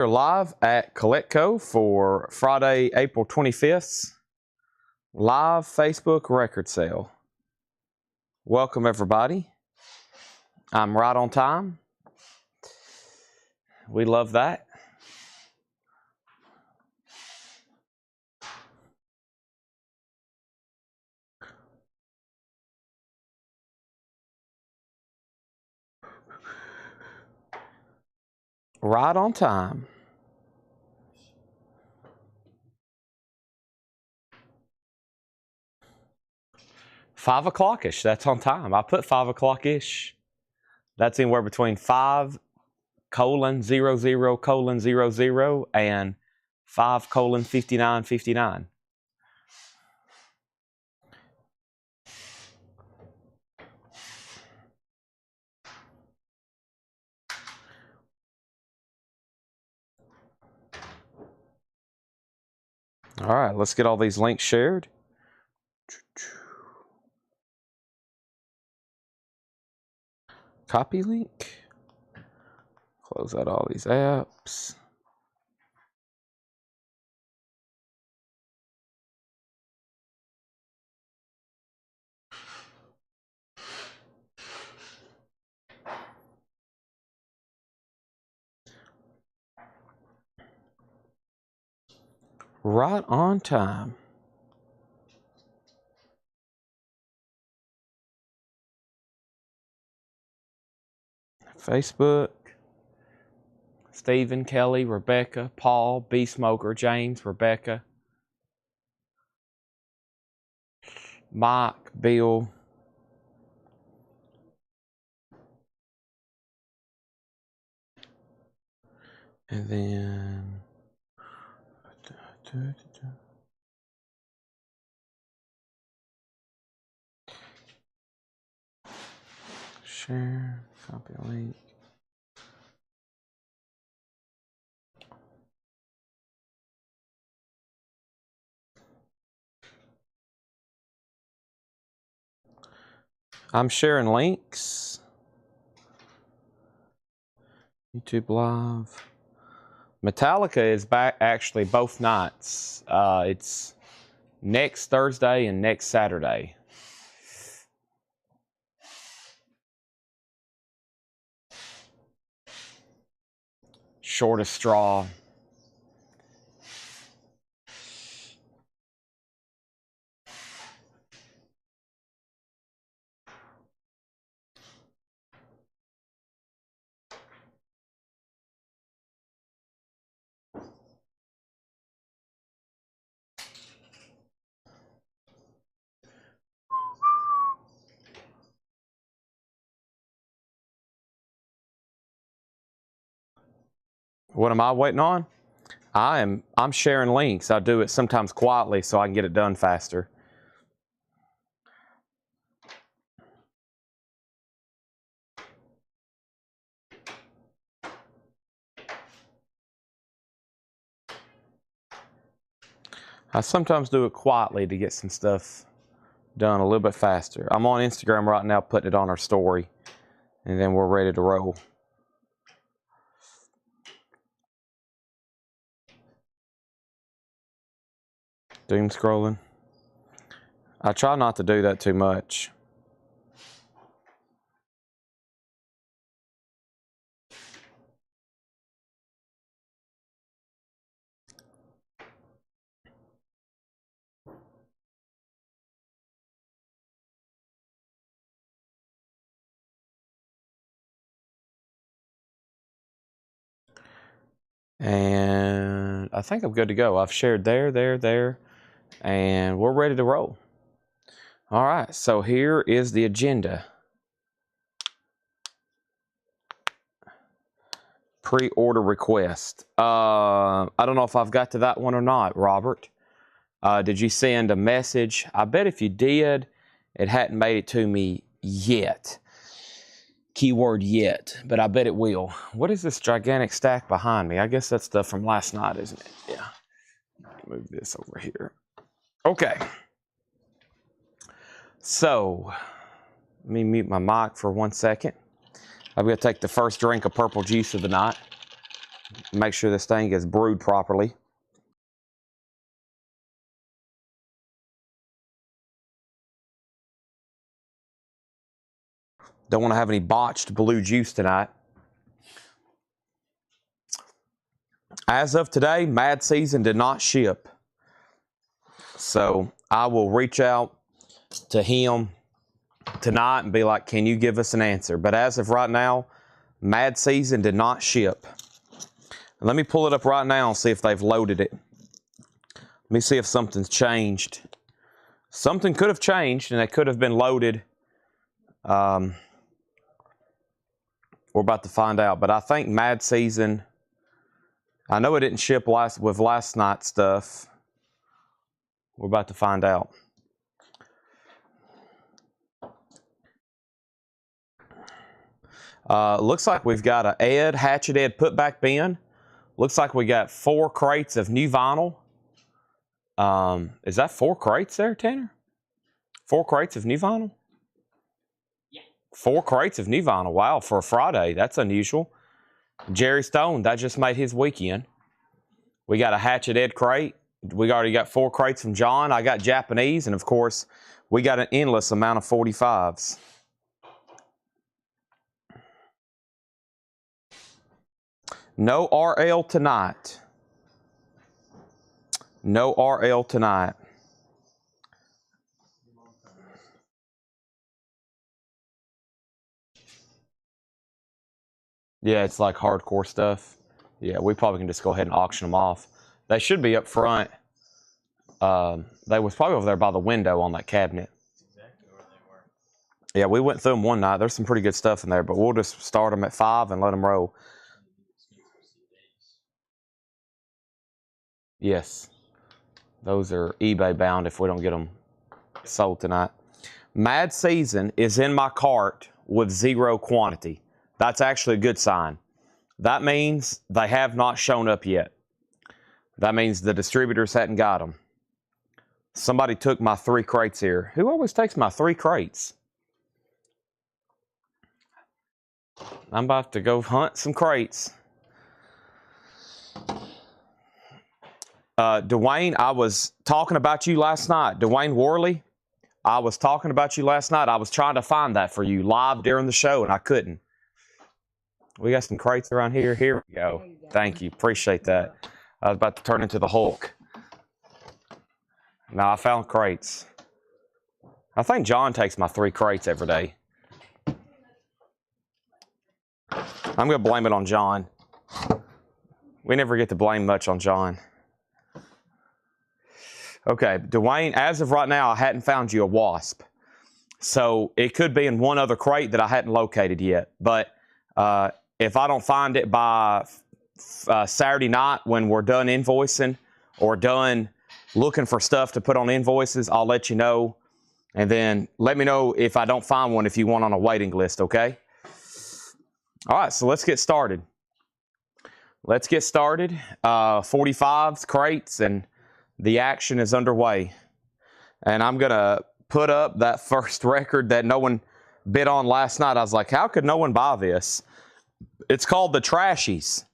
We're live at Coletco for Friday, April 25th, live Facebook record sale. Welcome everybody. I'm right on time. We love that. Right on time. Five o'clock-ish, that's on time. I put 5 o'clock-ish. That's anywhere between 5:00:00 and 5:59:59. All right, let's get all these links shared. Copy link. Close out all these apps. Right on time. Facebook, Stephen, Kelly, Rebecca, Paul, B Smoker, James, Rebecca, Mike, Bill, and then share, copy link. I'm sharing links. YouTube Live. Metallica is back actually both nights. It's next Thursday and next Saturday. Shortest straw. What am I waiting on? I'm sharing links. I do it sometimes quietly so I can get it done faster. I sometimes do it quietly to get some stuff done a little bit faster. I'm on Instagram right now putting it on our story, and then we're ready to roll. Doom scrolling. I try not to do that too much. And I think I'm good to go. I've shared there, and we're ready to roll. All right, so here is the agenda. Pre-order request. I don't know if I've got to that one or not, Robert. Did you send a message? I bet if you did, it hadn't made it to me yet. Keyword yet, but I bet it will. What is this gigantic stack behind me? I guess that's stuff from last night, isn't it? Yeah. Move this over here. Okay. So, let me mute my mic for 1 second. I'm going to take the first drink of purple juice of the night. Make sure this thing is brewed properly. Don't want to have any botched blue juice tonight. As of today, Mad Season did not ship. So I will reach out to him tonight and be like, can you give us an answer? But as of right now, Mad Season did not ship. Let me pull it up right now and see if they've loaded it. Let me see if something's changed. Something could have changed and it could have been loaded. We're about to find out. But I think Mad Season, I know it didn't ship with last night's stuff. We're about to find out. Looks like we've got a Hatchet Ed putback bin. Looks like we got 4 crates of new vinyl. Is that 4 crates there, Tanner? 4 crates of new vinyl? Yeah. 4 crates of new vinyl. Wow, for a Friday, that's unusual. Jerry Stone, that just made his weekend. We got a Hatchet Ed crate. We already got 4 crates from John. I got Japanese, and of course, we got an endless amount of 45s. No RL tonight. No RL tonight. Yeah, it's like hardcore stuff. Yeah, we probably can just go ahead and auction them off. They should be up front. They was probably over there by the window on that cabinet. That's exactly where they were. Yeah, we went through them one night. There's some pretty good stuff in there, but we'll just start them at 5 and let them roll. Yes. Those are eBay bound if we don't get them sold tonight. Mad Season is in my cart with 0 quantity. That's actually a good sign. That means they have not shown up yet. That means the distributors hadn't got them. Somebody took my 3 crates here. Who always takes my 3 crates? I'm about to go hunt some crates. Dwayne, I was talking about you last night. Dwayne Worley, I was talking about you last night. I was trying to find that for you live during the show, and I couldn't. We got some crates around here. Here we go. Thank you. Appreciate that. I was about to turn into the Hulk. No, I found crates. I think John takes my 3 crates every day. I'm going to blame it on John. We never get to blame much on John. Okay, Dwayne, as of right now, I hadn't found you a wasp. So it could be in one other crate that I hadn't located yet. But if I don't find it by Saturday night when we're done invoicing or done looking for stuff to put on invoices, I'll let you know. And then let me know if I don't find one if you want on a waiting list, okay? All right, so let's get started. Let's get started. 45s, crates, and the action is underway. And I'm going to put up that first record that no one bid on last night. I was like, how could no one buy this? It's called The Trashies.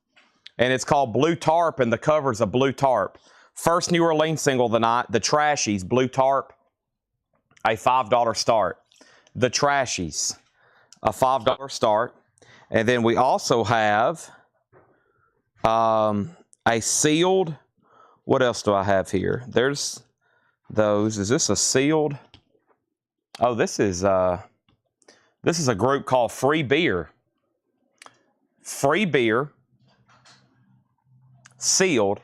And it's called Blue Tarp, and the cover's a blue tarp. First New Orleans single of the night, The Trashies, Blue Tarp, a $5 start. The Trashies, a $5 start. And then we also have a sealed, what else do I have here? There's those. Is this a sealed? Oh, this is a group called Free Beer. Free Beer, sealed,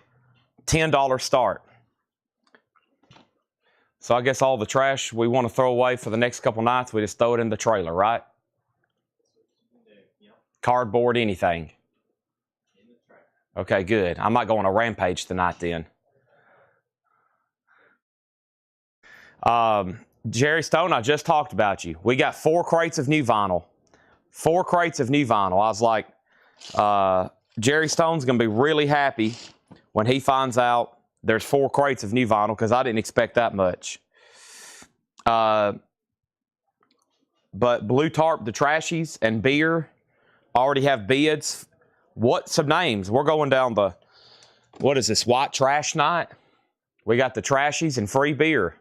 $10 start. So I guess all the trash we want to throw away for the next couple nights, we just throw it in the trailer, right? Cardboard, anything. Okay, good. I might go on a rampage tonight then. Jerry Stone, I just talked about you. We got 4 crates of new vinyl. 4 crates of new vinyl. I was like, Jerry Stone's going to be really happy when he finds out there's 4 crates of new vinyl, because I didn't expect that much. But Blue Tarp, The Trashies, and Beer already have bids What some names? We're going down the, what is this, white trash night? We got the trashies and free beer.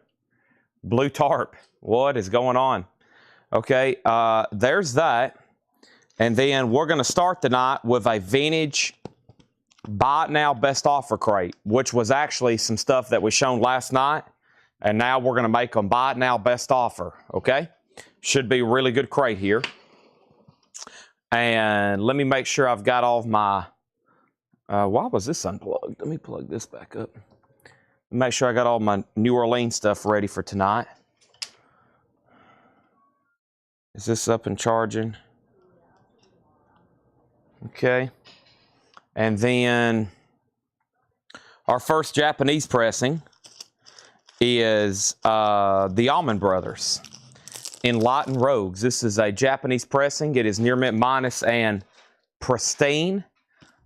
Blue tarp. What is going on? Okay, there's that. And then we're going to start the night with a vintage buy it now best offer crate, which was actually some stuff that was shown last night. And now we're going to make them buy it now best offer. Okay, should be a really good crate here. And let me make sure I've got all of my, why was this unplugged? Let me plug this back up. Make sure I got all my New Orleans stuff ready for tonight. Is this up and charging? Okay. And then our first Japanese pressing is the Allman Brothers. Enlightened Rogues. This is a Japanese pressing. It is near mint minus and pristine.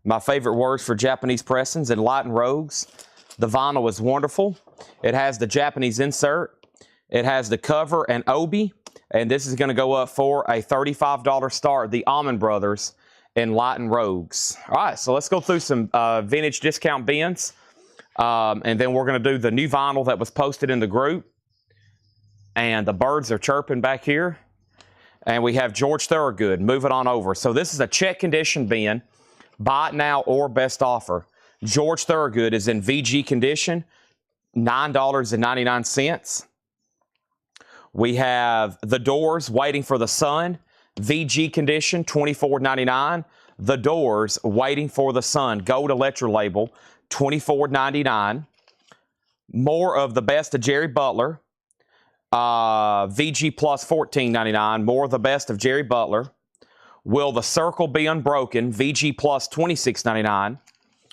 My favorite words for Japanese pressings, Enlightened Rogues. The vinyl is wonderful. It has the Japanese insert. It has the cover and obi. And this is going to go up for a $35 start. The Allman Brothers Enlightened Rogues. All right, so let's go through some vintage discount bins. And then we're going to do the new vinyl that was posted in the group. And the birds are chirping back here. And we have George Thorogood moving on over. So this is a check condition bin. Buy it now or best offer. George Thorogood is in VG condition, $9.99. We have The Doors, Waiting for the Sun, VG condition, $24.99. The Doors, Waiting for the Sun, gold electro label, $24.99. More of the best of Jerry Butler, VG plus $14.99. More of the best of Jerry Butler. Will the Circle Be Unbroken, VG plus $26.99.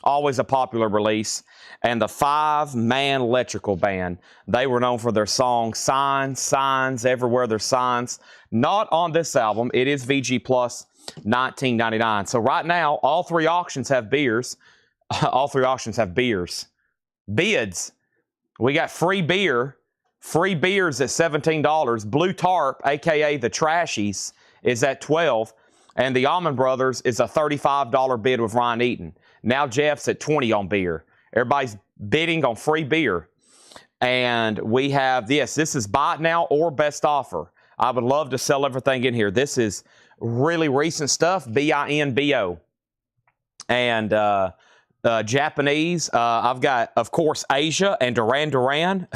Always a popular release. And the Five-Man Electrical Band. They were known for their song Signs, Signs, Everywhere There's Signs. Not on this album. It is VG plus $19.99. So right now, all three auctions have beers. All three auctions have beers. Bids. We got free beer. Free beers at $17. Blue Tarp, a.k.a. the Trashies, is at $12. And the Allman Brothers is a $35 bid with Ryan Eaton. Now Jeff's at $20 on beer. Everybody's bidding on free beer. And we have this. This is buy it now or best offer. I would love to sell everything in here. This is really recent stuff, BINBO. And Japanese, I've got, of course, Asia and Duran Duran.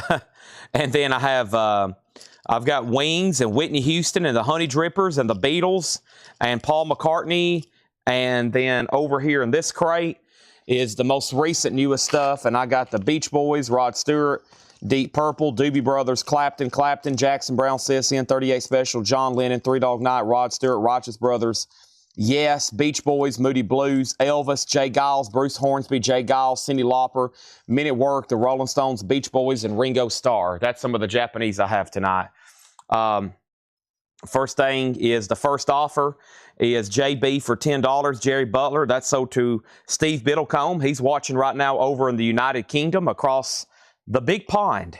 And then I have, I've got Wings and Whitney Houston and the Honey Drippers and the Beatles and Paul McCartney. And then over here in this crate is the most recent, newest stuff. And I got the Beach Boys, Rod Stewart, Deep Purple, Doobie Brothers, Clapton, Jackson Brown, CSN, 38 Special, John Lennon, Three Dog Night, Rod Stewart, Righteous Brothers, Yes, Beach Boys, Moody Blues, Elvis, Jay Giles, Bruce Hornsby, Jay Giles, Cyndi Lauper, Men at Work, the Rolling Stones, Beach Boys, and Ringo Starr. That's some of the Japanese I have tonight. First thing is the first offer is JB for $10, Jerry Butler. That's sold to Steve Biddlecombe. He's watching right now over in the United Kingdom across the big pond.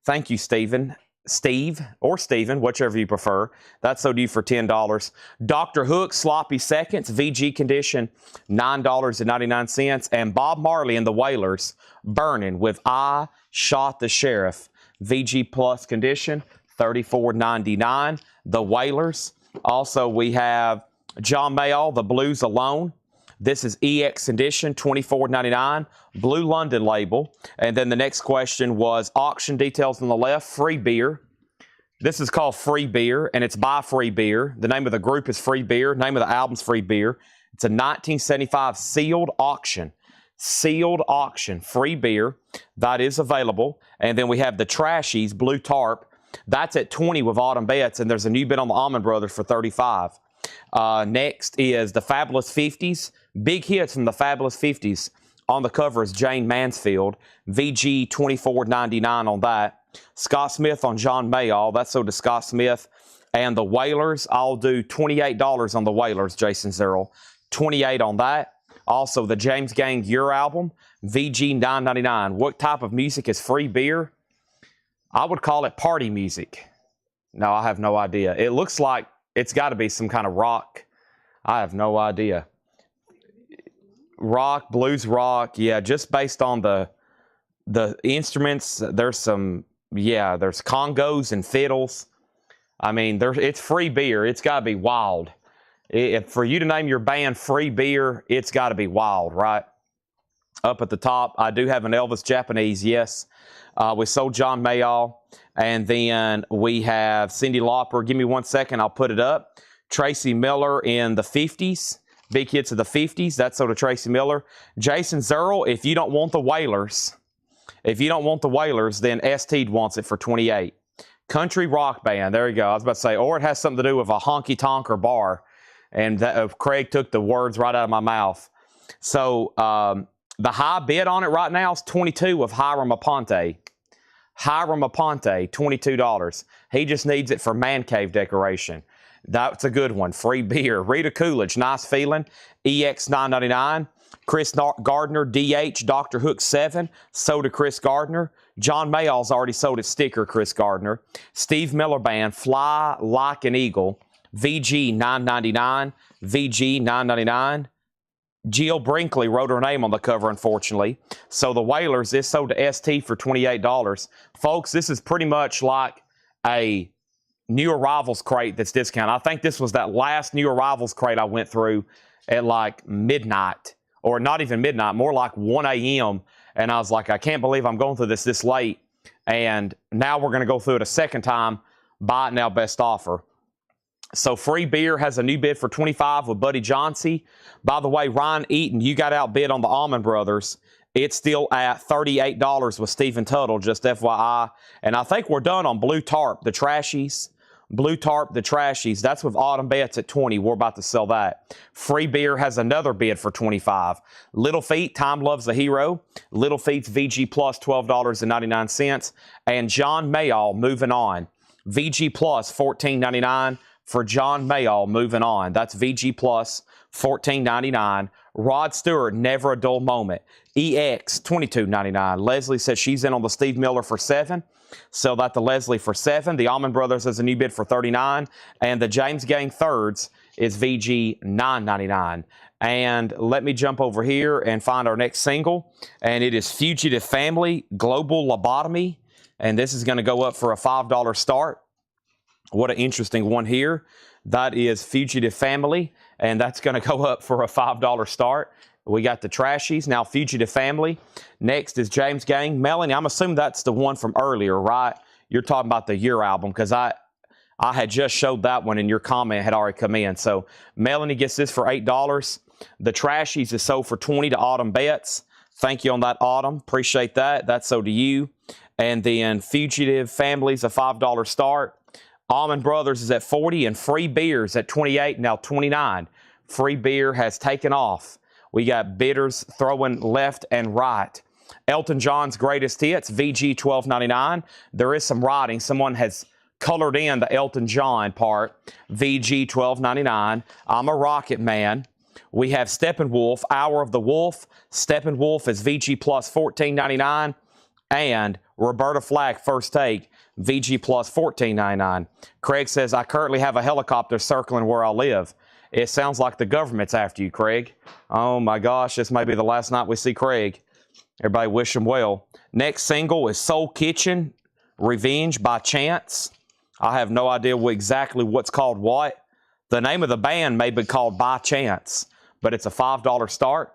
Thank you, Stephen. Steve or Steven, whichever you prefer. That's sold to you for $10. Dr. Hook, Sloppy Seconds, VG condition, $9.99. And Bob Marley and the Wailers, Burning with I Shot the Sheriff, VG plus condition, $34.99. The Wailers. Also, we have John Mayall, The Blues Alone. This is EX condition, $24.99. Blue London label. And then the next question was auction details on the left, free beer. This is called Free Beer, and it's by Free Beer. The name of the group is Free Beer. Name of the album's Free Beer. It's a 1975 sealed auction. Sealed auction, free beer. That is available. And then we have the Trashies, Blue Tarp. That's at $20 with Autumn Bets, and there's a new bid on the Allman Brothers for $35. Next is the Fabulous 50s. Big hits from the Fabulous 50s. On the cover is Jane Mansfield. VG $24.99 on that. Scott Smith on John Mayall. That's sold to Scott Smith. And the Wailers, I'll do $28 on the Wailers, Jason Zerl. $28 on that. Also, the James Gang Your album, VG $9.99. What type of music is free beer? I would call it party music. No, I have no idea. It looks like it's got to be some kind of rock. I have no idea. rock, blues rock. Yeah, just based on the instruments, there's some, yeah, there's congos and fiddles. I mean, it's free beer. It's got to be wild. If for you to name your band Free Beer, it's got to be wild, right? Up at the top, I do have an Elvis Japanese, yes. We sold John Mayall. And then we have Cyndi Lauper. Give me 1 second, I'll put it up. Tracy Miller in the 50s. Big hits of the 50s. That's sold to Tracy Miller. Jason Zerl, if you don't want the Wailers, then ST wants it for 28. Country rock band. There you go. I was about to say, or it has something to do with a honky tonk or bar. And that, Craig took the words right out of my mouth. So the high bid on it right now is 22 of Hiram Aponte. Hiram Aponte, $22. He just needs it for man cave decoration. That's a good one. Free beer. Rita Coolidge, nice feeling. EX $9.99. Chris Gardner, DH, Dr. Hook 7, sold to Chris Gardner. John Mayall's already sold his sticker, Chris Gardner. Steve Miller Band, Fly Like an Eagle, VG $9.99. VG $9.99. Jill Brinkley wrote her name on the cover, unfortunately. So the Wailers is sold to ST for $28. Folks, this is pretty much like a new arrivals crate that's discounted. I think this was that last new arrivals crate I went through at like midnight, or not even midnight, more like 1 a.m. And I was like, I can't believe I'm going through this late. And now we're going to go through it a second time. Buy it now, best offer. So Free Beer has a new bid for $25 with Buddy Johnsey. By the way, Ryan Eaton, you got outbid on the Allman Brothers. It's still at $38 with Stephen Tuttle, just FYI. And I think we're done on Blue Tarp, the Trashies. Blue Tarp, the Trashies. That's with Autumn Betts at 20. We're about to sell that. Free Beer has another bid for 25. Little Feat, Time Loves a Hero. Little Feat's VG Plus, $12.99. And John Mayall, moving on. VG Plus, $14.99. For John Mayall, moving on. That's VG Plus, $14.99. Rod Stewart, Never a Dull Moment. EX, $22.99. Leslie says she's in on the Steve Miller for 7. Sell that to Leslie for 7. The Allman Brothers has a new bid for 39. And the James Gang Thirds is VG $9.99. And let me jump over here and find our next single. And it is Fugitive Family, Global Lobotomy. And this is going to go up for a $5 start. What an interesting one here. That is Fugitive Family, and that's going to go up for a $5 start. We got the Trashies, now Fugitive Family. Next is James Gang. Melanie, I'm assuming that's the one from earlier, right? You're talking about the Year album, because I had just showed that one and your comment had already come in. So Melanie gets this for $8. The Trashies is sold for $20 to Autumn Betts. Thank you on that, Autumn. Appreciate that. That's sold to you. And then Fugitive Family's a $5 start. Allman Brothers is at 40 and Free Beer's at 28, now 29. Free Beer has taken off. We got bidders throwing left and right. Elton John's Greatest Hits, VG $12.99. There is some writing. Someone has colored in the Elton John part. VG $12.99. I'm a Rocket Man. We have Steppenwolf, Hour of the Wolf. Steppenwolf is VG plus $14.99. And Roberta Flack, First Take, VG plus $14.99. Craig says, I currently have a helicopter circling where I live. It sounds like the government's after you, Craig. Oh my gosh, this may be the last night we see Craig. Everybody wish him well. Next single is Soul Kitchen, Revenge by Chance. I have no idea exactly what's called what. The name of the band may be called By Chance, but it's a $5 start.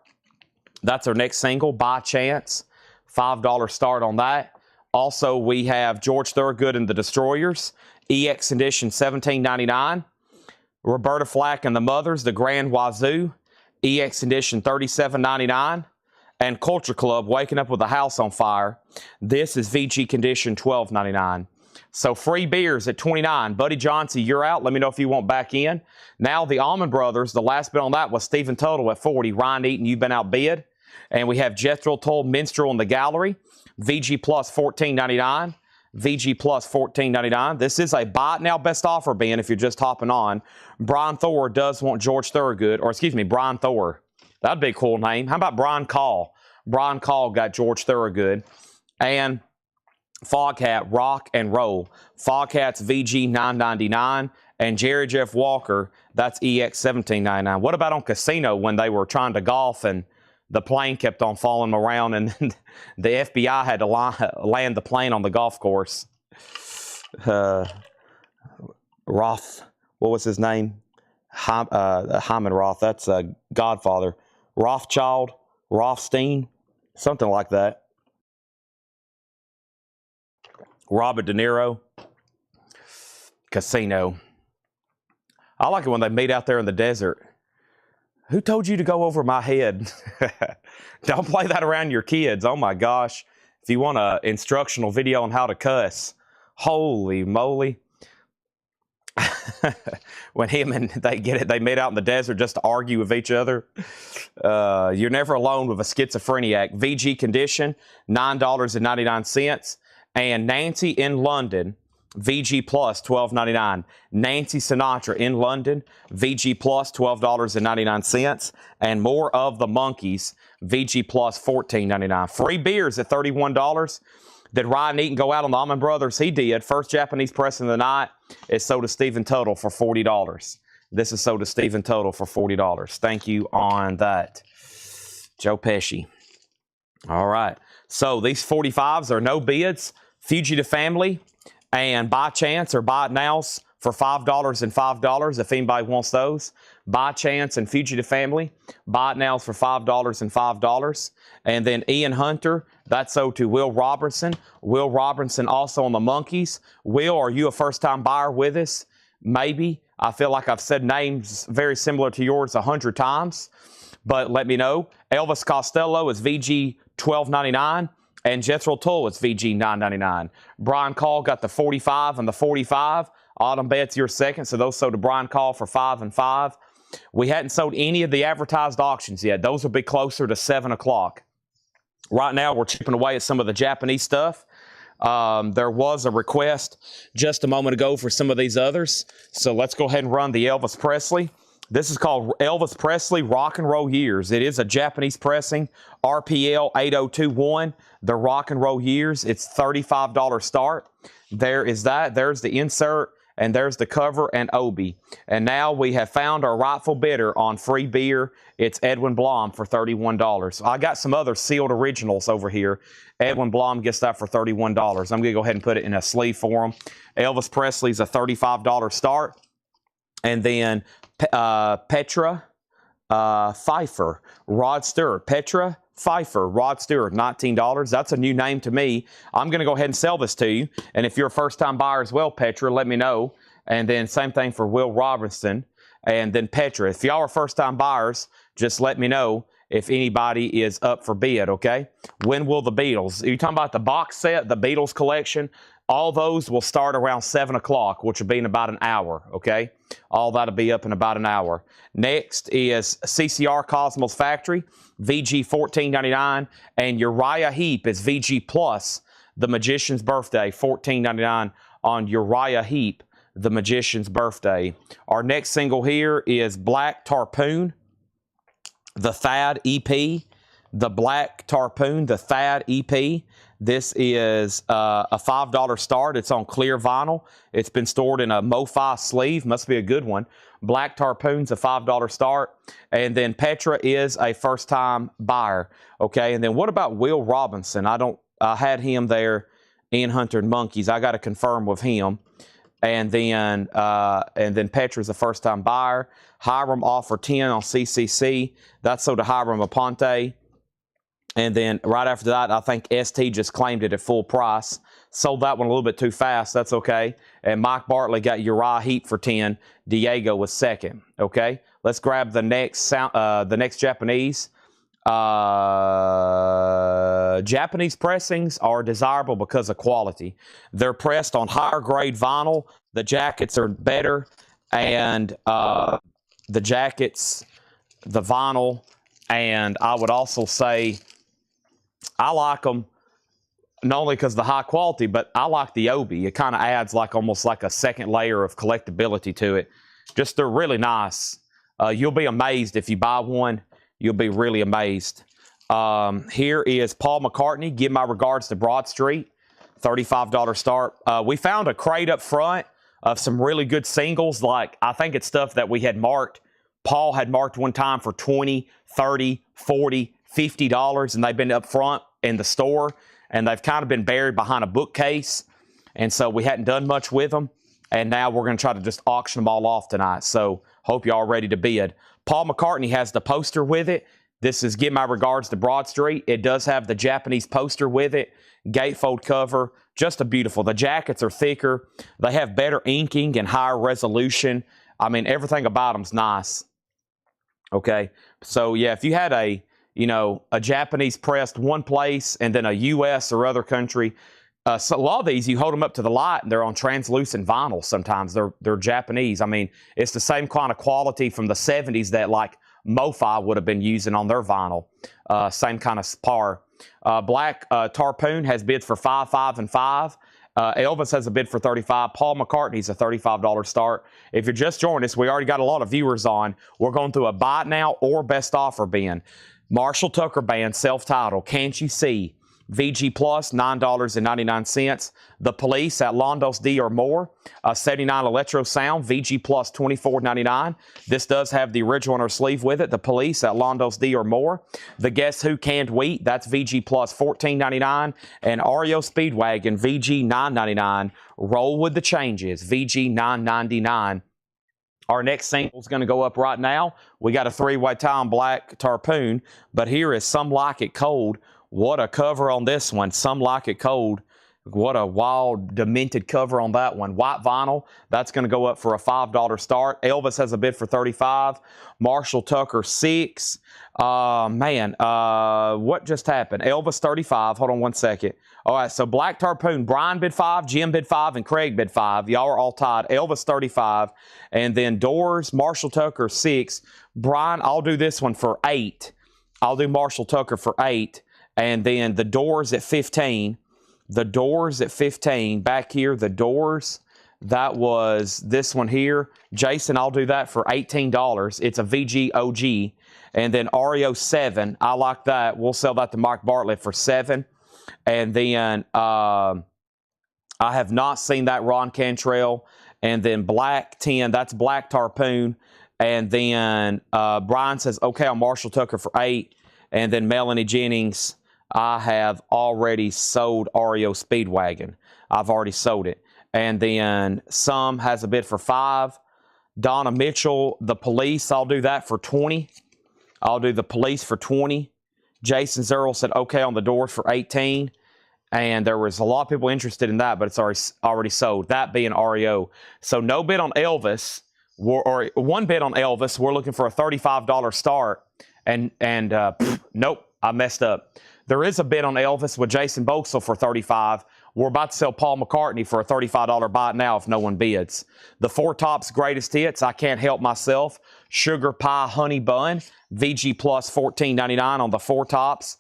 That's our next single, By Chance. $5 start on that. Also, we have George Thorogood and the Destroyers, EX Edition $17.99. Roberta Flack and the Mothers, The Grand Wazoo, EX Edition $37.99. And Culture Club, Waking Up with a House on Fire. This is VG Condition $12.99. So Free Beers at $29. Buddy Johnsey, you're out. Let me know if you want back in. Now the Allman Brothers, the last bid on that was Stephen Tuttle at 40. Ryan Eaton, you've been outbid. And we have Jethro Tull, Minstrel in the Gallery. VG plus $14.99. VG plus $14.99. This is a buy it now best offer, Ben, if you're just hopping on. Brian Thor does want George Thorogood, or excuse me, Brian Thor. That'd be a cool name. How about Brian Call? Brian Call got George Thorogood. And Foghat, Rock and Roll. Foghat's VG $9.99. And Jerry Jeff Walker, that's EX $17.99. What about on Casino when they were trying to golf and the plane kept on following them around, and then the FBI had to land the plane on the golf course. Roth, what was his name? Hyman Roth, that's Godfather. Rothschild, Rothstein, something like that. Robert De Niro, Casino. I like it when they meet out there in the desert. Who told you to go over my head? Don't play that around your kids. Oh my gosh. If you want an instructional video on how to cuss, holy moly. When him and they meet out in the desert just to argue with each other. You're never alone with a schizophreniac. VG Condition, $9.99. And Nancy in London, VG Plus, $12.99. Nancy Sinatra in London, VG Plus, $12.99. And More of the Monkeys, VG Plus, $14.99. Free beers at $31. Did Ryan Eaton go out on the Allman Brothers? He did. First Japanese pressing of the night is Soda Stephen Total for $40. This is Soda Stephen Total for $40. Thank you on that. Joe Pesci. All right. So these 45s are no bids. Fugitive Family and By Chance or Buy It Nows for $5 and $5 if anybody wants those. By Chance and Fugitive Family. Buy It Nows for $5 and $5. And then Ian Hunter, that's sold to Will Robertson. Will Robertson also on the Monkeys. Will, are you a first-time buyer with us? Maybe. I feel like I've said names very similar to yours 100 times. But let me know. Elvis Costello is VG $12.99. And Jethro Tull is VG $9.99. Brian Call got the 45 and the 45. Autumn Betts, you're second. So those sold to Brian Call for $5 and $5. We hadn't sold any of the advertised auctions yet. Those will be closer to 7 o'clock. Right now, we're chipping away at some of the Japanese stuff. There was a request just a moment ago for some of these others. So let's go ahead and run the Elvis Presley. This is called Elvis Presley Rock and Roll Years. It is a Japanese pressing, RPL 8021, the Rock and Roll Years. It's $35 start. There is that. There's the insert, and there's the cover and Obi. And now we have found our rightful bidder on free beer. It's Edwin Blom for $31. I got some other sealed originals over here. Edwin Blom gets that for $31. I'm going to go ahead and put it in a sleeve for him. Elvis Presley's a $35 start. And then Petra Pfeiffer, Rod Stewart. Petra Pfeiffer, Rod Stewart, $19. That's a new name to me. I'm going to go ahead and sell this to you. And if you're a first-time buyer as well, Petra, let me know. And then same thing for Will Robinson. And then Petra. If y'all are first-time buyers, just let me know if anybody is up for bid, okay? When will the Beatles? Are you talking about the box set, the Beatles collection? All those will start around 7 o'clock, which will be in about an hour, okay? All that'll be up in about an hour. Next is CCR Cosmos Factory, VG $14.99, and Uriah Heep is VG Plus, The Magician's Birthday, $14.99 on Uriah Heep, The Magician's Birthday. Our next single here is Black Tarpoon, The Thad EP, the Black Tarpoon, the Thad EP. This is a $5 start. It's on clear vinyl. It's been stored in a MoFi sleeve. Must be a good one. Black Tarpoon's a $5 start. And then Petra is a first-time buyer. Okay, and then what about Will Robinson? I had him there in Hunter and Monkeys. I got to confirm with him. And then Petra's a first-time buyer. Hiram offered 10 on CCC. That's sold to Hiram Aponte. And then right after that, I think ST just claimed it at full price. Sold that one a little bit too fast. That's okay. And Mike Bartley got Uriah Heep for 10. Diego was second. Okay. Let's grab the next Japanese. Japanese pressings are desirable because of quality. They're pressed on higher grade vinyl. The jackets are better, and the jackets, the vinyl, and I would also say I like them not only because of the high quality, but I like the Obi. It kind of adds almost like a second layer of collectability to it. Just they're really nice. You'll be amazed if you buy one. You'll be really amazed. Here is Paul McCartney. Give my regards to Broad Street. $35 start. We found a crate up front of some really good singles. I think it's stuff that we had marked. Paul had marked one time for 20, 30, 40, $50, and they've been up front in the store, and they've kind of been buried behind a bookcase, and so we hadn't done much with them, and now we're going to try to just auction them all off tonight, so hope you're all ready to bid. Paul McCartney has the poster with it. This is Give My Regards to Broad Street. It does have the Japanese poster with it, gatefold cover, just a beautiful. The jackets are thicker. They have better inking and higher resolution. I mean, everything about them's nice. Okay, so yeah, if you had a Japanese pressed one place and then a U.S. or other country, so a lot of these, you hold them up to the light and they're on translucent vinyl sometimes. They're Japanese. I mean, it's the same kind of quality from the 70s that like MoFi would have been using on their vinyl. Same kind of par. Black Tarpoon has bids for $5, $5, and $5. Elvis has a bid for $35. Paul McCartney's a $35 start. If you're just joining us, we already got a lot of viewers on. We're going through a buy it now or best offer bin. Marshall Tucker Band, self-titled, Can't You See? VG Plus, $9.99. The Police at Londos D or more. 79 Electro Sound, VG Plus, $24.99. This does have the original on our sleeve with it. The Police at Londos D or more. The Guess Who Canned Wheat, that's VG Plus, $14.99. And REO Speedwagon, VG, $9.99. Roll with the Changes, VG, $9.99. Our next single is going to go up right now. We got a three-way tie on Black Tarpoon, but here is Some Like It Cold. What a cover on this one. Some Like It Cold. What a wild, demented cover on that one. White vinyl. That's going to go up for a $5 start. Elvis has a bid for $35. Marshall Tucker, $6. What just happened? Elvis, $35. Hold on one second. All right, so Black Tarpoon, Brian bid $5, Jim bid $5, and Craig bid $5. Y'all are all tied. Elvis, $35. And then Doors, Marshall Tucker, $6. Brian, I'll do this one for $8. I'll do Marshall Tucker for $8. And then the Doors at $15. The Doors at $15. Back here, the Doors, that was this one here. Jason, I'll do that for $18. It's a VG OG. And then REO 7. I like that. We'll sell that to Mike Bartlett for $7. And then I have not seen that Ron Cantrell. And then Black 10. That's Black Tarpoon. And then Brian says, okay, on Marshall Tucker for $8. And then Melanie Jennings, I have already sold REO Speedwagon. I've already sold it. And then Some has a bid for $5. Donna Mitchell, The Police, I'll do that for $20. I'll do The Police for $20. Jason Zerl said okay on the Doors for $18. And there was a lot of people interested in that, but it's already sold. That being REO. So no bid on Elvis, or one bid on Elvis. We're looking for a $35 start. And nope, I messed up. There is a bid on Elvis with Jason Boxell for $35. We're about to sell Paul McCartney for a $35 buy now if no one bids. The Four Tops Greatest Hits, I Can't Help Myself. Sugar Pie Honey Bun, VG Plus $14.99 on the Four Tops.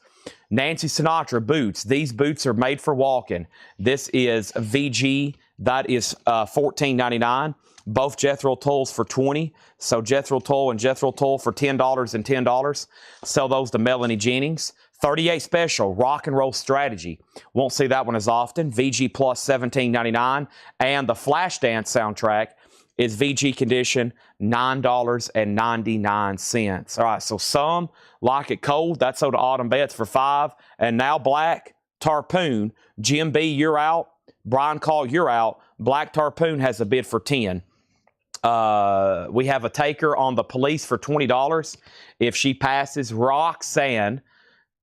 Nancy Sinatra Boots. These boots are made for walking. This is VG. That is $14.99. Both Jethro Tulls for $20. So Jethro Tull and Jethro Tull for $10 and $10. Sell those to Melanie Jennings. 38 Special, Rock and Roll Strategy. Won't see that one as often. VG Plus $17.99. And the Flashdance soundtrack is VG Condition, $9.99. All right, so Some Like It Cold. That's sold to Autumn Betts for $5. And now Black Tarpoon. Jim B, you're out. Brian Call, you're out. Black Tarpoon has a bid for $10. We have a taker on The Police for $20. If she passes, Roxanne.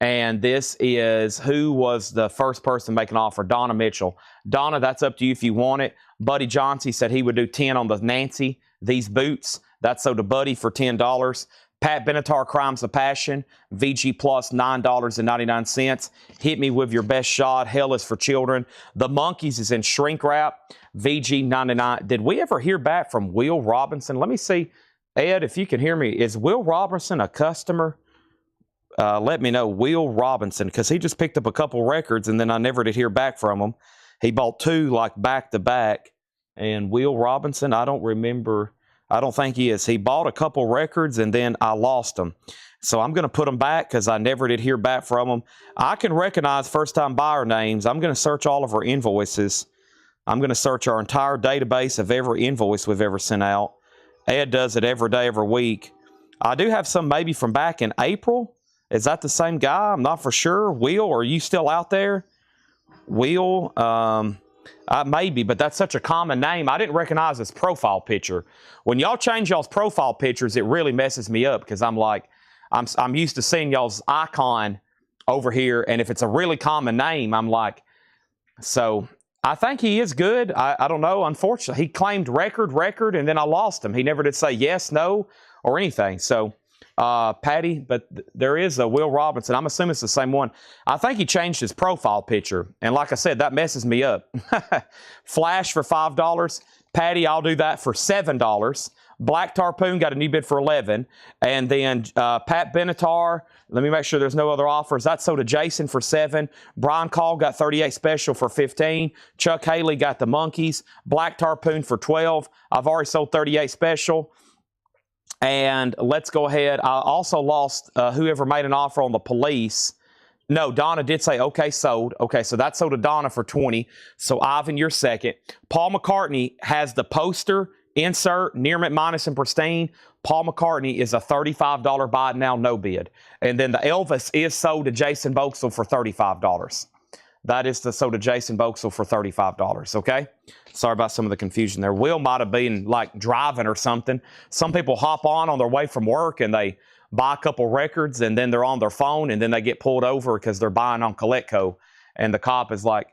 And this is who was the first person to make an offer, Donna Mitchell. Donna, that's up to you if you want it. Buddy Johnson said he would do 10 on the Nancy, these boots. That's sold to Buddy for $10. Pat Benatar, Crimes of Passion, VG Plus, $9.99. Hit Me With Your Best Shot, Hell Is for Children. The Monkeys is in shrink wrap, VG $99. Did we ever hear back from Will Robinson? Let me see. Ed, if you can hear me, is Will Robinson a customer? Let me know, Will Robinson, because he just picked up a couple records and then I never did hear back from him. He bought two like back to back. And Will Robinson, I don't remember. I don't think he is. He bought a couple records and then I lost them. So I'm going to put them back because I never did hear back from them. I can recognize first-time buyer names. I'm going to search all of our invoices. I'm going to search our entire database of every invoice we've ever sent out. Ed does it every day, every week. I do have some maybe from back in April. Is that the same guy? I'm not for sure. Will, are you still out there? Will, maybe, but that's such a common name. I didn't recognize his profile picture. When y'all change y'all's profile pictures, it really messes me up because I'm like, I'm used to seeing y'all's icon over here, and if it's a really common name, I'm like, so I think he is good. I don't know. Unfortunately, he claimed record, and then I lost him. He never did say yes, no, or anything. So, Patty, but there is a Will Robinson. I'm assuming it's the same one. I think he changed his profile picture. And like I said, that messes me up. Flash for $5. Patty, I'll do that for $7. Black Tarpoon got a new bid for $11. And then Pat Benatar, let me make sure there's no other offers. That sold to Jason for $7. Brian Call got 38 special for $15. Chuck Haley got the Monkeys. Black Tarpoon for $12. I've already sold 38 special. And let's go ahead. I also lost whoever made an offer on the Police. No, Donna did say, okay, sold. Okay, so that sold to Donna for 20. So, Ivan, you're second. Paul McCartney has the poster, insert, near mint, minus, and pristine. Paul McCartney is a $35 buy it now, no bid. And then the Elvis is sold to Jason Boxell for $35. That is sold to Jason Boxell for $35, okay? Sorry about some of the confusion there. Will might have been like driving or something. Some people hop on their way from work and they buy a couple records and then they're on their phone and then they get pulled over because they're buying on Coletco. And the cop is like,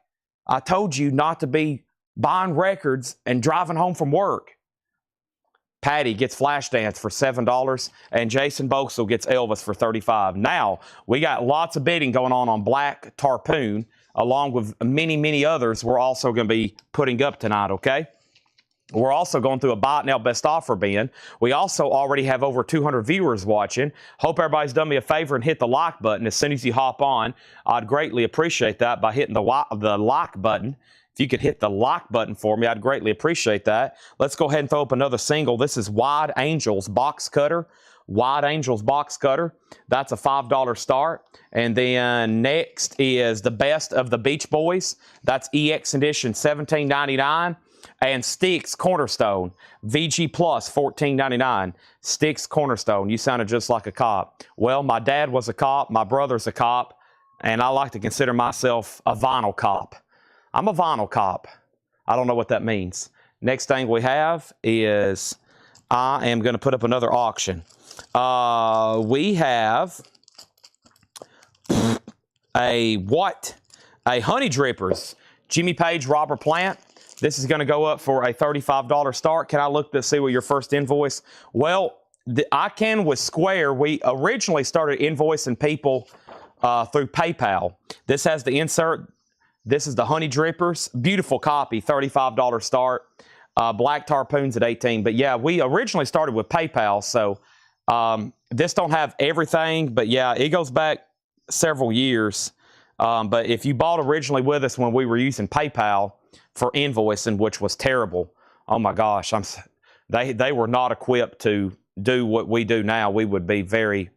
I told you not to be buying records and driving home from work. Patty gets Flashdance for $7, and Jason Boxell gets Elvis for $35. Now, we got lots of bidding going on Black Tarpoon, along with many, many others we're also going to be putting up tonight, okay? We're also going through a Buy It Now Best Offer bin. We also already have over 200 viewers watching. Hope everybody's done me a favor and hit the like button as soon as you hop on. I'd greatly appreciate that by hitting the like button. If you could hit the like button for me, I'd greatly appreciate that. Let's go ahead and throw up another single. This is Wide Angels Box Cutter. Wide Angels Box Cutter. That's a $5 start. And then next is the Best of the Beach Boys. That's EX Edition, $17.99. And Sticks Cornerstone, VG Plus, $14.99. Sticks Cornerstone. You sounded just like a cop. Well, my dad was a cop. My brother's a cop. And I like to consider myself a vinyl cop. I'm a vinyl cop. I don't know what that means. Next thing we have is I am going to put up another auction. We have a Honey Drippers. Jimmy Page, Robert Plant. This is going to go up for a $35 start. Can I look to see what your first invoice? Well, I can with Square. We originally started invoicing people through PayPal. This has the insert. This is the Honey Drippers. Beautiful copy, $35 start. Black Tarpoons at 18. But yeah, we originally started with PayPal, so this don't have everything, but yeah, it goes back several years. But if you bought originally with us when we were using PayPal for invoicing, which was terrible, oh my gosh, they were not equipped to do what we do now. We would be very,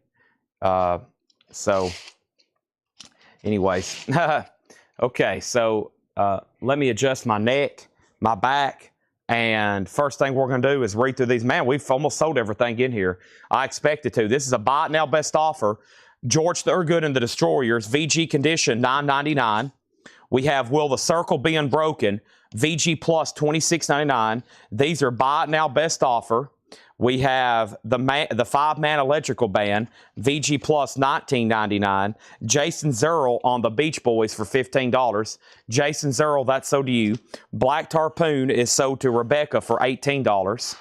so anyways. Okay, so let me adjust my neck, my back, and first thing we're going to do is read through these. Man, we've almost sold everything in here. I expected to. This is a Buy It Now Best Offer. George Thorogood and the Destroyers, VG Condition, $9.99. We have Will the Circle Be Unbroken, VG Plus, $26.99. These are Buy It Now Best Offer. We have the Five-Man Electrical Band, VG Plus, $19.99. Jason Zerl on the Beach Boys for $15. Jason Zerl, that's sold to you. Black Tarpoon is sold to Rebecca for $18.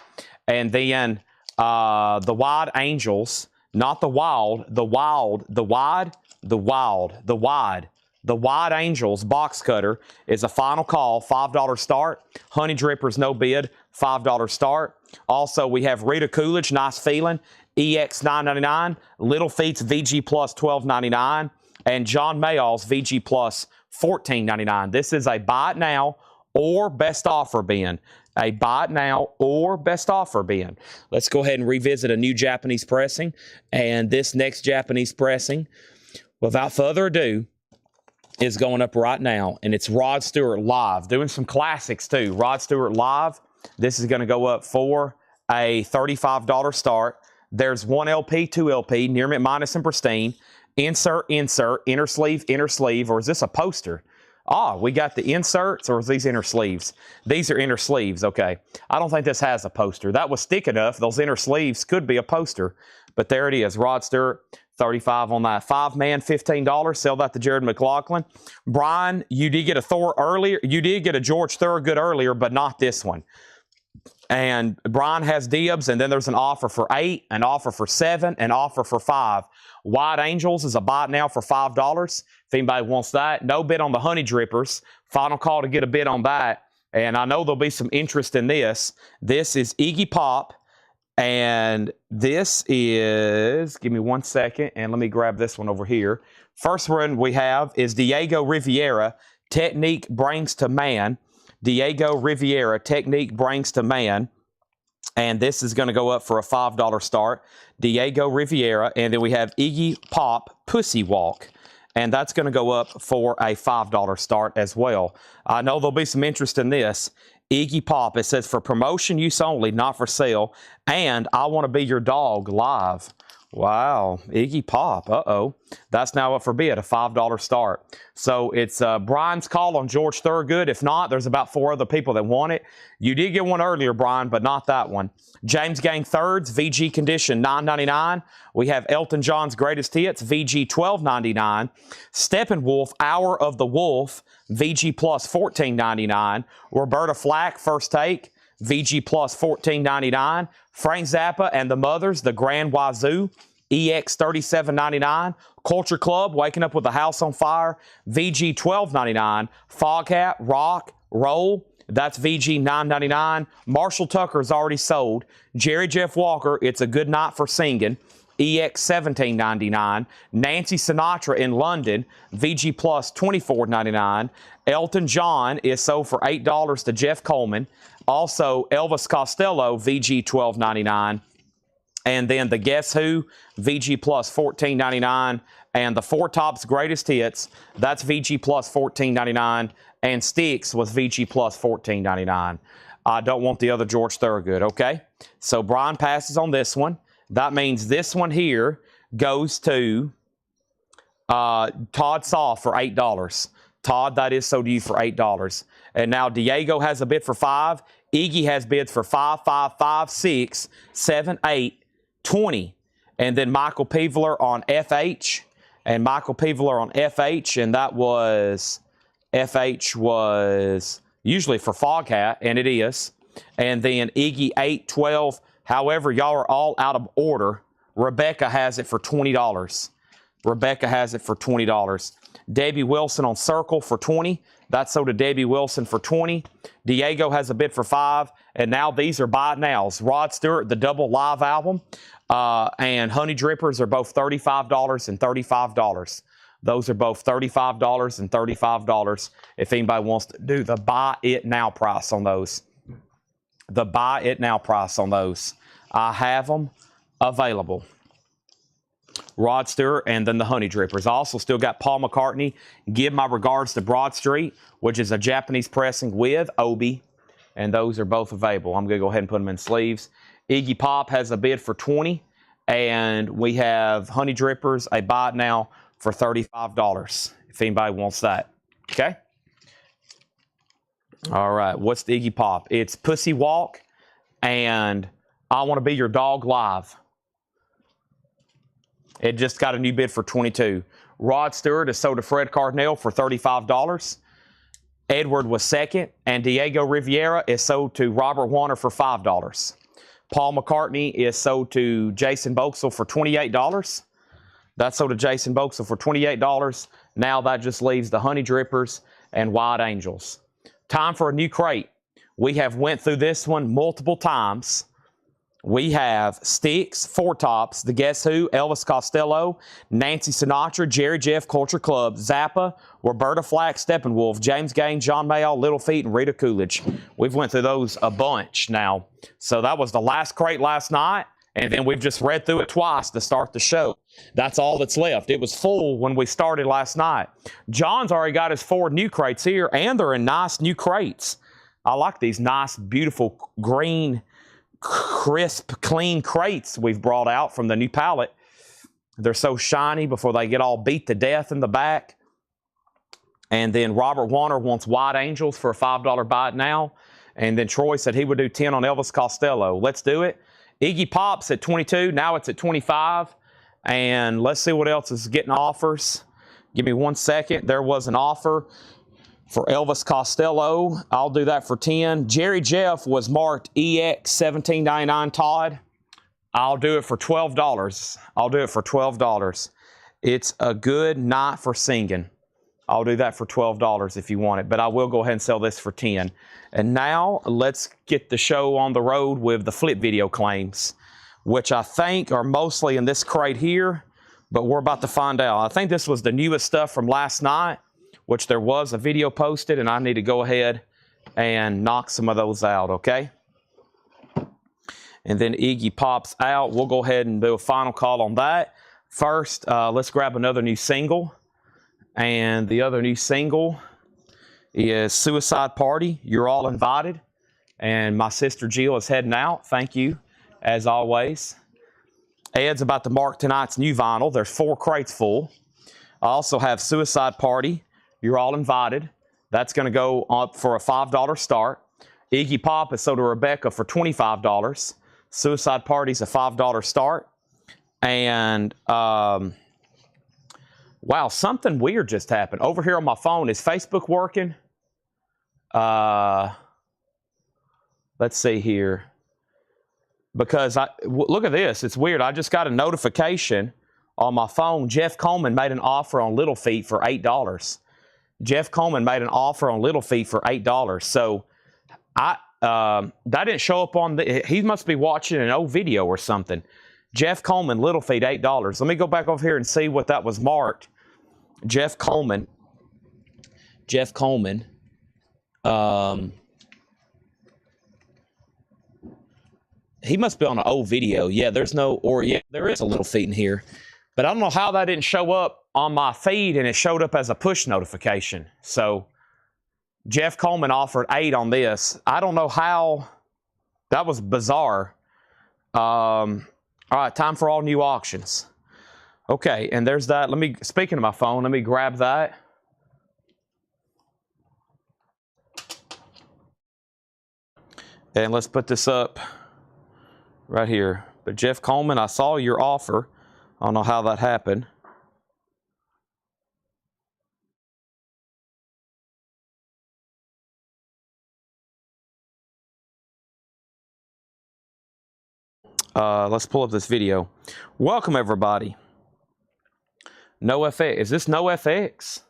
And then the Wide Angels, not the Wild, the Wide Angels Box Cutter is a final call, $5 start. Honey Drippers, no bid, $5 start. Also, we have Rita Coolidge, Nice Feeling, EX $9.99. Little Feats VG Plus $12.99. And John Mayall's VG Plus $14.99. This is a Buy It Now or Best Offer bin. A Buy It Now or Best Offer bin. Let's go ahead and revisit a new Japanese pressing. And this next Japanese pressing, without further ado, is going up right now. And it's Rod Stewart Live. Doing some classics too. Rod Stewart Live. This is going to go up for a $35 start. There's 1 LP, 2 LP, near mint, minus, and pristine. insert, insert, inner sleeve, or is this a poster? Ah, we got the inserts, or is these inner sleeves? These are inner sleeves, okay. I don't think this has a poster. That was thick enough. Those inner sleeves could be a poster, but there it is. Rod Stewart, 35 on that. 5-man, $15. Sell that to Jared McLaughlin. Brian, you did get a Thor earlier. You did get a George Thorogood earlier, but not this one. And Brian has dibs, and then there's an offer for 8, an offer for 7, an offer for 5. White Angels is a buy now for $5. If anybody wants that. No bid on the Honey Drippers. Final call to get a bid on that. And I know there'll be some interest in this. This is Iggy Pop. And this is, give me 1 second, and let me grab this one over here. First one we have is Diego Rivera, Technique Brings to Man. Diego Rivera, Technique Brings to Man. And this is going to go up for a $5 start. Diego Rivera. And then we have Iggy Pop, Pussy Walk. And that's going to go up for a $5 start as well. I know there'll be some interest in this. Iggy Pop, it says for promotion use only, not for sale. And I Want to Be Your Dog live. Wow, Iggy Pop, uh-oh. That's now up for bid, a $5 start. So it's Brian's call on George Thorogood. If not, there's about 4 other people that want it. You did get one earlier, Brian, but not that one. James Gang Thirds, VG Condition, $9.99. We have Elton John's Greatest Hits, VG $12.99. Steppenwolf, Hour of the Wolf, VG Plus $14.99. Roberta Flack, First Take, VG Plus $14.99. Frank Zappa and the Mothers, The Grand Wazoo, EX $37.99. Culture Club, Waking Up with the House on Fire, VG $12.99. Foghat, Rock, Roll, that's VG $9.99. Marshall Tucker's already sold. Jerry Jeff Walker, It's a Good Night for Singing, EX $17.99. Nancy Sinatra in London, VG Plus $24.99. Elton John is sold for $8 to Jeff Coleman. Also, Elvis Costello, VG $12.99. And then the Guess Who, VG Plus $14.99. And the Four Tops Greatest Hits, that's VG Plus $14.99. And Styx was VG Plus $14.99. I don't want the other George Thorogood, okay? So Brian passes on this one. That means this one here goes to Todd Saw for $8. Todd, that is sold to you for $8. And now Diego has a bid for 5. Iggy has bids for 5, 5, 5, 6, 7, 8, 20. And then Michael Peveler on FH. And Michael Peveler on FH. And that was, FH was usually for Foghat, and it is. And then Iggy 8, 12. However, y'all are all out of order. Rebecca has it for $20. Rebecca has it for $20. Debbie Wilson on Circle for 20. That's sold to Debbie Wilson for 20. Diego has a bid for 5. And now these are buy nows. Rod Stewart, the double live album, and Honey Drippers are both $35 and $35. Those are both $35 and $35 if anybody wants to do the buy it now price on those. The buy it now price on those. I have them available. Rod Stewart, and then the Honey Drippers. I also still got Paul McCartney, Give My Regards to Broad Street, which is a Japanese pressing with Obi, and those are both available. I'm going to go ahead and put them in sleeves. Iggy Pop has a bid for 20, and we have Honey Drippers, a buy it now for $35, if anybody wants that. Okay? All right, what's the Iggy Pop? It's Pussy Walk and I Want to Be Your Dog live. It just got a new bid for 22. Rod Stewart is sold to Fred Cardinale for $35. Edward was second. And Diego Rivera is sold to Robert Warner for $5. Paul McCartney is sold to Jason Boxell for $28. That's sold to Jason Boxell for $28. Now that just leaves the Honey Drippers and White Angels. Time for a new crate. We have went through this one multiple times. We have Styx, Four Tops, The Guess Who, Elvis Costello, Nancy Sinatra, Jerry Jeff, Culture Club, Zappa, Roberta Flack, Steppenwolf, James Gang, John Mayall, Little Feat, and Rita Coolidge. We've went through those a bunch now. So that was the last crate last night, and then we've just read through it twice to start the show. That's all that's left. It was full when we started last night. John's already got his 4 new crates here, and they're in nice new crates. I like these nice, beautiful, green, crisp, clean crates we've brought out from the new pallet. They're so shiny before they get all beat to death in the back. And then Robert Warner wants White Angels for a $5 buy it now. And then Troy said he would do 10 on Elvis Costello. Let's do it. Iggy Pop's at 22. Now it's at 25. And let's see what else is getting offers. Give me 1 second. There was an offer for Elvis Costello. I'll do that for 10. Jerry Jeff was marked EX 1799 Todd. I'll do it for $12. I'll do it for $12. It's a good night for singing. I'll do that for $12 if you want it, but I will go ahead and sell this for 10. And now let's get the show on the road with the flip video claims, which I think are mostly in this crate here, but we're about to find out. I think this was the newest stuff from last night, which there was a video posted, and I need to go ahead and knock some of those out, okay? And then Iggy Pop's out. We'll go ahead and do a final call on that. First, let's grab another new single. And the other new single is Suicide Party, You're All Invited. And my sister Jill is heading out. Thank you, as always. Ed's about to mark tonight's new vinyl. There's 4 crates full. I also have Suicide Party, You're All Invited. That's going to go up for a $5 start. Iggy Pop is sold to Rebecca for $25. Suicide Party's a $5 start. And, wow, something weird just happened. Over here on my phone, is Facebook working? Let's see here. Because, look at this. It's weird. I just got a notification on my phone. Jeff Coleman made an offer on Little Feat for $8. Jeff Coleman made an offer on Little Feat for $8. So, that didn't show up on the... He must be watching an old video or something. Jeff Coleman, Little Feat, $8. Let me go back over here and see what that was marked. Jeff Coleman. He must be on an old video. Yeah, there is a Little Feat in here. But I don't know how that didn't show up on my feed and it showed up as a push notification. So, Jeff Coleman offered 8 on this. I don't know how. That was bizarre. All right, time for all new auctions. Okay, and there's that. Speaking of my phone, let me grab that. And let's put this up right here. But Jeff Coleman, I saw your offer. I don't know how that happened. Let's pull up this video. Welcome, everybody. NoFX. Is this NoFX?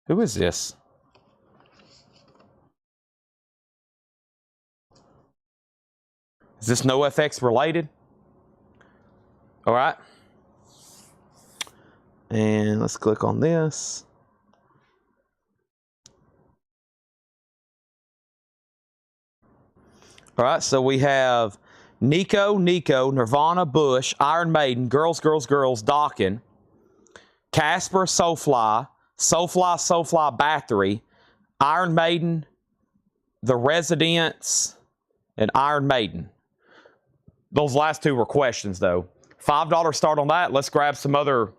Who is this? Is this NoFX related? All right. And let's click on this. All right, so we have Nico, Nirvana, Bush, Iron Maiden, Girls, Dokken, Casper, Soulfly, Battery, Iron Maiden, The Residents, and Iron Maiden. Those last 2 were questions, though. $5 start on that. Let's grab some other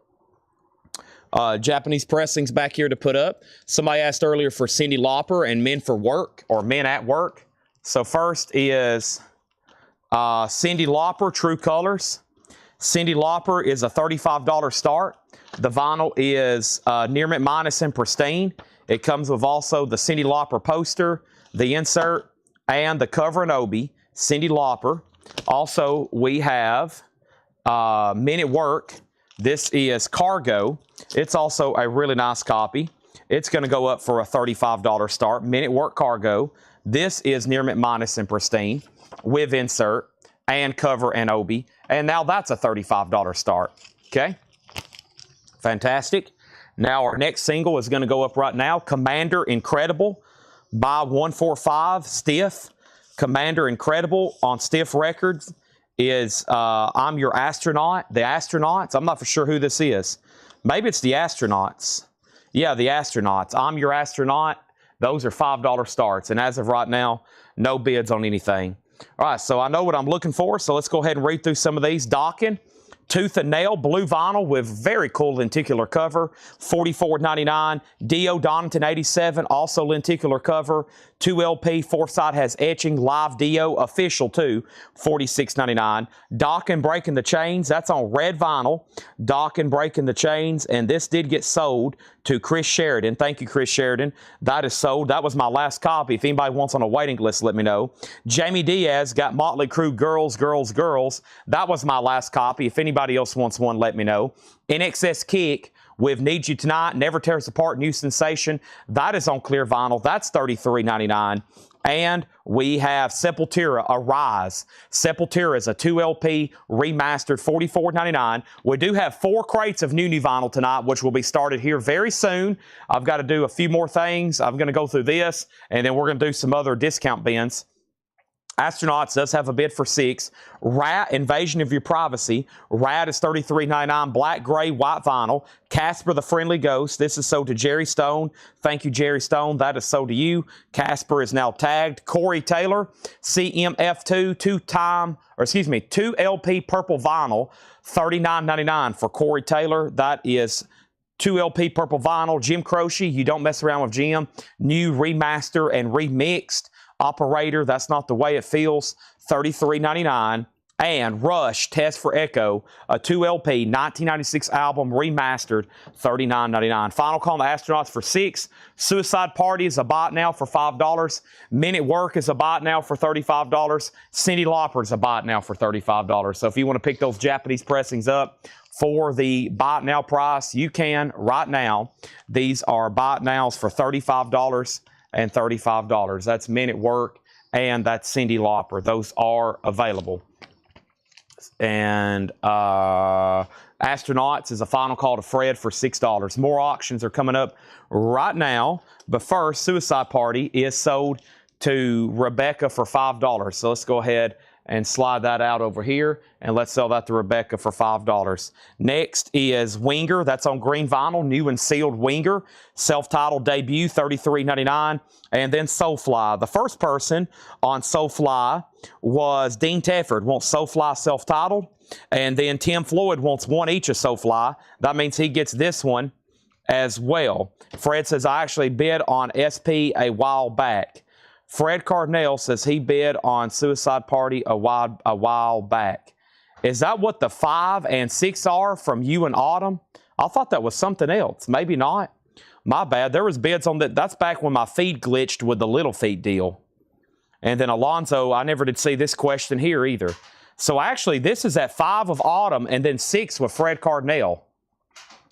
Japanese pressings back here to put up. Somebody asked earlier for Cyndi Lauper and Men for Work, or Men at Work. So first is Cyndi Lauper, True Colors. Cyndi Lauper is a $35 start. The vinyl is near mint minus and pristine. It comes with also the Cyndi Lauper poster, the insert, and the cover and obi. Cyndi Lauper. Also, we have Men at Work. This is Cargo. It's also a really nice copy. It's going to go up for a $35 start. Men at Work Cargo. This is near mint minus and pristine with insert and cover and obi. And now that's a $35 start. Okay? Fantastic. Now our next single is going to go up right now. Commander Incredible by 145 Stiff. Commander Incredible on Stiff Records is I'm Your Astronaut. The Astronauts. I'm not for sure who this is. Maybe it's the Astronauts. Yeah, the Astronauts. I'm Your Astronaut. Those are $5 starts. And as of right now, no bids on anything. All right, so I know what I'm looking for. So let's go ahead and read through some of these. Dokken. Tooth and Nail, blue vinyl with very cool lenticular cover, $44.99. Dio Donington 87, also lenticular cover. 2 LP, 4-side has etching, live Dio, official too, $46.99. Dock and Breaking the Chains, that's on red vinyl. Dock and Breaking the Chains, and this did get sold to Chris Sheridan. Thank you, Chris Sheridan. That is sold. That was my last copy. If anybody wants on a waiting list, let me know. Jamie Diaz got Motley Crue Girls, Girls, Girls. That was my last copy. If anybody else wants one, let me know. NXS Kick with Need You Tonight, Never Tears Apart, New Sensation. That is on clear vinyl. That's $33.99. And we have Sepultura, Arise. Sepultura is a 2 LP remastered, $44.99. We do have 4 crates of new vinyl tonight, which will be started here very soon. I've got to do a few more things. I'm going to go through this, and then we're going to do some other discount bins. Astronauts does have a bid for 6. Rat, Invasion of Your Privacy. Rat is $33.99. Black, gray, white vinyl. Casper the Friendly Ghost. This is sold to Jerry Stone. Thank you, Jerry Stone. That is sold to you. Casper is now tagged. Corey Taylor, CMF2, 2 LP purple vinyl, $39.99 for Corey Taylor. That is 2 LP purple vinyl. Jim Croce, You Don't Mess Around with Jim. New remaster and remixed. Operator, That's Not the Way It Feels, $33.99. And Rush, Test for Echo, a 2 LP 1996 album remastered, $39.99. Final call on the Astronauts for 6. Suicide Party is a bot now for $5. Men at Work is a bot now for $35. Cyndi Lauper is a bot now for $35. So if you want to pick those Japanese pressings up for the bot now price, you can right now. These are bot nows for $35 and $35. That's Men at Work, and that's Cyndi Lauper. Those are available. And Astronauts is a final call to Fred for $6. More auctions are coming up right now. But first, Suicide Party is sold to Rebecca for $5. So let's go ahead and slide that out over here, and let's sell that to Rebecca for $5. Next is Winger. That's on green vinyl, new and sealed Winger. Self-titled debut, $33.99. And then Soulfly. The first person on Soulfly was Dean Tefford, wants Soulfly self-titled. And then Tim Floyd wants one each of Soulfly. That means he gets this one as well. Fred says, I actually bid on SP a while back. Fred Cardinale says he bid on Suicide Party a while back. Is that what the 5 and 6 are from you and Autumn? I thought that was something else. Maybe not. My bad. There was bids on that. That's back when my feed glitched with the Little Feet deal. And then Alonzo, I never did see this question here either. So actually, this is at 5 of Autumn and then 6 with Fred Cardinale.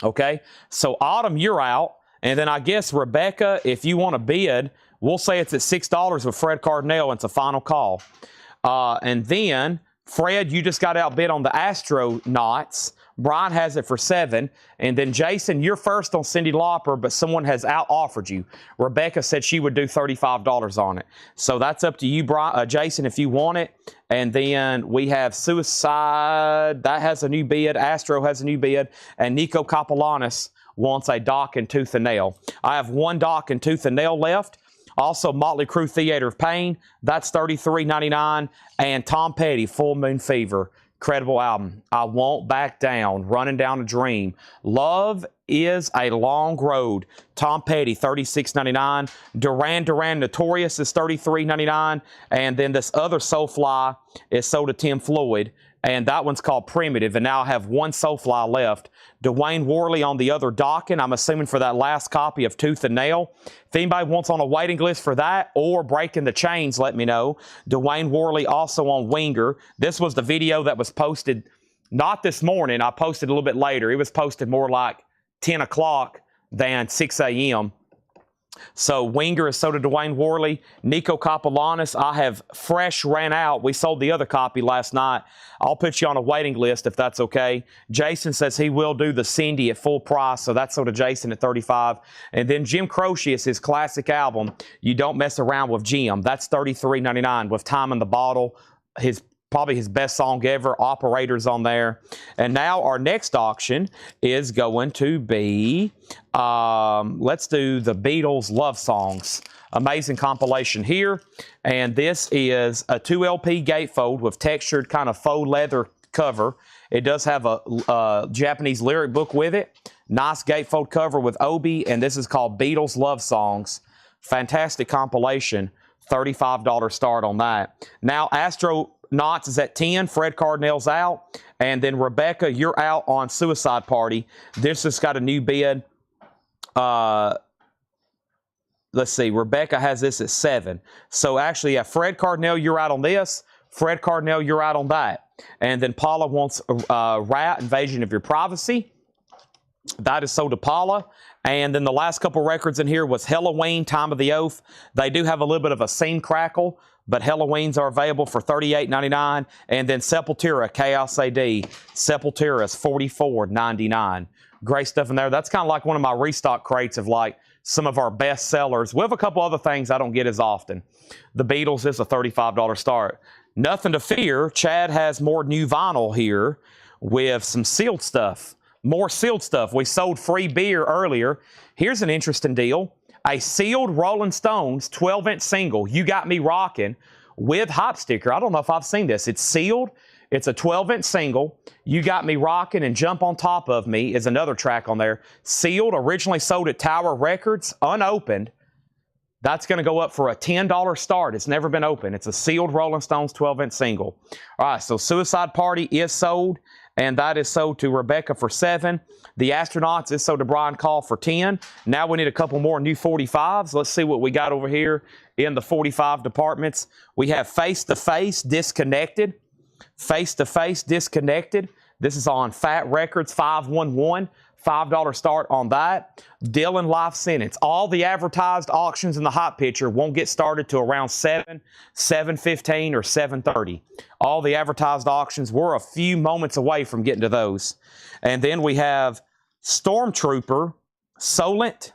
Okay? So Autumn, you're out. And then I guess Rebecca, if you want to bid, we'll say it's at $6 with Fred Cardinale. It's a final call. And then, Fred, you just got outbid on the Astronauts. Brian has it for 7. And then, Jason, you're first on Cyndi Lauper, but someone has out-offered you. Rebecca said she would do $35 on it. So that's up to you, Jason, if you want it. And then we have Suicide. That has a new bid. Astro has a new bid. And Nico Kapellanis wants a Dock and Tooth and Nail. I have one Dock and Tooth and Nail left. Also, Motley Crue Theater of Pain, that's $33.99. And Tom Petty, Full Moon Fever, incredible album. I Won't Back Down, Running Down a Dream. Love is a Long Road, Tom Petty, $36.99. Duran Duran Notorious is $33.99. And then this other Soulfly is sold to Tim Floyd. And that one's called Primitive. And now I have one Soulfly left. Dwayne Worley on the other docket, I'm assuming for that last copy of Tooth and Nail. If anybody wants on a waiting list for that or Breaking the Chains, let me know. Dwayne Worley also on Winger. This was the video that was posted, not this morning. I posted a little bit later. It was posted more like 10 o'clock than 6 a.m. So Winger is sold to Dwayne Worley. Nico Kapellanis, I have fresh ran out. We sold the other copy last night. I'll put you on a waiting list if that's okay. Jason says he will do the Cindy at full price, so that's sold to Jason at $35. And then Jim Croce is his classic album, You Don't Mess Around with Jim. That's $33.99 with Time in the Bottle, probably his best song ever, Operators on there. And now our next auction is going to be, let's do the Beatles Love Songs. Amazing compilation here. And this is a 2 LP gatefold with textured kind of faux leather cover. It does have a Japanese lyric book with it. Nice gatefold cover with Obi, and this is called Beatles Love Songs. Fantastic compilation. $35 start on that. Now, Astronauts is at 10. Fred Cardinale's out. And then, Rebecca, you're out on Suicide Party. This has got a new bid. Let's see. Rebecca has this at 7. So, actually, yeah, Fred Cardinale, you're out on this. Fred Cardinale, you're out on that. And then Paula wants Rat, Invasion of Your Privacy. That is sold to Paula. And then the last couple records in here was Halloween, Time of the Oath. They do have a little bit of a scene crackle, but Halloweens are available for $38.99. And then Sepultura, Chaos AD. Sepultura is $44.99. Great stuff in there. That's kind of like one of my restock crates of like some of our best sellers. We have a couple other things I don't get as often. The Beatles is a $35 start. Nothing to fear. Chad has more new vinyl here with some sealed stuff. More sealed stuff. We sold free beer earlier. Here's an interesting deal. A sealed Rolling Stones 12-inch single, You Got Me Rockin', with hop sticker. I don't know if I've seen this. It's sealed. It's a 12-inch single. You Got Me Rockin' and Jump on Top of Me is another track on there. Sealed, originally sold at Tower Records, unopened. That's going to go up for a $10 start. It's never been opened. It's a sealed Rolling Stones 12-inch single. All right, so Suicide Party is sold, and that is sold to Rebecca for 7. The Astronauts is sold to Brian Call for 10. Now we need a couple more new 45s. Let's see what we got over here in the 45 departments. We have Face to Face, Disconnected. Face to Face, Disconnected. This is on Fat Records 511. $5 start on that. Dylan Life Sentence. All the advertised auctions in the hot picture won't get started till around 7, 7:15, or 7:30. All the advertised auctions, we're a few moments away from getting to those. And then we have Stormtrooper, Solent.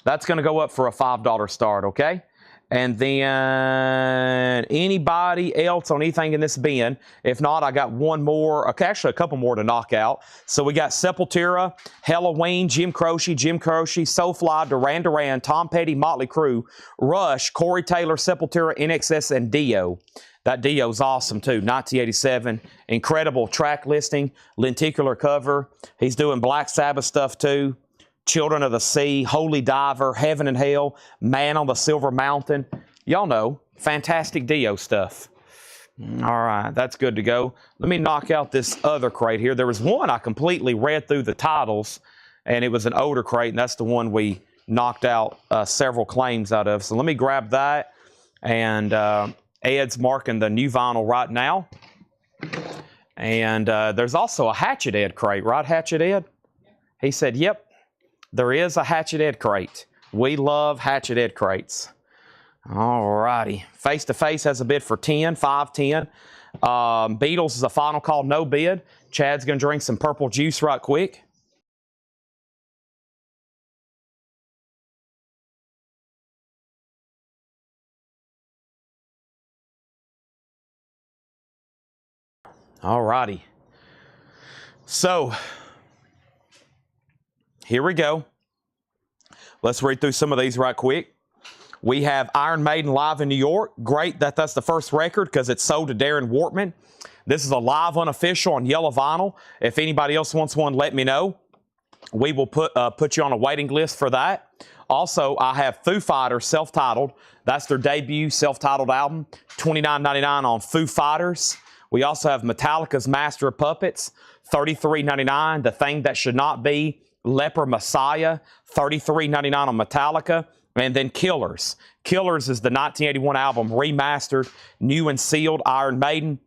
That's going to go up for a $5 start, okay? And then anybody else on anything in this bin? If not, I got one more, okay, actually a couple more to knock out. So we got Sepultura, Halloween, Jim Croce, Soulfly, Duran, Tom Petty, Motley Crue, Rush, Corey Taylor, Sepultura, NXS, and Dio. That Dio's awesome too, 1987. Incredible track listing, lenticular cover. He's doing Black Sabbath stuff too. Children of the Sea, Holy Diver, Heaven and Hell, Man on the Silver Mountain. Y'all know, fantastic Dio stuff. All right, that's good to go. Let me knock out this other crate here. There was one I completely read through the titles, and it was an older crate, and that's the one we knocked out several claims out of. So let me grab that, and Ed's marking the new vinyl right now. And there's also a Hatchet Ed crate, right, Hatchet Ed? He said, yep. There is a Hatchet Ed crate. We love Hatchet Ed crates. All righty. Face to Face has a bid for 10, 510. Beatles is a final call, no bid. Chad's going to drink some purple juice right quick. All righty. So, here we go. Let's read through some of these right quick. We have Iron Maiden live in New York. Great that that's the first record because it's sold to Darren Wortman. This is a live unofficial on yellow vinyl. If anybody else wants one, let me know. We will put you on a waiting list for that. Also, I have Foo Fighters self-titled. That's their debut self-titled album. $29.99 on Foo Fighters. We also have Metallica's Master of Puppets. $33.99. The Thing That Should Not Be. Leper Messiah, $33.99 on Metallica, and then Killers. Killers is the 1981 album remastered, new and sealed, Iron Maiden,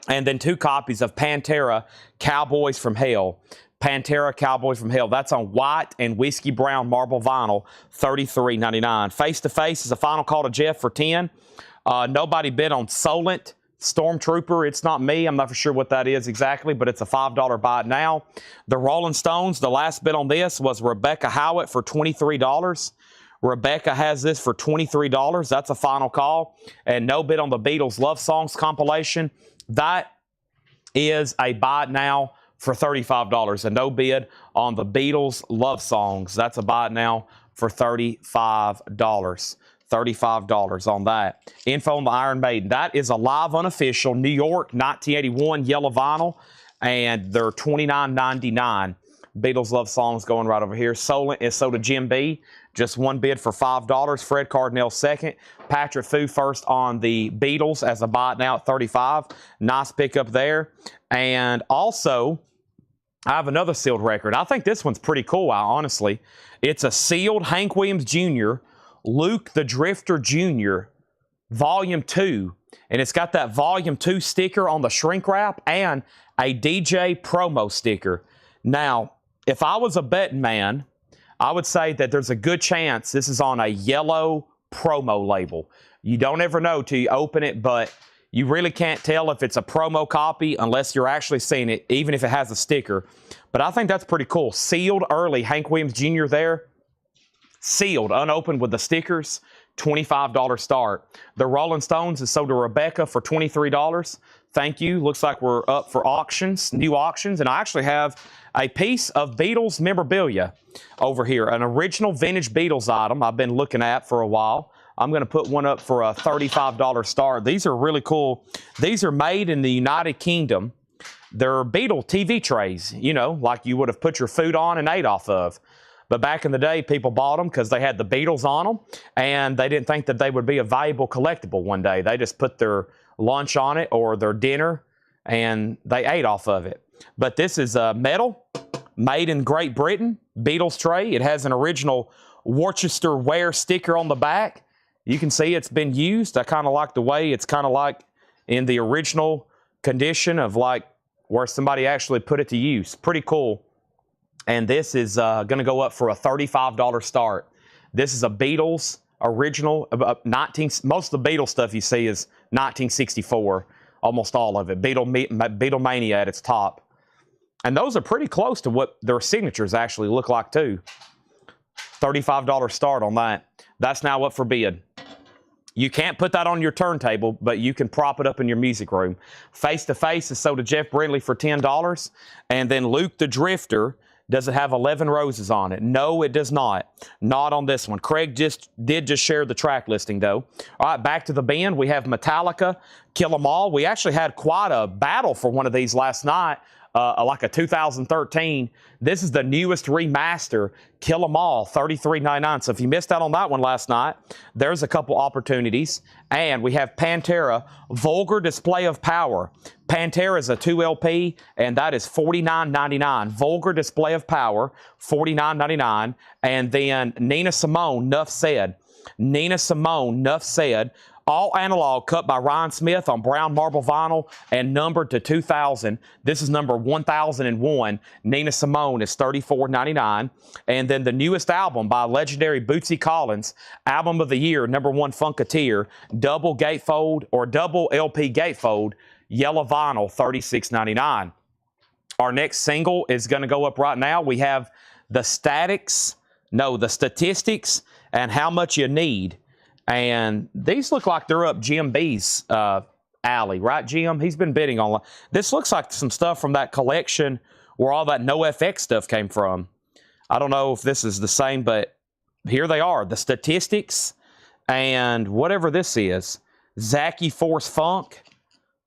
and then 2 copies of Pantera, Cowboys from Hell. Pantera, Cowboys from Hell. That's on white and whiskey brown marble vinyl, $33.99. Face to Face is a final call to Jeff for 10. Nobody bid on Solent. Stormtrooper, it's not me. I'm not for sure what that is exactly, but it's a $5 buy it now. The Rolling Stones, the last bid on this was Rebecca Howitt for $23. Rebecca has this for $23. That's a final call. And no bid on the Beatles Love Songs compilation. That is a buy it now for $35. And no bid on the Beatles Love Songs. That's a buy it now for $35. $35 on that. Info on the Iron Maiden. That is a live unofficial New York 1981 yellow vinyl, and they're $29.99. Beatles Love Songs going right over here. So did Jim B. Just one bid for $5. Fred Cardinal second. Patrick Fu first on the Beatles as a buy it now at $35. Nice pickup there. And also, I have another sealed record. I think this one's pretty cool, honestly. It's a sealed Hank Williams Jr., Luke the Drifter Jr., Volume 2. And it's got that Volume 2 sticker on the shrink wrap and a DJ promo sticker. Now, if I was a betting man, I would say that there's a good chance this is on a yellow promo label. You don't ever know till you open it, but you really can't tell if it's a promo copy unless you're actually seeing it, even if it has a sticker. But I think that's pretty cool. Sealed early, Hank Williams Jr. there. Sealed, unopened with the stickers, $25 start. The Rolling Stones is sold to Rebecca for $23. Thank you. Looks like we're up for auctions, new auctions. And I actually have a piece of Beatles memorabilia over here, an original vintage Beatles item I've been looking at for a while. I'm going to put one up for a $35 start. These are really cool. These are made in the United Kingdom. They're Beatle TV trays, you know, like you would have put your food on and ate off of. But back in the day, people bought them because they had the Beatles on them, and they didn't think that they would be a valuable collectible one day. They just put their lunch on it or their dinner, and they ate off of it. But this is metal, made in Great Britain, Beatles tray. It has an original Worcester Ware sticker on the back. You can see it's been used. I kind of like the way it's kind of like in the original condition of like where somebody actually put it to use. Pretty cool. And this is going to go up for a $35 start. This is a Beatles original. Most of the Beatles stuff you see is 1964. Almost all of it. Beatlemania at its top. And those are pretty close to what their signatures actually look like too. $35 start on that. That's now up for bid. You can't put that on your turntable, but you can prop it up in your music room. Face to Face is sold to Jeff Brindley for $10. And then Luke the Drifter, does it have 11 roses on it? No, it does not. Not on this one. Craig did share the track listing, though. All right, back to the band. We have Metallica, Kill 'Em All. We actually had quite a battle for one of these last night, like a 2013. This is the newest remaster, Kill 'Em All, $33.99. So if you missed out on that one last night, there's a couple opportunities. And we have Pantera, Vulgar Display of Power. Pantera is a 2 LP, and that is $49.99. Vulgar Display of Power, $49.99. And then Nina Simone, Nuff Said. Nina Simone, Nuff Said. All analog, cut by Ryan Smith on brown marble vinyl and numbered to 2000. This is number 1001. Nina Simone is $34.99. And then the newest album by legendary Bootsy Collins, Album of the Year, #1 Funketeer, double gatefold or double LP gatefold, yellow vinyl, $36.99. Our next single is going to go up right now. We have the Statistics and How Much You Need. And these look like they're up Jim B's alley, right, Jim? He's been bidding on. This looks like some stuff from that collection where all that NoFX stuff came from. I don't know if this is the same, but here they are. The Statistics and whatever this is. Zachy Force Funk.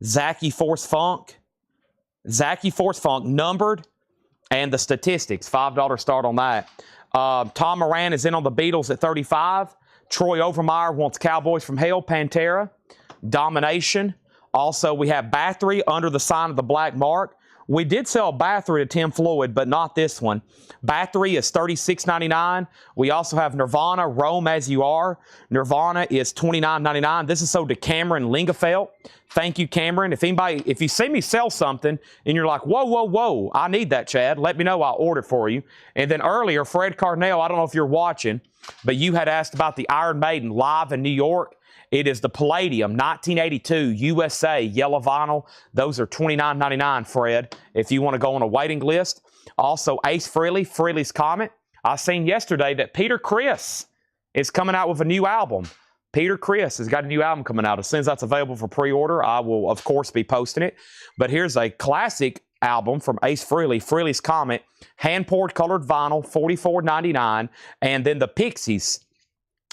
Zachy Force Funk. Zachy Force Funk numbered. And the Statistics. $5 start on that. Tom Moran is in on the Beatles at $35. Troy Overmeyer wants Cowboys from Hell, Pantera, Domination. Also, we have Bathory, Under the Sign of the Black Mark. We did sell Bathory to Tim Floyd, but not this one. Bathory is $36.99. We also have Nirvana, Rome As You Are. Nirvana is $29.99. This is sold to Cameron Lingefeld. Thank you, Cameron. If you see me sell something and you're like, whoa, I need that, Chad, let me know. I'll order it for you. And then earlier, Fred Cardinal, I don't know if you're watching, but you had asked about the Iron Maiden live in New York. It is the Palladium 1982 USA yellow vinyl. Those are $29.99, Fred, if you want to go on a waiting list. Also, Ace Frehley, Frehley's Comet. I seen yesterday that Peter Criss is coming out with a new album. Peter Criss has got a new album coming out. As soon as that's available for pre-order, I will, of course, be posting it. But here's a classic album from Ace Frehley, Frehley's Comet, hand-poured colored vinyl, $44.99. And then the Pixies,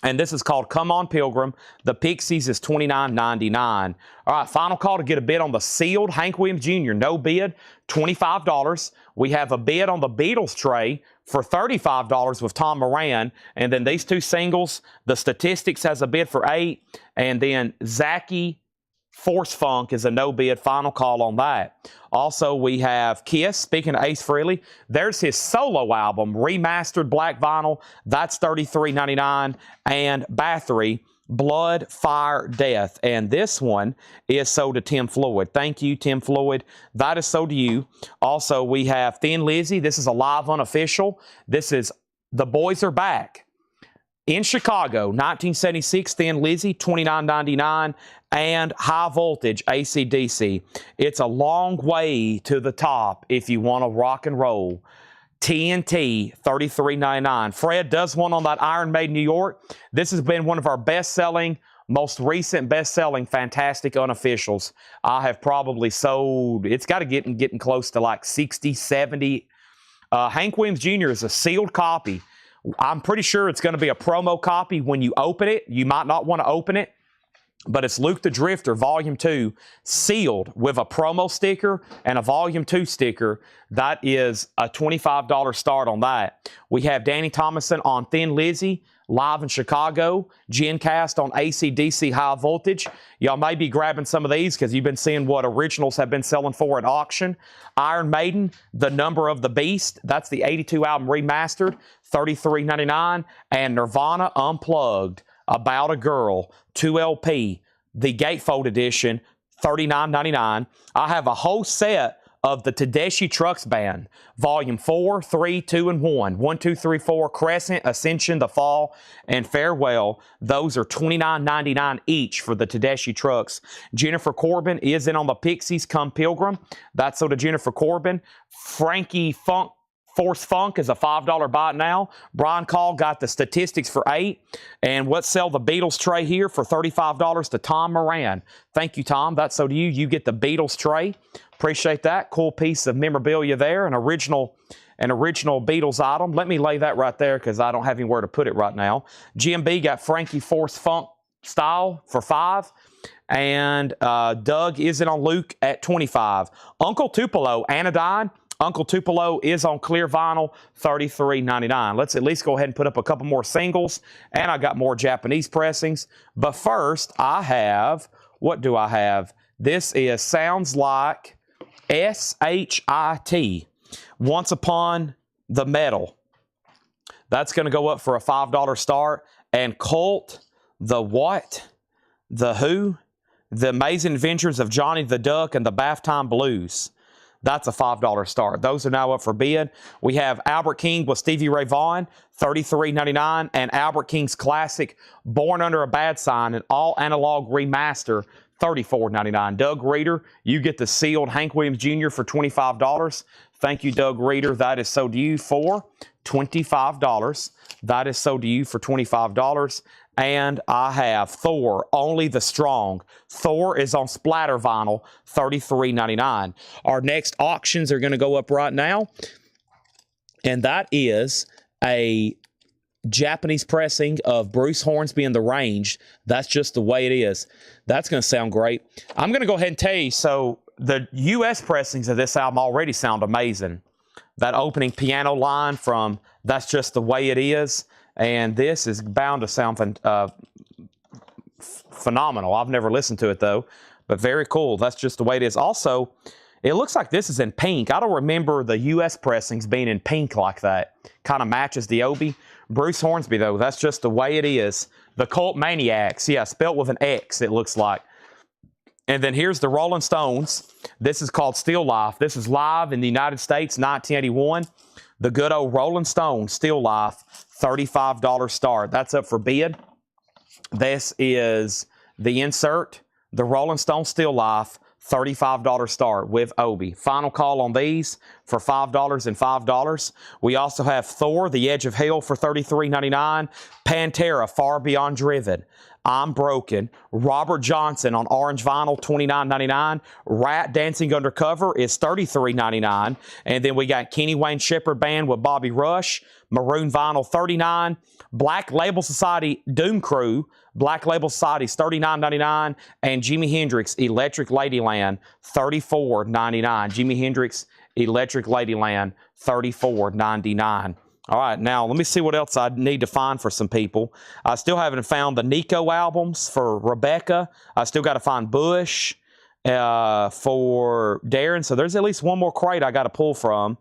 And this is called Come On Pilgrim. The Pixies is $29.99. All right, final call to get a bid on the sealed Hank Williams Jr. No bid, $25. We have a bid on the Beatles tray for $35 with Tom Moran. And then these two singles, the Statistics has a bid for $8. And then Zachy Force Funk is a no bid. Final call on that. Also, we have Kiss. Speaking of Ace Frehley, there's his solo album, remastered black vinyl. That's $33.99. And Bathory, Blood, Fire, Death. And this one is sold to Tim Floyd. Thank you, Tim Floyd. That is sold to you. Also, we have Thin Lizzy. This is a live unofficial. This is The Boys Are Back. In Chicago, 1976, Thin Lizzy, $29.99, and High Voltage, AC/DC. It's a long way to the top if you want to rock and roll. TNT, $33.99. Fred does one on that Iron Maiden New York. This has been one of our best-selling, most recent best-selling Fantastic Unofficials. I have probably sold, it's got to getting close to like 60, 70. Hank Williams Jr. is a sealed copy. I'm pretty sure it's going to be a promo copy when you open it. You might not want to open it, but it's Luke the Drifter, Volume 2, sealed with a promo sticker and a Volume 2 sticker. That is a $25 start on that. We have Danny Thomason on Thin Lizzy, live in Chicago. GenCast on AC/DC High Voltage. Y'all may be grabbing some of these because you've been seeing what originals have been selling for at auction. Iron Maiden, The Number of the Beast. That's the 82 album remastered, $33.99. And Nirvana Unplugged, About a Girl, 2LP, the Gatefold edition, $39.99. I have a whole set of the Tedeschi Trucks Band, Volume 4, 3, 2, and 1. 1, 2, 3, 4, Crescent, Ascension, The Fall, and Farewell. Those are $29.99 each for the Tedeschi Trucks. Jennifer Corbin is in on the Pixies, Come Pilgrim. That's so to Jennifer Corbin. Frankie Force Funk is a $5 buy it now. Brian Call got the Statistics for $8. And let's sell the Beatles tray here for $35 to Tom Moran. Thank you, Tom. That's so to you. You get the Beatles tray. Appreciate that. Cool piece of memorabilia there. An original Beatles item. Let me lay that right there because I don't have anywhere to put it right now. GMB got Frankie Force Funk style for $5. And Doug is in on Luke at $25. Uncle Tupelo, Anodyne. Uncle Tupelo is on clear vinyl, $33.99. Let's at least go ahead and put up a couple more singles. And I got more Japanese pressings. But first, I have, what do I have? This is Sounds Like SHIT, Once Upon the Metal. That's going to go up for a $5 start. And Cult, The What, The Who, The Amazing Adventures of Johnny the Duck, and the Bath Time Blues. That's a $5 start. Those are now up for bid. We have Albert King with Stevie Ray Vaughan, $33.99, and Albert King's classic Born Under a Bad Sign, an all-analog remaster, $34.99. Doug Reeder, you get the sealed Hank Williams Jr. for $25. Thank you, Doug Reeder. That is sold to you for $25. That is sold to you for $25. And I have Thor, Only the Strong. Thor is on splatter vinyl, $33.99. Our next auctions are going to go up right now. And that is a Japanese pressing of Bruce Hornsby and the Range. That's just the way it is. That's going to sound great. I'm going to go ahead and tell you, so the U.S. pressings of this album already sound amazing. That opening piano line from That's Just the Way It Is. And this is bound to sound phenomenal. I've never listened to it, though, but very cool. That's just the way it is. Also, it looks like this is in pink. I don't remember the U.S. pressings being in pink like that. Kind of matches the Obi. Bruce Hornsby, though, that's just the way it is. The Cult Maniacs. Yeah, spelt with an X, it looks like. And then here's the Rolling Stones. This is called Still Life. This is live in the United States, 1981. The good old Rolling Stones, Still Life, $35 start. That's up for bid. This is the insert, the Rolling Stones Still Life, $35 start with Obi. Final call on these for $5 and $5. We also have Thor, The Edge of Hell for $33.99. Pantera, Far Beyond Driven. I'm Broken. Robert Johnson on orange vinyl, $29.99. Rat Dancing Undercover is $33.99. And then we got Kenny Wayne Shepherd Band with Bobby Rush. maroon vinyl, $39. Black Label Society Doom Crew, Black Label Society is $39.99, and Jimi Hendrix Electric Ladyland, $34.99. Jimi Hendrix Electric Ladyland, $34.99. All right, now let me see what else I need to find for some people. I still haven't found the Nico albums for Rebecca. I still got to find Bush for Darren. So there's at least one more crate I got to pull from.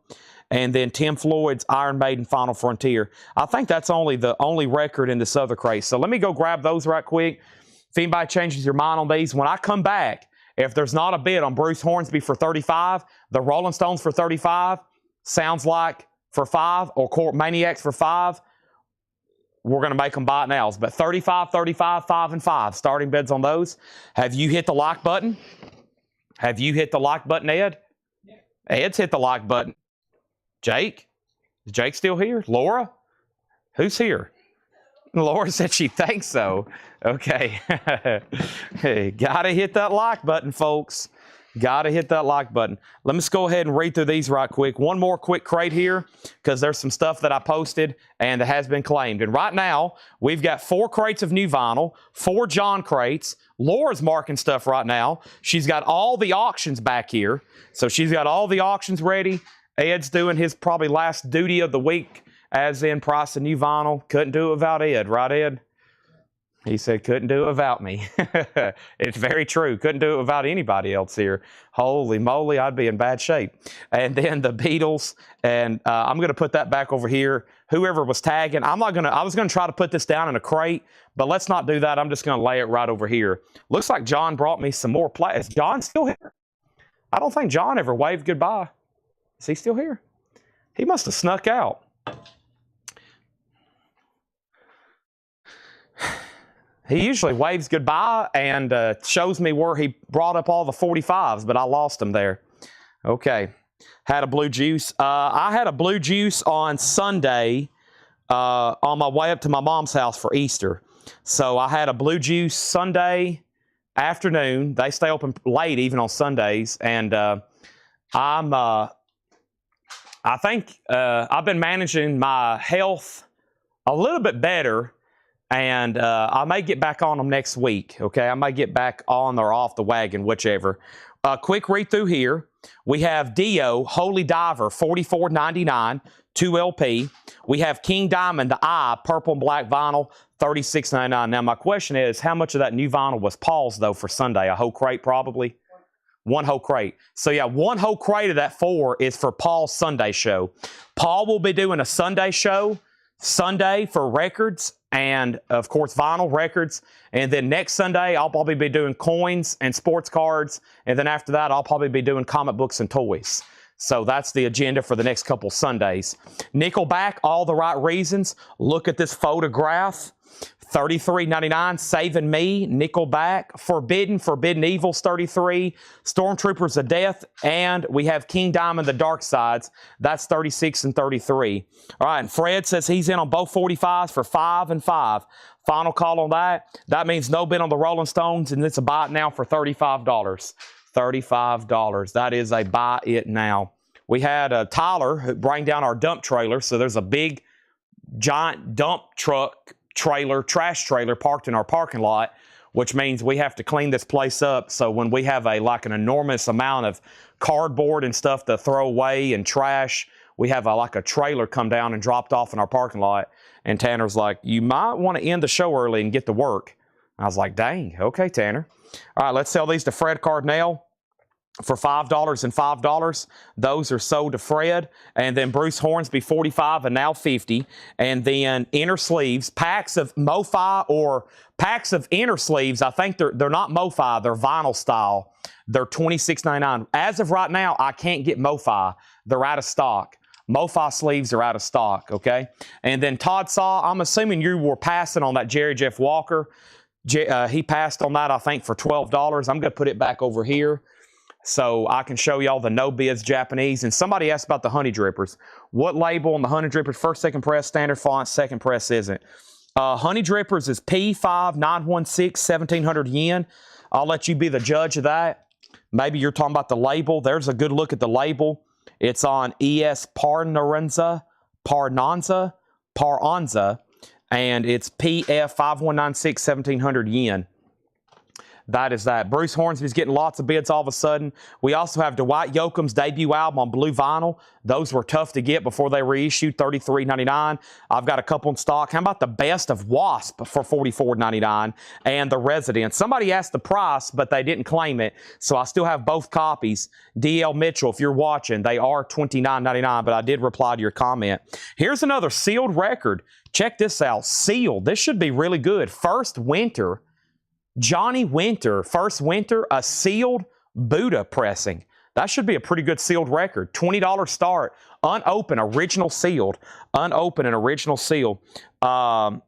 And then Tim Floyd's Iron Maiden Final Frontier. I think that's the only record in this other crate. So let me go grab those right quick. If anybody changes your mind on these, when I come back, if there's not a bid on Bruce Hornsby for $35, the Rolling Stones for $35, Sounds Like for $5, or Court Maniacs for $5, we're going to make them buy it now. But 35, 35, 5, and 5. Starting bids on those. Have you hit the like button? Have you hit the like button, Ed? Yeah. Ed's hit the like button. Jake? Is Jake still here? Laura? Who's here? Laura said she thinks so. Okay. Hey, gotta hit that like button, folks. Gotta hit that like button. Let me just go ahead and read through these right quick. One more quick crate here, because there's some stuff that I posted and that has been claimed. And right now, we've got 4 crates of new vinyl, 4 John crates. Laura's marking stuff right now. She's got all the auctions back here. So she's got all the auctions ready. Ed's doing his probably last duty of the week, as in price of new vinyl. Couldn't do it without Ed, right, Ed? He said, couldn't do it without me. It's very true. Couldn't do it without anybody else here. Holy moly, I'd be in bad shape. And then the Beatles, and I'm going to put that back over here. Whoever was tagging, I was going to try to put this down in a crate, but let's not do that. I'm just going to lay it right over here. Looks like John brought me some more play. Is John still here? I don't think John ever waved goodbye. Is he still here? He must have snuck out. He usually waves goodbye and shows me where he brought up all the 45s, but I lost him there. Okay. Had a blue juice. I had a blue juice on Sunday on my way up to my mom's house for Easter. So I had a blue juice Sunday afternoon. They stay open late even on Sundays. And I think I've been managing my health a little bit better. And I may get back on them next week, okay? I may get back on or off the wagon, whichever. Quick read through here. We have Dio, Holy Diver, $44.99, 2 LP. We have King Diamond, the Eye, purple and black vinyl, $36.99. Now, my question is, how much of that new vinyl was Paul's, though, for Sunday? A whole crate, probably? One whole crate. So, yeah, one whole crate of that 4 is for Paul's Sunday show. Paul will be doing a Sunday show Sunday for records and, of course, vinyl records. And then next Sunday, I'll probably be doing coins and sports cards. And then after that, I'll probably be doing comic books and toys. So that's the agenda for the next couple Sundays. Nickelback, All the Right Reasons. Look at this photograph. $33.99, Saving Me, Nickelback. Forbidden Evil's $33. Stormtroopers of Death, and we have King Diamond, The Dark Sides. That's $36 and $33. All right, and Fred says he's in on both 45s for $5 and $5. Final call on that. That means no bid on the Rolling Stones, and it's a buy it now for $35. $35. That is a buy it now. We had Tyler who bring down our dump trailer, so there's a big, giant dump truck trash trailer parked in our parking lot, which means we have to clean this place up. So when we have an enormous amount of cardboard and stuff to throw away and trash, we have a trailer come down and dropped off in our parking lot. And Tanner's like, you might want to end the show early and get to work. I was like, dang, okay, Tanner. All right, let's sell these to Fred Cardinale for $5 and $5. Those are sold to Fred. And then Bruce Hornsby, 45 and now 50. And then inner sleeves, packs of MoFi or packs of inner sleeves. I think they're not MoFi, they're vinyl style. They're $26.99. As of right now, I can't get MoFi. They're out of stock. MoFi sleeves are out of stock, okay? And then Todd Saw, I'm assuming you were passing on that Jerry Jeff Walker. He passed on that, I think, for $12. I'm going to put it back over here so I can show y'all the no bids Japanese. And somebody asked about the Honey Drippers. What label on the Honey Drippers? First, second press, standard font, second press isn't. Honey Drippers is P5916, 1,700 yen. I'll let you be the judge of that. Maybe you're talking about the label. There's a good look at the label. It's on ES Parnanza. par onza, and it's PF 5196, 1700 yen. That is that. Bruce Hornsby's getting lots of bids all of a sudden. We also have Dwight Yoakam's debut album on blue vinyl. Those were tough to get before they reissued, $33.99. I've got a couple in stock. How about the Best of Wasp for $44.99 and The Resident? Somebody asked the price, but they didn't claim it, so I still have both copies. D.L. Mitchell, if you're watching, they are $29.99, but I did reply to your comment. Here's another sealed record. Check this out. Sealed. This should be really good. First Winter. Johnny Winter, First Winter, a sealed Buddha pressing. That should be a pretty good sealed record. $20 start, unopened, original sealed. Unopened and original sealed. So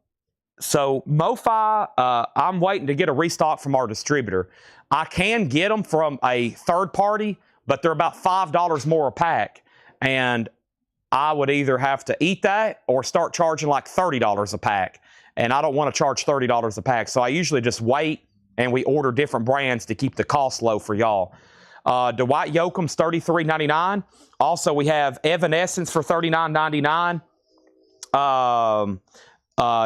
MoFi, I'm waiting to get a restock from our distributor. I can get them from a third party, but they're about $5 more a pack. And I would either have to eat that or start charging like $30 a pack. And I don't want to charge $30 a pack. So I usually just wait and we order different brands to keep the cost low for y'all. Dwight Yoakam's $33.99. Also, we have Evanescence for $39.99.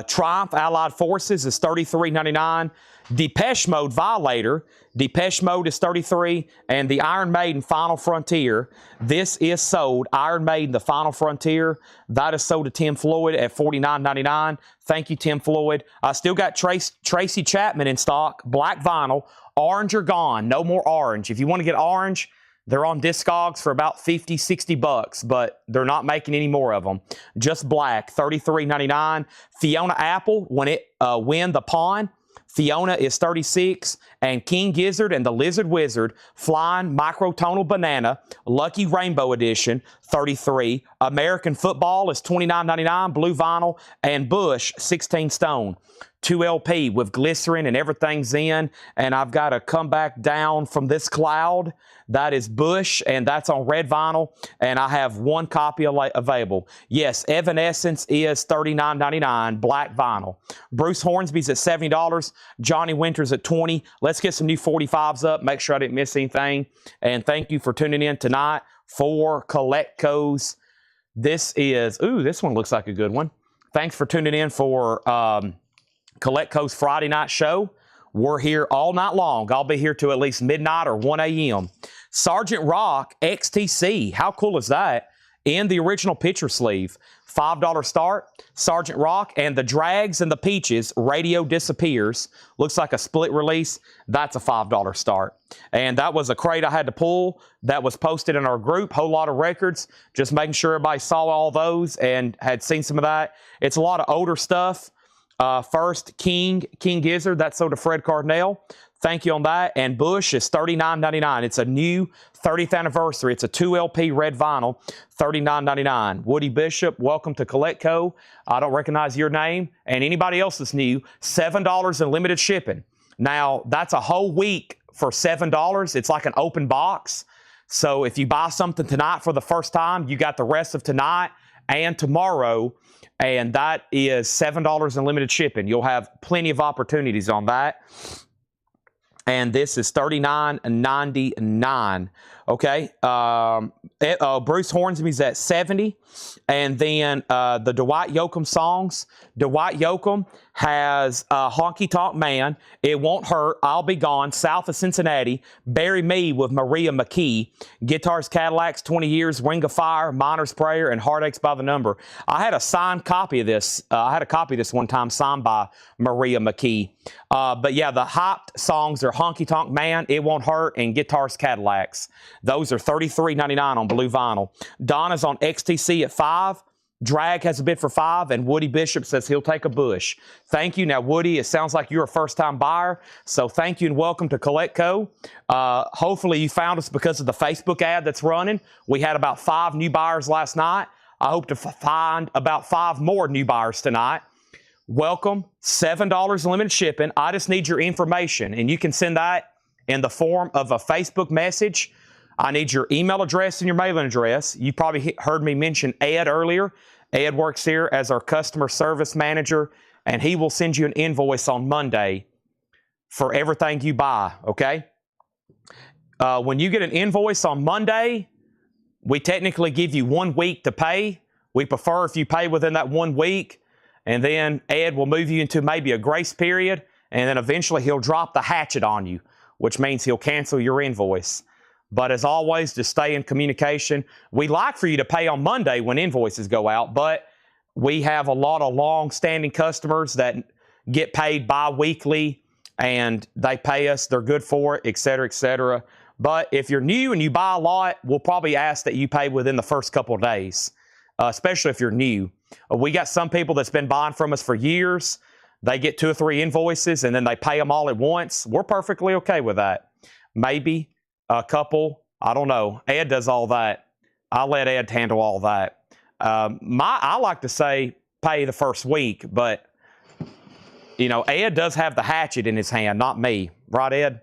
Triumph Allied Forces is $33.99. Depeche Mode Violator. Depeche Mode is $33, and the Iron Maiden Final Frontier. This is sold. Iron Maiden, the Final Frontier. That is sold to Tim Floyd at $49.99. Thank you, Tim Floyd. I still got Tracy Chapman in stock. Black vinyl. Orange are gone. No more orange. If you want to get orange, they're on Discogs for about 50, 60 bucks, but they're not making any more of them. Just black, $33.99. Fiona Apple, when it win the pawn, Fiona is $36, and King Gizzard and the Lizard Wizard, Flying Microtonal Banana, Lucky Rainbow Edition, $33. American Football is $29.99, blue vinyl, and Bush, 16 stone. 2 LP with glycerin and everything's in, and I've got to come back down from this cloud. That is Bush, and that's on red vinyl, and I have one copy available. Yes, Evanescence is $39.99, black vinyl. Bruce Hornsby's at $70, Johnny Winter's at $20. Let's get some new 45s up, make sure I didn't miss anything, and thank you for tuning in tonight for Collecco's. This one looks like a good one. Thanks for tuning in for Collecco's Friday night show. We're here all night long. I'll be here till at least midnight or 1 a.m. Sergeant Rock XTC. How cool is that? In the original picture sleeve. $5 start. Sergeant Rock and the Drags and the Peaches. Radio Disappears. Looks like a split release. That's a $5 start. And that was a crate I had to pull that was posted in our group. Whole lot of records. Just making sure everybody saw all those and had seen some of that. It's a lot of older stuff. First, King Gizzard, that's sold to Fred Cardinal. Thank you on that. And Bush is $39.99. It's a new 30th anniversary. It's a 2 LP red vinyl, $39.99. Woody Bishop, welcome to Collecco. I don't recognize your name. And anybody else that's new, $7 in limited shipping. Now, that's a whole week for $7. It's like an open box. So if you buy something tonight for the first time, you got the rest of tonight and tomorrow. And that is $7 in limited shipping. You'll have plenty of opportunities on that. And this is $39.99. Okay. Bruce Hornsby's at $70. And then the Dwight Yoakam songs. Dwight Yoakam has Honky Tonk Man, It Won't Hurt, I'll Be Gone, South of Cincinnati, Bury Me with Maria McKee, Guitars Cadillacs, 20 Years, Ring of Fire, Miner's Prayer, and Heartaches by the Number. I had a signed copy of this. I had a copy of this one time signed by Maria McKee. But yeah, the hyped songs are Honky Tonk Man, It Won't Hurt, and Guitars Cadillacs. Those are $33.99 on blue vinyl. Donna's on XTC at $5. Drag has a bid for $5, and Woody Bishop says he'll take a Bush. Thank you. Now, Woody, it sounds like you're a first-time buyer, so thank you and welcome to Collecco. Hopefully you found us because of the Facebook ad that's running. We had about 5 new buyers last night. I hope to find about 5 more new buyers tonight. Welcome. $7 limited shipping. I just need your information, and you can send that in the form of a Facebook message. I need your email address and your mailing address. You probably heard me mention Ed earlier. Ed works here as our customer service manager, and he will send you an invoice on Monday for everything you buy, okay? When you get an invoice on Monday, we technically give you 1 week to pay. We prefer if you pay within that 1 week, and then Ed will move you into maybe a grace period, and then eventually he'll drop the hatchet on you, which means he'll cancel your invoice. But as always, just stay in communication. We like for you to pay on Monday when invoices go out, but we have a lot of long-standing customers that get paid bi-weekly, and they pay us. They're good for it, et cetera, et cetera. But if you're new and you buy a lot, we'll probably ask that you pay within the first couple of days, especially if you're new. We got some people that's been buying from us for years. They get 2 or 3 invoices, and then they pay them all at once. We're perfectly okay with that. Maybe a couple, I don't know. Ed does all that. I'll let Ed handle all that. I like to say pay the first week, but, you know, Ed does have the hatchet in his hand, not me. Right, Ed?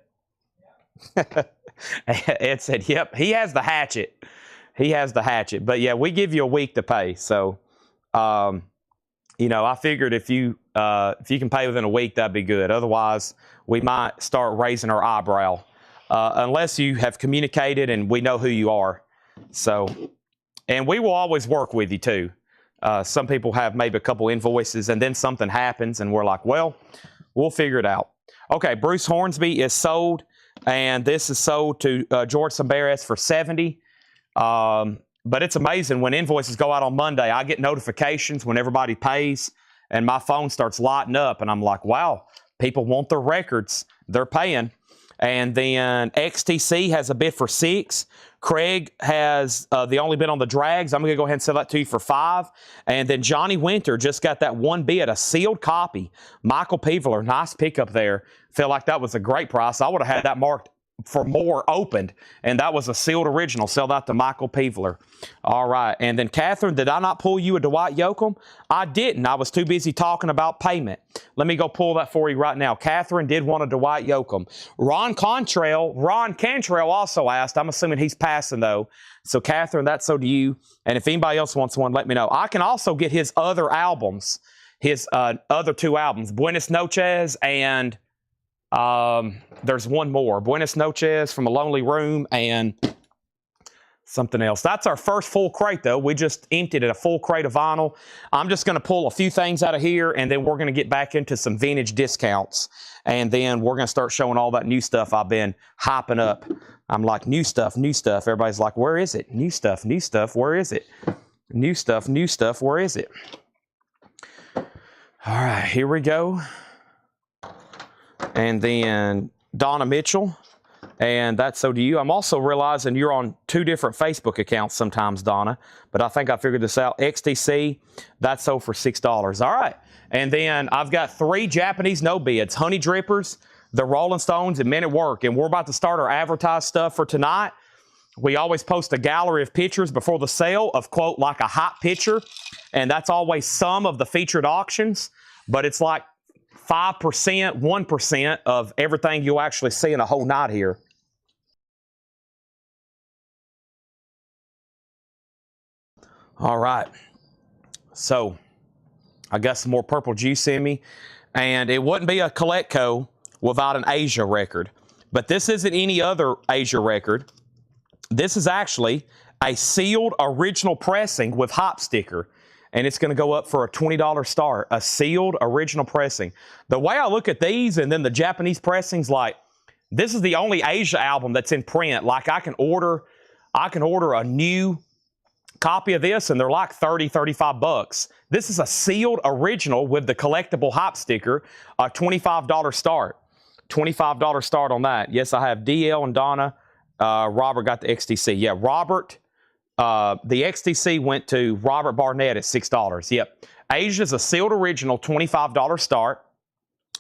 Ed said, yep, he has the hatchet. He has the hatchet. But, yeah, we give you a week to pay. So, you know, I figured if you can pay within a week, that'd be good. Otherwise, we might start raising our eyebrow, unless you have communicated and we know who you are. So, and we will always work with you too. Some people have maybe a couple invoices and then something happens and we're like, well, we'll figure it out. Okay, Bruce Hornsby is sold, and this is sold to George Sambares for $70. But it's amazing when invoices go out on Monday, I get notifications when everybody pays and my phone starts lighting up and I'm like, wow, people want their records. They're paying. And then XTC has a bid for $6. Craig has the only bid on the drags. I'm going to go ahead and sell that to you for $5. And then Johnny Winter just got that one bid, a sealed copy. Michael Peveler, nice pickup there. Feel like that was a great price. I would have had that marked for more opened, and that was a sealed original. Sell that to Michael Peveler. All right. And then Catherine, did I not pull you a Dwight Yoakam? I didn't. I was too busy talking about payment. Let me go pull that for you right now. Catherine did want a Dwight Yoakam. Ron Cantrell also asked. I'm assuming he's passing, though. So, Catherine, that's so to you. And if anybody else wants one, let me know. I can also get his other albums, his other 2 albums, Buenas Noches and there's one more, Buenas Noches, From a Lonely Room, and something else. That's our first full crate, though. We just emptied a full crate of vinyl. I'm just going to pull a few things out of here, and then we're going to get back into some vintage discounts. And then we're going to start showing all that new stuff I've been hyping up. I'm like, new stuff, new stuff. Everybody's like, where is it? New stuff, where is it? New stuff, where is it? All right, here we go. And then Donna Mitchell, and that's so do you. I'm also realizing you're on 2 different Facebook accounts sometimes, Donna, but I think I figured this out. XTC, that's sold for $6. All right. And then I've got 3 Japanese no bids, Honey Drippers, the Rolling Stones, and Men at Work. And we're about to start our advertised stuff for tonight. We always post a gallery of pictures before the sale of, quote, like a hot picture. And that's always some of the featured auctions, but it's like 5%, 1% of everything you'll actually see in a whole night here. All right. So I got some more purple juice in me, and it wouldn't be a Coletco without an Asia record. But this isn't any other Asia record. This is actually a sealed original pressing with hop sticker. And it's going to go up for a $20 start, a sealed original pressing. The way I look at these and then the Japanese pressings, like, this is the only Asia album that's in print. Like, I can order a new copy of this, and they're like 30, 35 bucks. This is a sealed original with the collectible hop sticker, a $25 start. $25 start on that. Yes, I have DL and Donna. Robert got the XTC. Yeah, Robert. The XTC went to Robert Barnett at $6. Yep. Asia's a sealed original, $25 start.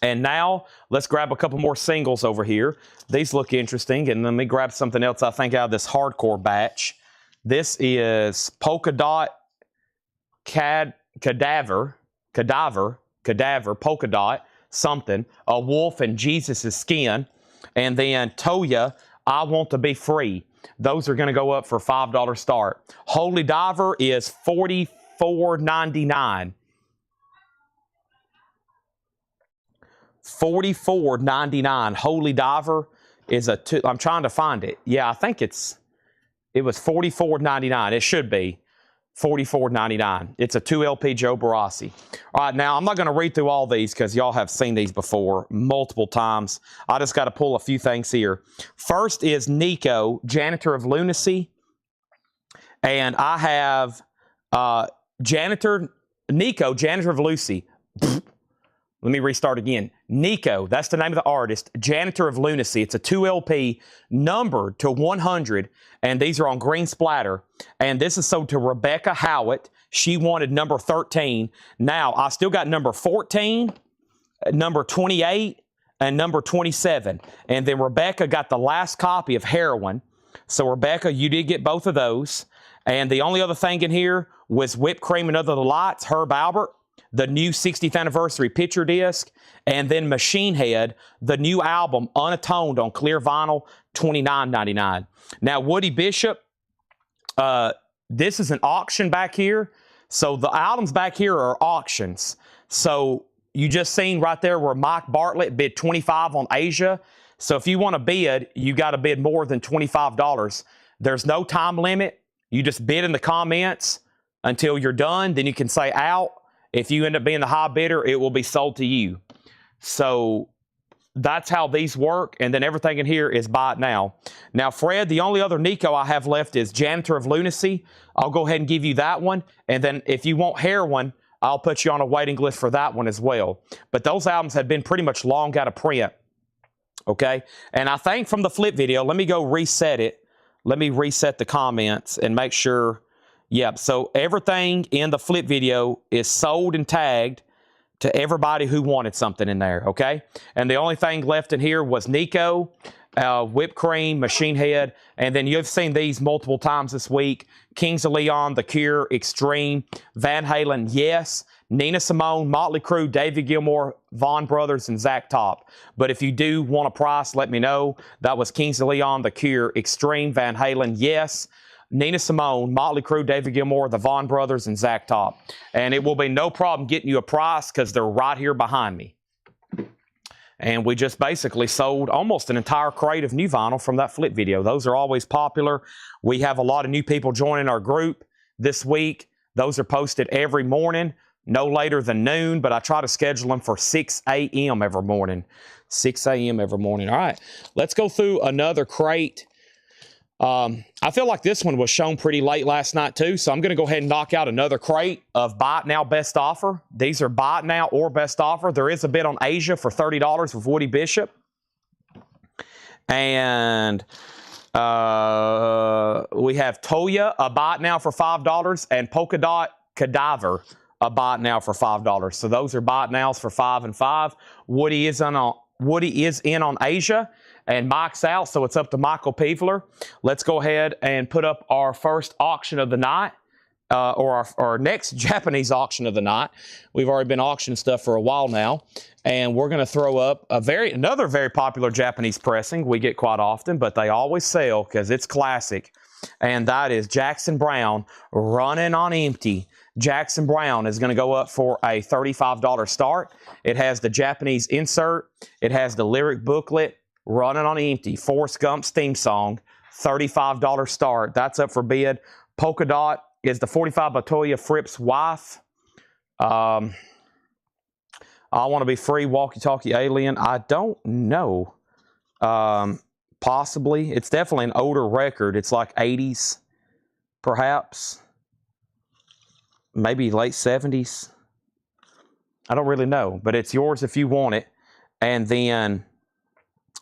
And now let's grab a couple more singles over here. These look interesting. And let me grab something else I think out of this hardcore batch. This is Polka Dot Cadaver, Polka Dot, something, a wolf and Jesus' skin. And then Toya, I Want to Be Free. Those are going to go up for $5 start. Holy Diver is $44.99. $44.99. Holy Diver is I'm trying to find it. Yeah, I think it was $44.99. It should be. $44.99. It's a 2 LP Joe Barassi. All right, now I'm not going to read through all these because y'all have seen these before multiple times. I just got to pull a few things here. First is Nico, Janitor of Lunacy. And I have Nico, Janitor of Lucy. Let me restart again. Nico, that's the name of the artist, Janitor of Lunacy. It's a 2 LP numbered to 100, and these are on green splatter. And this is sold to Rebecca Howitt. She wanted number 13. Now, I still got number 14, number 28, and number 27. And then Rebecca got the last copy of Heroin. So, Rebecca, you did get both of those. And the only other thing in here was Whipped Cream and Other Delights, Herb Albert, the new 60th anniversary picture disc, and then Machine Head, the new album, Unatoned on clear vinyl, $29.99. Now, Woody Bishop, this is an auction back here. So the items back here are auctions. So you just seen right there where Mike Bartlett bid $25 on Asia. So if you want to bid, you got to bid more than $25. There's no time limit. You just bid in the comments until you're done. Then you can say out. If you end up being the high bidder, it will be sold to you. So that's how these work. And then everything in here is buy it now. Now, Fred, the only other Nico I have left is Janitor of Lunacy. I'll go ahead and give you that one. And then if you want Heroin, I'll put you on a waiting list for that one as well. But those albums have been pretty much long out of print. Okay? And I think from the flip video, let me go reset it. Let me reset the comments and make sure. Yep, so everything in the flip video is sold and tagged to everybody who wanted something in there, okay? And the only thing left in here was Nico, Whipped Cream, Machine Head, and then you've seen these multiple times this week. Kings of Leon, The Cure, Extreme, Van Halen, Yes, Nina Simone, Motley Crue, David Gilmour, Vaughn Brothers, and Zach Top. But if you do want a price, let me know. That was Kings of Leon, The Cure, Extreme, Van Halen, Yes, Nina Simone, Motley Crue, David Gilmour, the Vaughn Brothers, and Zach Top. And it will be no problem getting you a price because they're right here behind me. And we just basically sold almost an entire crate of new vinyl from that flip video. Those are always popular. We have a lot of new people joining our group this week. Those are posted every morning, no later than noon, but I try to schedule them for 6 a.m. every morning. 6 a.m. every morning. All right, let's go through another crate. I feel like this one was shown pretty late last night too, so I'm going to go ahead and knock out another crate of Buy It Now Best Offer. These are Buy It Now or Best Offer. There is a bid on Asia for $30 with Woody Bishop. And we have Toya, a Buy It Now for $5, and Polka Dot Cadaver, a Buy It Now for $5. So those are Buy It Nows for $5 and $5. Woody is in on Asia. And Mike's out, so it's up to Michael Peevler. Let's go ahead and put up our first auction of the night, or our next Japanese auction of the night. We've already been auctioning stuff for a while now, and we're going to throw up another very popular Japanese pressing we get quite often, but they always sell because it's classic, and that is Jackson Browne, Running on Empty. Jackson Browne is going to go up for a $35 start. It has the Japanese insert. It has the lyric booklet. Running on Empty, Forrest Gump's theme song, $35 start. That's up for bid. Polka Dot is the 45 Batoya Fripp's wife. I Want to Be Free, Walkie Talkie Alien. I don't know. Possibly. It's definitely an older record. It's like 80s, perhaps. Maybe late 70s. I don't really know, but it's yours if you want it. And then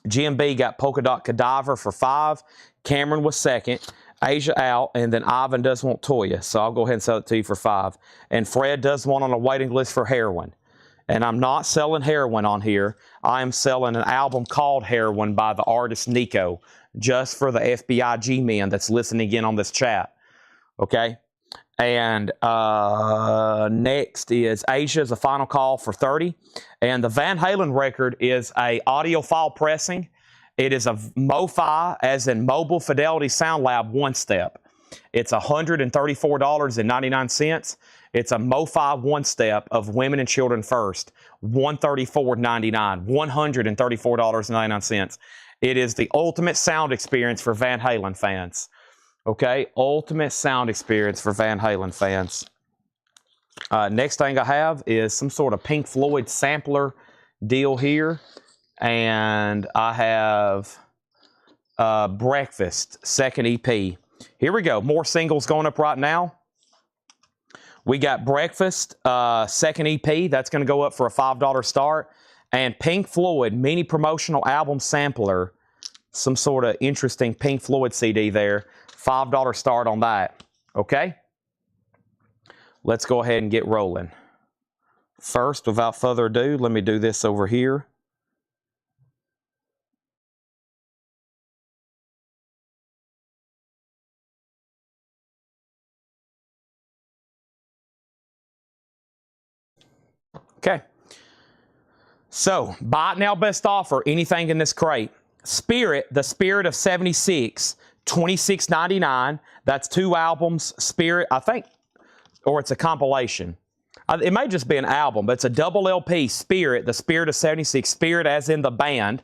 GMB got Polka Dot Cadaver for $5. Cameron was second. Asia out. And then Ivan does want Toya. So I'll go ahead and sell it to you for $5. And Fred does want on a waiting list for Heroin. And I'm not selling Heroin on here. I am selling an album called Heroin by the artist Nico. Just for the FBI G-men that's listening in on this chat. Okay? And next is Asia's a final call for $30. And the Van Halen record is a audiophile pressing. It is a MoFi, as in Mobile Fidelity Sound Lab one step. It's $134.99. It's a MoFi one step of Women and Children First. $134.99. $134.99. It is the ultimate sound experience for Van Halen fans. Okay, ultimate sound experience for Van Halen fans. Next thing I have is some sort of Pink Floyd sampler deal here. And I have Breakfast, second EP. Here we go. More singles going up right now. We got Breakfast, second EP. That's going to go up for a $5 start. And Pink Floyd mini promotional album sampler. Some sort of interesting Pink Floyd CD there. $5 start on that. Okay? Let's go ahead and get rolling. First, without further ado, let me do this over here. Okay. So, buy it now, best offer, anything in this crate. Spirit, the Spirit of 76, $26.99. That's 2 albums. Spirit, I think, or it's a compilation. It may just be an album, but it's a double LP. Spirit, the Spirit of 76. Spirit as in the band.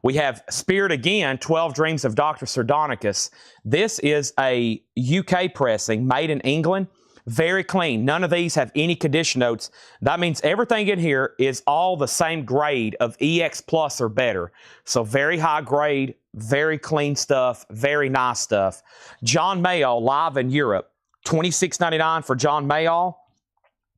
We have Spirit again, 12 Dreams of Dr. Sardonicus. This is a UK pressing, made in England. Very clean. None of these have any condition notes. That means everything in here is all the same grade of EX Plus or better. So very high grade, very clean stuff, very nice stuff. John Mayall live in Europe. $26.99 for John Mayall.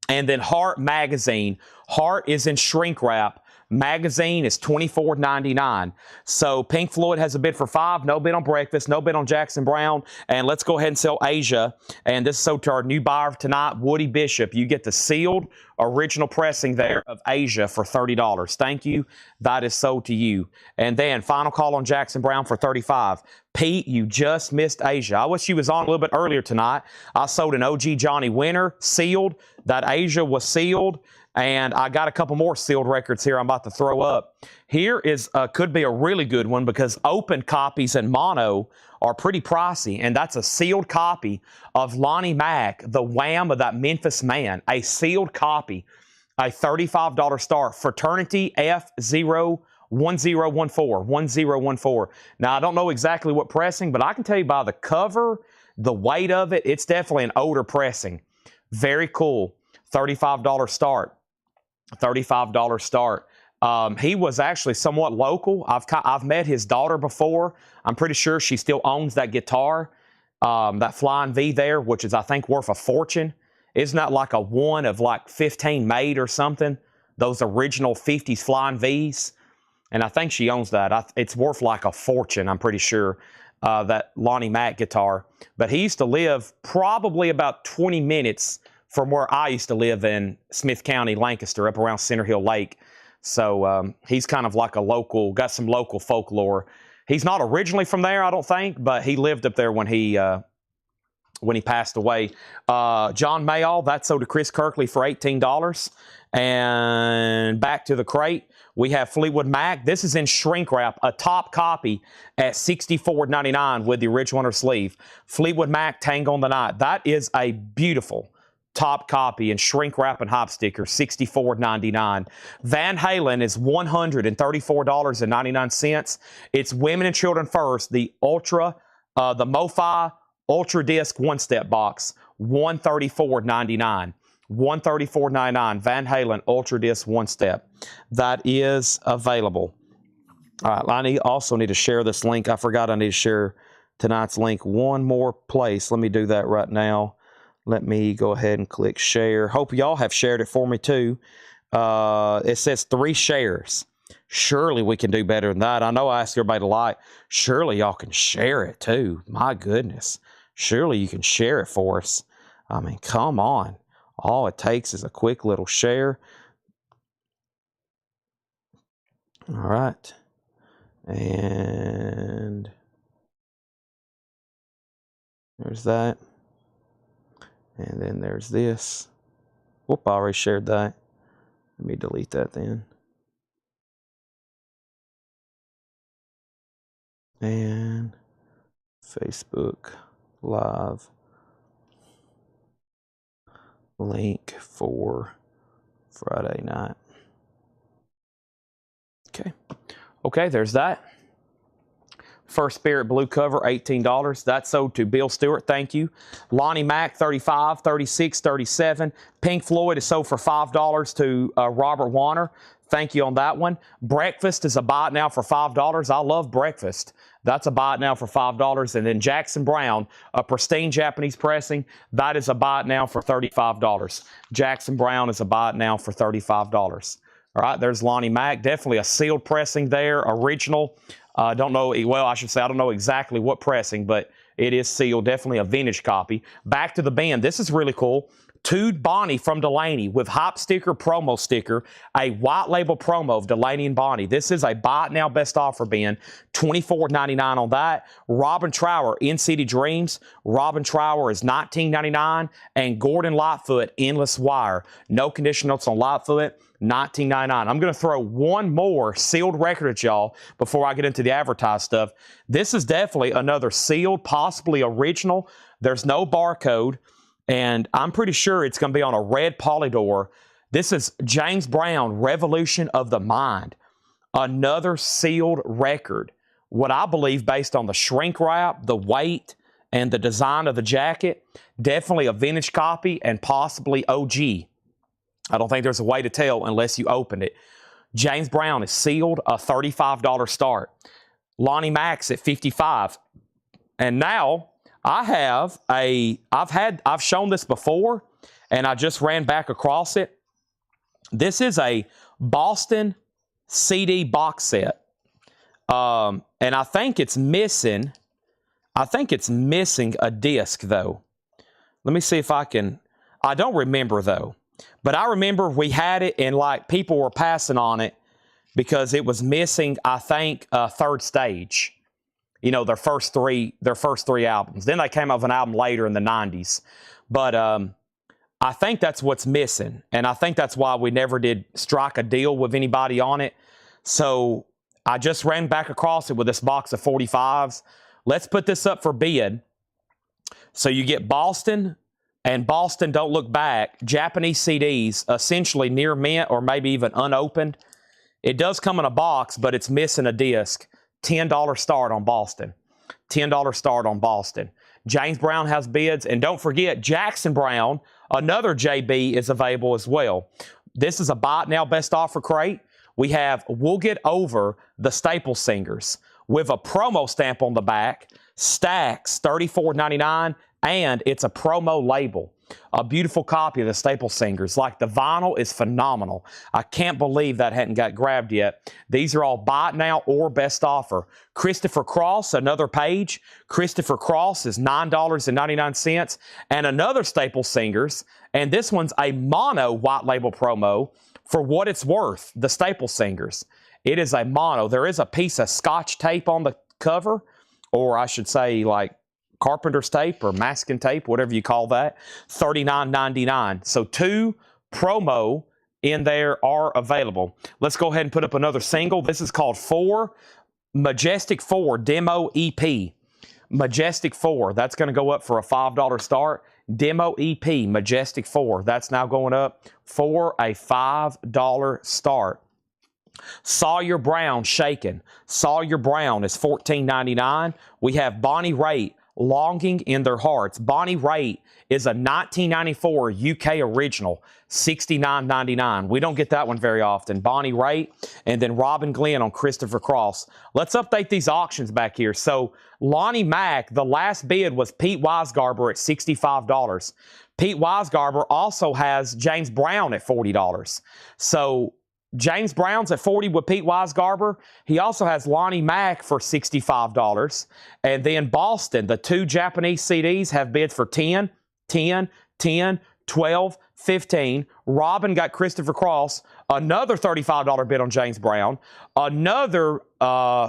And then Heart Magazine. Heart is in shrink wrap. Magazine is $24.99. So Pink Floyd has a bid for $5. No bid on Breakfast. No bid on Jackson Browne. And let's go ahead and sell Asia. And this is so to our new buyer tonight, Woody Bishop. You get the sealed original pressing there of Asia for $30. Thank you. That is sold to you. And then final call on Jackson Browne for $35. Pete, you just missed Asia. I wish you was on a little bit earlier tonight. I sold an OG Johnny Winter sealed. That Asia was sealed. And I got a couple more sealed records here I'm about to throw up. Here is could be a really good one because open copies and mono are pretty pricey. And that's a sealed copy of Lonnie Mack, the Wham of That Memphis Man. A sealed copy, a $35 start. Fraternity F01014. Now, I don't know exactly what pressing, but I can tell you by the cover, the weight of it, it's definitely an older pressing. Very cool. $35 start. $35 start. He was actually somewhat local. I've met his daughter before. I'm pretty sure she still owns that guitar, that Flying V there, which is, I think, worth a fortune. Isn't that like a one of like 15 made or something? Those original 50s Flying Vs. And I think she owns that. It's worth like a fortune, I'm pretty sure, that Lonnie Mack guitar. But he used to live probably about 20 minutes from where I used to live in Smith County, Lancaster, up around Center Hill Lake. So he's kind of like a local, got some local folklore. He's not originally from there, I don't think, but he lived up there when he passed away. John Mayall, that sold to Chris Kirkley for $18. And back to the crate, we have Fleetwood Mac. This is in shrink wrap, a top copy at $64.99 with the original inner sleeve. Fleetwood Mac, Tango on the Night. That is a beautiful top copy and shrink wrap and hop sticker, $64.99. Van Halen is $134.99. It's Women and Children First, the Ultra, the MoFi Ultra Disc one-step box, $134.99. $134.99. Van Halen Ultra Disc one-step. That is available. All right, I also need to share this link. I forgot I need to share tonight's link one more place. Let me do that right now. Let me go ahead and click share. Hope y'all have shared it for me too. It says 3 shares. Surely we can do better than that. I know I asked everybody to like. Surely y'all can share it too. My goodness. Surely you can share it for us. I mean, come on. All it takes is a quick little share. All right. And there's that. And then there's this. Whoop, I already shared that. Let me delete that then. And Facebook Live link for Friday night. Okay. Okay, there's that. First Spirit blue cover, $18. That sold to Bill Stewart. Thank you. Lonnie Mack, $35, $36, $37. Pink Floyd is sold for $5 to Robert Warner. Thank you on that one. Breakfast is a buy it now for $5. I love Breakfast. That's a buy it now for $5. And then Jackson Brown, a pristine Japanese pressing, that is a buy it now for $35. Jackson Brown is a buy it now for $35. All right, there's Lonnie Mack. Definitely a sealed pressing there, original. Don't know, well, I should say I don't know exactly what pressing, but it is sealed. Definitely a vintage copy. Back to the bin. This is really cool. Tude Bonnie from Delaney with Hop Sticker, promo sticker, a white label promo of Delaney and Bonnie. This is a buy it now best offer bin, $24.99 on that. Robin Trower, In City Dreams. Robin Trower is $19.99. And Gordon Lightfoot, Endless Wire. No condition notes on Lightfoot, $19.99. I'm going to throw one more sealed record at y'all before I get into the advertised stuff. This is definitely another sealed, possibly original. There's no barcode. And I'm pretty sure it's going to be on a red polydor. This is James Brown, Revolution of the Mind. Another sealed record. What I believe based on the shrink wrap, the weight, and the design of the jacket. Definitely a vintage copy and possibly OG. I don't think there's a way to tell unless you open it. James Brown is sealed, a $35 start. Lonnie Mack's at $55. And now I've shown this before, and I just ran back across it. This is a Boston CD box set. And I think it's missing a disc, though. Let me see if I don't remember, though. But I remember we had it, and like people were passing on it because it was missing, I think, Third Stage. You know, their first three albums. Then they came up with an album later in the 90s. But I think that's what's missing. And I think that's why we never did strike a deal with anybody on it. So I just ran back across it with this box of 45s. Let's put this up for bid. So you get Boston and Boston Don't Look Back, Japanese CDs, essentially near mint or maybe even unopened. It does come in a box, but it's missing a disc. $10 start on Boston. $10 start on Boston. James Brown has bids. And don't forget, Jackson Brown, another JB, is available as well. This is a buy it now best offer crate. We have We'll Get Over the Staple Singers with a promo stamp on the back. Stacks, $34.99, and it's a promo label. A beautiful copy of the Staple Singers. Like, the vinyl is phenomenal. I can't believe that hadn't got grabbed yet. These are all buy it now or best offer. Christopher Cross, another page. Christopher Cross is $9.99. And another Staple Singers. And this one's a mono white label promo for what it's worth. The Staple Singers. It is a mono. There is a piece of Scotch tape on the cover. Or I should say, like, carpenter's tape or masking tape, whatever you call that, $39.99. So 2 promo in there are available. Let's go ahead and put up another single. This is called 4, Majestic 4 Demo EP. Majestic 4, that's going to go up for a $5 start. Demo EP, Majestic 4, that's now going up for a $5 start. Sawyer Brown, Shaken. Sawyer Brown is $14.99. We have Bonnie Raitt, Longing in Their Hearts. Bonnie Raitt is a 1994 UK original, $69.99. We don't get that one very often. Bonnie Raitt, and then Robin Glenn on Christopher Cross. Let's update these auctions back here. So Lonnie Mack, the last bid was Pete Weisgarber at $65. Pete Weisgarber also has James Brown at $40. So James Brown's at $40 with Pete Weisgarber. He also has Lonnie Mack for $65. And then Boston, the 2 Japanese CDs have bids for $10, $10, $10, $12, $15. Robin got Christopher Cross, another $35 bid on James Brown, another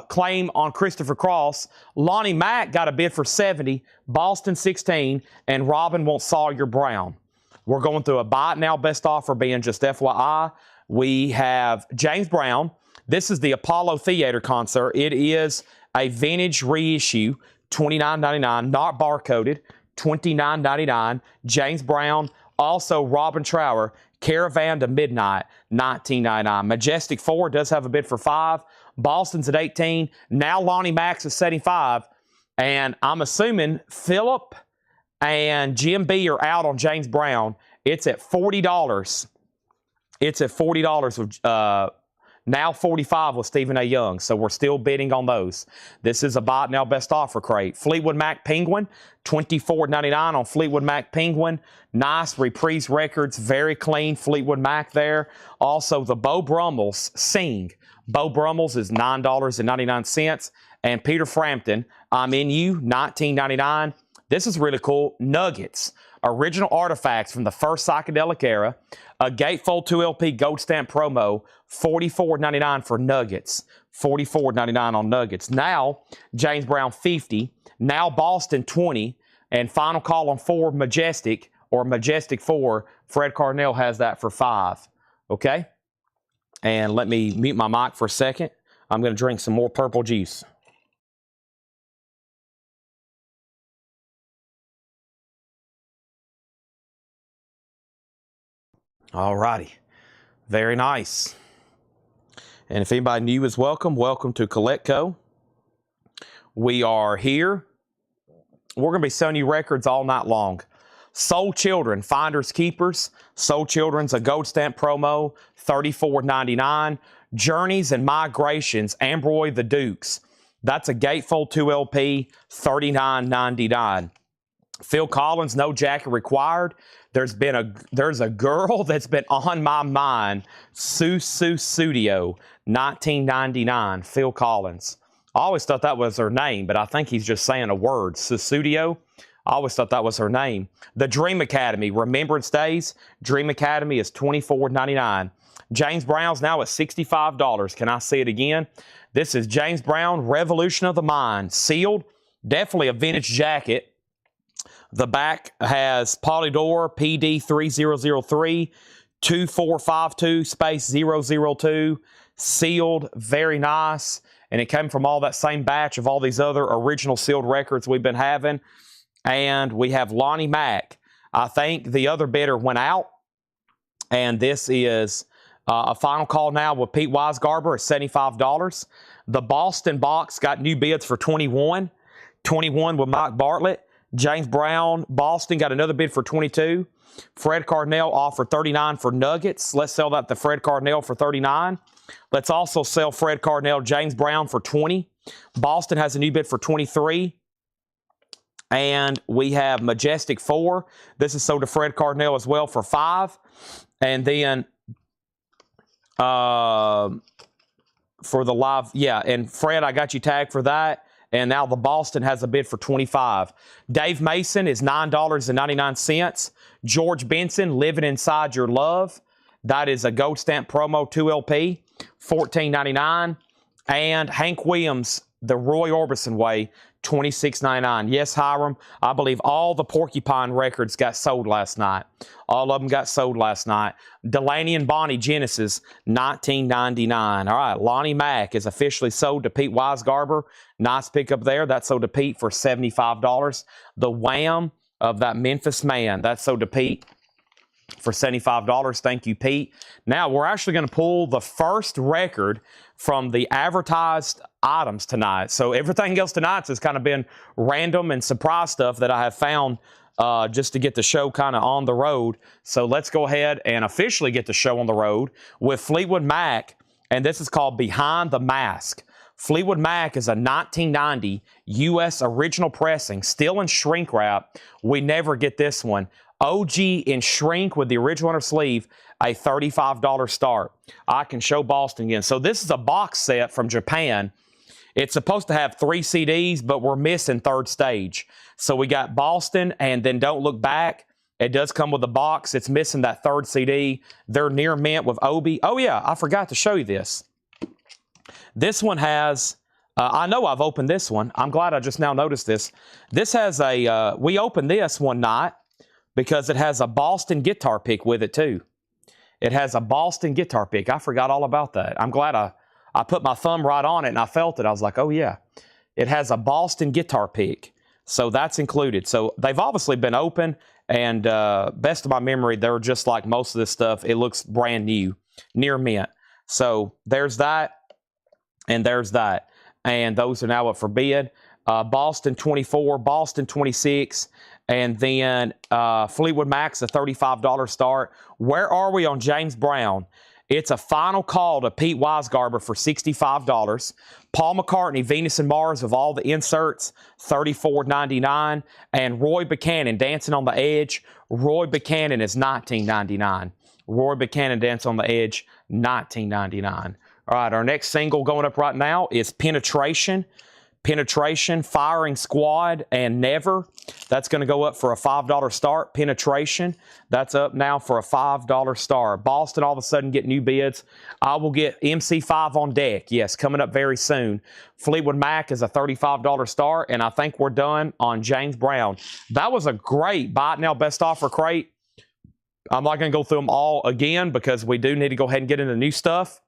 claim on Christopher Cross. Lonnie Mack got a bid for $70, Boston $16, and Robin wants Sawyer Brown. We're going through a buy it now best offer bin, just FYI. We have James Brown. This is the Apollo Theater concert. It is a vintage reissue, $29.99, not barcoded, $29.99. James Brown, also Robin Trower, Caravan to Midnight, $19.99. Majestic 4 does have a bid for $5. Boston's at $18. Now Lonnie Mac's is $75. And I'm assuming Philip and Jim B are out on James Brown. It's at $40. It's at $40 with now $45 with Stephen A. Young. So we're still bidding on those. This is a buy now best offer crate. Fleetwood Mac Penguin, $24.99 on Fleetwood Mac Penguin. Nice Reprise Records, very clean Fleetwood Mac there. Also the Beau Brummels Sing. Beau Brummels is $9.99. And Peter Frampton, I'm In You, $19.99. This is really cool. Nuggets, original artifacts from the first psychedelic era. A Gatefold 2LP Gold Stamp promo, $44.99 for Nuggets. $44.99 on Nuggets. Now, James Brown 50. Now Boston 20. And final call on 4 Majestic or Majestic 4. Fred Carnell has that for $5. Okay? And let me mute my mic for a second. I'm going to drink some more purple juice. All righty. Very nice. And if anybody new is welcome, welcome to CollectCo. We are here. We're going to be selling you records all night long. Soul Children, Finders Keepers. Soul Children's a gold stamp promo, $34.99. Journeys and Migrations, Ambroy the Dukes. That's a Gatefold 2LP, $39.99. Phil Collins, No Jacket Required. There's a girl that's been on my mind. Studio, $19.99. Phil Collins. I always thought that was her name, but I think he's just saying a word. Studio. I always thought that was her name. The Dream Academy, Remembrance Days. Dream Academy is $24.99. James Brown's now at $65. Can I see it again? This is James Brown, Revolution of the Mind. Sealed. Definitely a vintage jacket. The back has Polydor PD3003 2452 002. Sealed. Very nice. And it came from all that same batch of all these other original sealed records we've been having. And we have Lonnie Mac. I think the other bidder went out. And this is a final call now with Pete Weisgarber at $75. The Boston box got new bids for $21. $21 with Mike Bartlett. James Brown, Boston got another bid for $22. Fred Carnell offered $39 for Nuggets. Let's sell that to Fred Carnell for $39. Let's also sell Fred Carnell, James Brown for $20. Boston has a new bid for $23. And we have Majestic 4. This is sold to Fred Carnell as well for $5. And then for the live, yeah, and Fred, I got you tagged for that. And now the Boston has a bid for $25. Dave Mason is $9.99. George Benson, Living Inside Your Love. That is a gold stamp promo 2LP, $14.99. And Hank Williams, The Roy Orbison Way, $26.99. Yes, Hiram, I believe all the Porcupine records got sold last night. All of them got sold last night. Delaney and Bonnie Genesis, $19.99. All right, Lonnie Mac is officially sold to Pete Weisgarber. Nice pickup there. That's sold to Pete for $75. The Wham of that Memphis Man, that's sold to Pete for $75. Thank you, Pete. Now, we're actually going to pull the first record from the advertised items tonight. So everything else tonight has kind of been random and surprise stuff that I have found just to get the show kind of on the road. So let's go ahead and officially get the show on the road with Fleetwood Mac, and this is called Behind the Mask. Fleetwood Mac is a 1990 U.S. original pressing, still in shrink wrap. We never get this one. OG in shrink with the original inner sleeve, a $35 start. I can show Boston again. So this is a box set from Japan. It's supposed to have 3 CDs, but we're missing Third Stage. So we got Boston and then Don't Look Back. It does come with a box. It's missing that third CD. They're near mint with Obi. Oh, yeah, I forgot to show you this. This one has, I know I've opened this one. I'm glad I just now noticed this. This has a, we opened this one night because it has a Boston guitar pick with it too. It has a Boston guitar pick. I forgot all about that. I'm glad I put my thumb right on it and I felt it. I was like, oh yeah. It has a Boston guitar pick. So that's included. So they've obviously been open And best of my memory, they're just like most of this stuff. It looks brand new, near mint. So there's that, and there's that. And those are now up for bid. Boston 24, Boston 26, and then Fleetwood Mac's a $35 start. Where are we on James Brown? It's a final call to Pete Weisgarber for $65. Paul McCartney, Venus and Mars of all the inserts, $34.99. And Roy Buchanan, Dancing on the Edge. Roy Buchanan is $19.99. Roy Buchanan, Dance on the Edge, $19.99. All right, our next single going up right now is Penetration. Penetration, Firing Squad, and Never. That's going to go up for a $5 start. Penetration, that's up now for a $5 start. Boston all of a sudden get new bids. I will get MC5 on deck. Yes, coming up very soon. Fleetwood Mac is a $35 start, and I think we're done on James Brown. That was a great Buy It Now Best Offer crate. I'm not going to go through them all again because we do need to go ahead and get into new stuff,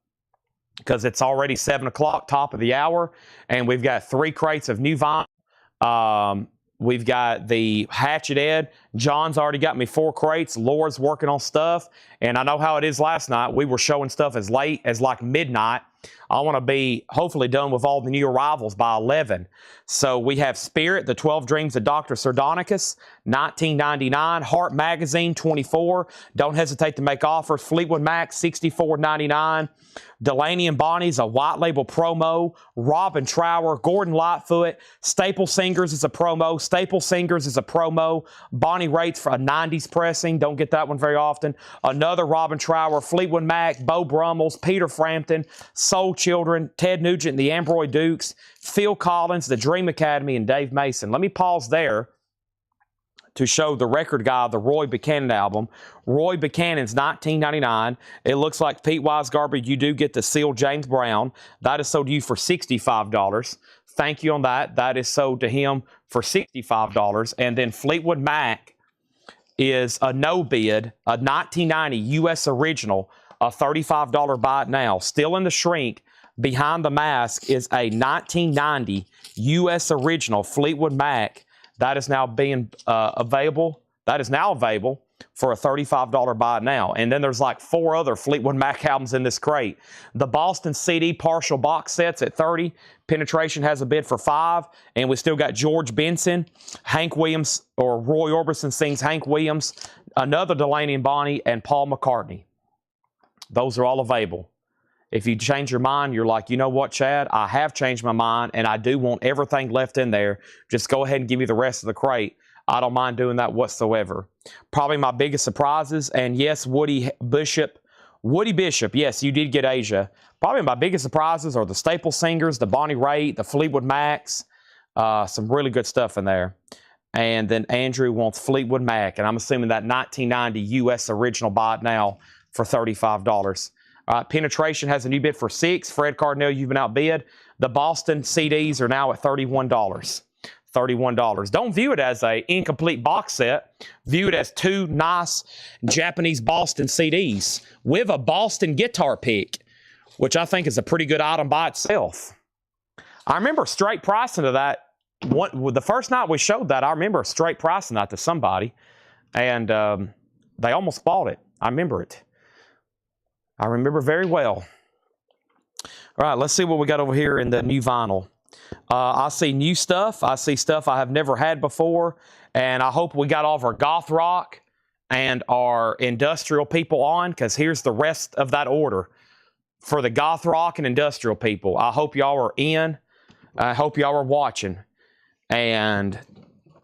because it's already 7 o'clock, top of the hour, and we've got 3 crates of new vinyl. We've got the Hatchet Ed. John's already got me 4 crates. Laura's working on stuff, and I know how it is last night. We were showing stuff as late as like midnight. I want to be hopefully done with all the new arrivals by 11. So we have Spirit, The 12 Dreams of Dr. Sardonicus, $19.99. Heart Magazine, $24. Don't hesitate to make offers. Fleetwood Mac, $64.99. Delaney and Bonnie's a white label promo. Robin Trower, Gordon Lightfoot. Staple Singers is a promo. Staple Singers is a promo. Bonnie Raitt's for a 90s pressing. Don't get that one very often. Another Robin Trower. Fleetwood Mac, Beau Brummels, Peter Frampton, Soul Children, Ted Nugent, the Ambroy Dukes, Phil Collins, the Dream Academy, and Dave Mason. Let me pause there to show the record guy the Roy Buchanan album. Roy Buchanan's $19.99. It looks like Pete Weisgarber, you do get the sealed James Brown. That is sold to you for $65. Thank you on that. That is sold to him for $65. And then Fleetwood Mac is a no bid, a 1990 U.S. original, a $35 Buy It Now. Still in the shrink. Behind the Mask is a 1990 U.S. original Fleetwood Mac. That is now being available. That is now available for a $35 Buy It Now. And then there's like 4 other Fleetwood Mac albums in this crate. The Boston CD partial box sets at $30. Penetration has a bid for $5. And we still got George Benson, Hank Williams, or Roy Orbison sings Hank Williams, another Delaney and Bonnie, and Paul McCartney. Those are all available. If you change your mind, you're like, you know what, Chad? I have changed my mind, and I do want everything left in there. Just go ahead and give me the rest of the crate. I don't mind doing that whatsoever. Probably my biggest surprises, and yes, Woody Bishop, yes, you did get Asia. Probably my biggest surprises are the Staple Singers, the Bonnie Raitt, the Fleetwood Macs, some really good stuff in there. And then Andrew wants Fleetwood Mac, and I'm assuming that 1990 U.S. original Buy It Now for $35. Penetration has a new bid for $6. Fred Cardinal, you've been outbid. The Boston CDs are now at $31. $31. Don't view it as an incomplete box set. View it as 2 nice Japanese Boston CDs with a Boston guitar pick, which I think is a pretty good item by itself. I remember straight pricing to that. The first night we showed that, I remember straight pricing that to somebody, and they almost bought it. I remember it. I remember very well. All right, let's see what we got over here in the new vinyl. I see new stuff. I see stuff I have never had before, and I hope we got all of our goth rock and our industrial people on, because here's the rest of that order for the goth rock and industrial people. I hope y'all are in. I hope y'all are watching, and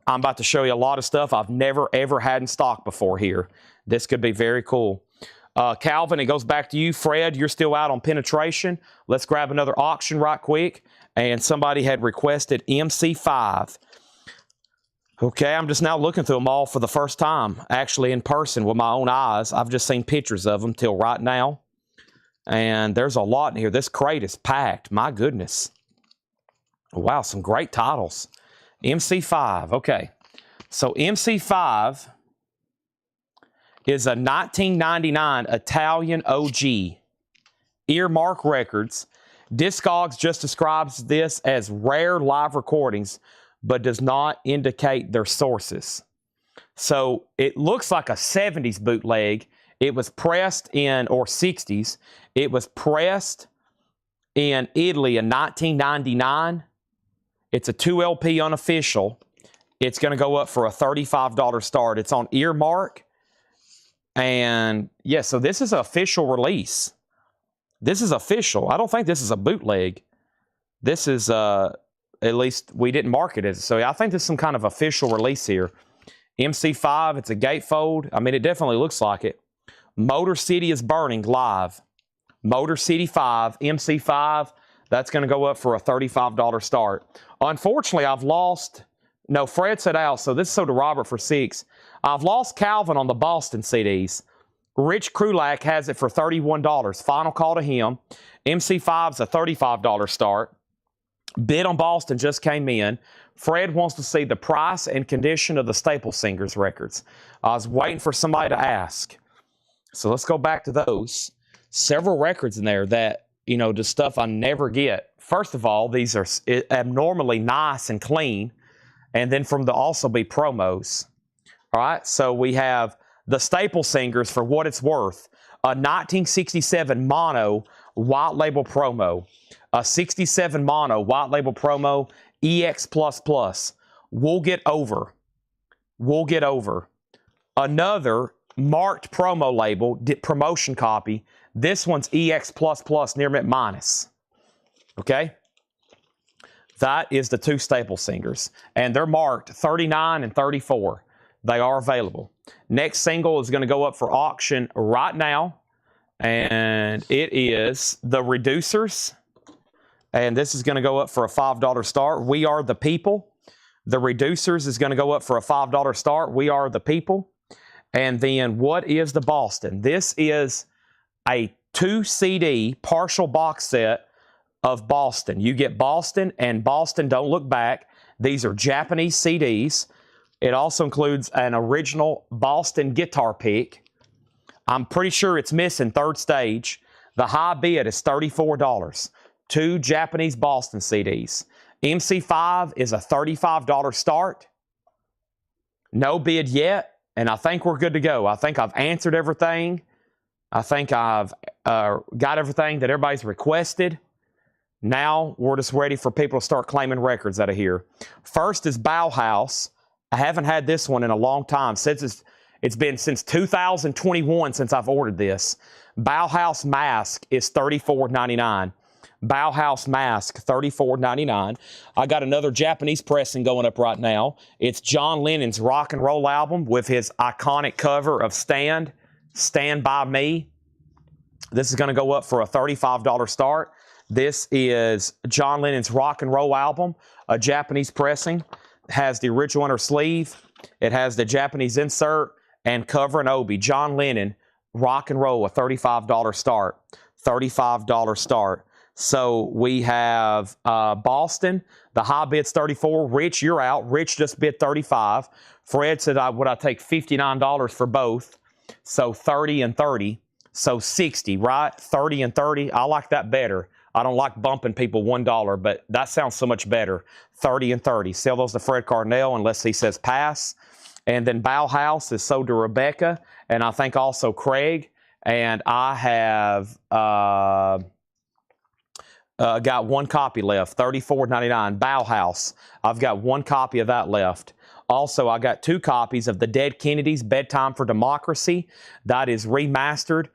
I'm about to show you a lot of stuff I've never, ever had in stock before here. This could be very cool. Calvin, it goes back to you. Fred, you're still out on Penetration. Let's grab another auction right quick. And somebody had requested MC5. Okay, I'm just now looking through them all for the first time, actually in person with my own eyes. I've just seen pictures of them till right now. And there's a lot in here. This crate is packed. My goodness. Wow, some great titles. MC5, okay. So MC5 is a 1999 Italian OG. Earmark Records. Discogs just describes this as rare live recordings, but does not indicate their sources. So it looks like a 70s bootleg. It was pressed in, or 60s. It was pressed in Italy in 1999. It's a 2 LP unofficial. It's going to go up for a $35 start. It's on Earmark. And yeah, so this is an official release. This is official. I don't think this is a bootleg. This is, at least we didn't market it. So I think this is some kind of official release here. MC5, it's a gatefold. I mean, it definitely looks like it. Motor City is Burning live. Motor City 5, MC5, that's going to go up for a $35 start. Unfortunately, I've lost, no, Fred said out, so this is so to Robert for 6. I've lost Calvin on the Boston CDs. Rich Krulak has it for $31. Final call to him. MC5's a $35 start. Bid on Boston just came in. Fred wants to see the price and condition of the Staple Singers records. I was waiting for somebody to ask. So let's go back to those. Several records in there that, you know, just stuff I never get. First of all, these are abnormally nice and clean. And then from the also be promos. All right, so we have the Staple Singers for what it's worth. A 1967 mono white label promo. A 67 mono white label promo EX++. We'll get over. We'll get over. Another marked promo label, promotion copy. This one's EX++ near mint minus. Okay? That is the 2 Staple Singers. And they're marked 39 and 34. They are available. Next single is going to go up for auction right now. And it is The Reducers. And this is going to go up for a $5 start. We Are the People. The Reducers is going to go up for a $5 start. We Are the People. And then what is the Boston? This is a 2 CD partial box set of Boston. You get Boston and Boston Don't Look Back. These are Japanese CDs. It also includes an original Boston guitar pick. I'm pretty sure it's missing Third Stage. The high bid is $34. 2 Japanese Boston CDs. MC5 is a $35 start. No bid yet, and I think we're good to go. I think I've answered everything. I think I've got everything that everybody's requested. Now we're just ready for people to start claiming records out of here. First is Bauhaus. I haven't had this one in a long time. Since it's been since 2021 since I've ordered this. Bauhaus Mask is $34.99. Bauhaus Mask, $34.99. I got another Japanese pressing going up right now. It's John Lennon's rock and roll album with his iconic cover of Stand By Me. This is going to go up for a $35 start. This is John Lennon's rock and roll album, a Japanese pressing. It has the original inner sleeve. It has the Japanese insert and cover and obi. John Lennon, rock and roll, a $35 start. $35 start. So we have Boston. The high bid's $34. Rich, you're out. Rich just bid $35. Fred said, would I take $59 for both? So 30 and 30. So 60, right? 30 and 30. I like that better. I don't like bumping people $1, but that sounds so much better. 30 and 30. Sell those to Fred Carnell unless he says pass. And then Bauhaus is sold to Rebecca, and I think also Craig. And I have got one copy left, $34.99. Bauhaus. I've got one copy of that left. Also, I got 2 copies of the Dead Kennedys' Bedtime for Democracy. That is remastered.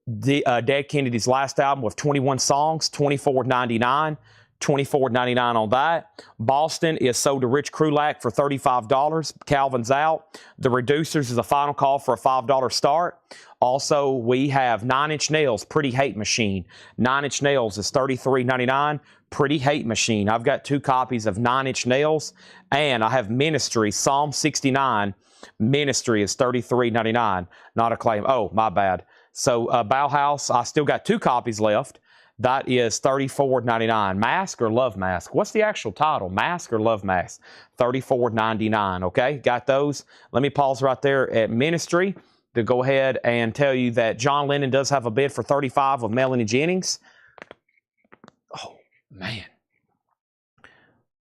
The Dead Kennedys' last album with 21 songs, $24.99. $24.99 on that. Boston is sold to Rich Krulak for $35. Calvin's out. The Reducers is a final call for a $5 start. Also, we have 9 Inch Nails, Pretty Hate Machine. 9 Inch Nails is $33.99. Pretty Hate Machine. I've got 2 copies of 9 Inch Nails. And I have Ministry, Psalm 69. Ministry is $33.99. Not a claim. Oh, my bad. So Bauhaus, I still got 2 copies left. That is $34.99. Mask or Love Mask? What's the actual title? Mask or Love Mask? $34.99. Okay, got those. Let me pause right there at Ministry to go ahead and tell you that John Lennon does have a bid for $35 with Melanie Jennings. Oh, man.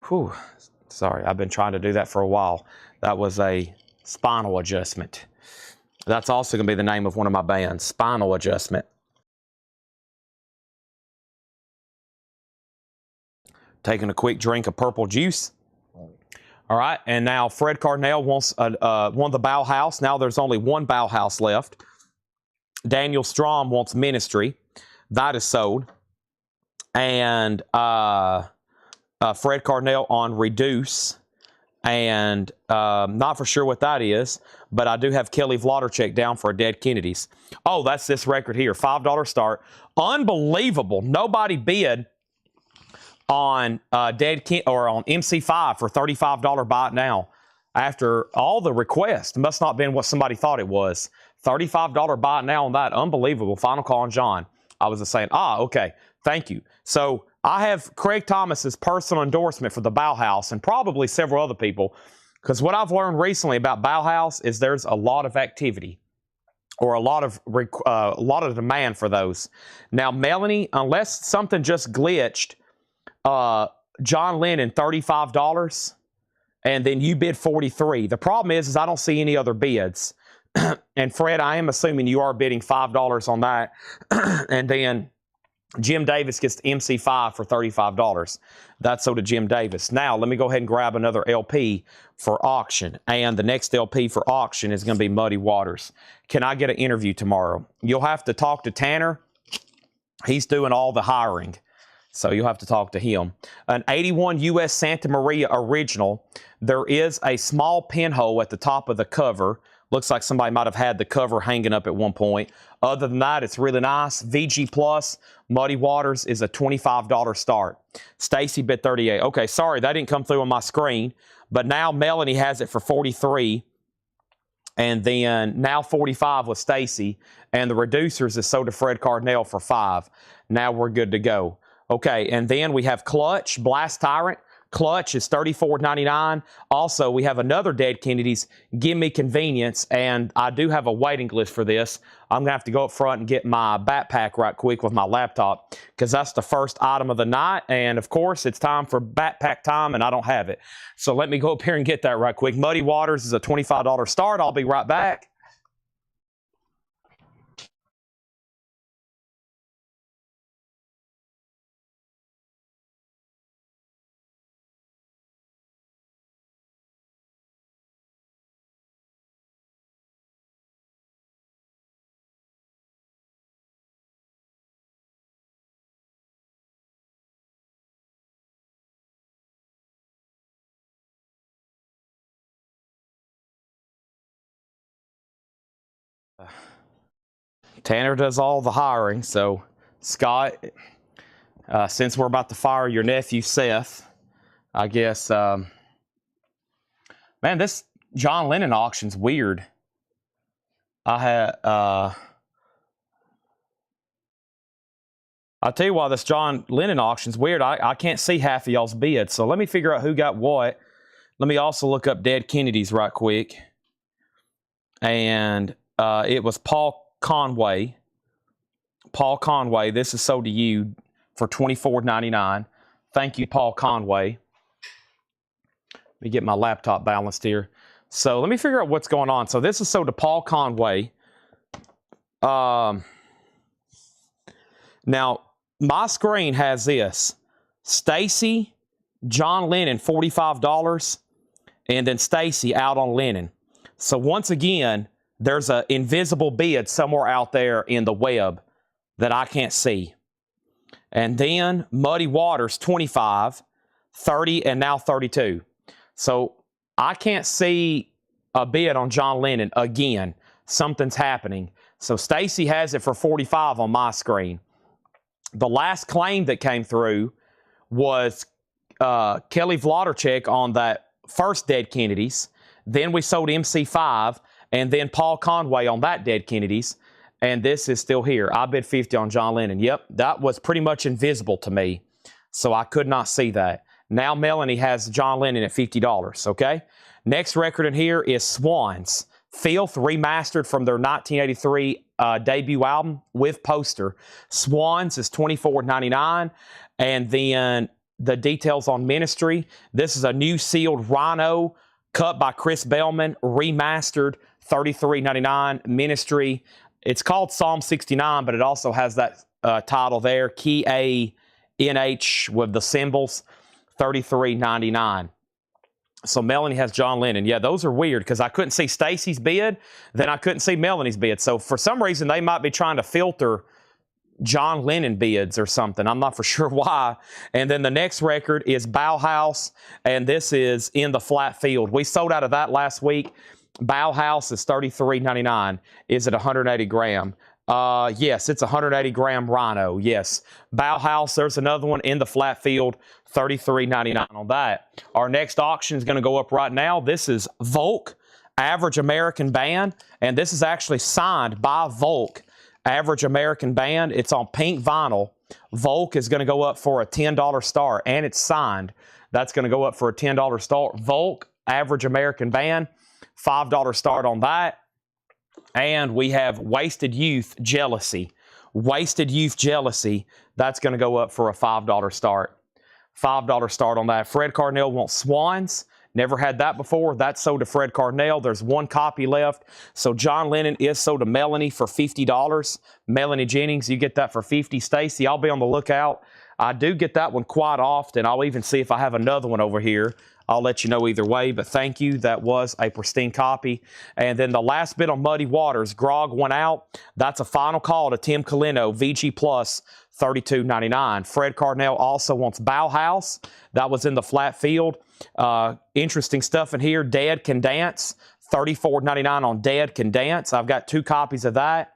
Whew. Sorry, I've been trying to do that for a while. That was a Spinal Adjustment. That's also going to be the name of one of my bands, Spinal Adjustment. Taking a quick drink of purple juice. All right, and now Fred Cardinale wants one of the Bauhaus. Now there's only one Bauhaus left. Daniel Strom wants Ministry. That is sold. And Fred Cardinale on Reduce. And not for sure what that is, but I do have Kelly Vlodarchek down for a Dead Kennedys. Oh, that's this record here, $5 start. Unbelievable. Nobody bid on on MC5 for $35 buy it now. After all the requests, must not been what somebody thought it was. $35 buy it now on that. Unbelievable. Final call on John. I was just saying, okay, thank you. So I have Craig Thomas's personal endorsement for the Bauhaus and probably several other people, because what I've learned recently about Bauhaus is there's a lot of activity or a lot of demand for those. Now, Melanie, unless something just glitched, John Lennon, $35, and then you bid $43. The problem is I don't see any other bids. And Fred, I am assuming you are bidding $5 on that. And then Jim Davis gets the MC5 for $35. That's so to Jim Davis. Now, let me go ahead and grab another LP for auction. And the next LP for auction is going to be Muddy Waters. Can I get an interview tomorrow? You'll have to talk to Tanner. He's doing all the hiring. So you'll have to talk to him. An 81 US Santa Maria original. There is a small pinhole at the top of the cover. Looks like somebody might have had the cover hanging up at one point. Other than that, it's really nice. VG Plus, Muddy Waters is a $25 start. Stacy bid 38. Okay, sorry, that didn't come through on my screen. But now Melanie has it for 43. And then now 45 with Stacy. And the Reducers is sold to Fred Cardinale for 5. Now we're good to go. Okay, and then we have Clutch, Blast Tyrant. Clutch is $34.99. Also, we have another Dead Kennedys, Give Me Convenience, and I do have a waiting list for this. I'm going to have to go up front and get my backpack right quick with my laptop, because that's the first item of the night, and of course, it's time for backpack time, and I don't have it. So let me go up here and get that right quick. Muddy Waters is a $25 start. I'll be right back. Tanner does all the hiring, so Scott, since we're about to fire your nephew Seth, I guess, man, this John Lennon auction's weird. I'll tell you why this John Lennon auction's weird. I can't see half of y'all's bids, so let me figure out who got what. Let me also look up Dead Kennedys right quick. And it was Paul Conway. Paul Conway, this is sold to you for $24.99. Thank you, Paul Conway. Let me get my laptop balanced here. So let me figure out what's going on. So this is sold to Paul Conway. Now, my screen has this. Stacy, John Lennon, $45. And then Stacy out on Lennon. So once again, there's an invisible bid somewhere out there in the web that I can't see. And then Muddy Waters, 25, 30, and now 32. So I can't see a bid on John Lennon again. Something's happening. So Stacy has it for 45 on my screen. The last claim that came through was Kelly Vlodarchek on that first Dead Kennedys. Then we sold MC5, and then Paul Conway on that Dead Kennedys. And this is still here. I bid 50 on John Lennon. Yep, that was pretty much invisible to me, so I could not see that. Now Melanie has John Lennon at $50, okay? Next record in here is Swans. Filth, remastered from their 1983 debut album with poster. Swans is $24.99. And then the details on Ministry. This is a new sealed Rhino cut by Chris Bellman, remastered, $33.99. Ministry. It's called Psalm 69, but it also has that title there, Key A NH with the symbols, $33.99. So Melanie has John Lennon. Yeah, those are weird because I couldn't see Stacy's bid, then I couldn't see Melanie's bid. So for some reason, they might be trying to filter John Lennon bids or something. I'm not for sure why. And then the next record is Bauhaus, and this is In the Flat Field. We sold out of that last week. Bauhaus is $33.99. Is it 180 gram? Yes, it's 180 gram Rhino. Yes. Bauhaus, there's another one, In the Flat Field, $33.99 on that. Our next auction is going to go up right now. This is Volk, Average American Band, and this is actually signed by Volk, Average American Band. It's on pink vinyl. Volk is going to go up for a $10 start, and it's signed. That's going to go up for a $10 start. Volk, Average American Band, $5 start on that. And we have Wasted Youth Jealousy. Wasted Youth Jealousy, that's going to go up for a $5 start. $5 start on that. Fred Carnell wants Swans. Never had that before. That's sold to Fred Carnell. There's one copy left. So John Lennon is sold to Melanie for $50. Melanie Jennings, you get that for $50. Stacy, I'll be on the lookout. I do get that one quite often. I'll even see if I have another one over here. I'll let you know either way, but thank you. That was a pristine copy. And then the last bit on Muddy Waters, Grog went out. That's a final call to Tim Colino, VG Plus, $32.99. Fred Carnell also wants Bauhaus. That was In the Flat Field. Interesting stuff in here. Dead Can Dance, $34.99 on Dead Can Dance. I've got 2 copies of that.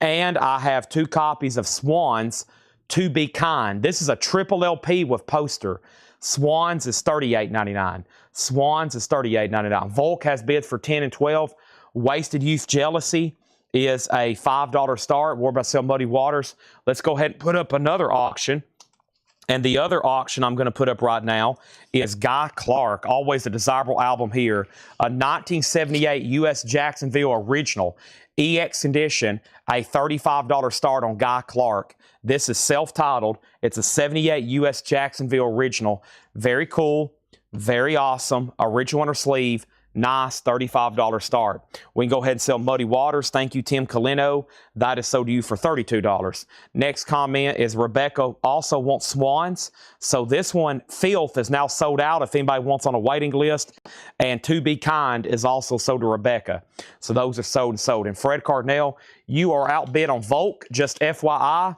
And I have 2 copies of Swans, To Be Kind. This is a triple LP with poster. Swans is $38.99. Swans is $38.99. Volk has bids for $10 and $12. Wasted Youth Jealousy is a $5 start. We're about to sell Muddy Waters. Let's go ahead and put up another auction. And the other auction I'm going to put up right now is Guy Clark, always a desirable album here. A 1978 U.S. Jacksonville original, EX edition, a $35 start on Guy Clark. This is self-titled. It's a 78 U.S. Jacksonville original. Very cool, very awesome. Original inner sleeve. Nice $35 start. We can go ahead and sell Muddy Waters. Thank you, Tim Colino. That is sold to you for $32. Next comment is Rebecca also wants Swans. So this one, Filth, is now sold out if anybody wants on a waiting list. And To Be Kind is also sold to Rebecca. So those are sold and sold. And Fred Carnell, you are outbid on Volk, just FYI.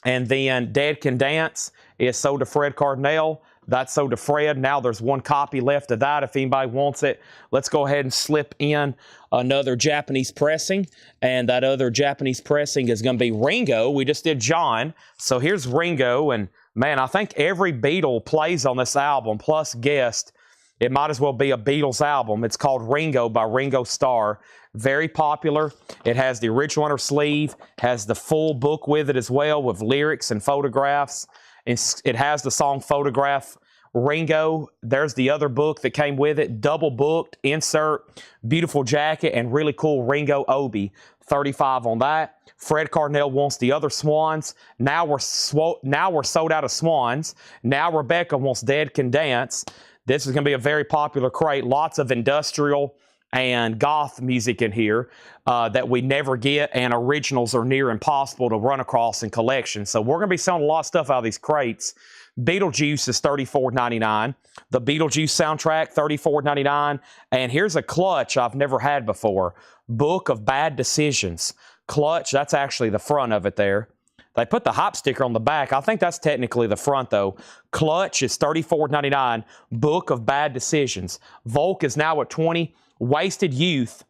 And then Dead Can Dance is sold to Fred Carnell. That's sold to Fred. Now there's 1 copy left of that if anybody wants it. Let's go ahead and slip in another Japanese pressing. And that other Japanese pressing is going to be Ringo. We just did John. So here's Ringo. And man, I think every Beatle plays on this album, plus guest. It might as well be a Beatles album. It's called Ringo by Ringo Starr. Very popular. It has the original inner sleeve, has the full book with it as well with lyrics and photographs. It has the song Photograph. Ringo, there's the other book that came with it, double booked, insert, beautiful jacket, and really cool Ringo Obi, $35 on that. Fred Carnell wants the other Swans. Now we're sold out of Swans. Now Rebecca wants Dead Can Dance. This is going to be a very popular crate. Lots of industrial and goth music in here that we never get, and originals are near impossible to run across in collections. So we're going to be selling a lot of stuff out of these crates. Beetlejuice is $34.99. The Beetlejuice soundtrack, $34.99. And here's a clutch I've never had before. Book of Bad Decisions. Clutch, that's actually the front of it there. They put the hop sticker on the back. I think that's technically the front, though. Clutch is $34.99. Book of Bad Decisions. Volk is now at $20. Wasted Youth.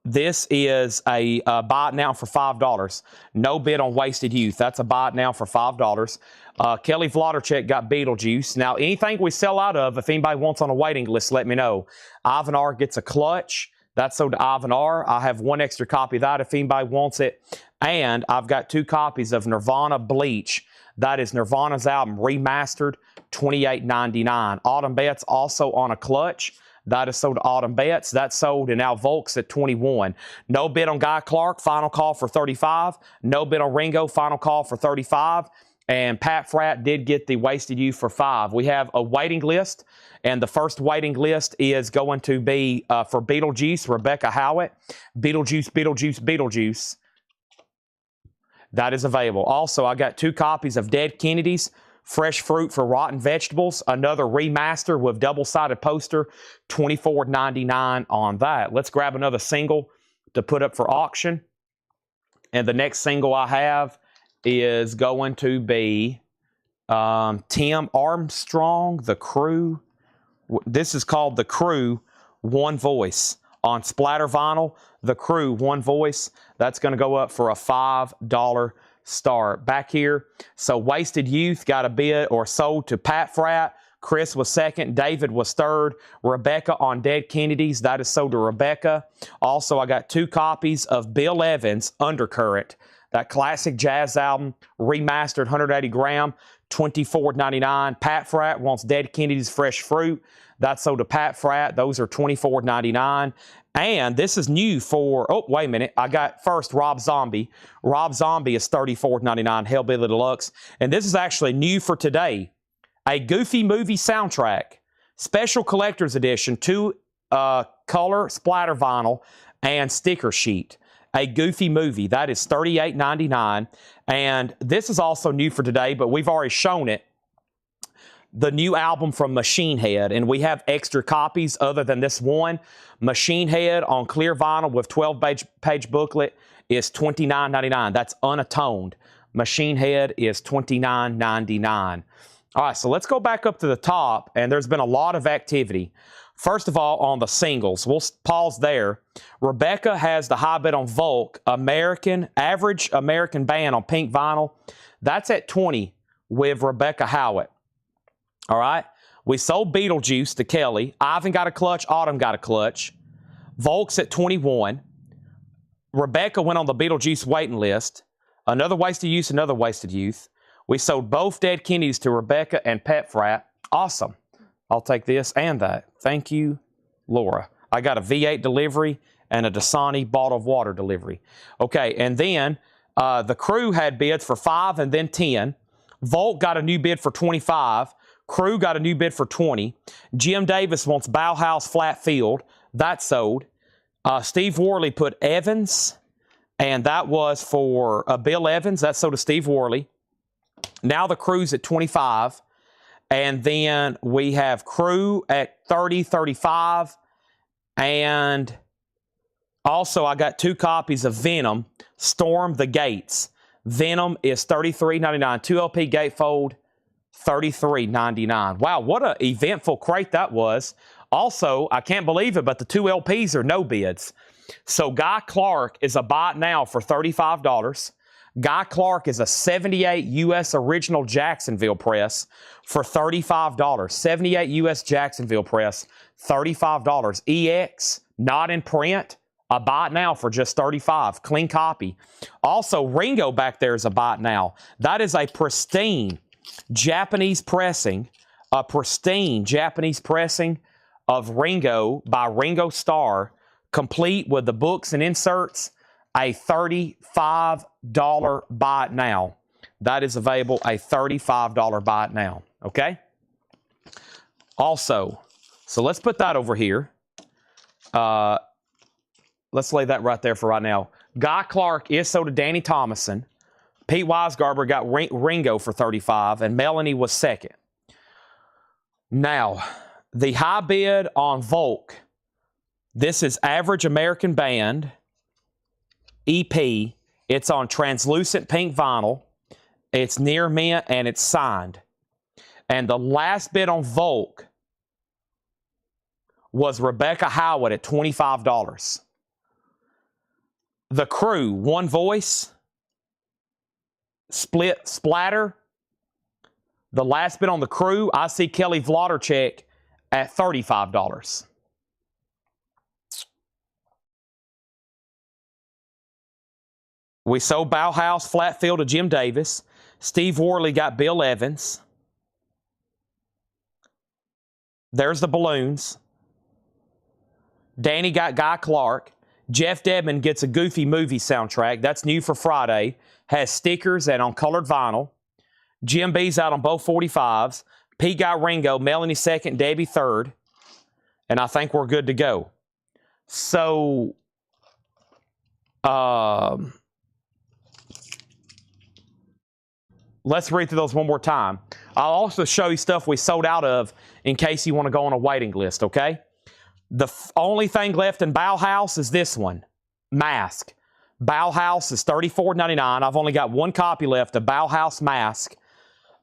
This is a buy it now for $5. No bid on Wasted Youth. That's a buy it now for $5. Kelly Vladerchek got Beetlejuice. Now, anything we sell out of, if anybody wants on a waiting list, let me know. Ivan R gets a clutch. That's sold to Ivan R. I have 1 extra copy of that if anybody wants it. And I've got 2 copies of Nirvana Bleach. That is Nirvana's album remastered, $28.99. Autumn Betts also on a clutch. That is sold to Autumn Betts. That's sold, and now Volk's at $21. No bid on Guy Clark, final call for $35. No bid on Ringo, final call for $35. and Pat Fratt did get the Wasted Youth for 5. We have a waiting list, and the first waiting list is going to be for Beetlejuice, Rebecca Howitt. Beetlejuice, Beetlejuice, Beetlejuice. That is available. Also, I got 2 copies of Dead Kennedys, Fresh Fruit for Rotten Vegetables, another remaster with double-sided poster, $24.99 on that. Let's grab another single to put up for auction. And the next single I have is going to be Tim Armstrong, The Crew. This is called The Crew, One Voice. On splatter vinyl, The Crew, One Voice. That's going to go up for a $5 start. Back here, so Wasted Youth got a bid or sold to Pat Fratt. Chris was second. David was third. Rebecca on Dead Kennedys. That is sold to Rebecca. Also, I got 2 copies of Bill Evans' Undercurrent. That classic jazz album, remastered 180 gram, $24.99. Pat Fratt wants Dead Kennedys Fresh Fruit. That's sold to Pat Fratt. Those are $24.99. And this is new for, oh, wait a minute. I got first Rob Zombie. Rob Zombie is $34.99, Hellbilly Deluxe. And this is actually new for today. A Goofy Movie soundtrack, special collector's edition, 2 color splatter vinyl and sticker sheet. A Goofy Movie, that is $38.99. And this is also new for today, but we've already shown it. The new album from Machine Head, and we have extra copies other than this one. Machine Head on clear vinyl with 12-page booklet is $29.99. That's unatoned. Machine Head is $29.99. All right, so let's go back up to the top, and there's been a lot of activity. First of all, on the singles, we'll pause there. Rebecca has the high bid on Volk, average American band on pink vinyl. That's at $20 with Rebecca Howitt. All right, we sold Beetlejuice to Kelly. Ivan got a clutch. Autumn got a clutch. Volk's at $21. Rebecca went on the Beetlejuice waiting list. Another Wasted Youth, another Wasted Youth. We sold both Dead Kennedys to Rebecca and Pat Fratt. Awesome. I'll take this and that. Thank you, Laura. I got a V8 delivery and a Dasani bottle of water delivery. Okay, and then the Crew had bids for 5 and then 10. Volk got a new bid for 25. Crew got a new bid for 20. Jim Davis wants Bauhaus Flat Field. That sold. Steve Worley put Evans, and that was for Bill Evans. That sold to Steve Worley. Now the Crew's at 25. And then we have Crew at 30, 35. And also I got 2 copies of Venom, Storm the Gates. Venom is $33.99. 2 LP gatefold, $33.99. Wow, what an eventful crate that was. Also, I can't believe it, but the 2 LPs are no bids. So Guy Clark is a buy it now for $35. Guy Clark is a 78 U.S. original Jacksonville press for $35. 78 U.S. Jacksonville press, $35. EX, not in print, a buy it now for just $35. Clean copy. Also, Ringo back there is a buy it now. That is a pristine Japanese pressing, of Ringo by Ringo Starr, complete with the books and inserts, a $35 buy it now. That is available, a $35 buy it now, okay? Also, so let's put that over here. Let's lay that right there for right now. Guy Clark is sold to Danny Thomason. Pete Weisgarber got Ringo for $35, and Melanie was second. Now, the high bid on Volk, this is Average American Band EP. It's on translucent pink vinyl. It's near mint, and it's signed. And the last bid on Volk was Rebecca Howitt at $25. The Crew, One Voice, Splatter. The last bid on the Crew, I see Kelly Vlodarchek at $35. We sold Bauhaus Flat Field to Jim Davis. Steve Worley got Bill Evans. There's the balloons. Danny got Guy Clark. Jeff Dedman gets a Goofy Movie soundtrack. That's new for Friday. Has stickers and on colored vinyl. Jim B's out on both 45s. P. Guy Ringo, Melanie second, Debbie third. And I think we're good to go. So, let's read through those one more time. I'll also show you stuff we sold out of in case you want to go on a waiting list, okay? The only thing left in Bauhaus is this one, Mask. Bauhaus is $34.99. I've only got one copy left of Bauhaus Mask.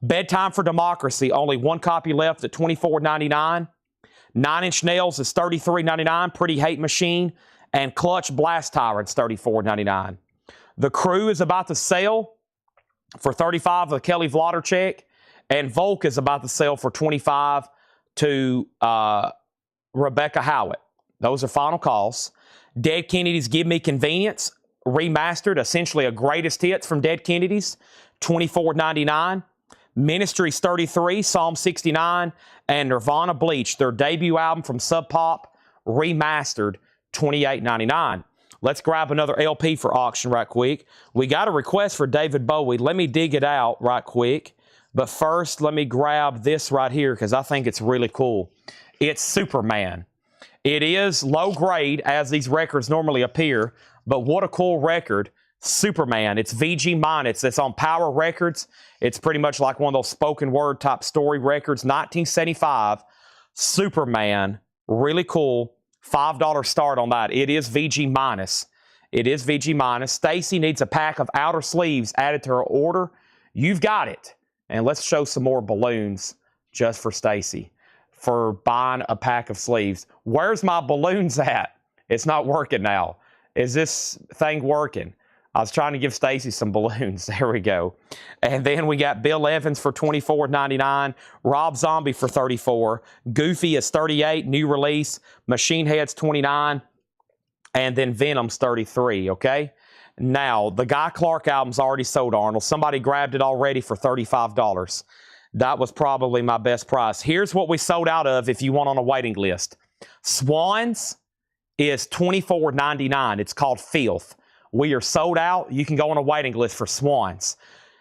Bedtime for Democracy, only one copy left at $24.99. 9 Inch Nails is $33.99. Pretty Hate Machine. And Clutch Blast Tyrants, $34.99. The Crew is about to sell for $35 with Kelly Vlodarchek. And Volk is about to sell for $25 to Rebecca Howitt. Those are final calls. Dead Kennedys Give Me Convenience, remastered, essentially a greatest hits from Dead Kennedys, $24.99. Ministries 33, Psalm 69, and Nirvana Bleach, their debut album from Sub Pop, remastered, $28.99. Let's grab another LP for auction right quick. We got a request for David Bowie. Let me dig it out right quick. But first, let me grab this right here because I think it's really cool. It's Superman. It is low grade as these records normally appear, but what a cool record. Superman. It's VG minus. It's on Power Records. It's pretty much like one of those spoken word type story records. 1975. Superman. Really cool. $5 start on that. It is VG minus. It is VG minus. Stacy needs a pack of outer sleeves added to her order. You've got it. And let's show some more balloons just for Stacy for buying a pack of sleeves. Where's my balloons at? It's not working now. Is this thing working? I was trying to give Stacy some balloons. There we go. And then we got Bill Evans for $24.99. Rob Zombie for $34. Goofy is $38. New release. Machine Head's $29. And then Venom's $33. Okay. Now, the Guy Clark album's already sold, Arnold. Somebody grabbed it already for $35. That was probably my best price. Here's what we sold out of if you want on a waiting list. Swans is $24.99. It's called Filth. We are sold out. You can go on a waiting list for Swans.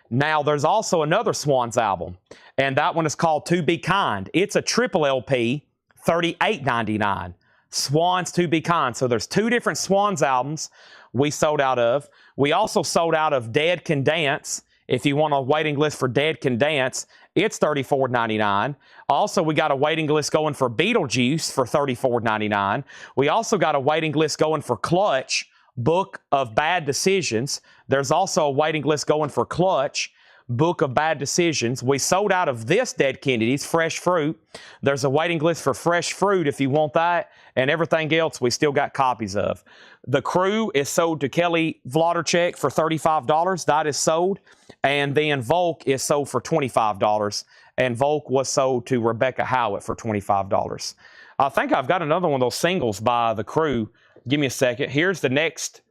Now, there's also another Swans album, and that one is called To Be Kind. It's a triple LP, $38.99. Swans To Be Kind. So there's two different Swans albums we sold out of. We also sold out of Dead Can Dance. If you want a waiting list for Dead Can Dance, it's $34.99. Also, we got a waiting list going for Beetlejuice for $34.99. We also got a waiting list going for Clutch, Book of Bad Decisions. There's also a waiting list going for Clutch, Book of Bad Decisions. We sold out of this Dead Kennedys, Fresh Fruit. There's a waiting list for Fresh Fruit if you want that, and everything else we still got copies of. The Crew is sold to Kelly Vlodarchek for $35. That is sold. And then Volk is sold for $25. And Volk was sold to Rebecca Howitt for $25. I think I've got another one of those singles by The Crew. Give me a second. Here's the next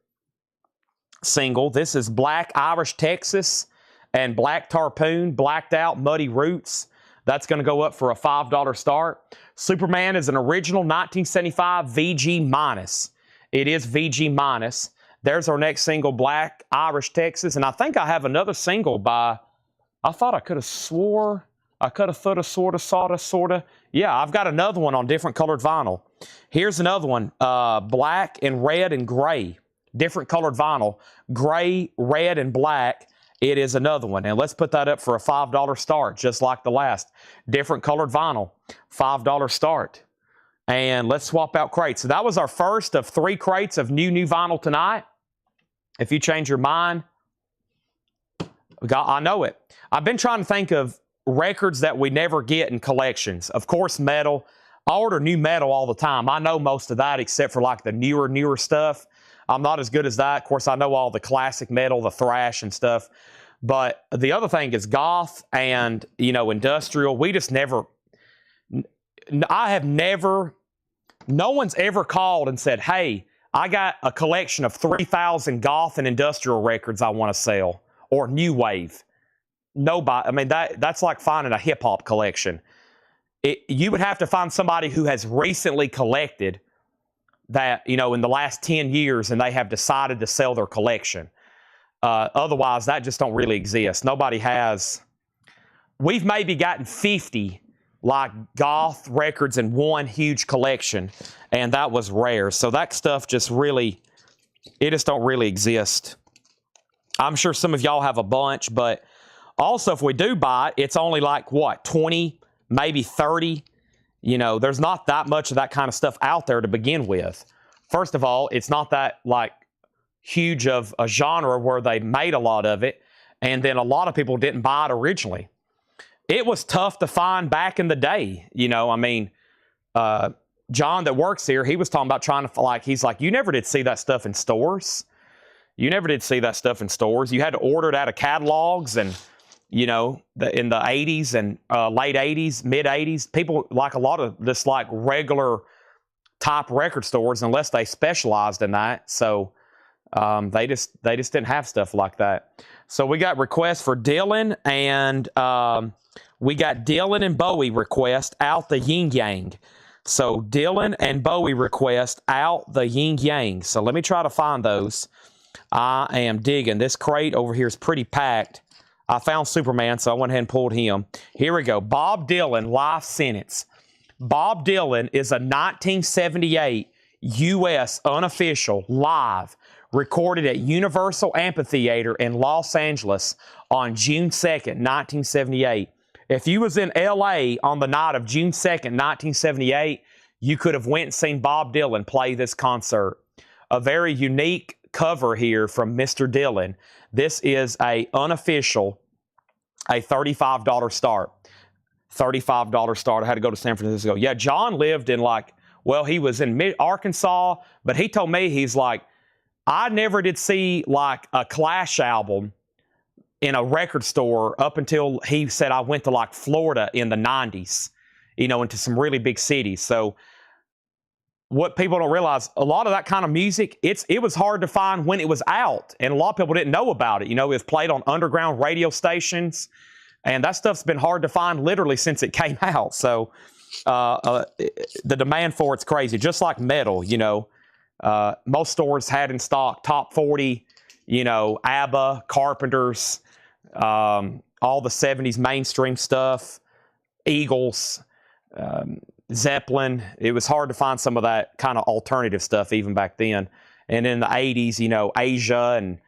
single. This is Black Irish Texas and Black Tarpoon, Blacked Out Muddy Roots. That's going to go up for a $5 start. Superman is an original 1975 VG minus. It is VG minus. There's our next single, Black Irish Texas. And I think I have another single by, I thought I could have swore, I could have thought of sort of. Yeah, I've got another one on different colored vinyl. Here's another one, black and red and gray. Different colored vinyl. Gray, red, and black. It is another one. And let's put that up for a $5 start, just like the last. Different colored vinyl. $5 start. And let's swap out crates. So that was our first of 3 crates of new vinyl tonight. If you change your mind, I know it. I've been trying to think of records that we never get in collections. Of course, metal. I order new metal all the time. I know most of that except for like the newer stuff. I'm not as good as that. Of course, I know all the classic metal, the thrash and stuff. But the other thing is goth and, industrial. We just never... no one's ever called and said, hey, I got a collection of 3,000 goth and industrial records I want to sell, or new wave. Nobody, that's like finding a hip hop collection. You would have to find somebody who has recently collected that, in the last 10 years, and they have decided to sell their collection. Otherwise, that just don't really exist. Nobody has we've maybe gotten 50 like goth records in one huge collection, and that was rare. So that stuff just really, it just don't really exist. I'm sure some of y'all have a bunch, but also if we do buy it, it's only like what, 20, maybe 30. You know, there's not that much of that kind of stuff out there to begin with. First of all, it's not that like huge of a genre where they made a lot of it, and then a lot of people didn't buy it originally. It was tough to find back in the day. You know, I mean, John that works here, he was talking about trying to, like, he's like, you never did see that stuff in stores. You never did see that stuff in stores. You had to order it out of catalogs, and, you know, in the 80s and late 80s, mid 80s, people, like a lot of this like regular type record stores, unless they specialized in that. So they just didn't have stuff like that. So we got requests for Dylan, and we got Dylan and Bowie request out the yin yang. So Dylan and Bowie request out the yin yang. So let me try to find those. I am digging. This crate over here is pretty packed. I found Superman, so I went ahead and pulled him. Here we go. Bob Dylan, life sentence. Bob Dylan is a 1978 U.S. unofficial live recorded at Universal Amphitheater in Los Angeles on June 2nd, 1978. If you was in L.A. on the night of June 2nd, 1978, you could have went and seen Bob Dylan play this concert. A very unique cover here from Mr. Dylan. This is a unofficial, a $35 start. $35 start. I had to go to San Francisco. Yeah, John lived in like, well, he was in Arkansas, but he told me, he's like, I never did see like a Clash album in a record store up until he said I went to like Florida in the 90s, you know, into some really big cities. So what people don't realize, a lot of that kind of music, it was hard to find when it was out, and a lot of people didn't know about it. You know, it was played on underground radio stations, and that stuff's been hard to find literally since it came out. So the demand for it's crazy, just like metal. You know, most stores had in stock top 40, you know, ABBA, Carpenters, all the 70s mainstream stuff, Eagles, Zeppelin. It was hard to find some of that kind of alternative stuff even back then. And in the 80s, you know, Asia and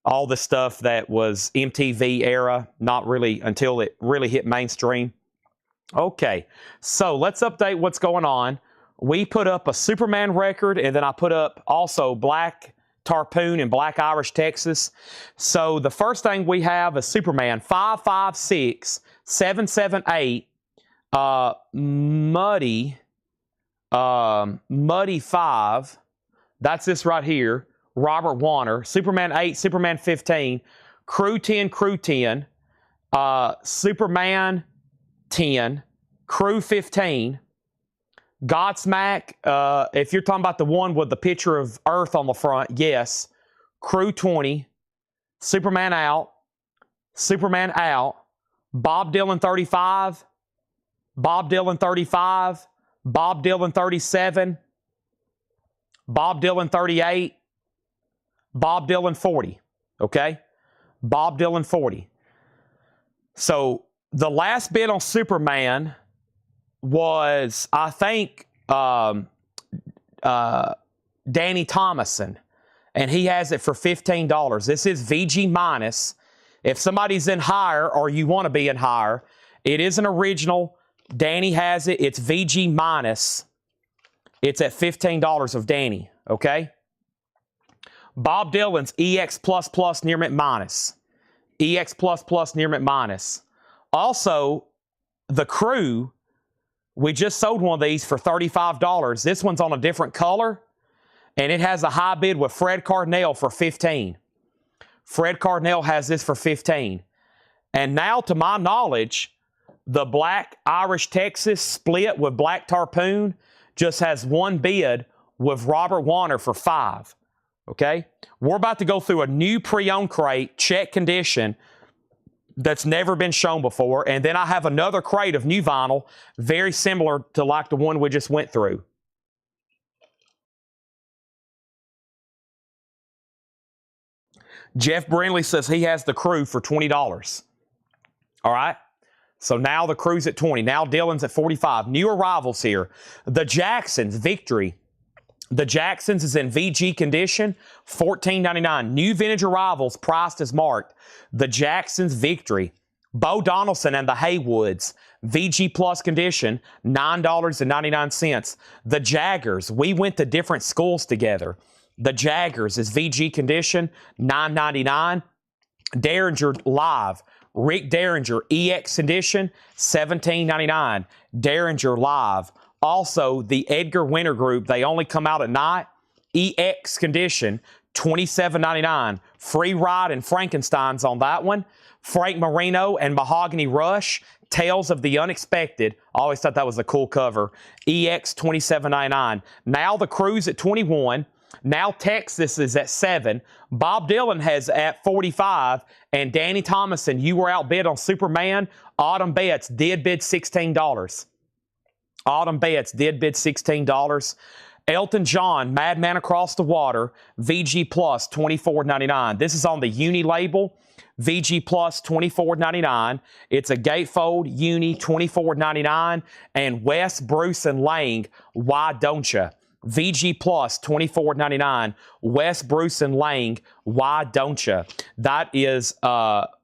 all the stuff that was MTV era, not really until it really hit mainstream. Okay, so let's update what's going on. We put up a Superman record, and then I put up also Black Tarpoon and Black Irish Texas. So the first thing we have is Superman 556778, Muddy 5. That's this right here. Robert Warner. Superman 8, Superman 15, Crew 10, Superman 10, Crew 15, Godsmack, if you're talking about the one with the picture of Earth on the front, yes. Crew 20, Superman out, Bob Dylan 35, Bob Dylan 35, Bob Dylan 37, Bob Dylan 38, Bob Dylan 40, okay? Bob Dylan 40. So the last bid on Superman was, I think, Danny Thomason, and he has it for $15. This is VG minus. If somebody's in higher, or you want to be in higher, it is an original. Danny has it. It's VG minus. It's at $15 of Danny, okay? Bob Dylan's EX++ near mint minus. EX++ near mint minus. Also, the Crew, we just sold one of these for $35. This one's on a different color, and it has a high bid with Fred Cardinale for $15. Fred Cardinale has this for $15. And now, to my knowledge, the Black Irish Texas split with Black Tarpoon just has one bid with Robert Warner for $5. Okay? We're about to go through a new pre-owned crate, check condition, that's never been shown before. And then I have another crate of new vinyl, very similar to like the one we just went through. Jeff Brindley says he has the Crew for $20. All right? So now the Crew's at 20. Now Dylan's at 45. New arrivals here. The Jacksons, Victory. The Jacksons is in VG condition, $14.99. New vintage arrivals, priced as marked. The Jacksons, Victory. Bo Donaldson and the Haywoods, VG Plus condition, $9.99. The Jaggers, we went to different schools together. The Jaggers is VG condition, $9.99. Derringer Live, Rick Derringer, EX condition, $17.99. Derringer Live. Also, the Edgar Winter Group, they only come out at night. EX condition, $27.99. Free Ride and Frankenstein's on that one. Frank Marino and Mahogany Rush, Tales of the Unexpected. I always thought that was a cool cover. EX, $27.99. Now the Crew's at 21. Now Texas is at 7. Bob Dylan has at 45. And Danny Thomason, you were outbid on Superman. Autumn Betts did bid $16. Autumn Betts did bid $16. Elton John, Madman Across the Water, VG Plus, $24.99. This is on the Uni label. VG Plus, $24.99. It's a gatefold Uni, $24.99. And Wes, Bruce, and Lang, Why Don't Ya? VG Plus, $24.99. Wes, Bruce, and Lang, Why Don't Ya? That is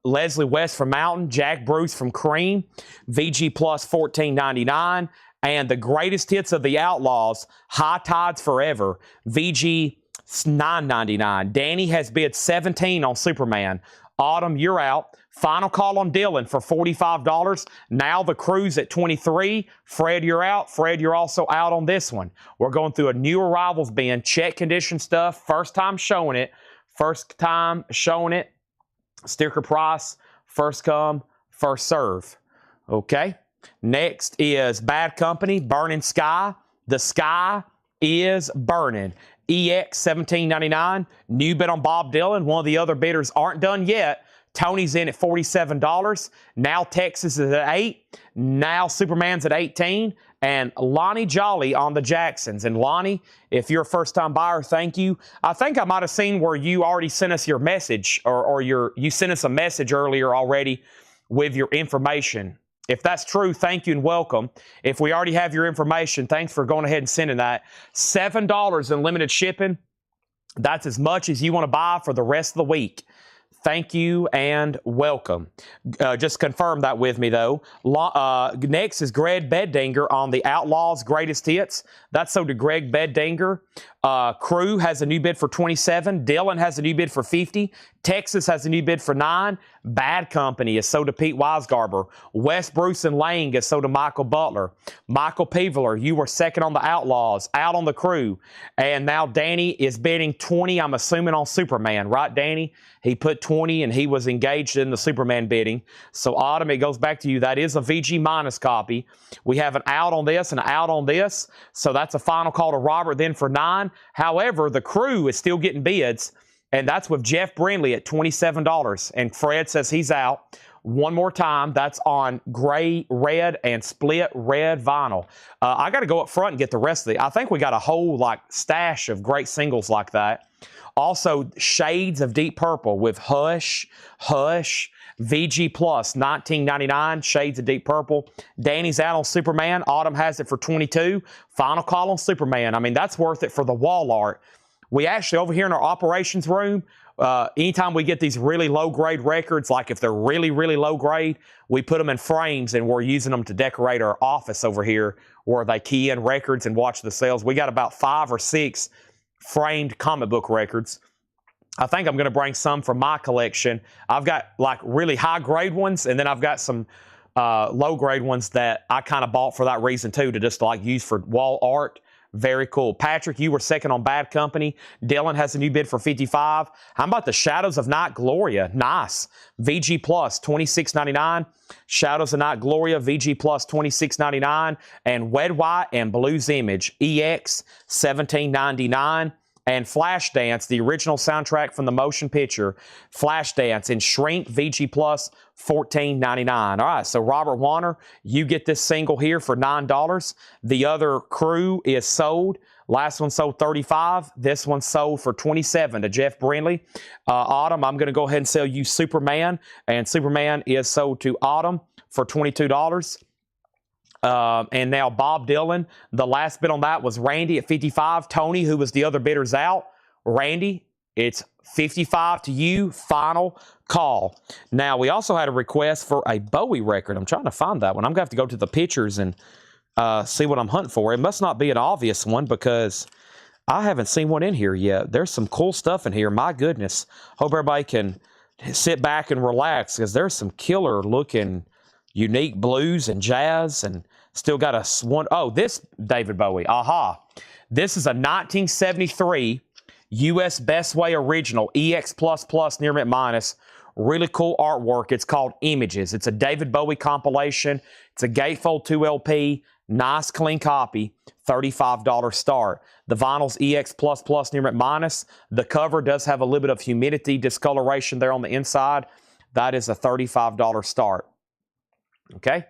Leslie West from Mountain, Jack Bruce from Cream. VG Plus, $14.99. And the greatest hits of the Outlaws, High Tides Forever, VG, $9.99. Danny has bid 17 on Superman. Autumn, you're out. Final call on Dylan for $45. Now the Crew's at 23. Fred, you're out. Fred, you're also out on this one. We're going through a new arrivals bin, check condition stuff. First time showing it. First time showing it. Sticker price, first come, first serve. Okay. Next is Bad Company, Burning Sky. The Sky is burning. EX, $17.99. New bid on Bob Dylan. One of the other bidders aren't done yet. Tony's in at $47. Now Texas is at 8. Now Superman's at 18. And Lonnie Jolly on the Jacksons. And Lonnie, if you're a first-time buyer, thank you. I think I might have seen where you already sent us your message, or you sent us a message earlier already with your information. If that's true, thank you and welcome. If we already have your information, thanks for going ahead and sending that. $7 in limited shipping. That's as much as you want to buy for the rest of the week. Thank you and welcome. Just confirm that with me, though. Next is Greg Beddinger on the Outlaws Greatest Hits. That's sold to Greg Beddinger. Crew has a new bid for 27. Dylan has a new bid for 50. Texas has a new bid for 9. Bad Company is sold to Pete Weisgarber. West Bruce and Lang is sold to Michael Butler. Michael Peveler, you were second on the Outlaws, out on the Crew. And now Danny is bidding 20, I'm assuming, on Superman. Right, Danny? He put 20 and he was engaged in the Superman bidding. So, Autumn, it goes back to you. That is a VG minus copy. We have an out on this and an out on this. So that's a final call to Robert then for 9. However, the Crew is still getting bids. And that's with Jeff Brindley at $27. And Fred says he's out. One more time, that's on gray, red, and split red vinyl. I got to go up front and get the rest of the. I think we got a whole stash of great singles like that. Also, shades of deep purple with Hush, VG Plus, $19.99, shades of deep purple. Danny's out on Superman. Autumn has it for 22. Final call on Superman. I mean, that's worth it for the wall art. We actually, over here in our operations room, anytime we get these really low-grade records, like if they're really, really low-grade, we put them in frames and we're using them to decorate our office over here where they key in records and watch the sales. We got about 5 or 6 framed comic book records. I think I'm going to bring some from my collection. I've got really high-grade ones, and then I've got some low-grade ones that I kind of bought for that reason too, to just use for wall art. Very cool. Patrick, you were second on Bad Company. Dylan has a new bid for 55. How about the Shadows of Night Gloria? Nice. VG Plus, $26.99. Shadows of Night Gloria, VG Plus, $26.99. And Wed White and Blues Image, EX, $17.99. And Flashdance, the original soundtrack from the motion picture, Flashdance in Shrink, VG Plus, $14.99. All right, so Robert Warner, you get this single here for $9. The other Crew is sold. Last one sold $35. This one sold for $27 to Jeff Brindley. Autumn, I'm going to go ahead and sell you Superman, and Superman is sold to Autumn for $22. And now Bob Dylan, the last bid on that was Randy at 55. Tony, who was the other bidders out. Randy, it's 55 to you, final call. Now, we also had a request for a Bowie record. I'm trying to find that one. I'm going to have to go to the pictures and see what I'm hunting for. It must not be an obvious one because I haven't seen one in here yet. There's some cool stuff in here. My goodness. Hope everybody can sit back and relax because there's some killer-looking unique blues and jazz and still got a one. Oh, this David Bowie. Aha. This is a 1973 U.S. Best Way original, EX++ near mint minus. Really cool artwork. It's called Images. It's a David Bowie compilation. It's a gatefold 2 LP. Nice, clean copy. $35 start. The vinyl's EX++ near mint minus. The cover does have a little bit of humidity discoloration there on the inside. That is a $35 start. Okay,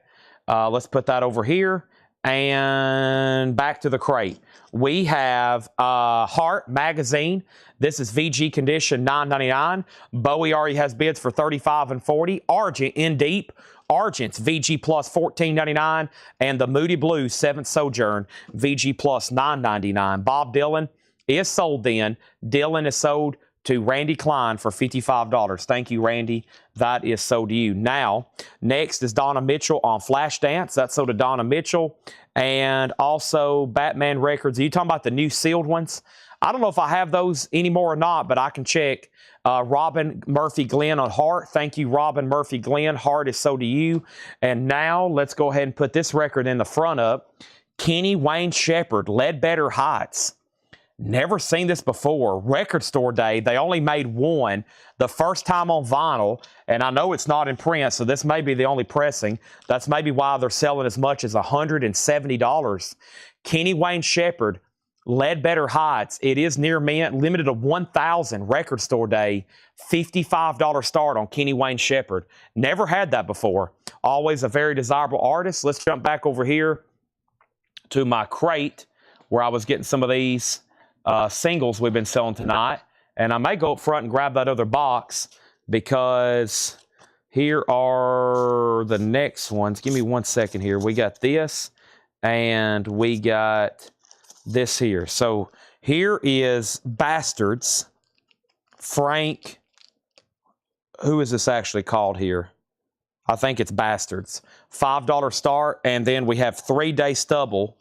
let's put that over here and back to the crate. We have Heart magazine. This is VG condition $9.99. Bowie already has bids for $35 and $40. Argent in deep. Argent's VG plus $14.99 and the Moody Blue 7th Sojourn VG plus $9.99. Bob Dylan is sold then. Dylan is sold to Randy Klein for $55. Thank you, Randy. That is sold to you. Now, next is Donna Mitchell on Flashdance. That's sold to Donna Mitchell. And also Batman Records. Are you talking about the new sealed ones? I don't know if I have those anymore or not, but I can check. Robin Murphy Glenn on Heart. Thank you, Robin Murphy Glenn. Heart is sold to you. And now let's go ahead and put this record in the front up. Kenny Wayne Shepherd, Ledbetter Heights. Never seen this before. Record Store Day. They only made one. The first time on vinyl. And I know it's not in print, so this may be the only pressing. That's maybe why they're selling as much as $170. Kenny Wayne Shepherd, Ledbetter Heights. It is near mint. Limited to 1,000. Record Store Day. $55 start on Kenny Wayne Shepherd. Never had that before. Always a very desirable artist. Let's jump back over here to my crate where I was getting some of these singles we've been selling tonight. And I may go up front and grab that other box because here are the next ones. Give me 1 second here. We got this and we got this here. So here is Bastards. Frank, who is this actually called here? I think it's Bastards. $5 start. And then we have 3-Day Stubble.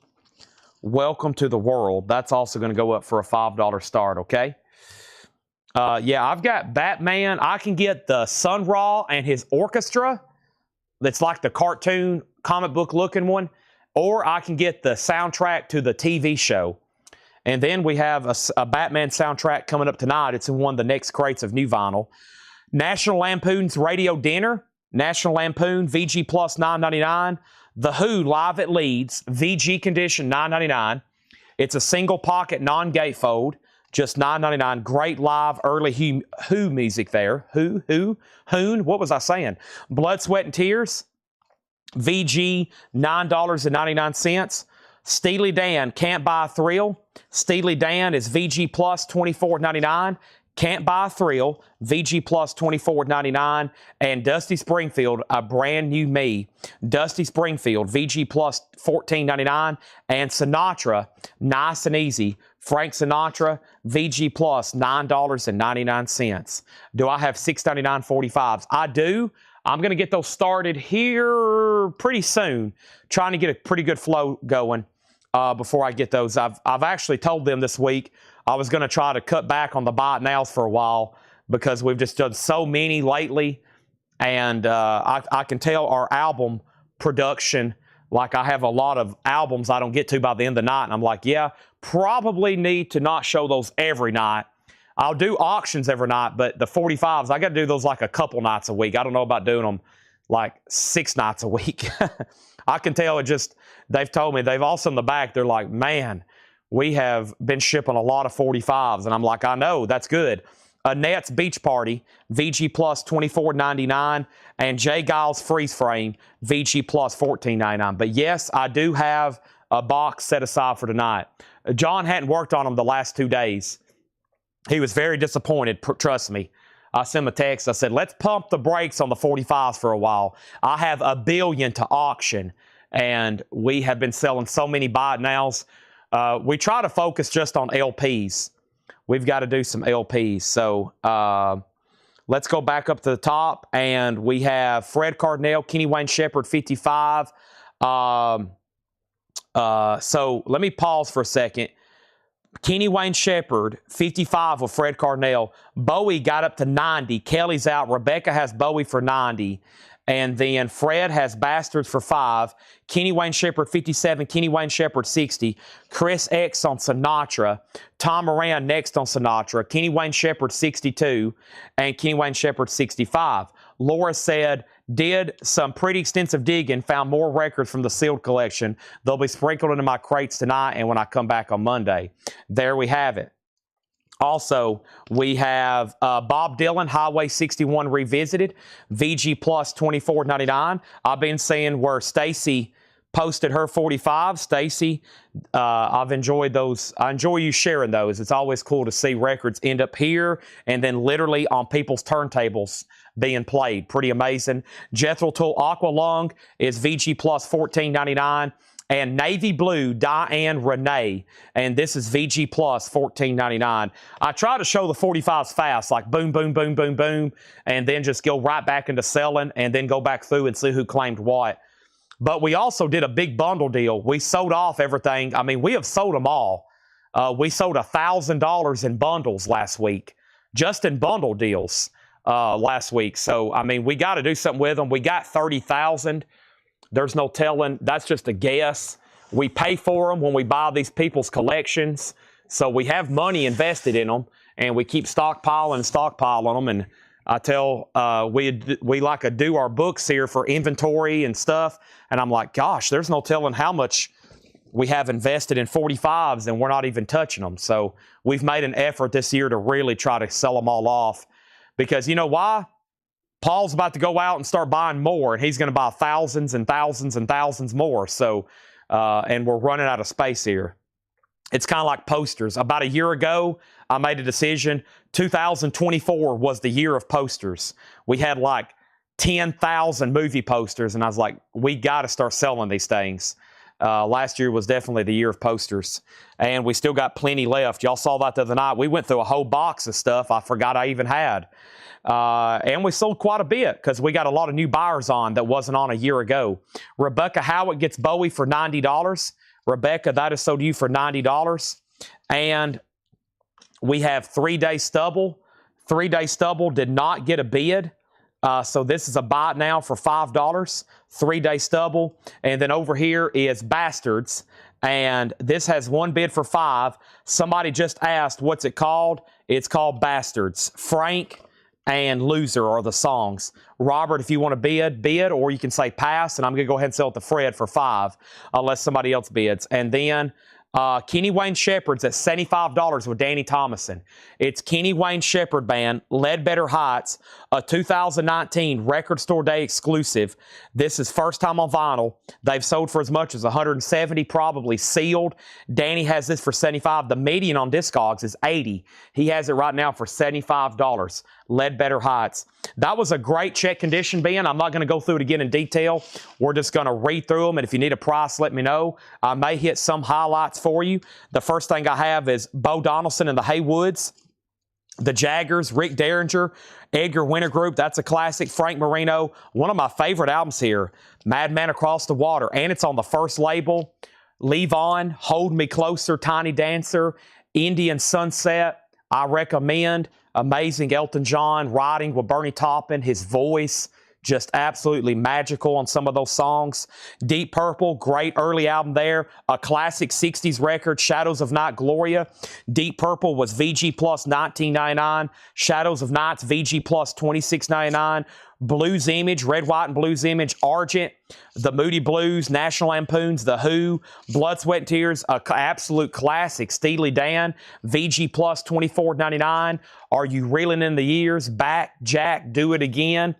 Welcome to the World. That's also going to go up for a $5 start, okay? Yeah, I've got Batman. I can get the Sun Ra and his orchestra. That's like the cartoon comic book looking one. Or I can get the soundtrack to the TV show. And then we have a Batman soundtrack coming up tonight. It's in one of the next crates of new vinyl. National Lampoon's Radio Dinner. National Lampoon, VG plus $9.99. The Who live at Leeds, VG condition $9.99. It's a single pocket non-gatefold, just $9.99. Great live early Who music there. Hoon, what was I saying? Blood, Sweat, and Tears, VG $9.99. Steely Dan, Can't Buy a Thrill. Steely Dan is VG plus $24.99. Can't Buy a Thrill, VG plus $24.99. And Dusty Springfield, A Brand New Me. Dusty Springfield, VG plus $14.99. And Sinatra, Nice and Easy. Frank Sinatra, VG plus $9.99. Do I have $6.99 45s? I do. I'm going to get those started here pretty soon. Trying to get a pretty good flow going before I get those. I've actually told them this week I was going to try to cut back on the buy it nows for a while because we've just done so many lately. And I can tell our album production, like I have a lot of albums I don't get to by the end of the night. And I'm like, yeah, probably need to not show those every night. I'll do auctions every night, but the 45s, I got to do those like a couple nights a week. I don't know about doing them like 6 nights a week. I can tell it just, they've told me, they've also in the back, they're like, man, we have been shipping a lot of 45s. And I'm like, I know, that's good. Annette's Beach Party, VG plus $24.99. And Jay Giles Freeze Frame, VG plus $14.99. But yes, I do have a box set aside for tonight. John hadn't worked on them the last 2 days. He was very disappointed, trust me. I sent him a text. I said, let's pump the brakes on the 45s for a while. I have $1 billion to auction, and we have been selling so many buy it nows. We try to focus just on LPs. We've got to do some LPs. So let's go back up to the top, and we have Fred Cardinale, Kenny Wayne Shepherd, 55. So let me pause for a second. Kenny Wayne Shepherd, 55 with Fred Cardinale. Bowie got up to 90. Kelly's out. Rebecca has Bowie for 90. And then Fred has Bastards for 5. Kenny Wayne Shepherd, 57. Kenny Wayne Shepherd, 60. Chris X on Sinatra. Tom Moran next on Sinatra. Kenny Wayne Shepherd, 62. And Kenny Wayne Shepherd, 65. Laura said, did some pretty extensive digging, found more records from the sealed collection. They'll be sprinkled into my crates tonight and when I come back on Monday. There we have it. Also, we have Bob Dylan, Highway 61 Revisited, VG Plus $24.99. I've been seeing where Stacy posted her 45. Stacy, I've enjoyed those. I enjoy you sharing those. It's always cool to see records end up here and then literally on people's turntables being played. Pretty amazing. Jethro Tull Aqua Lung is VG Plus $14.99. And Navy Blue, Diane Renee. And this is VG Plus, $14.99. I try to show the 45s fast, like boom, boom, boom, boom, boom, and then just go right back into selling and then go back through and see who claimed what. But we also did a big bundle deal. We sold off everything. I mean, we have sold them all. We sold $1,000 in bundles last week, just in bundle deals last week. So, I mean, we got to do something with them. We got 30,000. There's no telling. That's just a guess. We pay for them when we buy these people's collections. So we have money invested in them, and we keep stockpiling them. And I tell, we like to do our books here for inventory and stuff. And I'm like, gosh, there's no telling how much we have invested in 45s, and we're not even touching them. So we've made an effort this year to really try to sell them all off. Because you know why? Paul's about to go out and start buying more, and he's going to buy thousands and thousands and thousands more. So, and we're running out of space here. It's kind of like posters. About a year ago, I made a decision. 2024 was the year of posters. We had like 10,000 movie posters, and I was like, we got to start selling these things. Last year was definitely the year of posters, and we still got plenty left. Y'all saw that the other night. We went through a whole box of stuff I forgot I even had. And we sold quite a bit because we got a lot of new buyers on that wasn't on a year ago. Rebecca Howitt gets Bowie for $90. Rebecca, that is sold to you for $90. And we have 3-day stubble. 3-day stubble did not get a bid. So this is a buy it now for $5. 3-day stubble. And then over here is Bastards. And this has one bid for $5. Somebody just asked, what's it called? It's called Bastards. Frank and Loser are the songs. Robert, if you want to bid, or you can say pass, and I'm going to go ahead and sell it to Fred for $5, unless somebody else bids. And then Kenny Wayne Shepherd's at $75 with Danny Thomason. It's Kenny Wayne Shepherd Band, Ledbetter Heights, a 2019 Record Store Day exclusive. This is first time on vinyl. They've sold for as much as 170, probably sealed. Danny has this for $75. The median on Discogs is $80. He has it right now for $75. Ledbetter Heights. That was a great check condition, Ben. I'm not going to go through it again in detail. We're just going to read through them, and if you need a price, let me know. I may hit some highlights for you. The first thing I have is Bo Donaldson and the Haywoods, the Jaggers, Rick Derringer, Edgar Winter Group. That's a classic. Frank Marino, one of my favorite albums here, Madman Across the Water, and it's on the first label. Levon, Hold Me Closer, Tiny Dancer, Indian Sunset, I recommend. Amazing Elton John, writing with Bernie Taupin, his voice, just absolutely magical on some of those songs. Deep Purple, great early album there. A classic 60s record, Shadows of Night, Gloria. Deep Purple was VG Plus $19.99. Shadows of Night's VG Plus $26.99. Blues Image, Red, White, and Blues Image, Argent, The Moody Blues, National Lampoons, The Who, Blood, Sweat, and Tears, an absolute classic, Steely Dan, VG Plus $24.99. Are You Reeling in the Years? Back, Jack, Do It Again.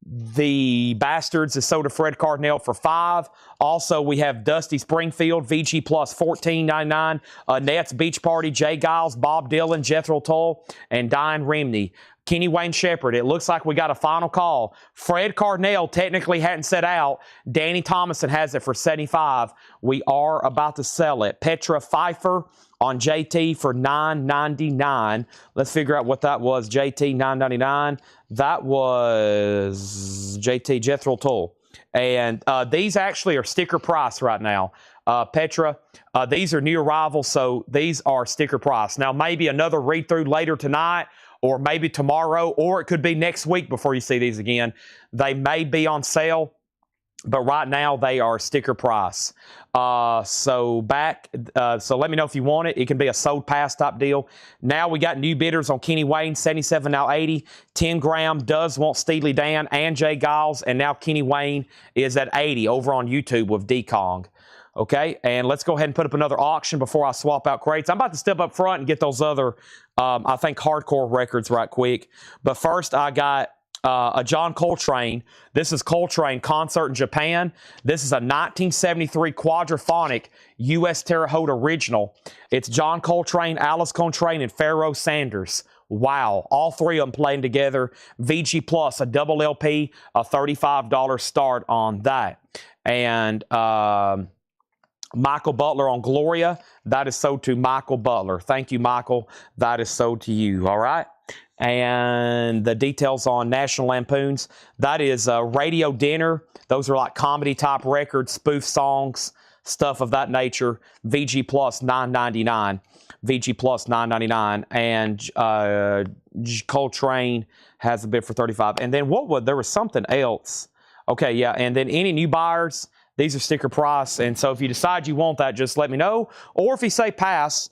The Bastards is sold to Fred Cardinale for $5. Also, we have Dusty Springfield, VG Plus $14.99. Nets Beach Party, Jay Giles, Bob Dylan, Jethro Tull, and Diane Remney. Kenny Wayne Shepherd. It looks like we got a final call. Fred Cardinale technically hadn't set out. Danny Thomason has it for 75. We are about to sell it. Petra Pfeiffer on JT for $9.99. Let's figure out what that was. JT $9.99. That was JT Jethro Tull. And these actually are sticker price right now. Petra, these are new arrivals, so these are sticker price. Now, maybe another read-through later tonight, or maybe tomorrow, or it could be next week before you see these again. They may be on sale, but right now they are sticker price. So let me know if you want it. It can be a sold pass type deal. Now we got new bidders on Kenny Wayne, 77 now 80. 10 gram does want Steely Dan and Jay Giles, and now Kenny Wayne is at 80 over on YouTube with D Kong. Okay, and let's go ahead and put up another auction before I swap out crates. I'm about to step up front and get those other, I think, hardcore records right quick. But first, I got a John Coltrane. This is Coltrane Concert in Japan. This is a 1973 quadraphonic U.S. Terre Haute original. It's John Coltrane, Alice Coltrane, and Pharoah Sanders. Wow, all three of them playing together. VG Plus, a double LP, a $35 start on that. And Michael Butler on Gloria. That is sold to Michael Butler. Thank you, Michael. That is sold to you. All right. And the details on National Lampoons. That is Radio Dinner. Those are like comedy type records, spoof songs, stuff of that nature. VG Plus $9.99. VG Plus $9.99. And Coltrane has a bid for $35. And then there was something else. Okay, yeah. And then any new buyers, these are sticker price, and so if you decide you want that, just let me know. Or if you say pass,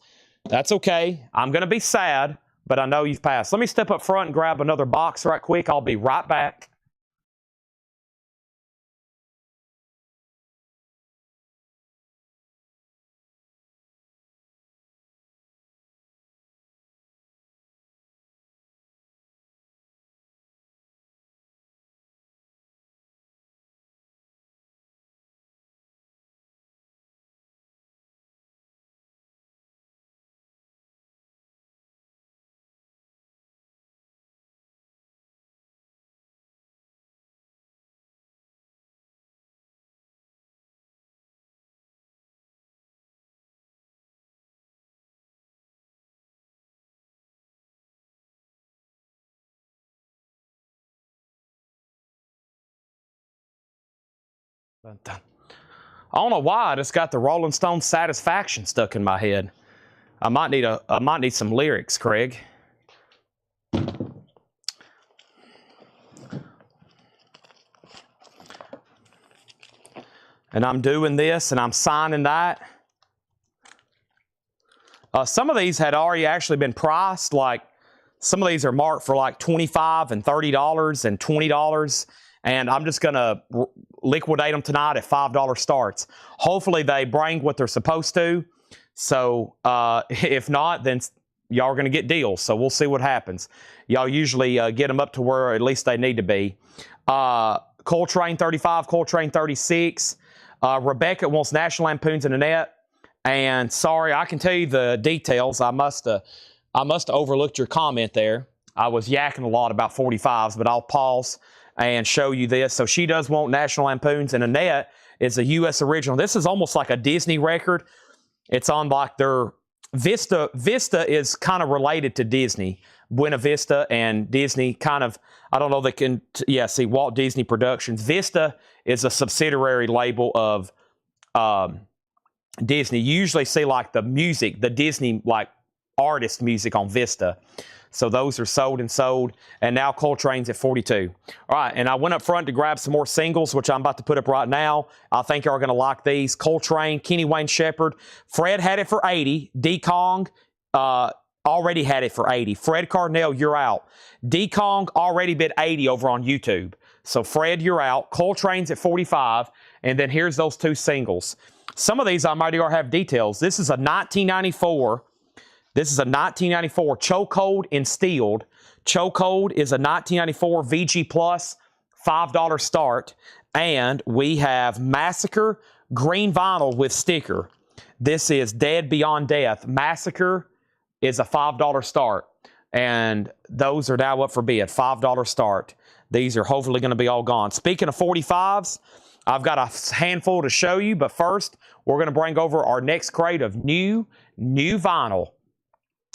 that's okay. I'm going to be sad, but I know you've passed. Let me step up front and grab another box right quick. I'll be right back. I don't know why I just got the Rolling Stones Satisfaction stuck in my head. I might need some lyrics, Craig. And I'm doing this and I'm signing that. Some of these had already actually been priced. Like some of these are marked for like $25 and $30 and $20. And I'm just going to liquidate them tonight at $5 starts. Hopefully they bring what they're supposed to. So if not, then y'all are going to get deals. So we'll see what happens. Y'all usually get them up to where at least they need to be. Coltrane 35, Coltrane 36. Rebecca wants National Lampoons and Annette. And sorry, I can tell you the details. I must have overlooked your comment there. I was yakking a lot about 45s, but I'll pause and show you this. So she does want National Lampoons, and Annette is a U.S. original. This is almost like a Disney record. It's on like their Vista. Vista is kind of related to Disney. Buena Vista and Disney kind of, I don't know, they can, yeah, see, Walt Disney Productions. Vista is a subsidiary label of Disney. You usually see like the music, the Disney like artist music on Vista. So those are sold, and now Coltrane's at 42. All right, and I went up front to grab some more singles, which I'm about to put up right now. I think you're going to like these. Coltrane, Kenny Wayne Shepherd. Fred had it for 80. D Kong already had it for 80. Fred Cardinale, you're out. D Kong already bid 80 over on YouTube. So Fred, you're out. Coltrane's at 45, and then here's those two singles. Some of these I might already have details. This is a 1994. This is a 1994 Chokehold Instilled. Chokehold is a 1994 VG Plus $5 start. And we have Massacre green vinyl with sticker. This is Dead Beyond Death. Massacre is a $5 start. and those are now up for bid, $5 start. These are hopefully going to be all gone. Speaking of 45s, I've got a handful to show you, but first, we're going to bring over our next crate of new vinyl.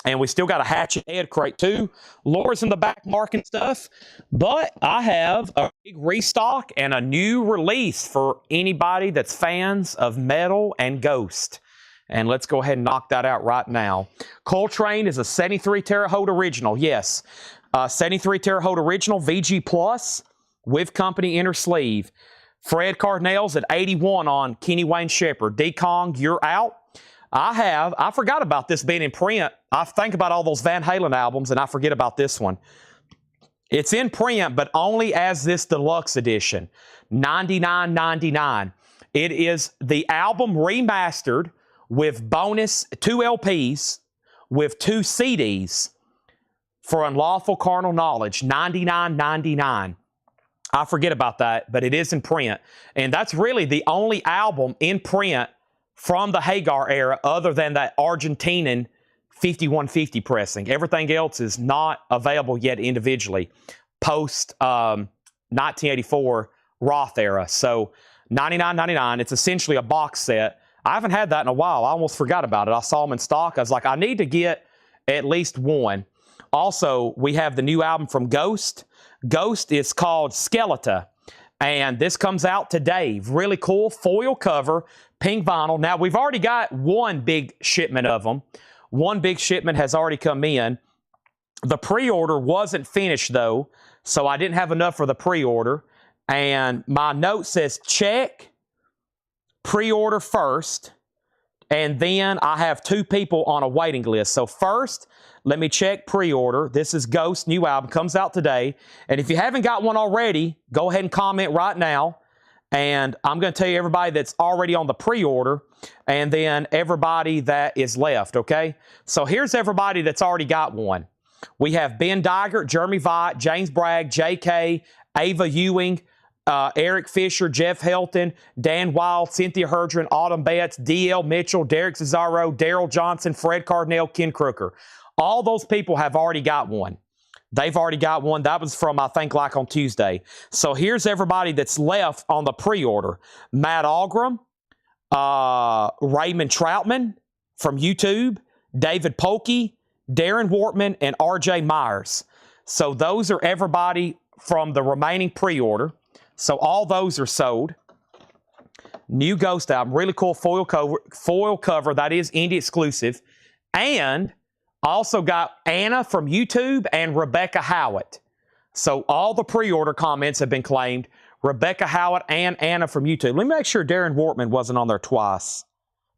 And we still got a Hatchet Head crate too. Laura's in the back marking stuff. But I have a big restock and a new release for anybody that's fans of metal and Ghost. And let's go ahead and knock that out right now. Coltrane is a 73 Terre Haute original. Yes, 73 Terre Haute original, VG Plus, with company inner sleeve. Fred Cardinals at 81 on Kenny Wayne Shepherd. D-Kong, you're out. I forgot about this being in print. I think about all those Van Halen albums, and I forget about this one. It's in print, but only as this deluxe edition, $99.99. It is the album remastered with bonus 2 LPs with 2 CDs for Unlawful Carnal Knowledge, $99.99. I forget about that, but it is in print. And that's really the only album in print from the Hagar era other than that Argentinian 5150 pressing. Everything else is not available yet individually post 1984 Roth era. So $99.99. It's essentially a box set. I haven't had that in a while. I almost forgot about it. I saw them in stock. I was like, I need to get at least one. Also, we have the new album from Ghost. Ghost is called Skeleton. And this comes out today. Really cool foil cover, pink vinyl. Now, we've already got one big shipment of them. One big shipment has already come in. The pre-order wasn't finished, though, so I didn't have enough for the pre-order. And my note says check pre-order first, and then I have 2 people on a waiting list. So first, let me check pre-order. This is Ghost, new album, comes out today. And if you haven't got one already, go ahead and comment right now. And I'm going to tell you everybody that's already on the pre-order and then everybody that is left, okay? So here's everybody that's already got one. We have Ben Digert, Jeremy Vaught, James Bragg, J.K., Ava Ewing, Eric Fisher, Jeff Helton, Dan Wild, Cynthia Herdron, Autumn Betts, D.L. Mitchell, Derek Cesaro, Daryl Johnson, Fred Cardinal, Ken Crooker. All those people have already got one. They've already got one. That was from, I think, like on Tuesday. So here's everybody that's left on the pre-order. Matt Algram, Raymond Troutman from YouTube, David Polkey, Darren Wortman, and R.J. Myers. So those are everybody from the remaining pre-order. So all those are sold. New Ghost album, really cool foil cover. That is indie exclusive. And also got Anna from YouTube and Rebecca Howitt. So all the pre-order comments have been claimed. Rebecca Howitt and Anna from YouTube. Let me make sure Darren Wortman wasn't on there twice.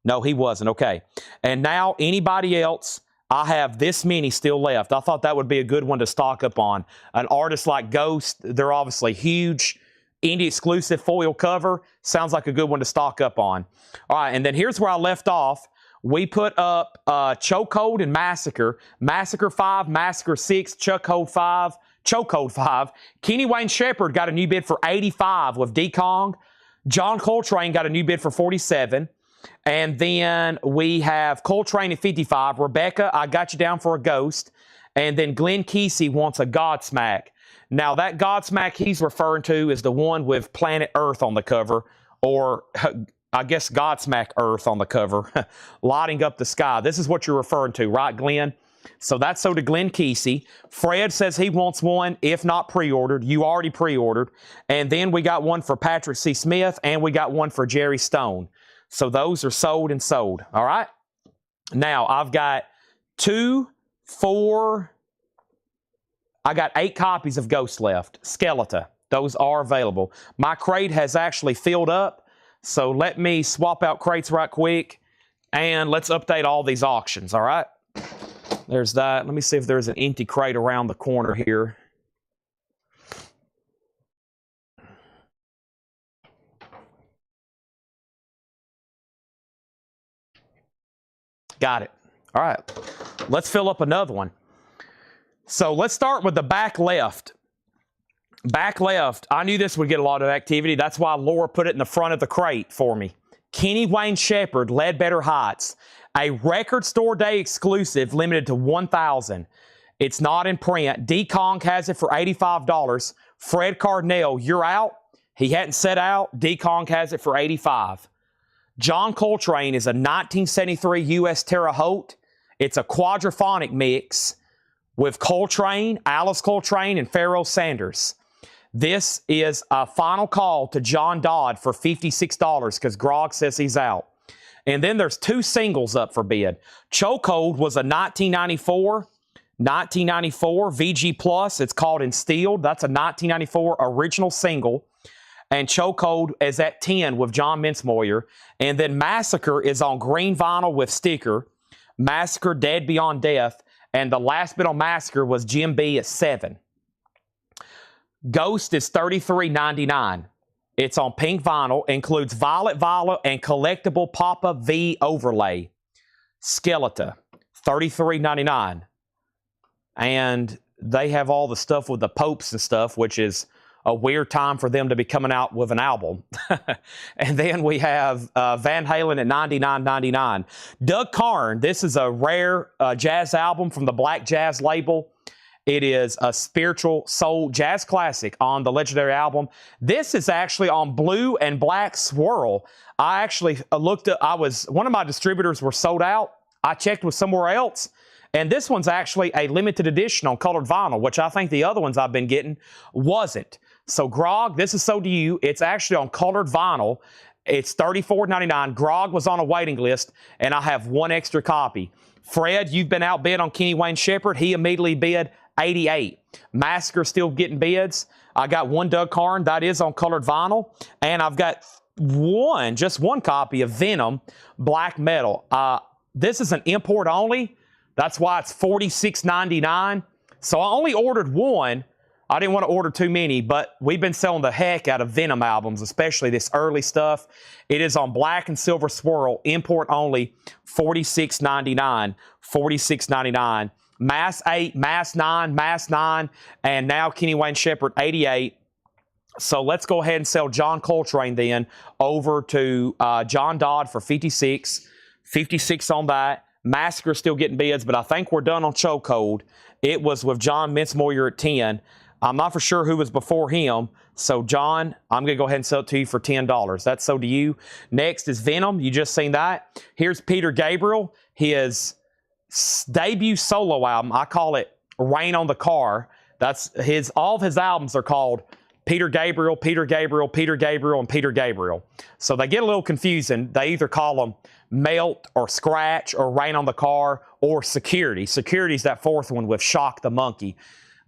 No, he wasn't. Okay. And now anybody else, I have this many still left. I thought that would be a good one to stock up on. An artist like Ghost, they're obviously huge. Indie exclusive foil cover. Sounds like a good one to stock up on. All right, and then here's where I left off. We put up Chokehold and Massacre. Massacre 5, Massacre 6, Chokehold 5. Kenny Wayne Shepherd got a new bid for 85 with D-Kong. John Coltrane got a new bid for 47. And then we have Coltrane at 55. Rebecca, I got you down for a Ghost. And then Glenn Kesey wants a Godsmack. Now, that Godsmack he's referring to is the one with Planet Earth on the cover, or I guess Godsmack Earth on the cover, lighting up the sky. This is what you're referring to, right, Glenn? So that's so to Glenn Kesey. Fred says he wants one, if not pre-ordered. You already pre-ordered. And then we got one for Patrick C. Smith, and we got one for Jerry Stone. So those are sold and sold, all right? Now, I've got 8 copies of Ghost left. Skeleton. Those are available. My crate has actually filled up, so let me swap out crates right quick, and let's update all these auctions, all right? There's that. Let me see if there's an empty crate around the corner here. Got it. All right. Let's fill up another one. So let's start with the back left. Back left, I knew this would get a lot of activity. That's why Laura put it in the front of the crate for me. Kenny Wayne Shepherd, Ledbetter Heights. A record store day exclusive limited to 1,000. It's not in print. D. Kong has it for $85. Fred Cardinal, you're out. He hadn't set out. D. Kong has it for $85. John Coltrane is a 1973 U.S. Terre Haute. It's a quadraphonic mix with Coltrane, Alice Coltrane, and Pharoah Sanders. This is a final call to John Dodd for $56 because Grog says he's out. And then there's 2 singles up for bid. Chokehold was a 1994 VG Plus. It's called Instilled. That's a 1994 original single. And Chokehold is at 10 with John Mincemoyer. And then Massacre is on green vinyl with sticker. Massacre, Dead Beyond Death. And the last bit on Massacre was Jim B at 7. Ghost is $33.99. It's on pink vinyl, includes violet and collectible Papa V overlay. Skeleton, $33.99. And they have all the stuff with the popes and stuff, which is a weird time for them to be coming out with an album. And then we have Van Halen at $99.99. Doug Carn, this is a rare jazz album from the Black Jazz label. It is a spiritual soul jazz classic on the legendary album. This is actually on blue and black swirl. I actually looked at, one of my distributors were sold out. I checked with somewhere else. And this one's actually a limited edition on colored vinyl, which I think the other ones I've been getting wasn't. So Grog, this is sold to you. It's actually on colored vinyl. It's $34.99. Grog was on a waiting list, and I have 1 extra copy. Fred, you've been outbid on Kenny Wayne Shepherd. He immediately bid $88. Massacre still getting bids. I got 1 Doug Carn. That is on colored vinyl. And I've got just one copy of Venom Black Metal. This is an import only. That's why it's $46.99. So I only ordered 1. I didn't want to order too many, but we've been selling the heck out of Venom albums, especially this early stuff. It is on black and silver swirl, import only, $46.99. $46.99. Mass 8, Mass 9, Mass 9, and now Kenny Wayne Shepherd, $88. So let's go ahead and sell John Coltrane then over to John Dodd for $56. $56 on that. Massacre still getting bids, but I think we're done on Chokehold. It was with John Mincemoyer at 10. I'm not for sure who was before him. So, John, I'm going to go ahead and sell it to you for $10. That's sold to you. Next is Venom. You just seen that. Here's Peter Gabriel. His debut solo album. I call it Rain on the Car. That's all of his albums are called Peter Gabriel, Peter Gabriel, Peter Gabriel, and Peter Gabriel. So they get a little confusing. They either call them Melt or Scratch or Rain on the Car or Security. Security's that 4th one with Shock the Monkey.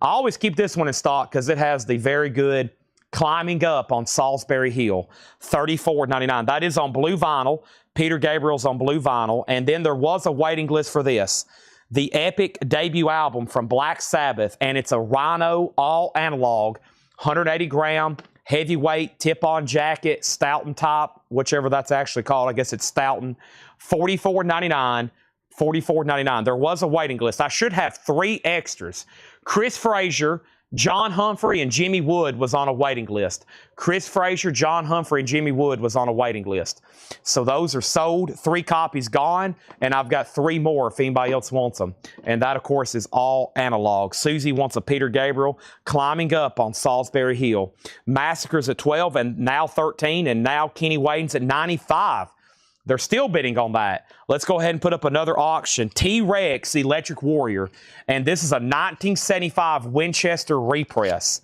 I always keep this one in stock because it has the very good Climbing Up on Salisbury Hill, $34.99. That is on blue vinyl. Peter Gabriel's on blue vinyl. And then there was a waiting list for this. The epic debut album from Black Sabbath, and it's a Rhino all analog, 180 gram, heavyweight, tip-on jacket, Stoughton top, whichever that's actually called. I guess it's Stoughton, $44.99. $44.99. There was a waiting list. I should have 3 extras. Chris Frazier, John Humphrey, and Jimmy Wood was on a waiting list. Chris Frazier, John Humphrey, and Jimmy Wood was on a waiting list. So those are sold. 3 copies gone, and I've got 3 more if anybody else wants them. And that, of course, is all analog. Susie wants a Peter Gabriel, Climbing Up on Salisbury Hill. Massacre's at 12 and now 13, and now Kenny Wayne's at 95. They're still bidding on that. Let's go ahead and put up another auction. T-Rex Electric Warrior. And this is a 1975 Winchester repress.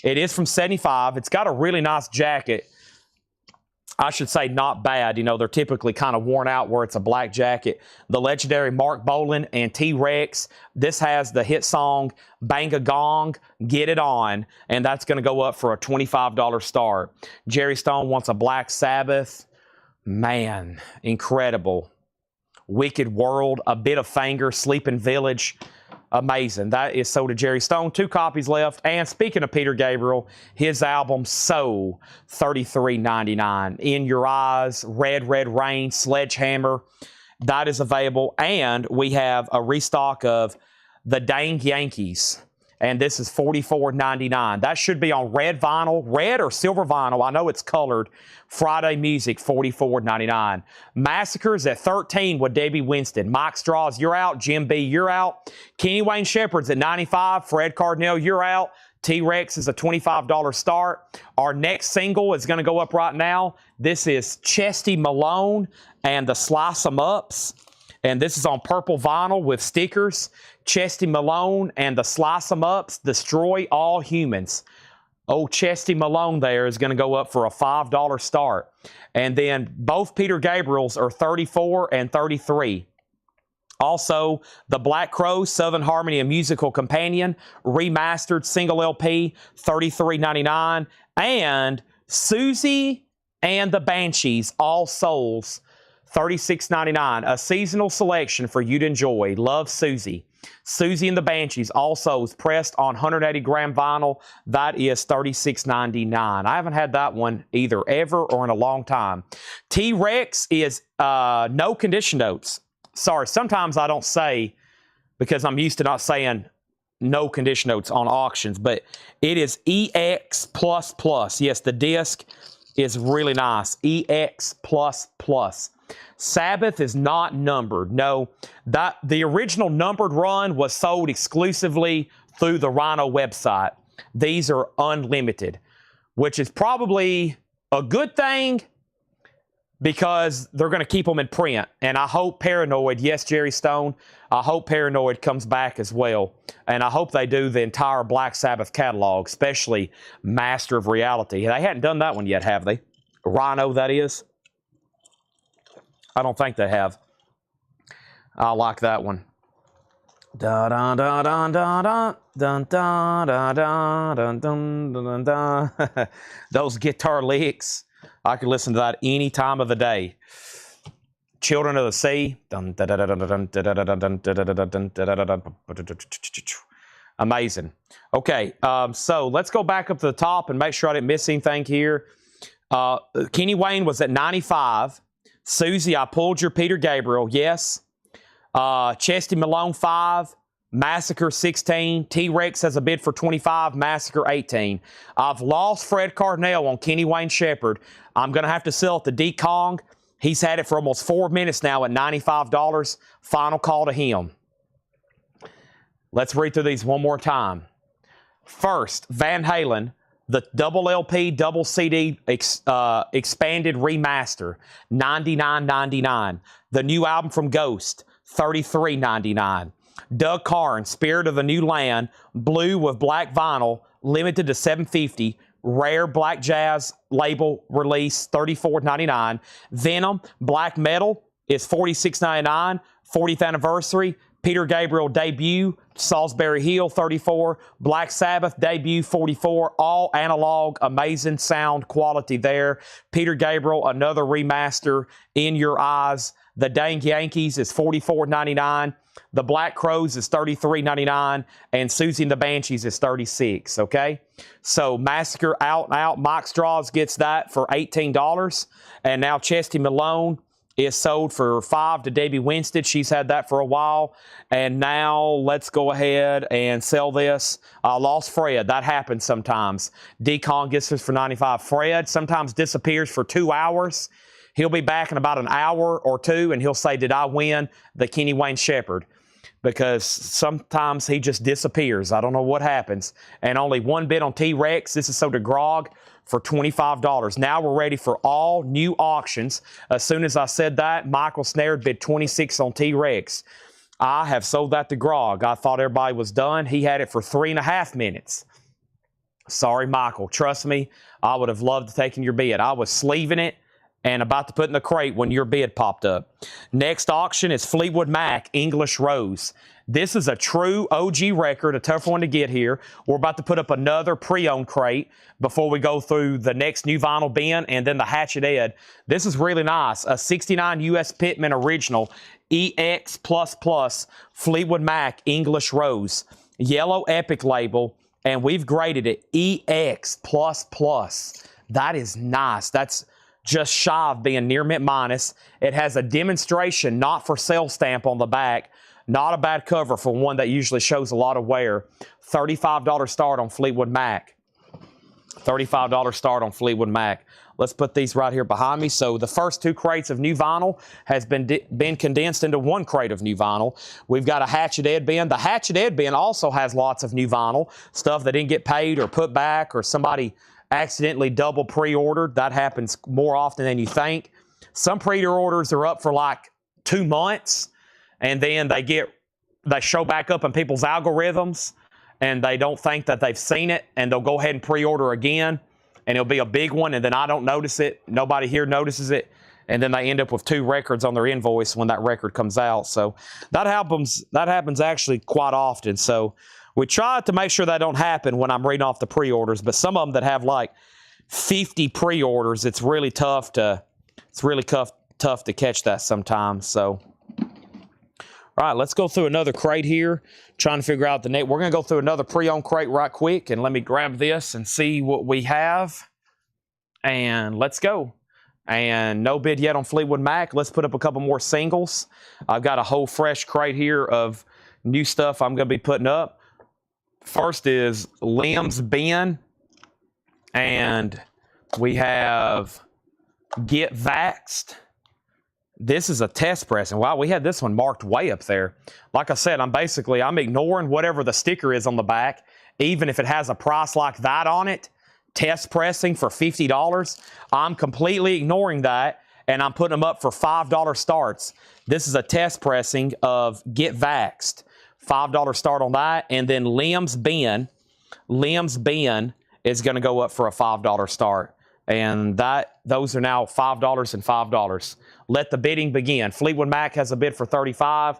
It is from 75. It's got a really nice jacket. I should say not bad. You know, they're typically kind of worn out where it's a black jacket. The legendary Mark Bolan and T-Rex. This has the hit song Bang a Gong, Get It On. And that's going to go up for a $25 start. Jerry Stone wants a Black Sabbath. Man, incredible. Wicked World, A Bit of Fanger, Sleeping Village. Amazing. That is sold to Jerry Stone. 2 copies left. And speaking of Peter Gabriel, his album So, $33.99. In Your Eyes, Red, Red Rain, Sledgehammer. That is available. And we have a restock of The Dang Yankees. and this is $44.99. That should be on red vinyl, red or silver vinyl. I know it's colored. Friday Music, $44.99. Massacres at 13 with Debbie Winston. Mike Straws, you're out. Jim B, you're out. Kenny Wayne Shepherd's at 95. Fred Cardinal, you're out. T-Rex is a $25 start. Our next single is going to go up right now. This is Chesty Malone and the Slice 'em Ups. And this is on purple vinyl with stickers. Chesty Malone and the Slice 'em Ups, Destroy All Humans. Oh, Chesty Malone there is going to go up for a $5 start. And then both Peter Gabriel's are 34 and 33. Also, the Black Crowes, Southern Harmony, a Musical Companion, remastered single LP, $33.99. And Susie and the Banshees, All Souls, $36.99. A seasonal selection for you to enjoy. Love Susie. Susie and the Banshees, All Souls, pressed on 180-gram vinyl. That is $36.99. I haven't had that one either ever or in a long time. T-Rex is no condition notes. Sorry, sometimes I don't say, because I'm used to not saying no condition notes on auctions, but it is EX++. Yes, the disc is really nice. EX++. Sabbath is not numbered. No, the original numbered run was sold exclusively through the Rhino website. These are unlimited, which is probably a good thing, because they're going to keep them in print. And I hope Paranoid, yes, Jerry Stone, I hope Paranoid comes back as well. And I hope they do the entire Black Sabbath catalog, especially Master of Reality. They hadn't done that one yet, have they? Rhino, that is. I don't think they have. I like that one. Da da da da da da da da da da da da da. Those guitar licks. I could listen to that any time of the day. Children of the Sea. Amazing. Okay, so let's go back up to the top and make sure I didn't miss anything here. Kenny Wayne was at 95. Susie, I pulled your Peter Gabriel. Yes. Chesty Malone, 5. Massacre, 16. T-Rex has a bid for 25. Massacre, 18. I've lost Fred Cardinal on Kenny Wayne Shepherd. I'm going to have to sell it to D. Kong. He's had it for almost 4 minutes now at $95. Final call to him. Let's read through these one more time. First, Van Halen, the double LP, double CD expanded remaster, $99.99. The new album from Ghost, $33.99. Doug Carn, Spirit of the New Land, blue with black vinyl, limited to $750. Rare Black Jazz label release, $34.99. Venom, black metal, is $46.99. 40th anniversary. Peter Gabriel debut, Salisbury Hill, $34. Black Sabbath debut, $44. All analog, amazing sound quality there. Peter Gabriel, another remaster, In Your Eyes. The Dang Yankees is $44.99. The Black Crowes is $33.99. And Susie and the Banshees is $36, okay? So Massacre out and out. Mike Straws gets that for $18. And now Chesty Malone is sold for $5 to Debbie Winston. She's had that for a while. And now let's go ahead and sell this. Lost Fred. That happens sometimes. D-Con gets this for $95. Fred sometimes disappears for 2 hours. He'll be back in about an hour or two, and he'll say, did I win the Kenny Wayne Shepherd? Because sometimes he just disappears. I don't know what happens. And only one bid on T-Rex. This is sold to Grog for $25. Now we're ready for all new auctions. As soon as I said that, Michael Snare bid $26 on T-Rex. I have sold that to Grog. I thought everybody was done. He had it for 3.5 minutes. Sorry, Michael. Trust me, I would have loved to take your bid. I was sleeving it and about to put in the crate when your bid popped up. Next auction is Fleetwood Mac, English Rose. This is a true OG record, a tough one to get here. We're about to put up another pre-owned crate before we go through the next new vinyl bin and then the Hatchet Ed. This is really nice. A 69 U.S. Pittman Original EX++ Fleetwood Mac, English Rose. Yellow Epic label, and we've graded it EX++. That is nice. That's just shy of being near mint minus. It has a demonstration not for sale stamp on the back. Not a bad cover for one that usually shows a lot of wear. $35 start on Fleetwood Mac. $35 start on Fleetwood Mac. Let's put these right here behind me. So the first 2 crates of new vinyl has been condensed into 1 crate of new vinyl. We've got a Hatchet Ed bin. The Hatchet Ed bin also has lots of new vinyl, stuff that didn't get paid or put back, or somebody accidentally double pre-ordered. That happens more often than you think. Some pre-orders are up for like 2 months, and then they show back up in people's algorithms, and they don't think that they've seen it, and they'll go ahead and pre-order again, and it'll be a big one, and then I don't notice it. Nobody here notices it, and then they end up with 2 records on their invoice when that record comes out. So that happens actually quite often. So we try to make sure that don't happen when I'm reading off the pre-orders, but some of them that have like 50 pre-orders, it's really tough to catch that sometimes. So, all right, let's go through another crate here, trying to figure out the net. We're going to go through another pre-owned crate right quick, and let me grab this and see what we have. And let's go. And no bid yet on Fleetwood Mac. Let's put up a couple more singles. I've got a whole fresh crate here of new stuff I'm going to be putting up. First is Liam's Bin, and we have Get Vaxxed. This is a test press, and wow, we had this one marked way up there. Like I said, I'm ignoring whatever the sticker is on the back, even if it has a price like that on it. Test pressing for $50. I'm completely ignoring that, and I'm putting them up for $5 starts. This is a test pressing of Get Vaxxed. $5 start on that, and then Liam's Bin is going to go up for a $5 start. And those are now $5 and $5. Let the bidding begin. Fleetwood Mac has a bid for $35.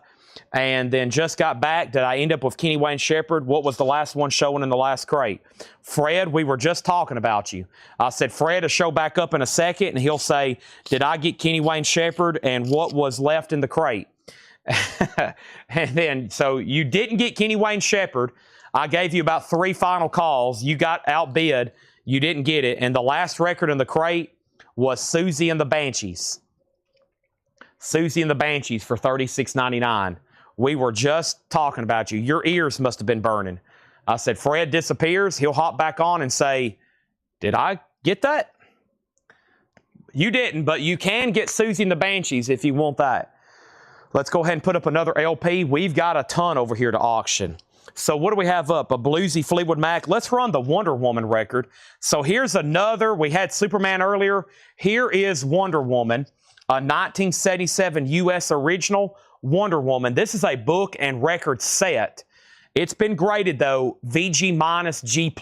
And then just got back. Did I end up with Kenny Wayne Shepherd? What was the last one showing in the last crate? Fred, we were just talking about you. I said Fred will show back up in a second, and he'll say, did I get Kenny Wayne Shepherd, and what was left in the crate? And then, so you didn't get Kenny Wayne Shepherd. I gave you about 3 final calls. You got outbid. You didn't get it. And the last record in the crate was Susie and the Banshees. Susie and the Banshees for $36.99. We were just talking about you. Your ears must have been burning. I said, Fred disappears. He'll hop back on and say, did I get that? You didn't, but you can get Susie and the Banshees if you want that. Let's go ahead and put up another LP. We've got a ton over here to auction. So what do we have up? A bluesy Fleetwood Mac. Let's run the Wonder Woman record. So here's another. We had Superman earlier. Here is Wonder Woman, a 1977 U.S. original Wonder Woman. This is a book and record set. It's been graded, though, VG- G+.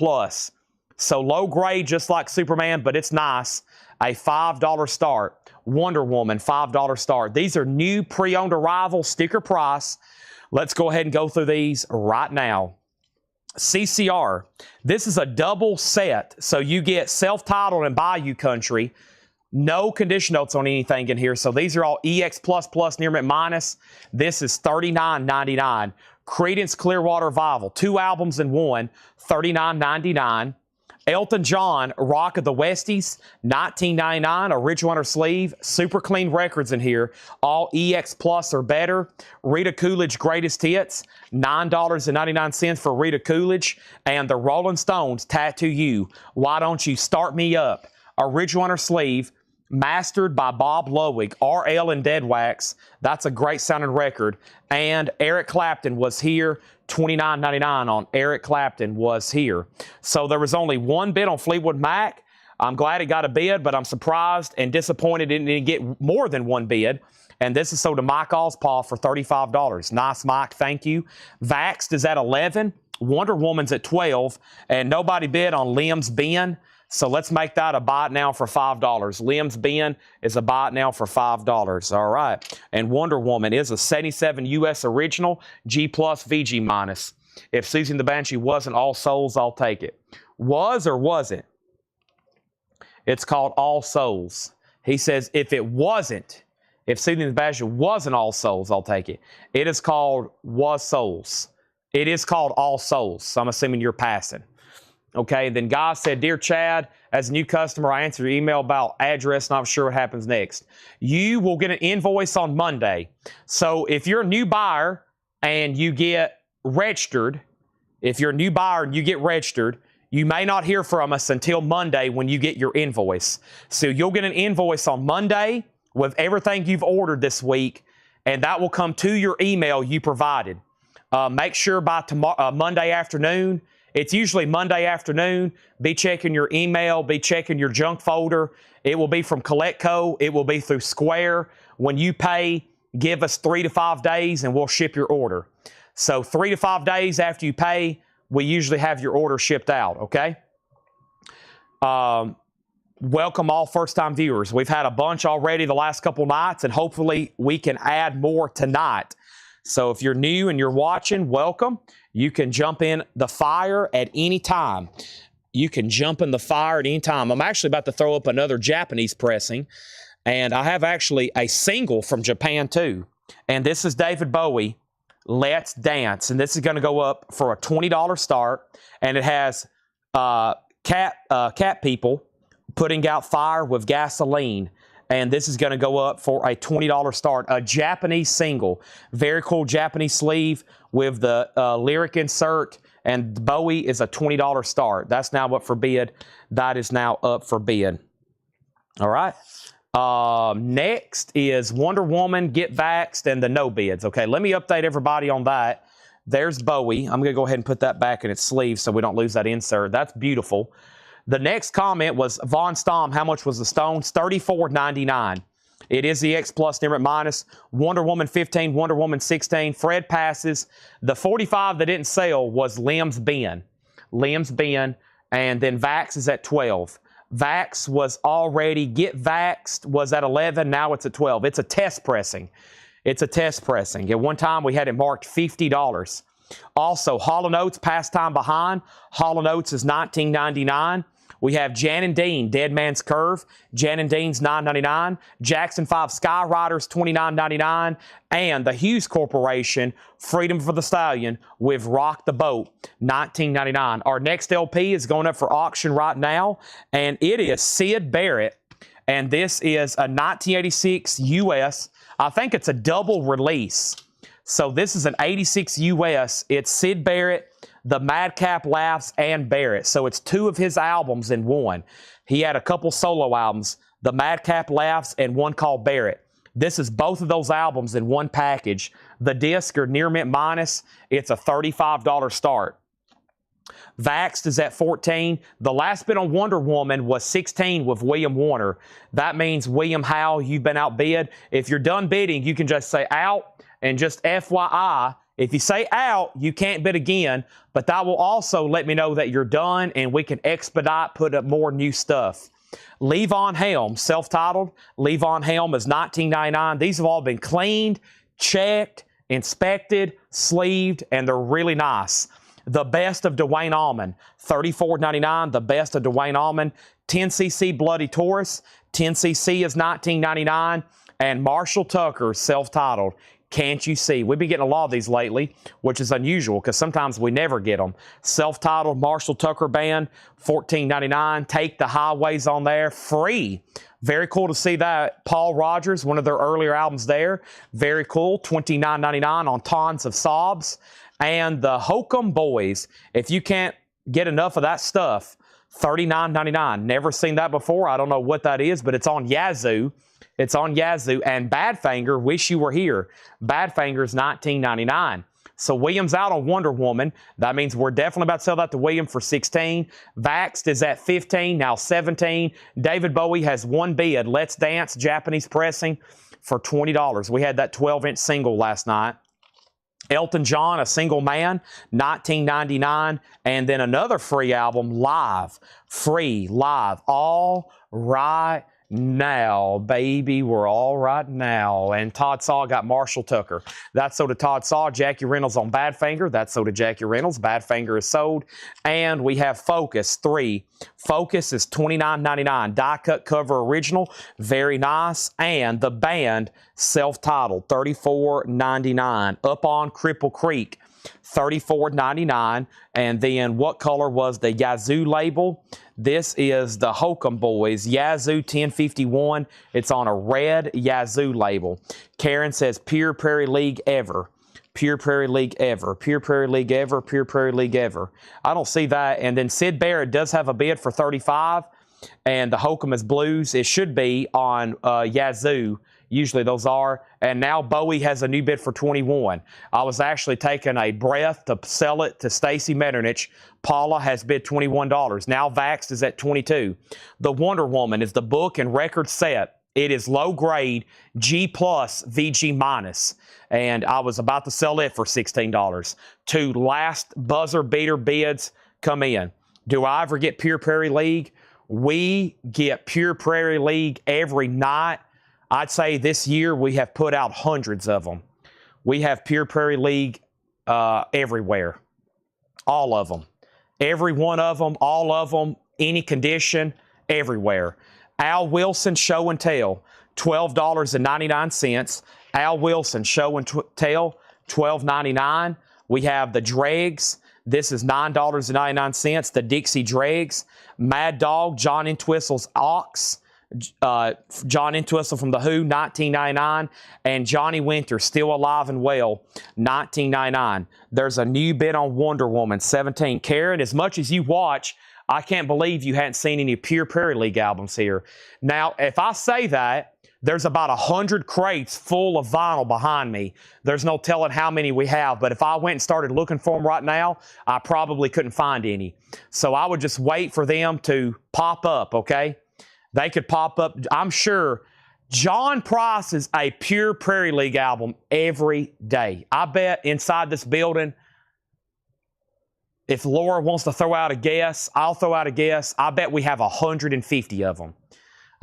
So low grade, just like Superman, but it's nice. A $5 start. Wonder Woman, $5 start. These are new pre-owned arrival, sticker price. Let's go ahead and go through these right now. CCR. This is a double set. So you get self-titled and Bayou Country. No condition notes on anything in here. So these are all EX++, near mint minus. This is $39.99. Creedence Clearwater Revival. 2 albums in one, $39.99. Elton John, Rock of the Westies, $19.99, original under sleeve, super clean records in here, all EX Plus or better. Rita Coolidge Greatest Hits, $9.99 for Rita Coolidge, and the Rolling Stones, Tattoo You, Why Don't You Start Me Up, original under sleeve, mastered by Bob Lowick, RL and Dead Wax. That's a great sounding record. And Eric Clapton was here. $29.99 on Eric Clapton was here. So there was only one bid on Fleetwood Mac. I'm glad it got a bid, but I'm surprised and disappointed it didn't get more than one bid. And this is sold to Mike Ospaw for $35. Nice, Mike. Thank you. Vaxxed is at $11. Wonder Woman's at $12. And nobody bid on Liam's Bin. So let's make that a buy it now for $5. Liam's Bin is a buy it now for $5. All right. And Wonder Woman is a 77 U.S. original, G+, VG-. If Susie and the Banshee wasn't All Souls, I'll take it. Was or wasn't? It's called All Souls. He says if it wasn't, if Susie and the Banshee wasn't All Souls, I'll take it. It is called Was Souls. It is called All Souls. So I'm assuming you're passing. Okay, and then Guy said, Dear Chad, as a new customer, I answered your email about address, not sure what happens next. You will get an invoice on Monday. So if you're a new buyer and you get registered, if you're a new buyer and you get registered, you may not hear from us until Monday when you get your invoice. So you'll get an invoice on Monday with everything you've ordered this week, and that will come to your email you provided. Make sure by tomorrow, Monday afternoon, it's usually Monday afternoon, be checking your email, be checking your junk folder. It will be from CollectCo. It will be through Square. When you pay, give us 3 to 5 days and we'll ship your order. So 3 to 5 days after you pay, we usually have your order shipped out, okay? Welcome all first-time viewers. We've had a bunch already the last couple nights, and hopefully we can add more tonight. So if you're new and you're watching, welcome. You can jump in the fire at any time. You can jump in the fire at any time. I'm actually about to throw up another Japanese pressing, and I have actually a single from Japan too. And this is David Bowie, Let's Dance. And this is going to go up for a $20 start, and it has cat people putting out fire with gasoline. And this is going to go up for a $20 start. A Japanese single. Very cool Japanese sleeve with the lyric insert. And Bowie is a $20 start. That's now up for bid. That is now up for bid. All right. Next is Wonder Woman, Get Vaxxed, and the no bids. Okay, let me update everybody on that. There's Bowie. I'm going to go ahead and put that back in its sleeve so we don't lose that insert. That's beautiful. The next comment was Von Stom. How much was the stones? $34.99. It is the X Plus Nimrit Minus. Wonder Woman 15, Wonder Woman 16. Fred passes. The 45 that didn't sell was Limbs Ben. Limbs Ben. And then Vax is at 12. Vax was already, Get Vaxxed was at 11. Now it's at 12. It's a test pressing. It's a test pressing. At one time we had it marked $50. Also, Hall & Oates, Pastime Behind. Hall & Oates is $19.99. We have Jan and Dean, Dead Man's Curve. Jan and Dean's $9.99. Jackson 5 Skyriders, $29.99. And the Hughes Corporation, Freedom for the Stallion with Rock the Boat, $19.99. Our next LP is going up for auction right now, and it is Syd Barrett. And this is a 1986 US. I think it's a double release. So this is an 86 US. It's Syd Barrett, the Madcap Laughs, and Barrett. So it's 2 of his albums in one. He had a couple solo albums, the Madcap Laughs and one called Barrett. This is both of those albums in one package. The disc or near mint minus, it's a $35 start. Vaxxed is at 14. The last bid on Wonder Woman was 16 with William Warner. That means, William Howe, you've been outbid. If you're done bidding, you can just say out, and just FYI, if you say out, you can't bid again, but that will also let me know that you're done and we can expedite, put up more new stuff. Levon Helm, self-titled. Levon Helm is $19.99. These have all been cleaned, checked, inspected, sleeved, and they're really nice. The Best of Dwayne Allman, $34.99. The Best of Dwayne Allman. 10cc Bloody Taurus, 10cc is $19.99. And Marshall Tucker, self-titled. Can't You See? We've been getting a lot of these lately, which is unusual because sometimes we never get them. Self-titled Marshall Tucker Band, $14.99. Take the Highways on there, free. Very cool to see that. Paul Rogers, one of their earlier albums there. Very cool, $29.99 on Tons of Sobs. And the Hokum Boys, if you can't get enough of that stuff, $39.99. Never seen that before. I don't know what that is, but it's on Yazoo. It's on Yazoo. And Badfinger, Wish You Were Here. Badfinger's $19.99. So William's out on Wonder Woman. That means we're definitely about to sell that to William for $16. Vaxxed is at $15, now $17. David Bowie has one bid. Let's Dance, Japanese pressing, for $20. We had that 12-inch single last night. Elton John, A Single Man, $19.99. And then another free album, Live. Free, live. All right now, baby, we're all right now. And Todd Saw got Marshall Tucker. That's so did Todd Saw. Jackie Reynolds on Badfinger. That's so did Jackie Reynolds. Badfinger is sold. And we have Focus 3. Focus is $29.99. Die cut cover original. Very nice. And the band, self-titled, $34.99. Up on Cripple Creek, $34.99. And then what color was the Yazoo label? This is the Hokum Boys, Yazoo 1051. It's on a red Yazoo label. Karen says, Pure Prairie League ever. Pure Prairie League ever. Pure Prairie League ever. Pure Prairie League ever. I don't see that. And then Sid Barrett does have a bid for 35. And the Hokum is Blues. It should be on Yazoo. Usually those are. And now Bowie has a new bid for 21. I was actually taking a breath to sell it to Stacy Metternich. Paula has bid $21. Now Vaxxed is at 22. The Wonder Woman is the book and record set. It is low grade, G plus, VG minus. And I was about to sell it for $16. Two last buzzer beater bids come in. Do I ever get Pure Prairie League? We get Pure Prairie League every night. I'd say this year we have put out hundreds of them. We have Pure Prairie League everywhere. All of them. Every one of them, all of them, any condition, everywhere. Al Wilson Show and Tell, $12.99. Al Wilson Show and Tell, $12.99. We have the Dregs. This is $9.99. The Dixie Dregs. Mad Dog, John Entwistle's Ox. John Entwistle from The Who, $19.99. And Johnny Winter, Still Alive and Well, $19.99. There's a new bid on Wonder Woman, $17. Karen, as much as you watch, I can't believe you hadn't seen any Pure Prairie League albums here. Now, if I say that, there's about 100 crates full of vinyl behind me. There's no telling how many we have, but if I went and started looking for them right now, I probably couldn't find any. So I would just wait for them to pop up, okay? They could pop up. I'm sure John Price is a Pure Prairie League album every day. I bet inside this building, if Laura wants to throw out a guess, I'll throw out a guess. I bet we have 150 of them.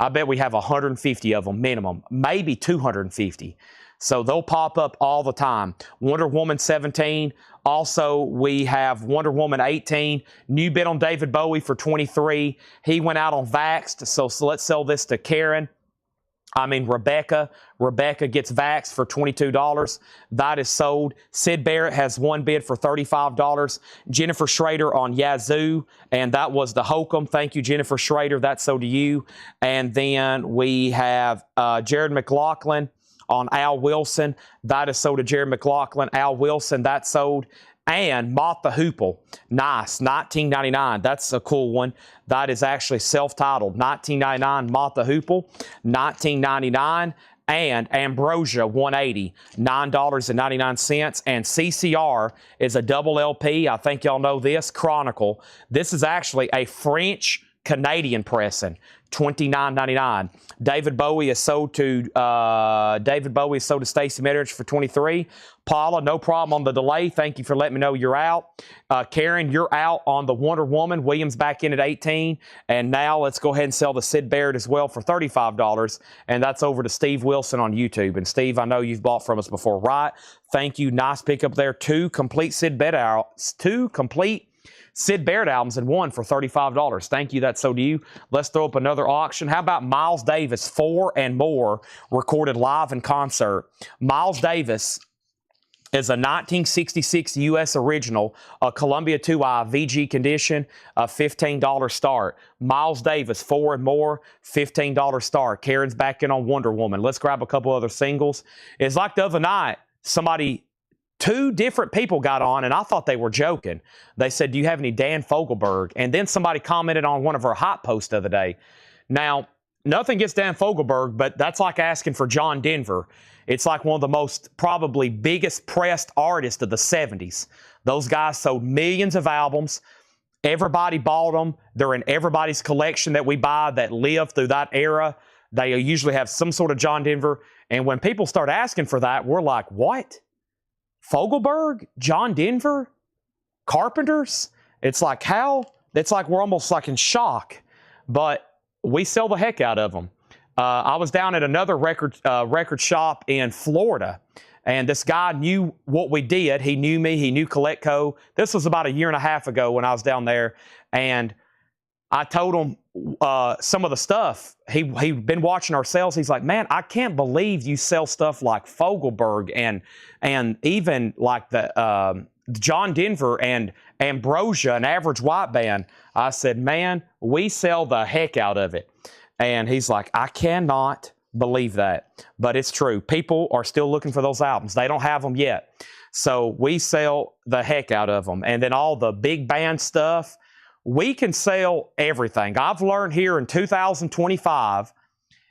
I bet we have 150 of them minimum, maybe 250. So they'll pop up all the time. Wonder Woman 17. Also, we have Wonder Woman 18. New bid on David Bowie for 23. He went out on Vaxxed, so let's sell this to Karen. Rebecca. Rebecca gets Vaxxed for $22. That is sold. Sid Barrett has one bid for $35. Jennifer Schrader on Yazoo, and that was the Hokum. Thank you, Jennifer Schrader. That's sold to you. And then we have Jared McLaughlin on Al Wilson. That is sold to Jared McLaughlin. Al Wilson, that's sold. And Moth the Hoople, nice, $19.99. That's a cool one. That is actually self-titled, $19.99. Moth the Hoople, $19.99. And Ambrosia, $180, $9.99. And CCR is a double LP. I think y'all know this, Chronicle. This is actually a French-Canadian pressing, $29.99. David Bowie is sold to Stacey Metternich for $23. Paula, no problem on the delay. Thank you for letting me know you're out. Karen, you're out on the Wonder Woman. Williams back in at 18. And now let's go ahead and sell the Sid Barrett as well for $35. And that's over to Steve Wilson on YouTube. And Steve, I know you've bought from us before, right? Thank you. Nice pickup there. Two complete Sid Barrett albums and one for $35. Thank you. That's so to you. Let's throw up another auction. How about Miles Davis, 4 and More, recorded live in concert? Miles Davis is a 1966 U.S. original, a Columbia 2i VG condition, a $15 start. Miles Davis, 4 and More, $15 start. Karen's back in on Wonder Woman. Let's grab a couple other singles. It's like the other night, two different people got on, and I thought they were joking. They said, do you have any Dan Fogelberg? And then somebody commented on one of our hot posts the other day. Now, nothing against Dan Fogelberg, but that's like asking for John Denver. It's like one of the most probably biggest pressed artists of the 70s. Those guys sold millions of albums. Everybody bought them. They're in everybody's collection that we buy that lived through that era. They usually have some sort of John Denver. And when people start asking for that, we're like, what? Fogelberg? John Denver? Carpenters? It's like, how? It's like we're almost like in shock. But we sell the heck out of them. I was down at another record shop in Florida, and this guy knew what we did. He knew me. He knew Collectco. This was about a year and a half ago when I was down there, and I told him some of the stuff. He'd been watching our sales. He's like, man, I can't believe you sell stuff like Fogelberg and even like the John Denver and Ambrosia and Average White Band. I said, man, we sell the heck out of it. And he's like, I cannot believe that. But it's true. People are still looking for those albums. They don't have them yet. So we sell the heck out of them. And then all the big band stuff, we can sell everything. I've learned here in 2025,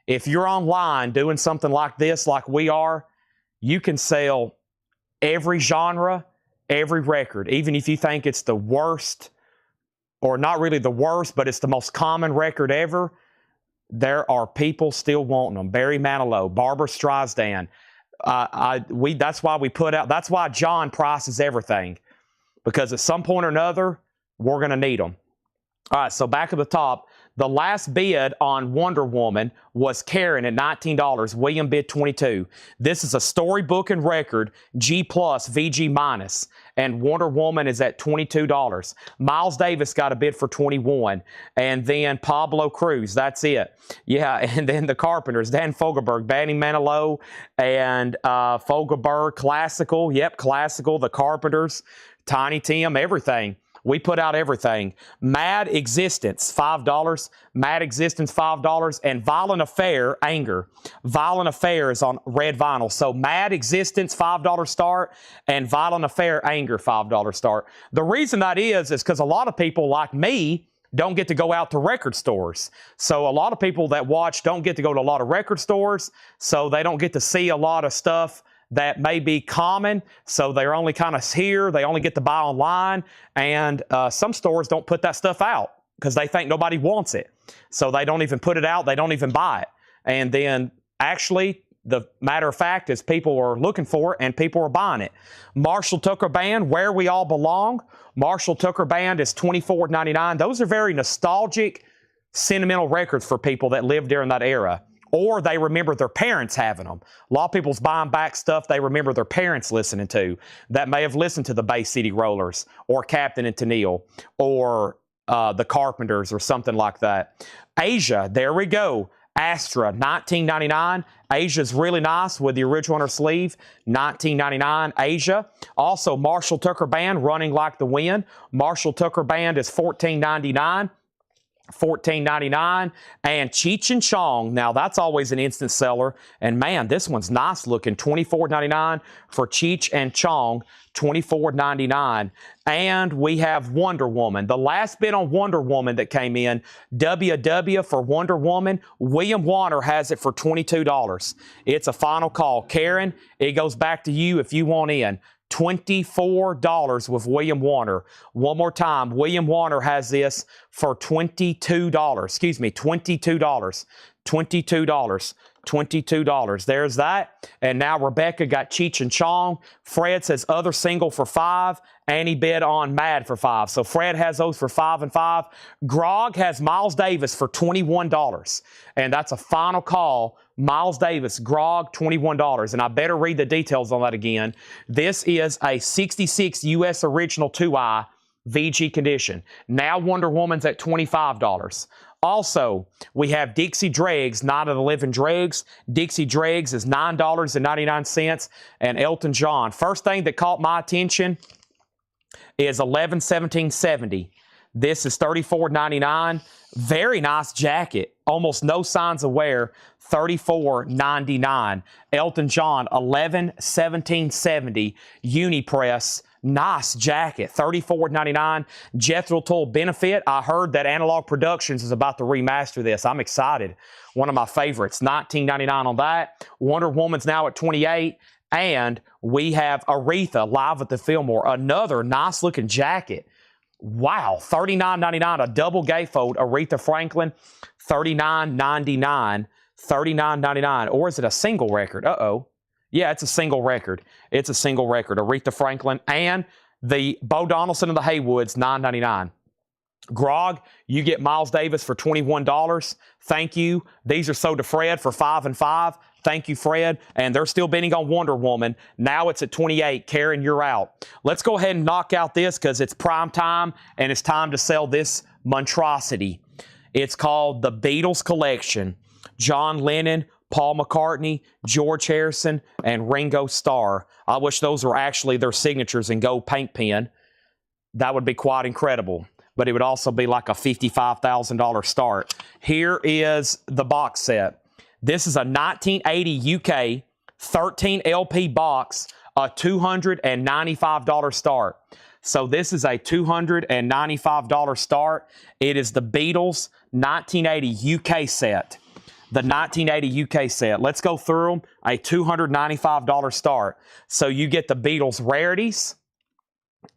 if you're online doing something like this, like we are, you can sell every genre, every record, even if you think it's the worst, or not really the worst, but it's the most common record ever. There are people still wanting them. Barry Manilow, Barbra Streisand. That's why we put out. That's why John prices everything, because at some point or another we're going to need them. All right, so back at the top, the last bid on Wonder Woman was Karen at $19. William bid $22. This is a storybook and record, G plus, VG minus, and Wonder Woman is at $22. Miles Davis got a bid for $21, and then Pablo Cruz. That's it. Yeah, and then the Carpenters, Dan Fogelberg, Barry Manilow, and Fogelberg, classical. Yep, classical. The Carpenters, Tiny Tim, everything. We put out everything. Mad Existence, $5. Mad Existence, $5. And Violent Affair, Anger. Violent Affair is on red vinyl. So Mad Existence, $5 start. And Violent Affair, Anger, $5 start. The reason that is because a lot of people like me don't get to go out to record stores. So a lot of people that watch don't get to go to a lot of record stores. So they don't get to see a lot of stuff that may be common, so they're only kind of here. They only get to buy online, and some stores don't put that stuff out because they think nobody wants it. So they don't even put it out. They don't even buy it. And then actually, the matter of fact is people are looking for it, and people are buying it. Marshall Tucker Band, Where We All Belong. Marshall Tucker Band is $24.99. Those are very nostalgic, sentimental records for people that lived during that era. Or they remember their parents having them. A lot of people's buying back stuff they remember their parents listening to that may have listened to the Bay City Rollers or Captain and Tennille or the Carpenters or something like that. Asia, there we go. Astra, $19.99. Asia's really nice with the original on her sleeve. $19.99. Asia. Also, Marshall Tucker Band, Running Like the Wind. Marshall Tucker Band is $14.99. $14.99. And Cheech and Chong, now that's always an instant seller, and man, this one's nice looking. $24.99 for Cheech and Chong. $24.99. And we have Wonder Woman, the last bid on Wonder Woman that came in, WW for Wonder Woman. William Warner has it for $22. It's a final call. Karen, it goes back to you if you want in. $24 with William Warner. One more time, William Warner has this for $22. Excuse me, $22. $22. $22. There's that. And now Rebecca got Cheech and Chong. Fred says other single for $5. And he bid on Mad for $5. So Fred has those for $5 and $5. Grog has Miles Davis for $21. And that's a final call. Miles Davis, Grog, $21. And I better read the details on that again. This is a 66 U.S. original 2i VG condition. Now Wonder Woman's at $25. Also, we have Dixie Dregs, Night of the Living Dregs. Dixie Dregs is $9.99. And Elton John. First thing that caught my attention is 11/17/70. This is $34.99. Very nice jacket. Almost no signs of wear. $34.99. Elton John, 11/17/70. Unipress. Nice jacket. $34.99. Jethro Tull Benefit. I heard that Analog Productions is about to remaster this. I'm excited. One of my favorites. $19.99 on that. Wonder Woman's now at $28. And we have Aretha live at the Fillmore. Another nice looking jacket. Wow. $39.99. A double gatefold. Aretha Franklin. $39.99. $39.99. Or is it a single record? Uh-oh. Yeah, it's a single record. It's a single record. Aretha Franklin and the Bo Donaldson and the Haywoods, $9.99. Grog, you get Miles Davis for $21. Thank you. These are sold to Fred for $5 and $5. Thank you, Fred. And they're still bidding on Wonder Woman. Now it's at $28. Karen, you're out. Let's go ahead and knock out this because it's prime time and it's time to sell this monstrosity. It's called the Beatles Collection. John Lennon, Paul McCartney, George Harrison, and Ringo Starr. I wish those were actually their signatures in gold paint pen. That would be quite incredible. But it would also be like a $55,000 start. Here is the box set. This is a 1980 UK 13 LP box a $295 start. So this is a $295 start. It is the Beatles 1980 UK set. The 1980 UK set. Let's go through them. A $295 start. So you get the Beatles rarities.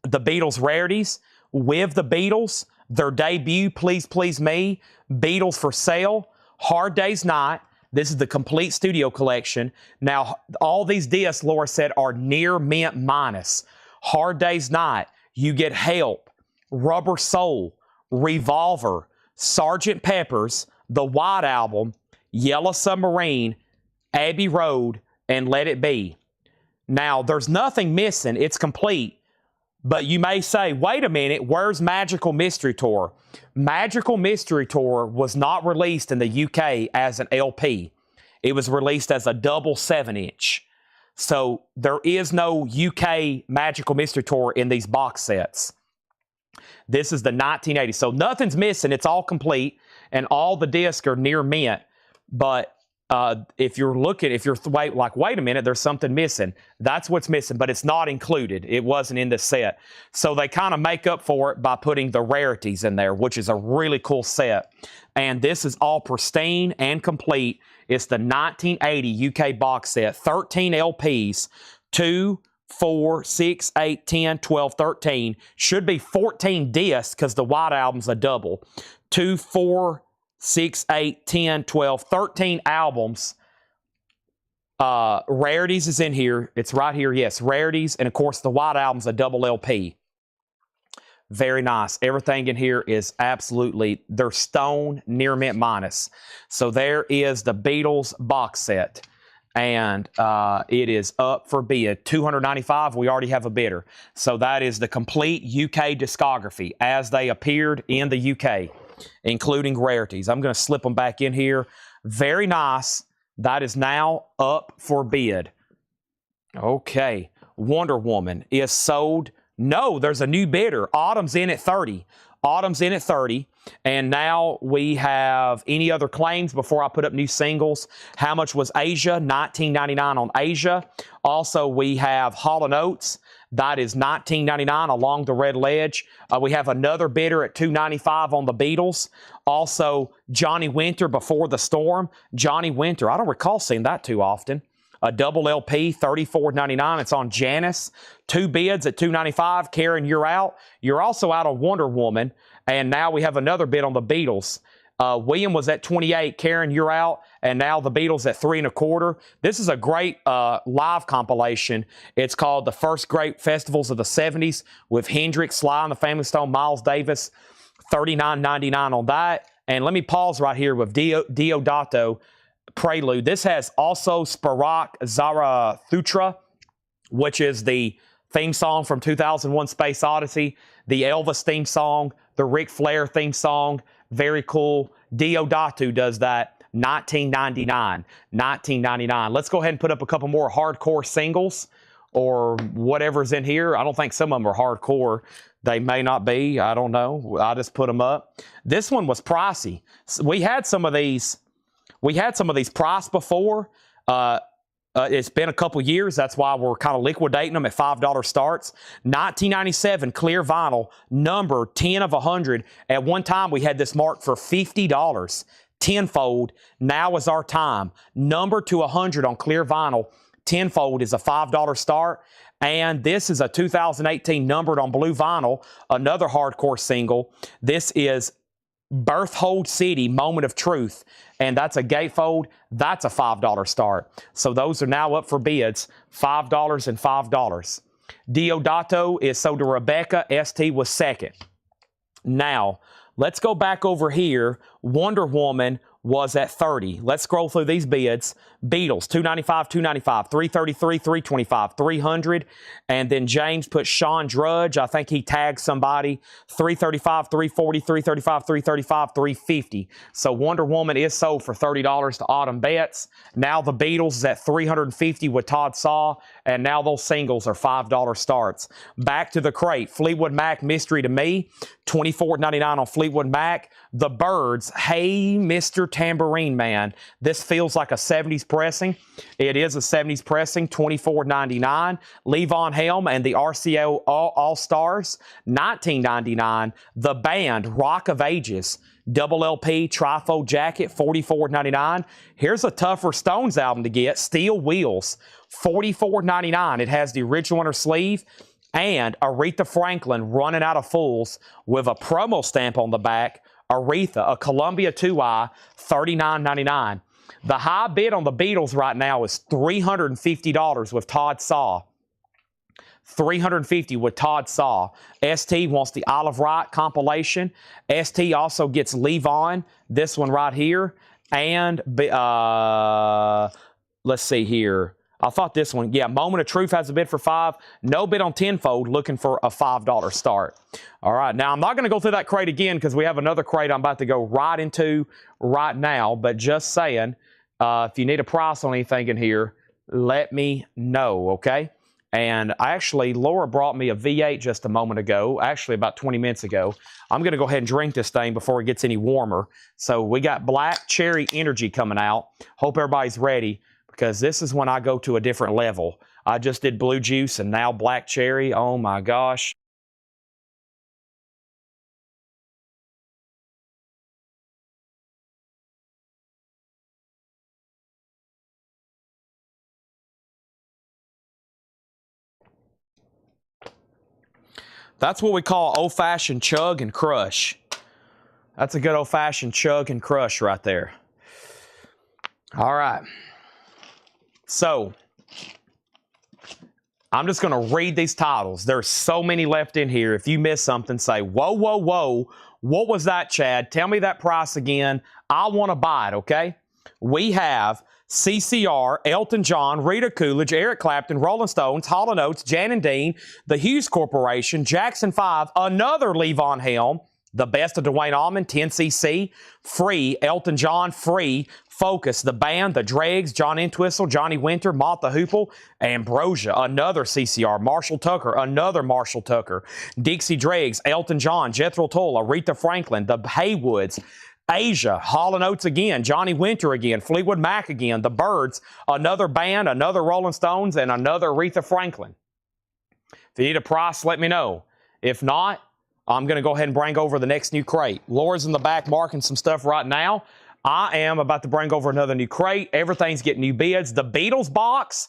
The Beatles rarities with the Beatles. Their debut, Please Please Me. Beatles for Sale. Hard Day's Night. This is the complete studio collection. Now, all these discs, Laura said, are near mint minus. Hard Day's Night. You get Help, Rubber Soul, Revolver, Sgt. Pepper's, The White Album, Yellow Submarine, Abbey Road, and Let It Be. Now, there's nothing missing. It's complete. But you may say, wait a minute, where's Magical Mystery Tour? Magical Mystery Tour was not released in the UK as an LP. It was released as a double 7-inch. So there is no UK Magical Mystery Tour in these box sets. This is the 1980. So nothing's missing. It's all complete. And all the discs are near mint. But if you're looking, wait a minute, there's something missing. That's what's missing, but it's not included. It wasn't in the set. So they kind of make up for it by putting the rarities in there, which is a really cool set. And this is all pristine and complete. It's the 1980 UK box set, 13 LPs, 2, 4, 6, 8, 10, 12, 13. Should be 14 discs because the White Album's a double. 2, 4, 6, 8, 10, 12, 13 albums. Rarities is in here. It's right here, yes, Rarities. And, of course, the White Album's a double LP. Very nice. Everything in here is absolutely, they're stone near mint minus. So there is the Beatles box set. And it is up for bid. $295, we already have a bidder. So that is the complete UK discography as they appeared in the UK, including rarities. I'm going to slip them back in here. Very nice. That is now up for bid. Okay. Wonder Woman is sold. No, there's a new bidder. Autumn's in at 30. Autumn's in at 30. And now we have any other claims before I put up new singles. How much was Asia? $19.99 on Asia. Also, we have Hall & Oates. That is $19.99 Along the Red Ledge. We have another bidder at $2.95 on the Beatles. Also, Johnny Winter, Before the Storm. Johnny Winter, I don't recall seeing that too often. A double LP, $34.99. It's on Janice. 2 bids at $2.95. Karen, you're out. You're also out on Wonder Woman. And now we have another bid on the Beatles. William was at 28. Karen, you're out. And now the Beatles at 3 1/4. This is a great live compilation. It's called The First Great Festivals of the 70s with Hendrix, Sly and the Family Stone, Miles Davis. $39.99 on that. And let me pause right here with Diodato Prelude. This has also Sparak Zarathutra, which is the theme song from 2001 Space Odyssey, the Elvis theme song, the Ric Flair theme song. Very cool. Diodato does that. $19.99. $19.99. Let's go ahead and put up a couple more hardcore singles or whatever's in here. I don't think some of them are hardcore. They may not be. I don't know. I just put them up. This one was pricey. We had some of these. Priced before. It's been a couple years. That's why we're kind of liquidating them at $5 starts. 1997 clear vinyl, number 10 of 100. At one time, we had this marked for $50. Tenfold. Now is our time. Number to 100 on clear vinyl. Tenfold is a $5 start. And this is a 2018 numbered on blue vinyl, another hardcore single. This is Berthold City, Moment of Truth. And that's a gatefold. That's a $5 start. So those are now up for bids. $5 and $5. Diodato is sold to Rebecca. ST was second. Now, let's go back over here. Wonder Woman was at 30. Let's scroll through these bids. Beatles, $295, $295, $333, $325, $300. And then James put Sean Drudge. I think he tagged somebody. $335, $340, $335, $335, $350. So Wonder Woman is sold for $30 to Autumn Betts. Now the Beatles is at $350 with Todd Saw. And now those singles are $5 starts. Back to the crate. Fleetwood Mac, Mystery to Me. $24.99 on Fleetwood Mac. The Byrds, Hey Mr. Tambourine Man. This feels like a 70s pressing. It is a 70s pressing, $24.99. Levon Helm and the RCO All-Stars, $19.99. The Band, Rock of Ages, double LP trifold jacket, $44.99. Here's a tougher Stones album to get, Steel Wheels, $44.99. It has the original inner sleeve and Aretha Franklin, Running Out of Fools, with a promo stamp on the back. Aretha, a Columbia 2i, $39.99. The high bid on the Beatles right now is $350 with Todd Saw. $350 with Todd Saw. ST wants the Olive Right compilation. ST also gets Levon, this one right here. And let's see here. I thought this one, yeah, Moment of Truth has a bid for $5. No bid on Tenfold, looking for a $5 start. All right, now I'm not going to go through that crate again because we have another crate I'm about to go right into right now. But just saying, if you need a price on anything in here, let me know, okay? And actually, Laura brought me a V8 just a moment ago, actually about 20 minutes ago. I'm going to go ahead and drink this thing before it gets any warmer. So we got Black Cherry Energy coming out. Hope everybody's ready because this is when I go to a different level. I just did Blue Juice and now Black Cherry. Oh my gosh. That's what we call old-fashioned chug and crush. That's a good old-fashioned chug and crush right there. All right. So, I'm just going to read these titles. There's so many left in here. If you miss something, say, whoa, whoa, whoa. What was that, Chad? Tell me that price again. I want to buy it, okay? We have CCR, Elton John, Rita Coolidge, Eric Clapton, Rolling Stones, Hall & Oates, Jan and Dean, The Hughes Corporation, Jackson 5, another Levon Helm, The Best of Dwayne Allman, 10cc, Free, Elton John, Free, Focus, The Band, The Dregs, John Entwistle, Johnny Winter, Mott the Hoople, Ambrosia, another CCR, Marshall Tucker, another Marshall Tucker, Dixie Dregs, Elton John, Jethro Tull, Aretha Franklin, The Haywoods, Asia, Hall & Oates again, Johnny Winter again, Fleetwood Mac again, The Byrds, another Band, another Rolling Stones, and another Aretha Franklin. If you need a price, let me know. If not, I'm going to go ahead and bring over the next new crate. Laura's in the back marking some stuff right now. I am about to bring over another new crate. Everything's getting new bids. The Beatles box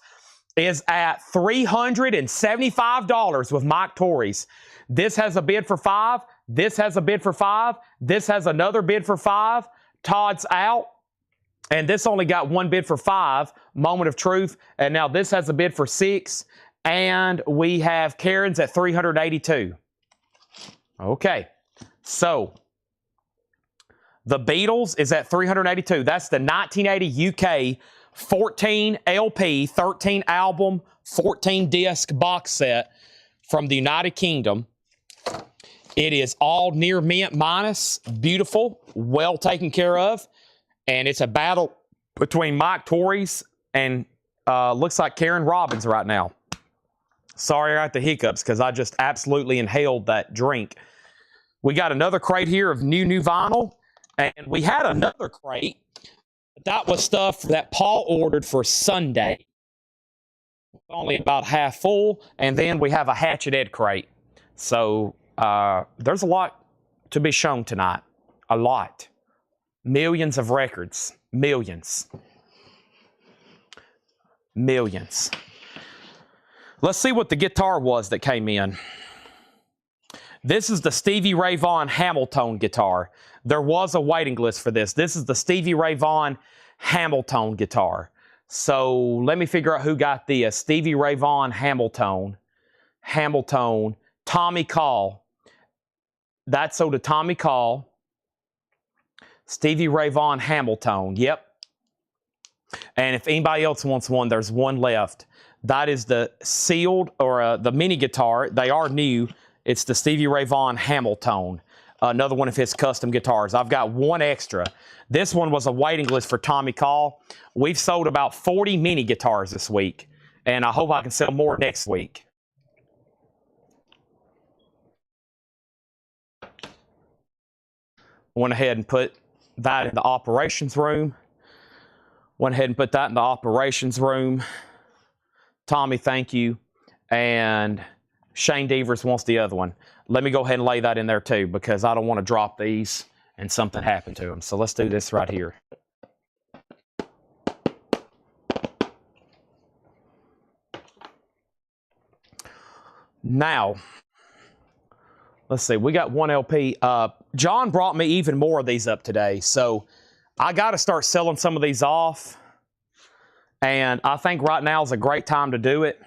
is at $375 with Mike Torres. This has a bid for $5. This has a bid for $5. This has another bid for $5. Todd's out. And this only got one bid for $5. Moment of Truth. And now this has a bid for $6. And we have Karen's at $382. Okay. So the Beatles is at $382. That's the 1980 UK 14 LP, 13 album, 14 disc box set from the United Kingdom. It is all near mint minus, beautiful, well taken care of, and it's a battle between Mike Torres and looks like Karen Robbins right now. Sorry I got the hiccups because I just absolutely inhaled that drink. We got another crate here of new vinyl, and we had another crate. That was stuff that Paul ordered for Sunday. Only about half full, and then we have a Hatchet Ed crate. So there's a lot to be shown tonight. A lot. Millions of records. Millions. Millions. Let's see what the guitar was that came in. This is the Stevie Ray Vaughan Hamilton guitar. There was a waiting list for this. This is the Stevie Ray Vaughan Hamilton guitar. So let me figure out who got the Stevie Ray Vaughan Hamilton. Tommy Call. That's so to Tommy Call. Stevie Ray Vaughan Hamilton. Yep. And if anybody else wants one, there's one left. That is the sealed or the mini guitar. They are new. It's the Stevie Ray Vaughan Hamilton. Another one of his custom guitars. I've got one extra. This one was a waiting list for Tommy Call. We've sold about 40 mini guitars this week, and I hope I can sell more next week. Went ahead and put that in the operations room. Tommy, thank you. And Shane Devers wants the other one. Let me go ahead and lay that in there too, because I don't want to drop these and something happened to them. So let's do this right here. Now, let's see. We got one LP. John brought me even more of these up today. So I got to start selling some of these off. And I think right now is a great time to do it.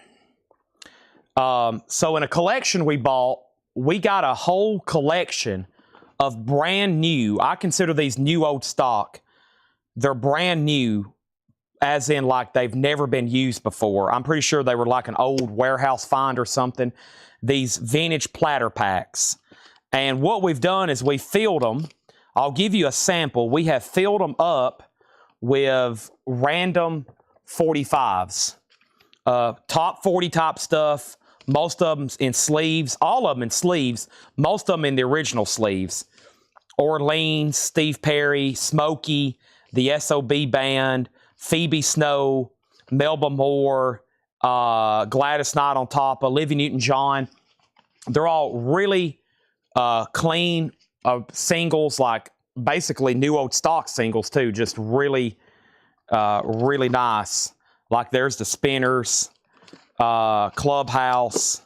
So in a collection we bought, we got a whole collection of brand new. I consider these new old stock. They're brand new, as in like they've never been used before. I'm pretty sure they were like an old warehouse find or something. These vintage platter packs. And what we've done is we filled them. I'll give you a sample. We have filled them up with random 45s. Top 40 type stuff. Most of them in sleeves. All of them in sleeves. Most of them in the original sleeves. Orleans, Steve Perry, Smokey, the SOB Band, Phoebe Snow, Melba Moore, Gladys Knight on top, Olivia Newton-John. They're all really clean singles, like basically new old stock singles too. Just really, really nice. Like there's the Spinners, Clubhouse,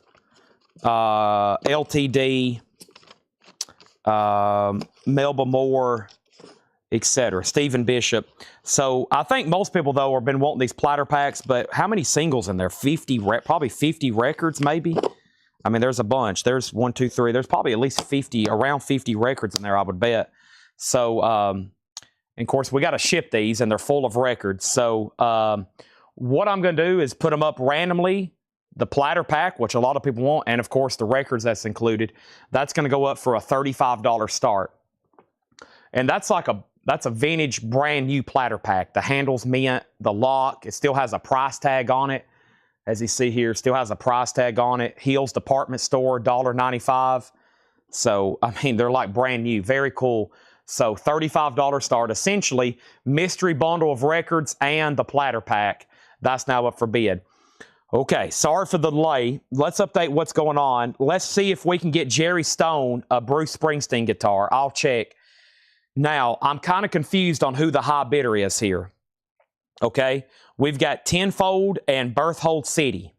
LTD, Melba Moore, etc. Stephen Bishop. So I think most people though have been wanting these platter packs, but how many singles in there? 50, probably 50 records maybe. I mean, there's a bunch. There's 1, 2, 3. There's probably at least 50, around 50 records in there, I would bet. So, and of course, we got to ship these, and they're full of records. So, what I'm going to do is put them up randomly. The platter pack, which a lot of people want, and of course, the records that's included. That's going to go up for a $35 start. And that's a vintage, brand new platter pack. The handle's mint, the lock, it still has a price tag on it. As you see here, still has a price tag on it. Heels Department Store, $1.95. So, I mean, they're like brand new. Very cool. So, $35 start. Essentially, mystery bundle of records and the platter pack. That's now up for bid. Okay, sorry for the delay. Let's update what's going on. Let's see if we can get Jerry Stone a Bruce Springsteen guitar. I'll check. Now, I'm kind of confused on who the high bidder is here. Okay, we've got Tenfold and Berthold City.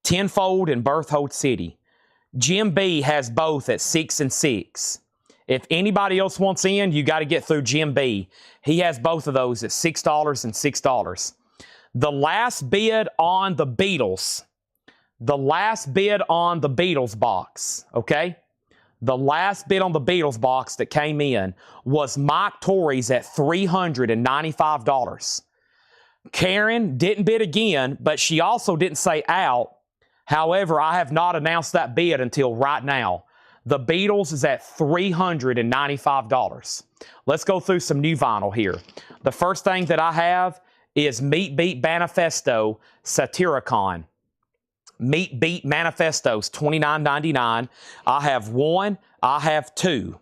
Tenfold and Berthold City. Jim B has both at 6 and 6. If anybody else wants in, you got to get through Jim B. He has both of those at $6 and $6. The last bid on the Beatles. The last bid on the Beatles box, okay? The last bid on the Beatles box that came in was Mike Torrey's at $395. Karen didn't bid again, but she also didn't say out. However, I have not announced that bid until right now. The Beatles is at $395. Let's go through some new vinyl here. The first thing that I have is Meat Beat Manifesto Satyricon. Meat Beat Manifestos, $29.99. I have one, I have two.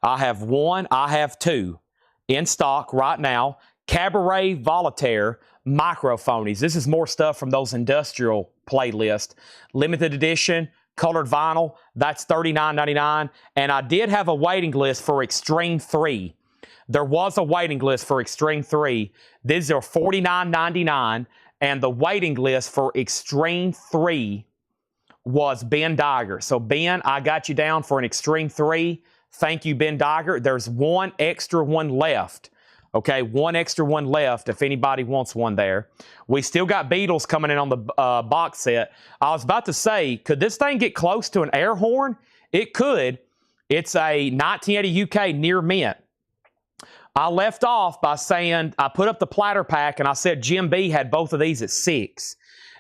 I have one, I have two in stock right now. Cabaret Voltaire Microphonies. This is more stuff from those industrial playlists. Limited edition, colored vinyl. That's $39.99. And I did have a waiting list for Extreme 3. There was a waiting list for Extreme 3. These are $49.99. And the waiting list for Extreme 3 was Ben Diger. So, Ben, I got you down for an Extreme 3. Thank you, Ben Diger. There's one extra one left. Okay, one extra one left if anybody wants one there. We still got Beatles coming in on the box set. I was about to say, could this thing get close to an air horn? It could. It's a 1980 UK near mint. I left off by saying, I put up the platter pack and I said Jim B had both of these at 6.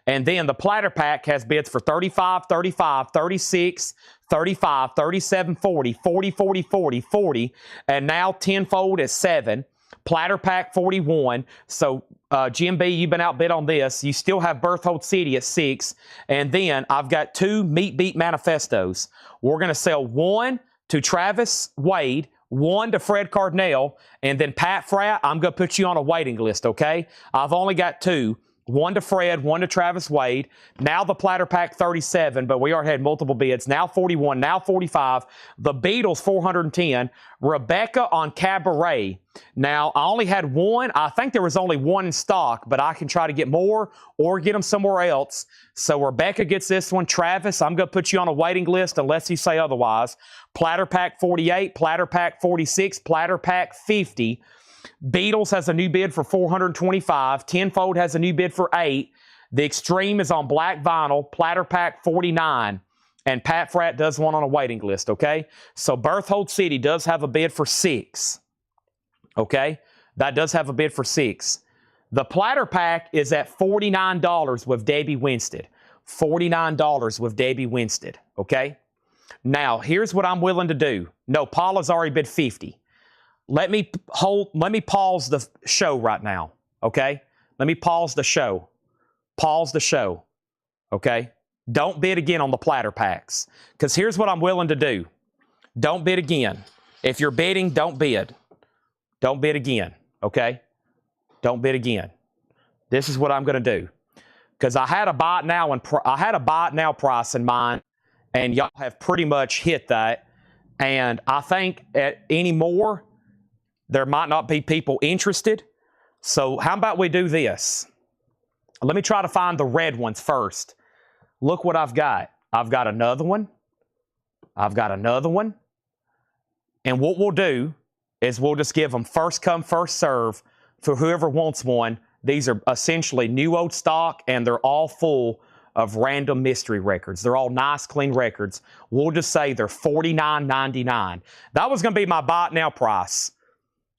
And then the platter pack has bids for 35, 35, 36, 35, 37, 40, 40, 40, 40, 40, and now tenfold is 7. Platter pack 41. So Jim B, you've been outbid on this. You still have Berthold City at 6. And then I've got 2 Meat Beat Manifestos. We're going to sell one to Travis Wade, one to Fred Cardinal, and then Pat Fratt, I'm going to put you on a waiting list, okay? I've only got 2. One to Fred, one to Travis Wade. Now the platter pack 37, but we already had multiple bids. Now 41, now 45. The Beatles 410. Rebecca on Cabaret. Now I only had one. I think there was only one in stock, but I can try to get more or get them somewhere else. So Rebecca gets this one. Travis, I'm going to put you on a waiting list unless you say otherwise. Platter pack 48, platter pack 46, platter pack 50. Beatles has a new bid for 425. Tenfold has a new bid for 8. The Extreme is on black vinyl, platter pack 49. And Pat Fratt does one on a waiting list, okay? So Berthold City does have a bid for 6. Okay? That does have a bid for 6. The platter pack is at $49 with Debbie Winstead. $49 with Debbie Winstead, okay? Now, here's what I'm willing to do. No, Paula's already bid 50. Let me pause the show right now, okay? Let me pause the show. Pause the show, okay? Don't bid again on the platter packs, because here's what I'm willing to do. Don't bid again. If you're bidding, don't bid. Don't bid again, okay? Don't bid again. This is what I'm going to do, because I had a buy it now price in mind, and y'all have pretty much hit that. And I think at any more, there might not be people interested. So how about we do this? Let me try to find the red ones first. Look what I've got. I've got another one. I've got another one. And what we'll do is we'll just give them first come, first serve for whoever wants one. These are essentially new old stock, and they're all full of random mystery records. They're all nice, clean records. We'll just say they're $49.99. That was going to be my buy it now price.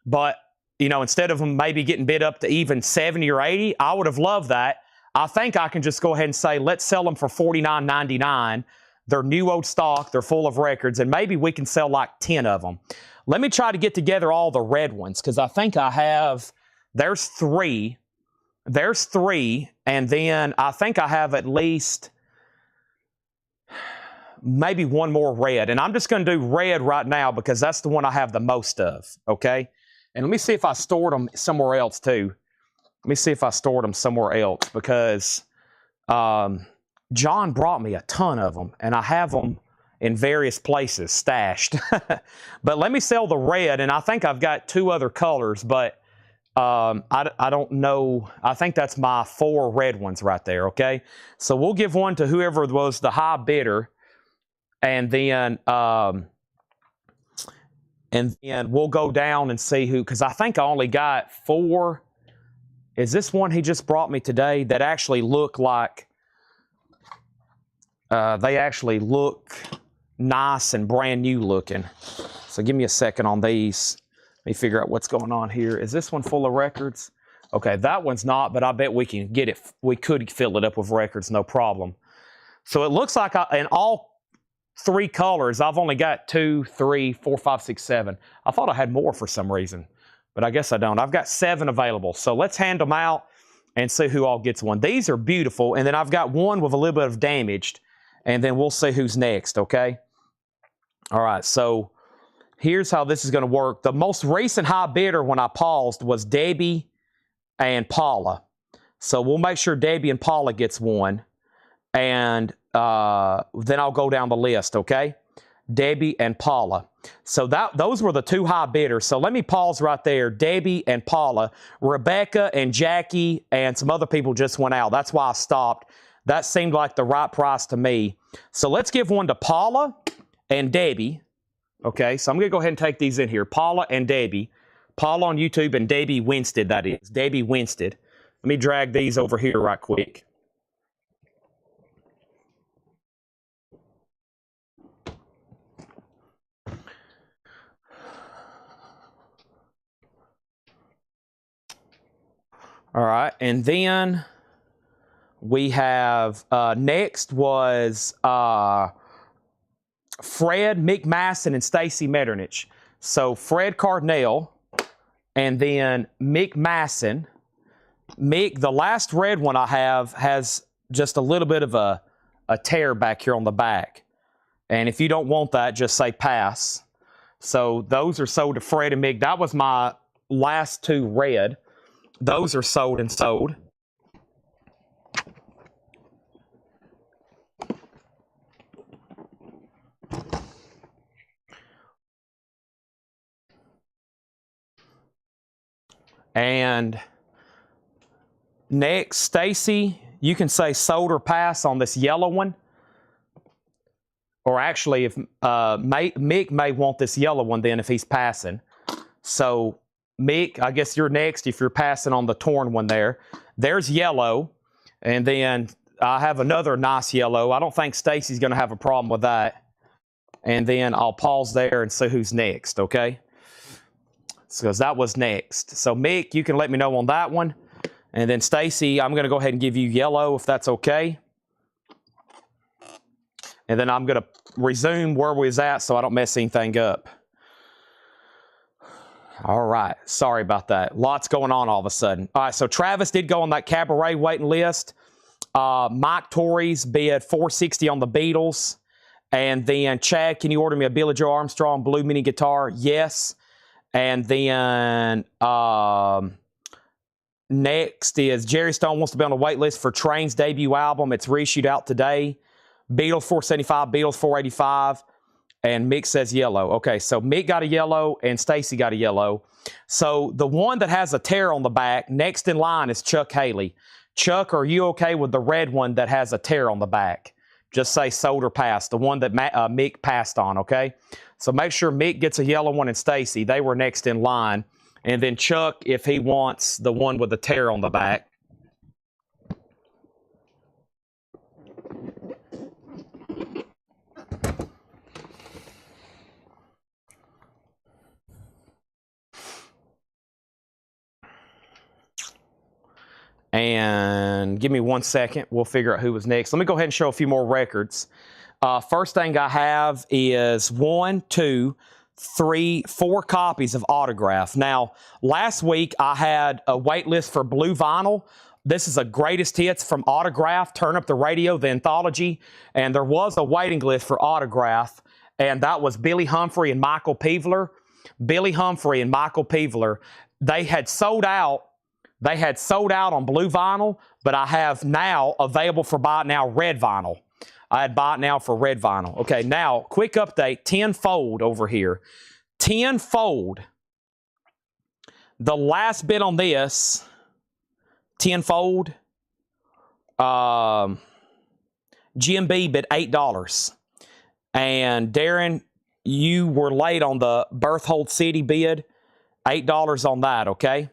But, you know, instead of them maybe getting bid up to even 70 or 80, I would have loved that. I think I can just go ahead and say, let's sell them for $49.99. They're new old stock. They're full of records, and maybe we can sell like 10 of them. Let me try to get together all the red ones, because I think I have, there's 3. There's 3, and then I think I have at least maybe one more red. And I'm just going to do red right now because that's the one I have the most of, okay? And let me see if I stored them somewhere else too. Let me see if I stored them somewhere else, because John brought me a ton of them, and I have them in various places stashed. But let me sell the red, and I think I've got 2 other colors, but I don't know. I think that's my 4 red ones right there, okay? So we'll give one to whoever was the high bidder, and then we'll go down and see who, because I think I only got 4. Is this one he just brought me today that actually look like, they actually look nice and brand new looking. So give me a second on these. Let me figure out what's going on here. Is this one full of records? Okay, that one's not, but I bet we can get it. We could fill it up with records, no problem. So it looks like in all 3 colors, I've only got 2, 3, 4, 5, 6, 7. I thought I had more for some reason, but I guess I don't. I've got 7 available. So let's hand them out and see who all gets one. These are beautiful, and then I've got one with a little bit of damaged, and then we'll see who's next, okay? All right, so here's how this is going to work. The most recent high bidder when I paused was Debbie and Paula. So we'll make sure Debbie and Paula gets one, and then I'll go down the list, okay? Debbie and Paula. So those were the 2 high bidders. So let me pause right there. Debbie and Paula. Rebecca and Jackie and some other people just went out. That's why I stopped. That seemed like the right price to me. So let's give one to Paula and Debbie. Okay, so I'm going to go ahead and take these in here. Paula and Debbie. Paula on YouTube and Debbie Winstead, that is. Debbie Winstead. Let me drag these over here right quick. All right, and then we have, next was Fred, Mick Masson, and Stacy Metternich. So Fred Cardinal, and then Mick Masson. Mick, the last red one I have has just a little bit of a tear back here on the back. And if you don't want that, just say pass. So those are sold to Fred and Mick. That was my last two red. Those are sold and sold. And next, Stacy, you can say sold or pass on this yellow one. Or actually, if Mick may want this yellow one then if he's passing. So, Mick, I guess you're next if you're passing on the torn one there. There's yellow. And then I have another nice yellow. I don't think Stacy's going to have a problem with that. And then I'll pause there and see who's next, okay? Because that was next. So, Mick, you can let me know on that one. And then, Stacy, I'm going to go ahead and give you yellow if that's okay. And then I'm going to resume where we was at so I don't mess anything up. All right. Sorry about that. Lots going on all of a sudden. All right. So, Travis did go on that Cabaret waiting list. Mike Torrey's bid $460 on the Beatles. And then, Chad, can you order me a Billy Joe Armstrong blue mini guitar? Yes. And then next is Jerry Stone wants to be on the wait list for Train's debut album. It's reissued out today. Beatles $475, Beatles $485, and Mick says yellow. Okay, so Mick got a yellow and Stacy got a yellow. So the one that has a tear on the back, next in line is Chuck Haley. Chuck, are you okay with the red one that has a tear on the back? Just say sold or passed, the one that Mick passed on, okay? So make sure Mick gets a yellow one and Stacy. They were next in line. And then Chuck, if he wants the one with the tear on the back. And give me 1 second. We'll figure out who was next. Let me go ahead and show a few more records. First thing I have is 1, 2, 3, 4 copies of Autograph. Now, last week I had a wait list for blue vinyl. This is a greatest hits from Autograph, Turn Up the Radio, the anthology. And there was a waiting list for Autograph, and that was Billy Humphrey and Michael Peavler. Billy Humphrey and Michael Peavler, they had sold out. They had sold out on blue vinyl, but I have now available for buy now red vinyl. I had buy it now for red vinyl. Okay, now, quick update, 10-fold over here. 10-fold. The last bid on this, 10-fold, GMB bid $8. And Darren, you were late on the Berthold City bid, $8 on that, okay?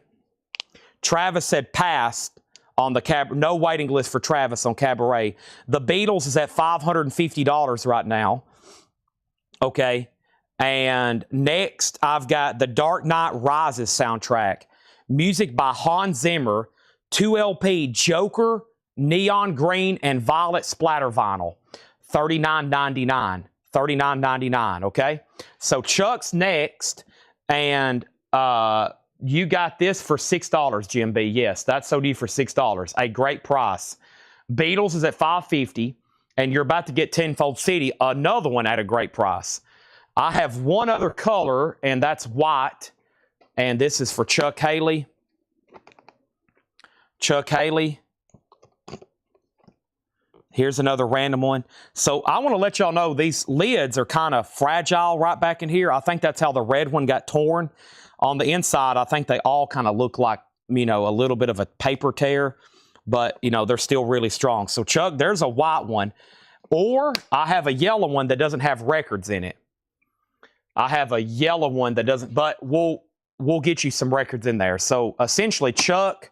Travis said passed on the no waiting list for Travis on Cabaret. The Beatles is at $550 right now. Okay. And next, I've got the Dark Knight Rises soundtrack. Music by Hans Zimmer. 2 LP Joker, Neon Green, and Violet Splatter Vinyl. $39.99. $39.99, okay? So Chuck's next, and you got this for $6, Jim B. Yes, that's sold you for $6. A great price. Beatles is at $550, and you're about to get 10-fold City, another one at a great price. I have one other color, and that's white, and this is for Chuck Haley. Chuck Haley. Here's another random one. So I want to let y'all know these lids are kind of fragile right back in here. I think that's how the red one got torn. On the inside, I think they all kind of look like, you know, a little bit of a paper tear, but, you know, they're still really strong. So, Chuck, there's a white one. Or I have a yellow one that doesn't have records in it. I have a yellow one that doesn't, but we'll get you some records in there. So, essentially, Chuck,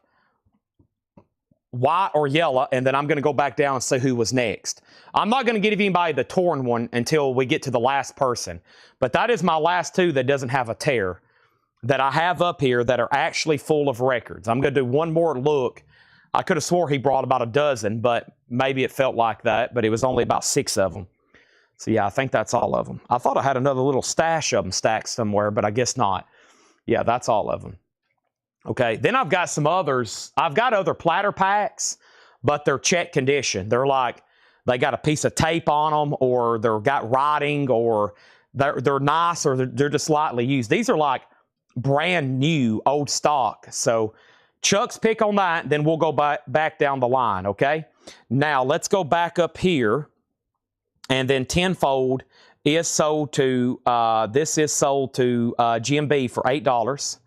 white or yellow, and then I'm going to go back down and see who was next. I'm not going to give anybody the torn one until we get to the last person. But that is my last two that doesn't have a tear that I have up here that are actually full of records. I'm going to do one more look. I could have swore he brought about a dozen, but maybe it felt like that, but it was only about 6 of them. So, yeah, I think that's all of them. I thought I had another little stash of them stacked somewhere, but I guess not. Yeah, that's all of them. Okay, then I've got some others. I've got other platter packs, but they're check condition. They're like, they got a piece of tape on them, or they've got writing, or they're nice or they're just lightly used. These are like brand new old stock. So Chuck's pick on that, then we'll go back down the line, okay? Now, let's go back up here, and then Tenfold is sold to, this is sold to GMB for $8.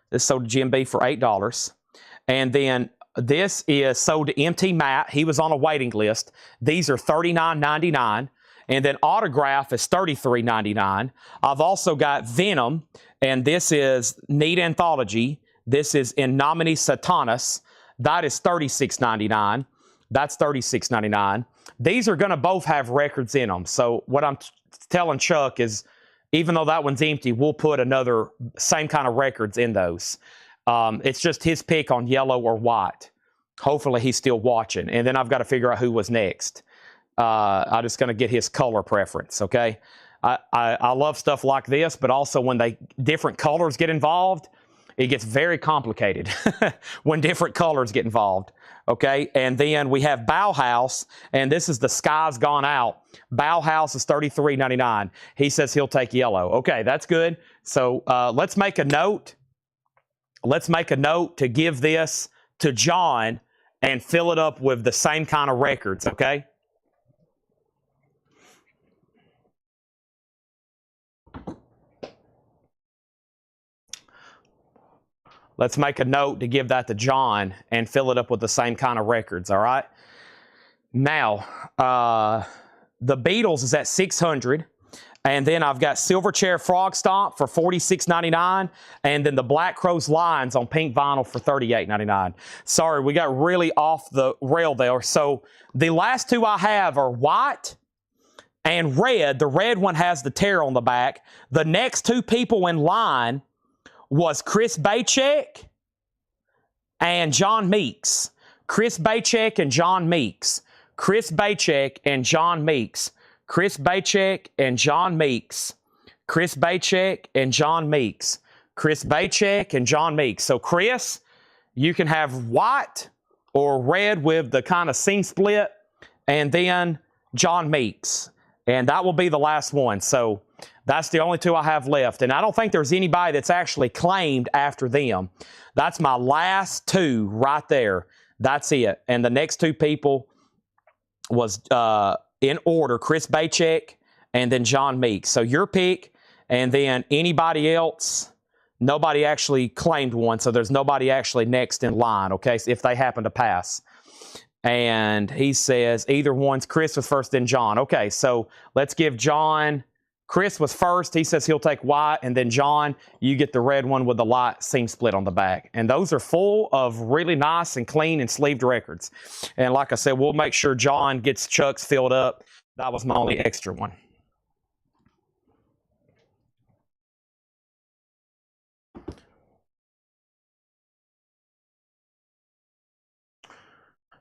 This is sold to GMB for $8. And then this is sold to MT Matt. He was on a waiting list. These are $39.99. And then Autograph is $33.99. I've also got Venom, and this is Neat Anthology. This is In Nomine Satanas. That is $36.99. That's $36.99. These are going to both have records in them. So what I'm telling Chuck is, even though that one's empty, we'll put another same kind of records in those. It's just his pick on yellow or white. Hopefully he's still watching. And then I've got to figure out who was next. I'm just going to get his color preference, okay? I love stuff like this, but also when different colors get involved, it gets very complicated when different colors get involved, okay? And then we have Bauhaus, and this is The Sky's Gone Out. Bauhaus is $33.99. He says he'll take yellow. Okay, that's good. So let's make a note. Let's make a note to give this to John and fill it up with the same kind of records, okay? Let's make a note to give that to John and fill it up with the same kind of records, all right? Now, the Beatles is at $600. And then I've got Silverchair Frog Stomp for $46.99. And then the Black Crowes Lines on pink vinyl for $38.99. Sorry, we got really off the rail there. So the last two I have are white and red. The red one has the tear on the back. The next two people in line was Chris Bachek and John Meeks. Chris Bachek and John Meeks. Chris Bachek and John Meeks. Chris Bachek and John Meeks. Chris Bachek and John Meeks. Chris Bachek and John Meeks. So Chris, you can have white or red with the kind of seam split, and then John Meeks. And that will be the last one. So that's the only two I have left. And I don't think there's anybody that's actually claimed after them. That's my last two right there. That's it. And the next two people was in order, Chris Bachek and then John Meeks. So your pick, and then anybody else, nobody actually claimed one, so there's nobody actually next in line, okay, if they happen to pass. And he says either one's Chris was first, then John. Okay, so let's give John, Chris was first. He says he'll take white, and then John, you get the red one with the light seam split on the back. And those are full of really nice and clean and sleeved records. And like I said, we'll make sure John gets Chuck's filled up. That was my only extra one.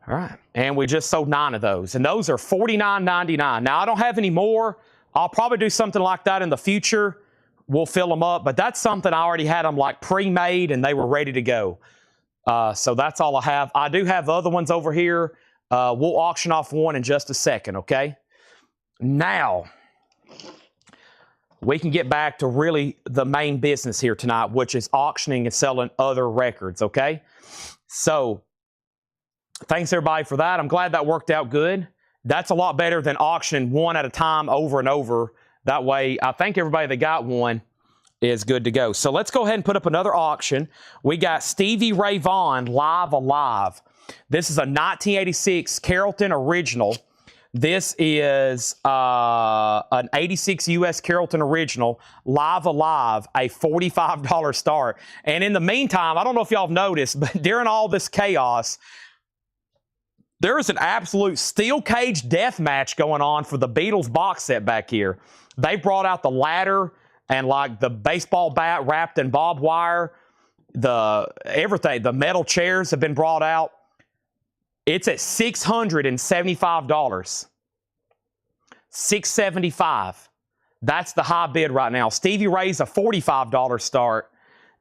All right, and we just sold 9 of those, and those are $49.99. Now, I don't have any more. I'll probably do something like that in the future. We'll fill them up, but that's something I already had them like pre-made, and they were ready to go. So that's all I have. I do have other ones over here. We'll auction off one in just a second, okay? Now, we can get back to really the main business here tonight, which is auctioning and selling other records, okay? So, thanks everybody for that. I'm glad that worked out good. That's a lot better than auctioning one at a time over and over. That way, I think everybody that got one is good to go. So let's go ahead and put up another auction. We got Stevie Ray Vaughan Live Alive. This is a 1986 Carrollton original. This is an 86 US Carrollton original, Live Alive, a $45 start. And in the meantime, I don't know if y'all have noticed, but during all this chaos, there is an absolute steel cage death match going on for the Beatles box set back here. They brought out the ladder and like the baseball bat wrapped in barbed wire. Everything, the metal chairs have been brought out. It's at $675. $675. That's the high bid right now. Stevie Ray's a $45 start.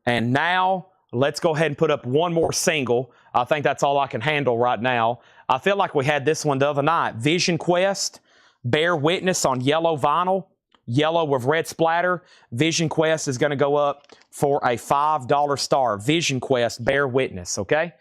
And now let's go ahead and put up one more single. I think that's all I can handle right now. I feel like we had this one the other night. Vision Quest, Bear Witness on yellow vinyl. yellow with red splatter. Vision Quest is going to go up for a $5 star. Vision Quest, bear witness, okay?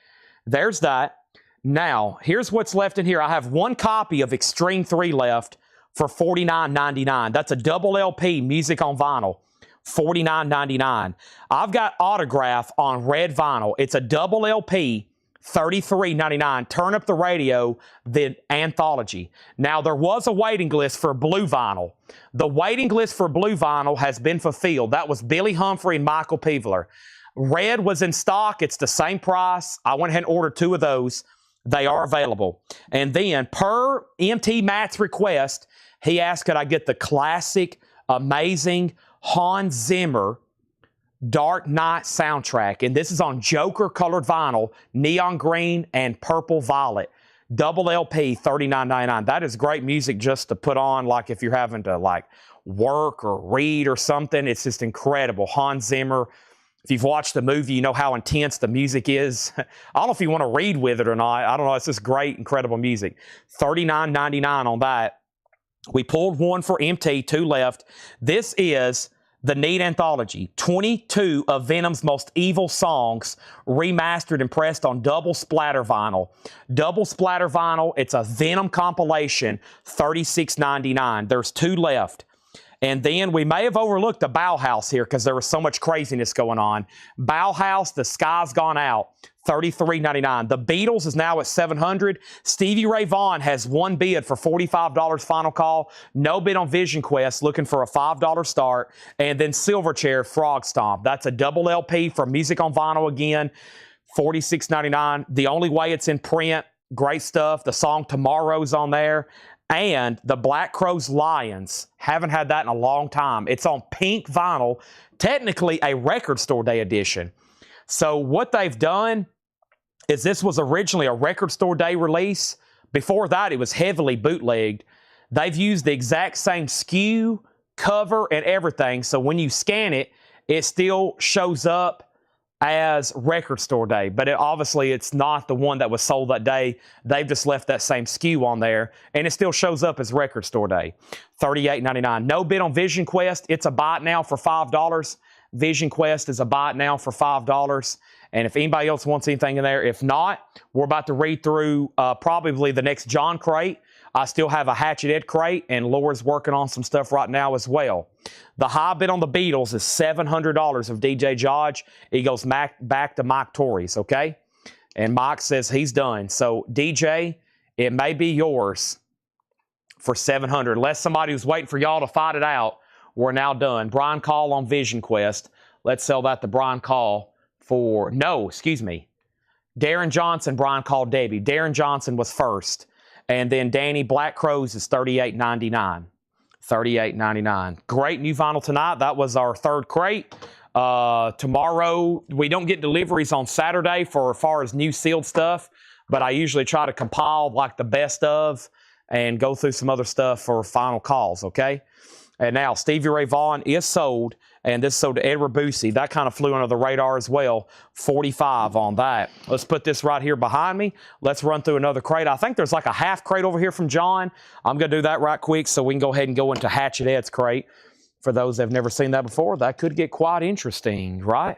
There's that. Now, here's what's left in here. I have one copy of Extreme 3 left for $49.99. That's a double LP, music on vinyl, $49.99. I've got Autograph on red vinyl. It's a double LP, $33.99. Turn Up the Radio, the anthology. Now, there was a waiting list for blue vinyl. The waiting list for blue vinyl has been fulfilled. That was Billy Humphrey and Michael Peveler. Red was in stock. It's the same price. I went ahead and ordered 2 of those. They are available. And then, per MT Matt's request, he asked, could I get the classic, amazing Hans Zimmer Dark Knight soundtrack? And this is on Joker colored vinyl, neon green and purple violet. Double LP, $39.99. That is great music just to put on, like if you're having to like work or read or something. It's just incredible. Hans Zimmer. If you've watched the movie, you know how intense the music is. I don't know if you want to read with it or not. I don't know. It's just great, incredible music. $39.99 on that. We pulled one for MT, 2 left. This is the Need Anthology. 22 of Venom's most evil songs remastered and pressed on double splatter vinyl. Double splatter vinyl. It's a Venom compilation, $36.99. There's 2 left. And then we may have overlooked the Bauhaus here because there was so much craziness going on. Bauhaus, The Sky's Gone Out, $33.99. The Beatles is now at $700. Stevie Ray Vaughan has one bid for $45 final call. No bid on Vision Quest, looking for a $5 start. And then Silverchair, Frog Stomp. That's a double LP for music on vinyl again, $46.99. The only way it's in print, great stuff. The song Tomorrow's on there. And the Black Crowes Lions, haven't had that in a long time. It's on pink vinyl, technically a Record Store Day edition. So what they've done is this was originally a Record Store Day release. Before that, it was heavily bootlegged. They've used the exact same SKU, cover, and everything. So when you scan it, it still shows up as Record Store Day, but obviously it's not the one that was sold that day. They've just left that same SKU on there, and it still shows up as Record Store Day. $38.99. No bid on Vision Quest. It's a buy it now for $5. Vision Quest is a buy it now for $5. And if anybody else wants anything in there, if not, we're about to read through probably the next John crate. I still have a Hatchet Ed crate, and Laura's working on some stuff right now as well. The high bid on the Beatles is $700 of DJ Jodge. He goes back to Mike Torres, okay? And Mike says he's done. So, DJ, it may be yours for $700. Unless somebody was waiting for y'all to fight it out, we're now done. Brian Call on Vision Quest. Let's sell that to Brian Call for, no, excuse me. Darren Johnson, Brian Call, Debbie. Darren Johnson was first. And then Danny Black Crowes is $38.99. $38.99. Great new vinyl tonight. That was our 3rd crate. Tomorrow, we don't get deliveries on Saturday for as far as new sealed stuff, but I usually try to compile like the best of and go through some other stuff for final calls, okay? And now Stevie Ray Vaughan is sold, and this is sold to Edward Boosie. That kind of flew under the radar as well. $45 on that. Let's put this right here behind me. Let's run through another crate. I think there's like a half crate over here from John. I'm going to do that right quick so we can go ahead and go into Hatchet Ed's crate. For those that have never seen that before, that could get quite interesting, right?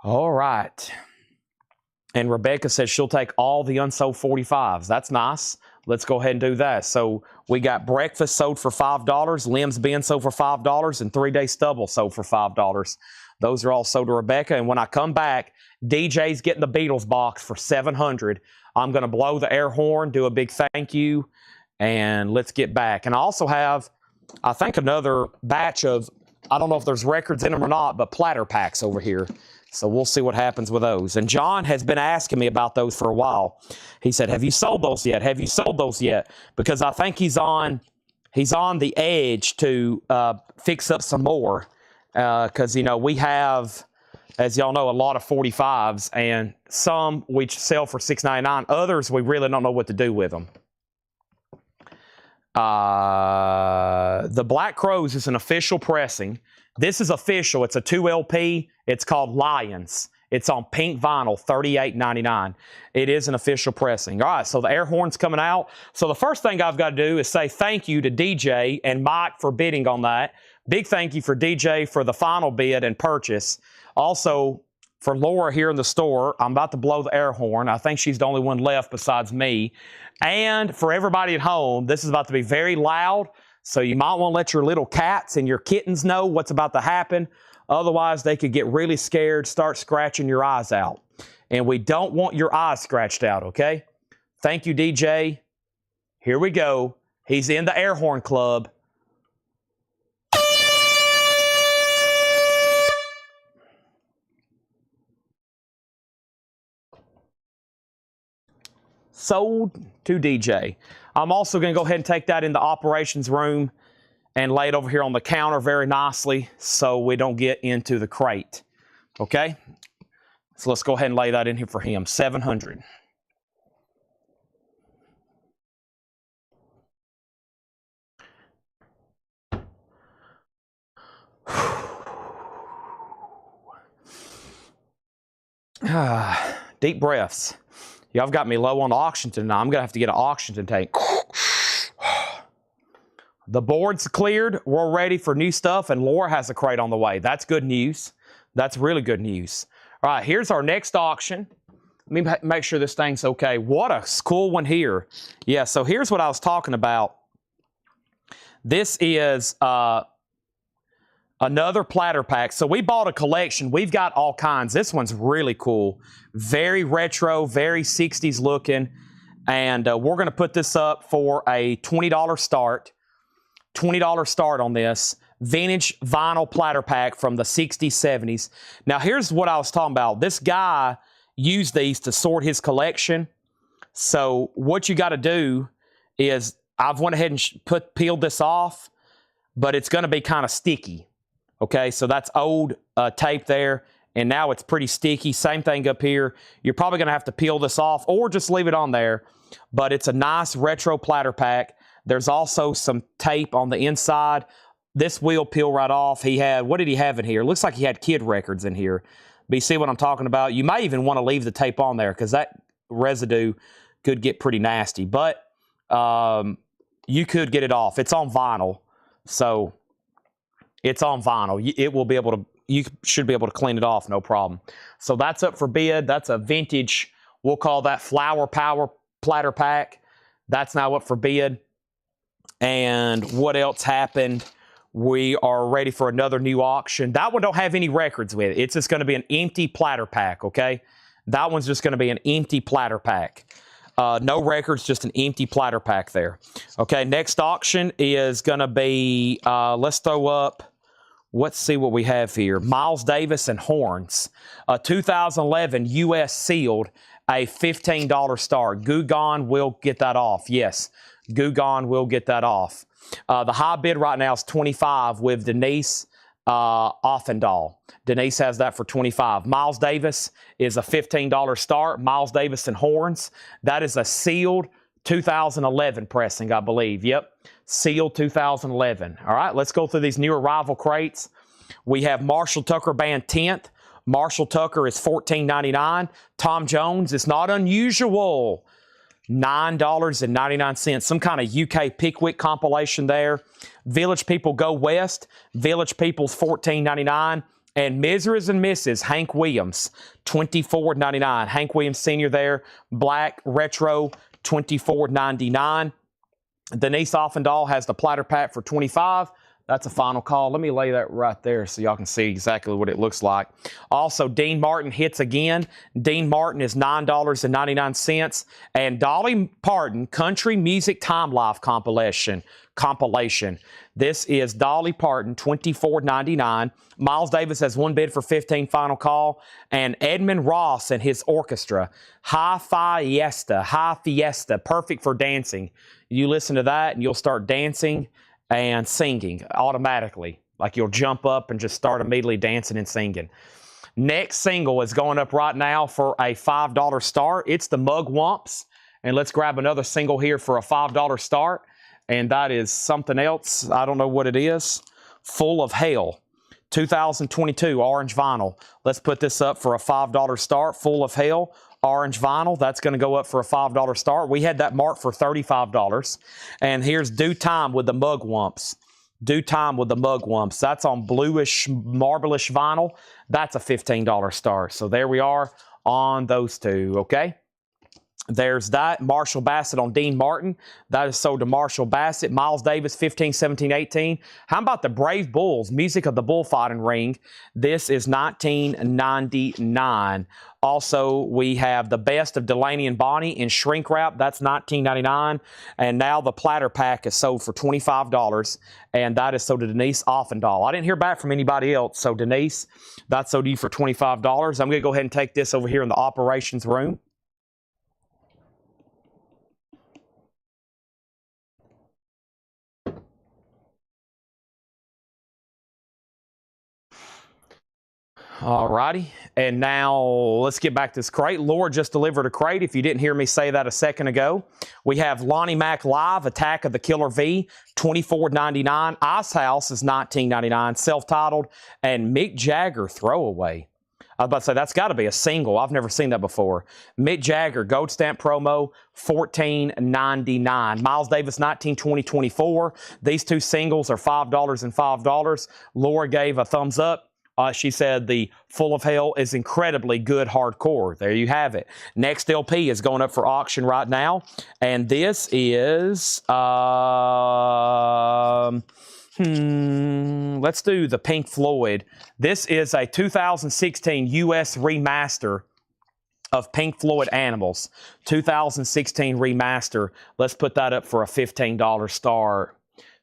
All right. And Rebecca says she'll take all the unsold 45s. That's nice. Let's go ahead and do that. So we got Breakfast sold for $5, Limbs Bin sold for $5, and 3 Day Stubble sold for $5. Those are all sold to Rebecca. And when I come back, DJ's getting the Beatles box for $700. I'm going to blow the air horn, do a big thank you, and let's get back. And I also have, I think, another batch of, I don't know if there's records in them or not, but platter packs over here. So we'll see what happens with those. And John has been asking me about those for a while. He said, have you sold those yet? Have you sold those yet? Because I think he's on the edge to fix up some more. Because, you know, we have, as y'all know, a lot of 45s. And some we sell for $6.99. Others, we really don't know what to do with them. The Black Crowes is an official pressing. This is official. It's a 2 LP. It's called Lions. It's on pink vinyl, $38.99. It is an official pressing. All right, so the air horn's coming out. So the first thing I've got to do is say thank you to DJ and Mike for bidding on that. Big thank you for DJ for the final bid and purchase. Also, for Laura here in the store, I'm about to blow the air horn. I think she's the only one left besides me. And for everybody at home, this is about to be very loud, so you might want to let your little cats and your kittens know what's about to happen. Otherwise, they could get really scared, start scratching your eyes out. And we don't want your eyes scratched out, okay? Thank you, DJ. Here we go. He's in the air horn club. Sold to DJ. I'm also going to go ahead and take that in the operations room and lay it over here on the counter very nicely so we don't get into the crate. Okay? So let's go ahead and lay that in here for him. 700. Deep breaths. Y'all got me low on oxygen now. I'm going to have to get an oxygen tank. The board's cleared. We're ready for new stuff, and Laura has a crate on the way. That's good news. That's really good news. All right, here's our next auction. Let me make sure this thing's okay. What a cool one here. Yeah, so here's what I was talking about. This is another platter pack. So we bought a collection. We've got all kinds. This one's really cool. Very retro, very 60s looking. And we're going to put this up for a $20 start. $20 start on this. Vintage vinyl platter pack from the 60s, 70s. Now, here's what I was talking about. This guy used these to sort his collection. So what you got to do is, I've went ahead and peeled this off, but it's going to be kind of sticky. Okay, so that's old tape there, and now it's pretty sticky. Same thing up here. You're probably going to have to peel this off or just leave it on there, but it's a nice retro platter pack. There's also some tape on the inside. This will peel right off. He had, what did he have in here? Looks like he had kid records in here. But you see what I'm talking about? You may even want to leave the tape on there because that residue could get pretty nasty. But you could get it off. It's on vinyl, so it's on vinyl. It will be able to, you should be able to clean it off, no problem. So that's up for bid. That's a vintage, we'll call that Flower Power platter pack. That's now up for bid. And what else happened? We are ready for another new auction. That one don't have any records with it. It's just going to be an empty platter pack, okay? That one's just going to be an empty platter pack. No records, just an empty platter pack there. Okay, next auction is going to be, let's throw up, let's see what we have here. Miles Davis and Horns. 2011 U.S. sealed, a $15 start. Gugon will get that off. Yes, Gugon will get that off. The high bid right now is $25 with Denise Offendahl. Denise has that for $25. Miles Davis is a $15 start. Miles Davis and Horns. That is a sealed 2011 pressing, I believe. Yep, sealed 2011. All right, let's go through these new arrival crates. We have Marshall Tucker Band 10th. Marshall Tucker is $14.99. Tom Jones is not unusual. $9.99. Some kind of UK Pickwick compilation there. Village People Go West. Village People's $14.99. And Mrs. and Mrs. Hank Williams, $24.99. Hank Williams Sr. there. Black Retro, $24.99. Denise Offendahl has the platter pack for $25. That's a final call. Let me lay that right there so y'all can see exactly what it looks like. Also, Dean Martin hits again. Dean Martin is $9.99. And Dolly Parton Country Music Time Life compilation. This is Dolly Parton, $24.99. Miles Davis has one bid for $15, final call. And Edmund Ross and his orchestra, High Fiesta, perfect for dancing. You listen to that and you'll start dancing and singing automatically. Like you'll jump up and just start immediately dancing and singing. Next single is going up right now for a $5 start. It's the Mugwumps. And let's grab another single here for a $5 start. And that is something else. I don't know what it is. Full of Hell. 2022 orange vinyl. Let's put this up for a $5 start. Full of Hell orange vinyl. That's going to go up for a $5 start. We had that marked for $35. And here's Due Time with the Mugwumps. Due Time with the Mugwumps. That's on bluish, marblish vinyl. That's a $15 start. So there we are on those two, okay? There's that. Marshall Bassett on Dean Martin. That is sold to Marshall Bassett. Miles Davis, 15, 17, 18. How about the Brave Bulls? Music of the Bullfighting Ring. This is 1999. Also, we have the Best of Delaney and Bonnie in shrink wrap. That's $19.99. And now the platter pack is sold for $25. And that is sold to Denise Offendahl. I didn't hear back from anybody else. So, Denise, that's sold to you for $25. I'm going to go ahead and take this over here in the operations room. All righty, and now let's get back to this crate. Laura just delivered a crate. If you didn't hear me say that a second ago, we have Lonnie Mac Live, Attack of the Killer V, $24.99. Ice House is $19.99, self-titled, and Mick Jagger Throwaway. I was about to say, that's got to be a single. I've never seen that before. Mick Jagger, Gold Stamp promo, $14.99. Miles Davis, 19, 20, 24. These two singles are $5 and $5. Laura gave a thumbs up. She said the Full of Hell is incredibly good hardcore. There you have it. Next LP is going up for auction right now. And this is, let's do the Pink Floyd. This is a 2016 U.S. remaster of Pink Floyd Animals. 2016 remaster. Let's put that up for a $15 start.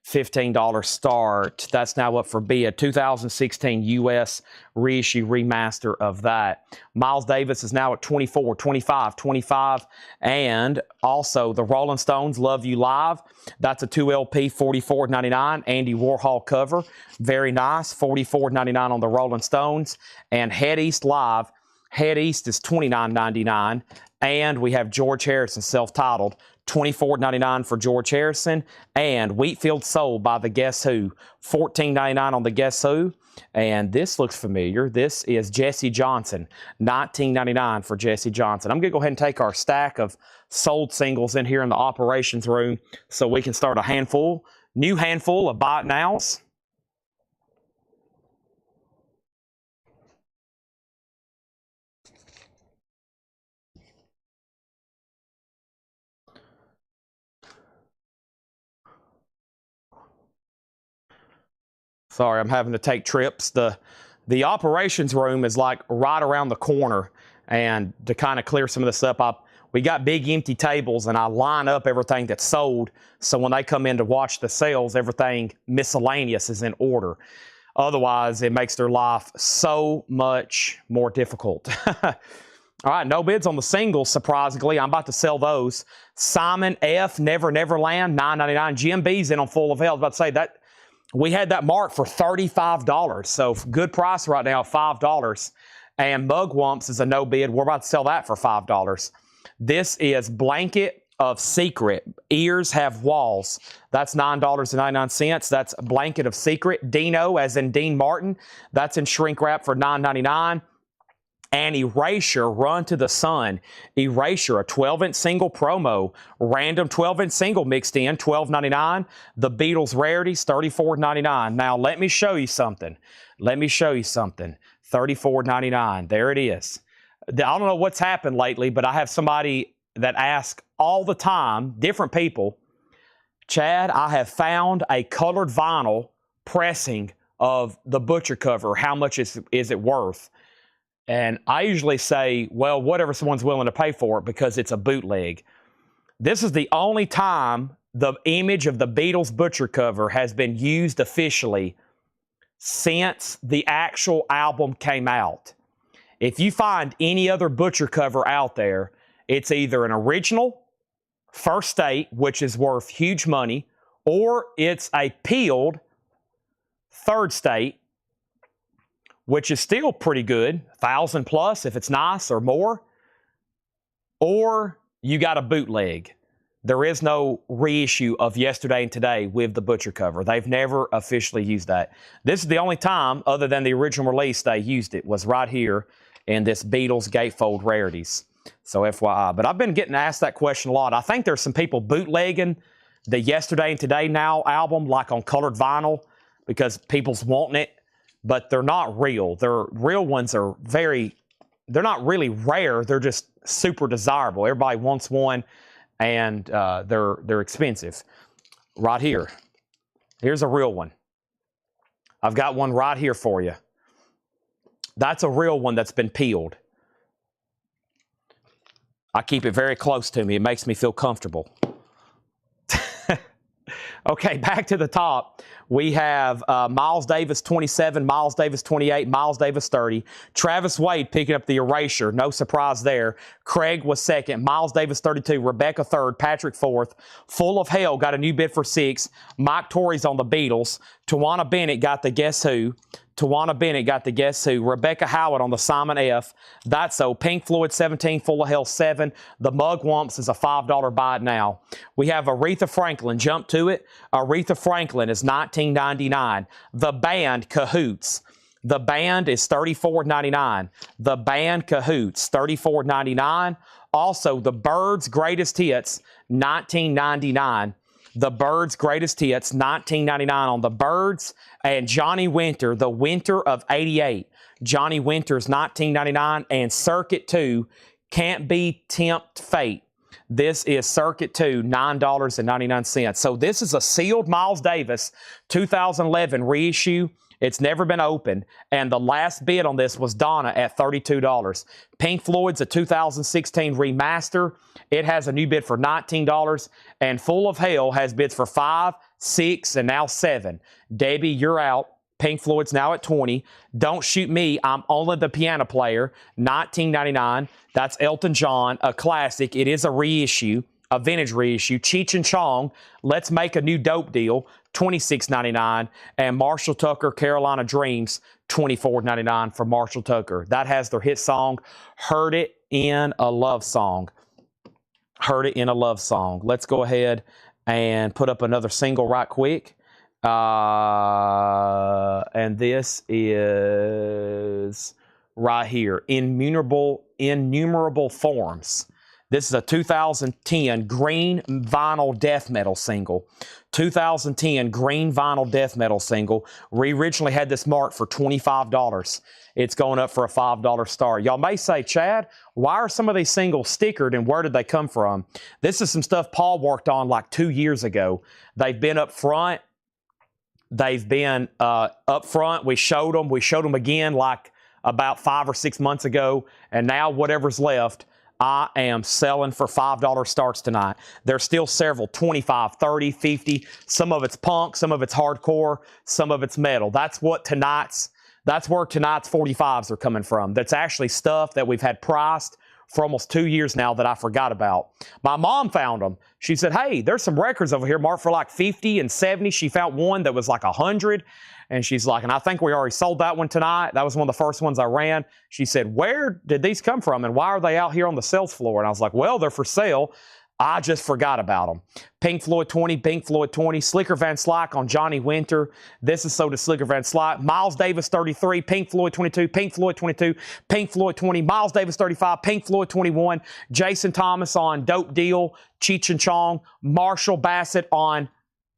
$15 start. That's now up for bid. 2016 U.S. reissue remaster of that. Miles Davis is now at 24, 25, 25. And also the Rolling Stones Love You Live. That's a 2LP, $44.99. Andy Warhol cover. Very nice. $44.99 on the Rolling Stones. And Head East Live. Head East is $29.99. And we have George Harrison self-titled. $24.99 for George Harrison, and Wheatfield Soul by the Guess Who, $14.99 on the Guess Who, and this looks familiar. This is Jesse Johnson, $19.99 for Jesse Johnson. I'm going to go ahead and take our stack of sold singles in here in the operations room so we can start a new handful of buy it nows. Sorry, I'm having to take trips. The operations room is like right around the corner, and to kind of clear some of this up, we got big empty tables, and I line up everything that's sold, so when they come in to watch the sales, everything miscellaneous is in order. Otherwise, it makes their life so much more difficult. All right, no bids on the singles, surprisingly. I'm about to sell those. Simon F. Never Neverland, $9.99. Jim B's in on Full of Hell. I was about to say that. We had that marked for $35, so good price right now, $5. And Mugwumps is a no bid. We're about to sell that for $5. This is Blanket of Secret. Ears Have Walls. That's $9.99. That's Blanket of Secret. Dino, as in Dean Martin. That's in shrink wrap for $9.99. And Erasure, Run to the Sun. Erasure, a 12-inch single promo. Random 12-inch single mixed in, $12.99. The Beatles Rarities, $34.99. Now, let me show you something. $34.99. There it is. I don't know what's happened lately, but I have somebody that asks all the time, different people, Chad, I have found a colored vinyl pressing of the Butcher cover. How much is it worth? And I usually say, well, whatever someone's willing to pay for it because it's a bootleg. This is the only time the image of the Beatles Butcher cover has been used officially since the actual album came out. If you find any other Butcher cover out there, it's either an original, first state, which is worth huge money, or it's a peeled third state, which is still pretty good, 1,000 plus if it's nice or more, or you got a bootleg. There is no reissue of Yesterday and Today with the butcher cover. They've never officially used that. This is the only time, other than the original release, they used it, was right here in this Beatles Gatefold Rarities. So FYI. But I've been getting asked that question a lot. I think there's some people bootlegging the Yesterday and Today Now album, like on colored vinyl, because people's wanting it, but they're not real. Their real ones are they're not really rare. They're just super desirable. Everybody wants one, and they're expensive. Right here. Here's a real one. I've got one right here for you. That's a real one that's been peeled. I keep it very close to me. It makes me feel comfortable. Okay, back to the top. We have Miles Davis 27, Miles Davis 28, Miles Davis 30. Travis Wade picking up the erasure. No surprise there. Craig was second. Miles Davis 32, Rebecca third, Patrick fourth. Full of Hell got a new bid for 6. Mike Torrey's on the Beatles. Tawana Bennett got the Guess Who. Tawana Bennett got the Guess Who. Rebecca Howard on the Simon F. That's so. Pink Floyd 17, Full of Hell 7. The Mugwumps is a $5 buy it now. We have Aretha Franklin. Jump to it. Aretha Franklin is $19.99. The Band Cahoots. The Band is $34.99. The Band Cahoots, $34.99. Also, The Byrds Greatest Hits, $19.99. The Byrds Greatest Hits, $19.99 on The Byrds. And Johnny Winter, The Winter of 88. Johnny Winter's $19.99. And Circuit 2, Can't Be Tempt Fate. This is Circuit 2, $9.99. So this is a sealed Miles Davis 2011 reissue. It's never been opened. And the last bid on this was Donna at $32. Pink Floyd's a 2016 remaster. It has a new bid for $19. And Full of Hell has bids for $5, $6, and now $7. Debbie, you're out. Pink Floyd's now at $20. Don't Shoot Me, I'm Only the Piano Player, $19.99. That's Elton John, a classic. It is a reissue, a vintage reissue. Cheech and Chong, Let's Make a New Dope Deal, $26.99. And Marshall Tucker, Carolina Dreams, $24.99 for Marshall Tucker. That has their hit song, Heard It in a Love Song. Heard It in a Love Song. Let's go ahead and put up another single right quick. And this is right here, Innumerable Forms. This is a 2010 green vinyl death metal single. 2010 green vinyl death metal single. We originally had this marked for $25. It's going up for a $5 start. Y'all may say, Chad, why are some of these singles stickered and where did they come from? This is some stuff Paul worked on like 2 years ago. They've been up front. They've been up front. We showed them again like about 5 or 6 months ago. And now whatever's left, I am selling for $5 starts tonight. There's still several, 25, 30, 50. Some of it's punk, some of it's hardcore, some of it's metal. That's where tonight's 45s are coming from. That's actually stuff that we've had priced for almost 2 years now that I forgot about. My mom found them. She said, hey, there's some records over here marked for like 50 and 70. She found one that was like 100. And she's like, and I think we already sold that one tonight. That was one of the first ones I ran. She said, where did these come from? And why are they out here on the sales floor? And I was like, well, they're for sale. I just forgot about them. Pink Floyd 20, Pink Floyd 20, Slicker Van Slyke on Johnny Winter. This is so to Slicker Van Slyke. Miles Davis 33, Pink Floyd 22, Pink Floyd 22, Pink Floyd 20, Miles Davis 35, Pink Floyd 21, Jason Thomas on Dope Deal, Cheech and Chong, Marshall Bassett on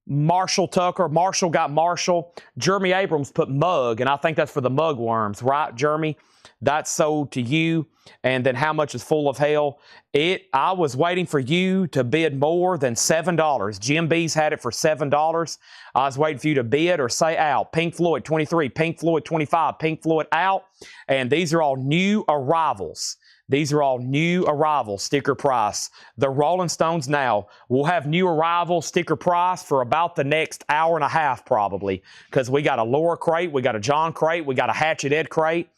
Marshall Tucker. Marshall got Marshall. Jeremy Abrams put Mug, and I think that's for the Mugworms, right, Jeremy? That's sold to you. And then how much is Full of Hell? I was waiting for you to bid more than $7. Jim B's had it for $7. I was waiting for you to bid or say out. Pink Floyd 23, Pink Floyd 25, Pink Floyd out. And these are all new arrivals. These are all new arrivals, sticker price. The Rolling Stones now will have new arrival sticker price for about the next hour and a half probably, because we got a Laura crate, we got a John crate, we got a Hatchet Ed crate.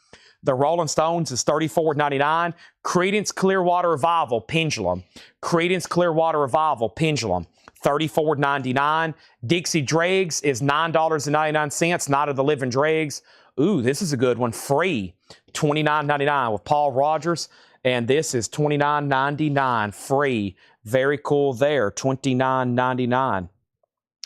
The Rolling Stones is $34.99. Creedence Clearwater Revival Pendulum. Creedence Clearwater Revival Pendulum, $34.99. Dixie Dregs is $9.99. Night of the Living Dregs. Ooh, this is a good one. Free, $29.99 with Paul Rogers. And this is $29.99 free. Very cool there, $29.99.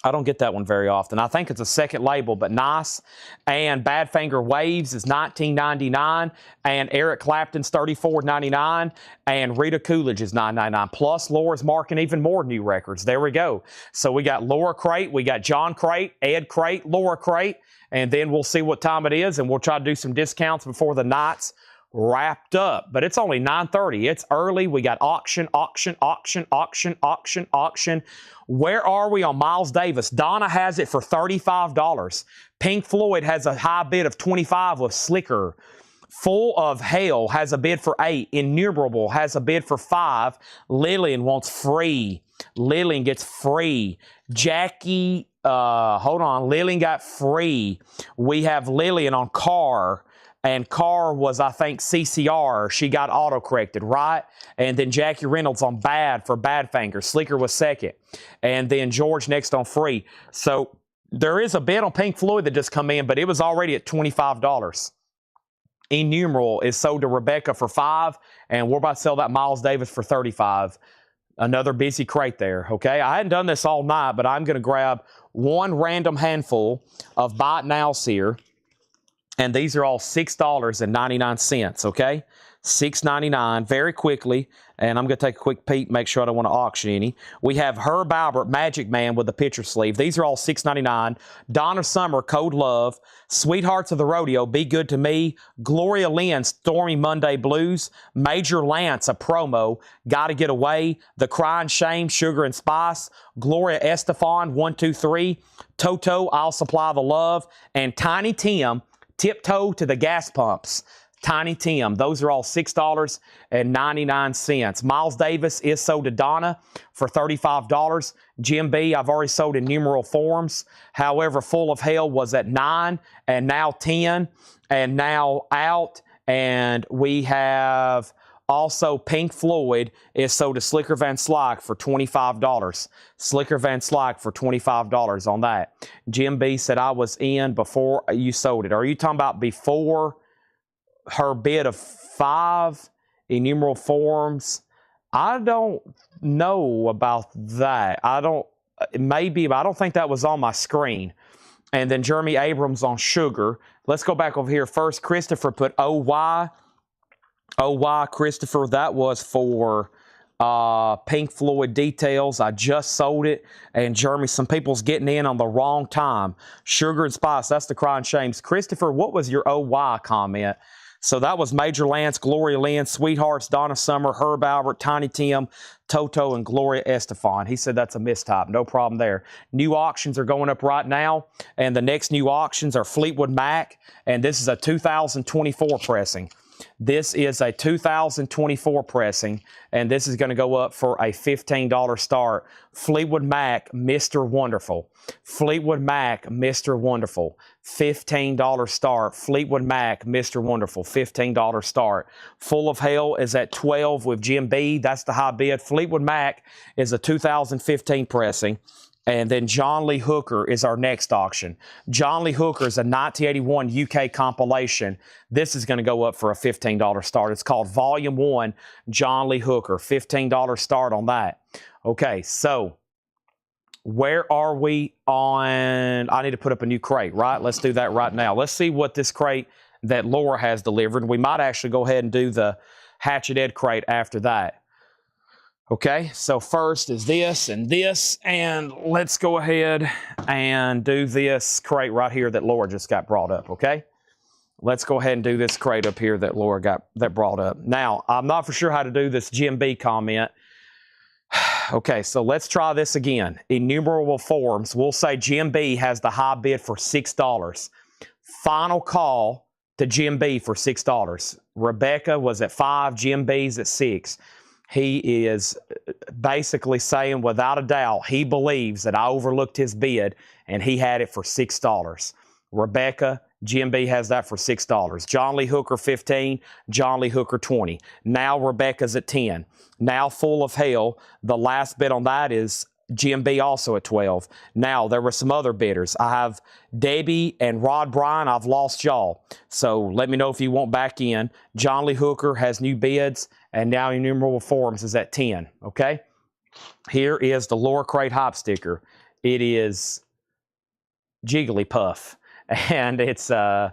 I don't get that one very often. I think it's a second label, but nice. And Badfinger Waves is $19.99. And Eric Clapton's $34.99. And Rita Coolidge is $9.99. Plus, Laura's marking even more new records. There we go. So we got Laura Crate, we got John Crate, Ed Crate, Laura Crate. And then we'll see what time it is, and we'll try to do some discounts before the night's wrapped up. But it's only 9:30. It's early. We got auction. Where are we on Miles Davis? Donna has it for $35. Pink Floyd has a high bid of $25 with Slicker. Full of Hell has a bid for $8. Innumerable has a bid for $5. Lillian wants free. Lillian gets free. Jackie, hold on. Lillian got free. We have Lillian on Car. And Carr was, I think, CCR. She got auto-corrected, right? And then Jackie Reynolds on Bad for Badfinger. Slicker was second. And then George next on Free. So there is a bid on Pink Floyd that just come in, but it was already at $25. Innumerable is sold to Rebecca for $5, and we're about to sell that Miles Davis for $35. Another busy crate there, okay? I hadn't done this all night, but I'm going to grab one random handful of Buy It Nows here. And these are all $6.99, okay? $6.99 very quickly. And I'm going to take a quick peek, make sure I don't want to auction any. We have Herb Albert, Magic Man with the picture sleeve. These are all $6.99. Donna Summer, Code Love. Sweethearts of the Rodeo, Be Good to Me. Gloria Lynn, Stormy Monday Blues. Major Lance, a promo. Gotta Get Away. The Crying Shame, Sugar and Spice. Gloria Estefan, 123. Toto, I'll Supply the Love. And Tiny Tim, Tiptoe to the Gas Pumps. Tiny Tim. Those are all $6.99. Miles Davis is sold to Donna for $35. Jim B, I've already sold in numeral forms. However, Full of Hell was at $9 and now $10 and now out. And we have also Pink Floyd is sold to Slicker Van Slyke for $25. Slicker Van Slyke for $25 on that. Jim B said I was in before you sold it. Are you talking about before her bid of $5 innumerable forms? I don't know about that. Maybe, but I don't think that was on my screen. And then Jeremy Abrams on Sugar. Let's go back over here first. Christopher put OY. OY, Christopher, that was for Pink Floyd Details. I just sold it. And Jeremy, some people's getting in on the wrong time. Sugar and Spice, that's the Crying Shames. Christopher, what was your OY comment? So that was Major Lance, Gloria Lynn, Sweethearts, Donna Summer, Herb Albert, Tiny Tim, Toto, and Gloria Estefan. He said that's a mistype. No problem there. New auctions are going up right now, and the next new auctions are Fleetwood Mac, and this is a 2024 pressing. This is a 2024 pressing, and this is going to go up for a $15 start. Fleetwood Mac, Mr. Wonderful. Fleetwood Mac, Mr. Wonderful. $15 start. Fleetwood Mac, Mr. Wonderful. $15 start. Full of Hell is at $12 with Jim B. That's the high bid. Fleetwood Mac is a 2015 pressing. And then John Lee Hooker is our next auction. John Lee Hooker is a 1981 UK compilation. This is going to go up for a $15 start. It's called Volume 1, John Lee Hooker. $15 start on that. Okay, so where are we on? I need to put up a new crate, right? Let's do that right now. Let's see what this crate that Laura has delivered. We might actually go ahead and do the Hatchet Ed crate after that. Okay, so first is this, and let's go ahead and do this crate right here that Laura just got brought up, okay? Let's go ahead and do this crate up here that Laura got brought up. Now, I'm not for sure how to do this Jim B comment. Okay, so let's try this again. Innumerable forms. We'll say Jim B has the high bid for $6. Final call to Jim B for $6. Rebecca was at $5, Jim B's at $6. He is basically saying, without a doubt, he believes that I overlooked his bid, and he had it for $6. Rebecca, Jim B has that for $6. John Lee Hooker, 15. John Lee Hooker, 20. Now Rebecca's at 10. Now Full of Hell, the last bid on that is Jim B also at 12. Now, there were some other bidders. I have Debbie and Rod Bryan. I've lost y'all. So let me know if you want back in. John Lee Hooker has new bids, and now innumerable forms is at 10, okay? Here is the lower crate hop sticker. It is Jigglypuff, and it's a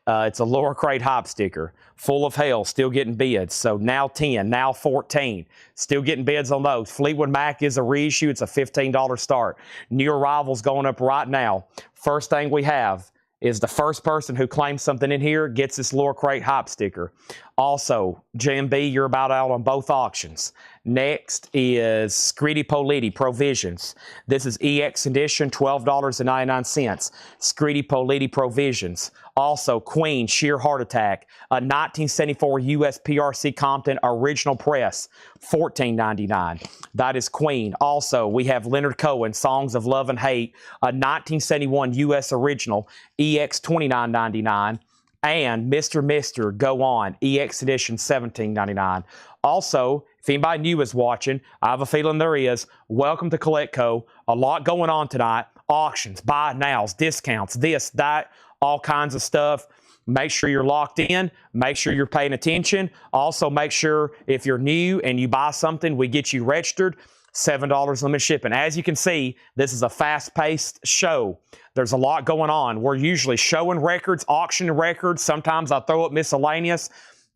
lower crate hop sticker. Full of Hell, still getting bids. So now 10, now 14. Still getting bids on those. Fleetwood Mac is a reissue. It's a $15 start. New arrivals going up right now. First thing we have is the first person who claims something in here gets this lower crate hop sticker. Also, GMB, you're about out on both auctions. Next is Screedy Politi Provisions. This is EX edition, $12.99. Screedy Politi Provisions. Also, Queen Sheer Heart Attack, a 1974 US PRC Compton original press, $14.99. That is Queen. Also, we have Leonard Cohen, Songs of Love and Hate, a 1971 US original, EX $29.99. And Mr. Mister Go On, EX edition, $17.99. Also, if anybody new is watching, I have a feeling there is, welcome to CollectCo. A lot going on tonight. Auctions, buy nows, discounts, this, that, all kinds of stuff. Make sure you're locked in. Make sure you're paying attention. Also, make sure if you're new and you buy something, we get you registered. $7 limit shipping. As you can see, this is a fast-paced show. There's a lot going on. We're usually showing records, auctioning records. Sometimes I throw up miscellaneous.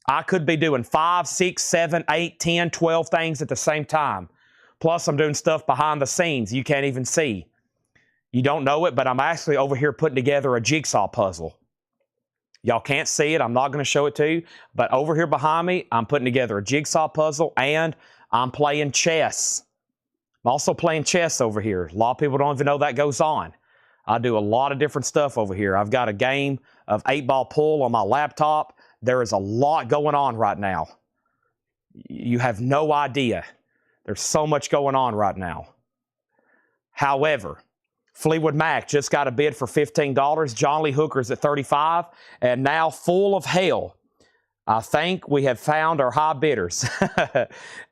I could be doing 5, 6, 7, 8, 10, 12 things at the same time. Plus, I'm doing stuff behind the scenes you can't even see. You don't know it, but I'm actually over here putting together a jigsaw puzzle. Y'all can't see it. I'm not going to show it to you. But over here behind me, I'm putting together a jigsaw puzzle, and I'm playing chess. I'm also playing chess over here. A lot of people don't even know that goes on. I do a lot of different stuff over here. I've got a game of 8-ball pool on my laptop. There is a lot going on right now. You have no idea. There's so much going on right now. However, Fleetwood Mac just got a bid for $15. John Lee Hooker's at $35. And now Full of Hell. I think we have found our high bidders.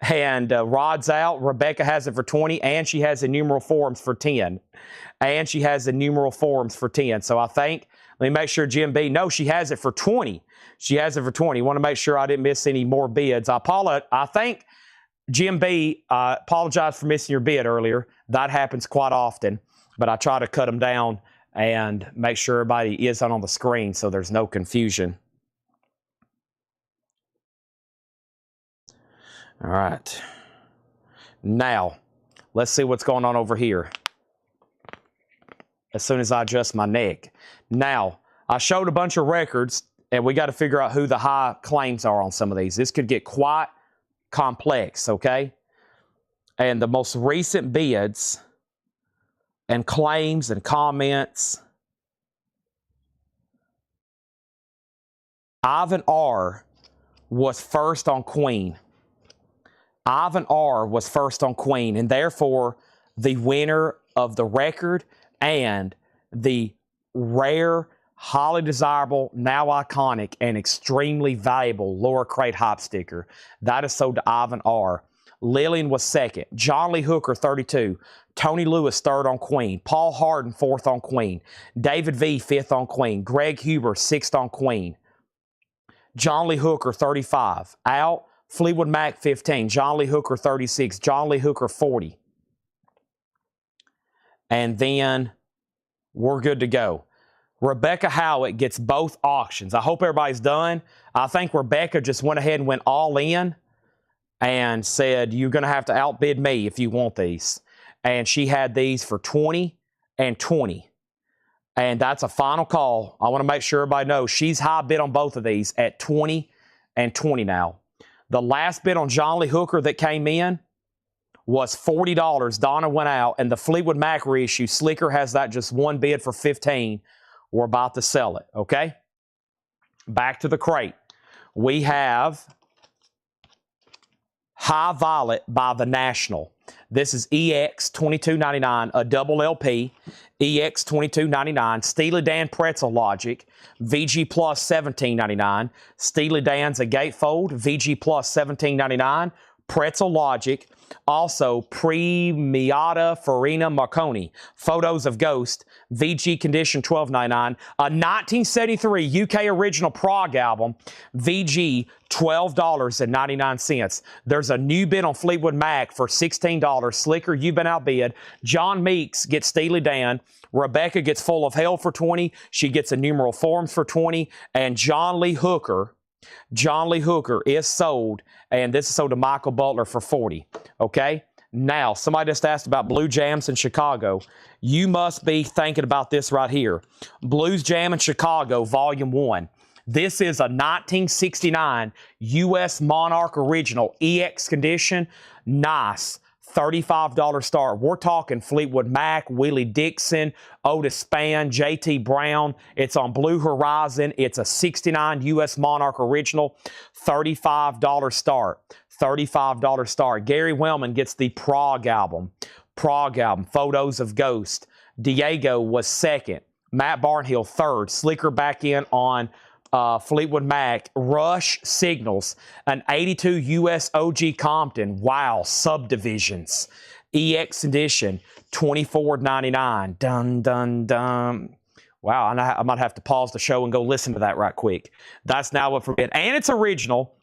And Rod's out. Rebecca has it for $20, and she has the numeral forms for $10. And she has the numeral forms for $10. So I think, let me make sure Jim B. No, she has it for $20. She has it for $20. Want to make sure I didn't miss any more bids. I think Jim B. Apologize for missing your bid earlier. That happens quite often, but I try to cut them down and make sure everybody is on the screen so there's no confusion. All right. Now, let's see what's going on over here. As soon as I adjust my neck. Now, I showed a bunch of records, and we got to figure out who the high claims are on some of these. This could get quite complex, okay? And the most recent bids and claims and comments. Ivan R. was first on Queen. Ivan R. was first on Queen, and therefore the winner of the record and the rare, highly desirable, now iconic, and extremely valuable lower crate hop sticker. That is sold to Ivan R. Lillian was second. John Lee Hooker, 32. Tony Lewis, third on Queen. Paul Harden, fourth on Queen. David V, fifth on Queen. Greg Huber, sixth on Queen. John Lee Hooker, 35. Out. Fleetwood Mac, 15. John Lee Hooker, 36. John Lee Hooker, 40. And then we're good to go. Rebecca Howitt gets both auctions. I hope everybody's done. I think Rebecca just went ahead and went all in and said, you're going to have to outbid me if you want these. And she had these for 20 and 20. And that's a final call. I want to make sure everybody knows she's high bid on both of these at 20 and 20 now. The last bid on John Lee Hooker that came in was $40. Donna went out, and the Fleetwood Mac reissue, Slicker has that just one bid for $15. We're about to sell it, okay? Back to the crate. We have High Violet by The National. This is EX $22.99, a double LP, EX $22.99, Steely Dan Pretzel Logic, VG Plus $17.99, Steely Dan's a gatefold, VG Plus $17.99, Pretzel Logic, Also, Premiata Farina Marconi, Photos of Ghost, VG Condition $12.99. A 1973 UK original prog album, VG $12.99. There's a new bid on Fleetwood Mac for $16. Slicker, you've been outbid. John Meeks gets Steely Dan. Rebecca gets Full of Hell for $20. She gets a Numeral Forms for $20. And John Lee Hooker is sold, and this is sold to Michael Butler for $40. Okay? Now, somebody just asked about Blue Jams in Chicago. You must be thinking about this right here. Blues Jam in Chicago, Volume 1. This is a 1969 U.S. Monarch original, EX condition. Nice. $35 start. We're talking Fleetwood Mac, Willie Dixon, Otis Spann, J.T. Brown. It's on Blue Horizon. It's a 69 U.S. Monarch original. $35 start. $35 start. Gary Wellman gets the Prague album. Photos of Ghost. Diego was second. Matt Barnhill third. Slicker back in on Fleetwood Mac. Rush Signals, an 82 US OG Compton. Wow, Subdivisions. EX edition, $24.99. Dun, dun, dun. Wow, I might have to pause the show and go listen to that right quick. That's now up for bid. And it's original.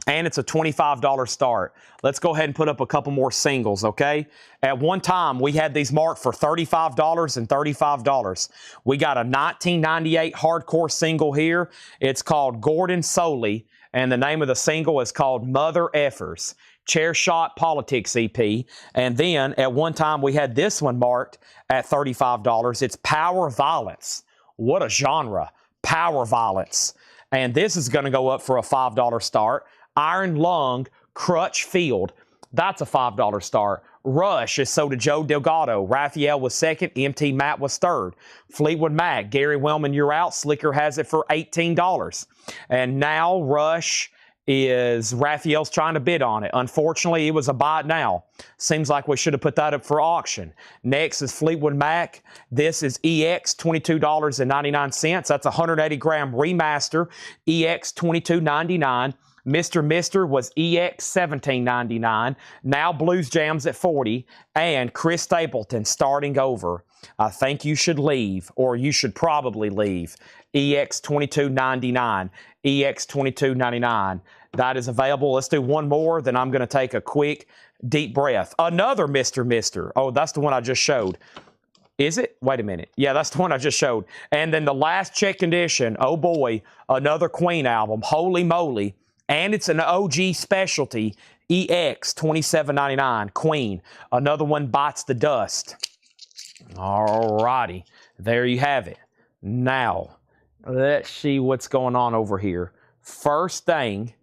And it's a $25 start. Let's go ahead and put up a couple more singles, okay? At one time, we had these marked for $35 and $35. We got a 1998 hardcore single here. It's called Gordon Soley, and the name of the single is called Mother Effers. Chair Shot Politics EP. And then, at one time, we had this one marked at $35. It's Power Violence. What a genre. Power Violence. And this is going to go up for a $5 start. Iron Lung, Crutch Field. That's a $5 start. Rush is sold to Joe Delgado. Raphael was second. MT Matt was third. Fleetwood Mac, Gary Wellman, you're out. Slicker has it for $18. And now Rush Raphael's trying to bid on it. Unfortunately, it was a buy it now. Seems like we should have put that up for auction. Next is Fleetwood Mac. This is EX, $22.99. That's a 180-gram remaster. EX, $22.99. Mr. was EX $17.99. Now Blues Jams at $40. And Chris Stapleton starting over. I think you should leave, or you should probably leave. EX $22.99. EX $22.99. That is available. Let's do one more, then I'm going to take a quick deep breath. Another Mr. Oh, that's the one I just showed. Is it? Wait a minute. Yeah, that's the one I just showed. And then the last check condition, oh boy, another Queen album, Holy Moly. And it's an OG specialty, EX $27.99, Queen. Another one bites the dust. All righty, there you have it. Now, let's see what's going on over here. First thing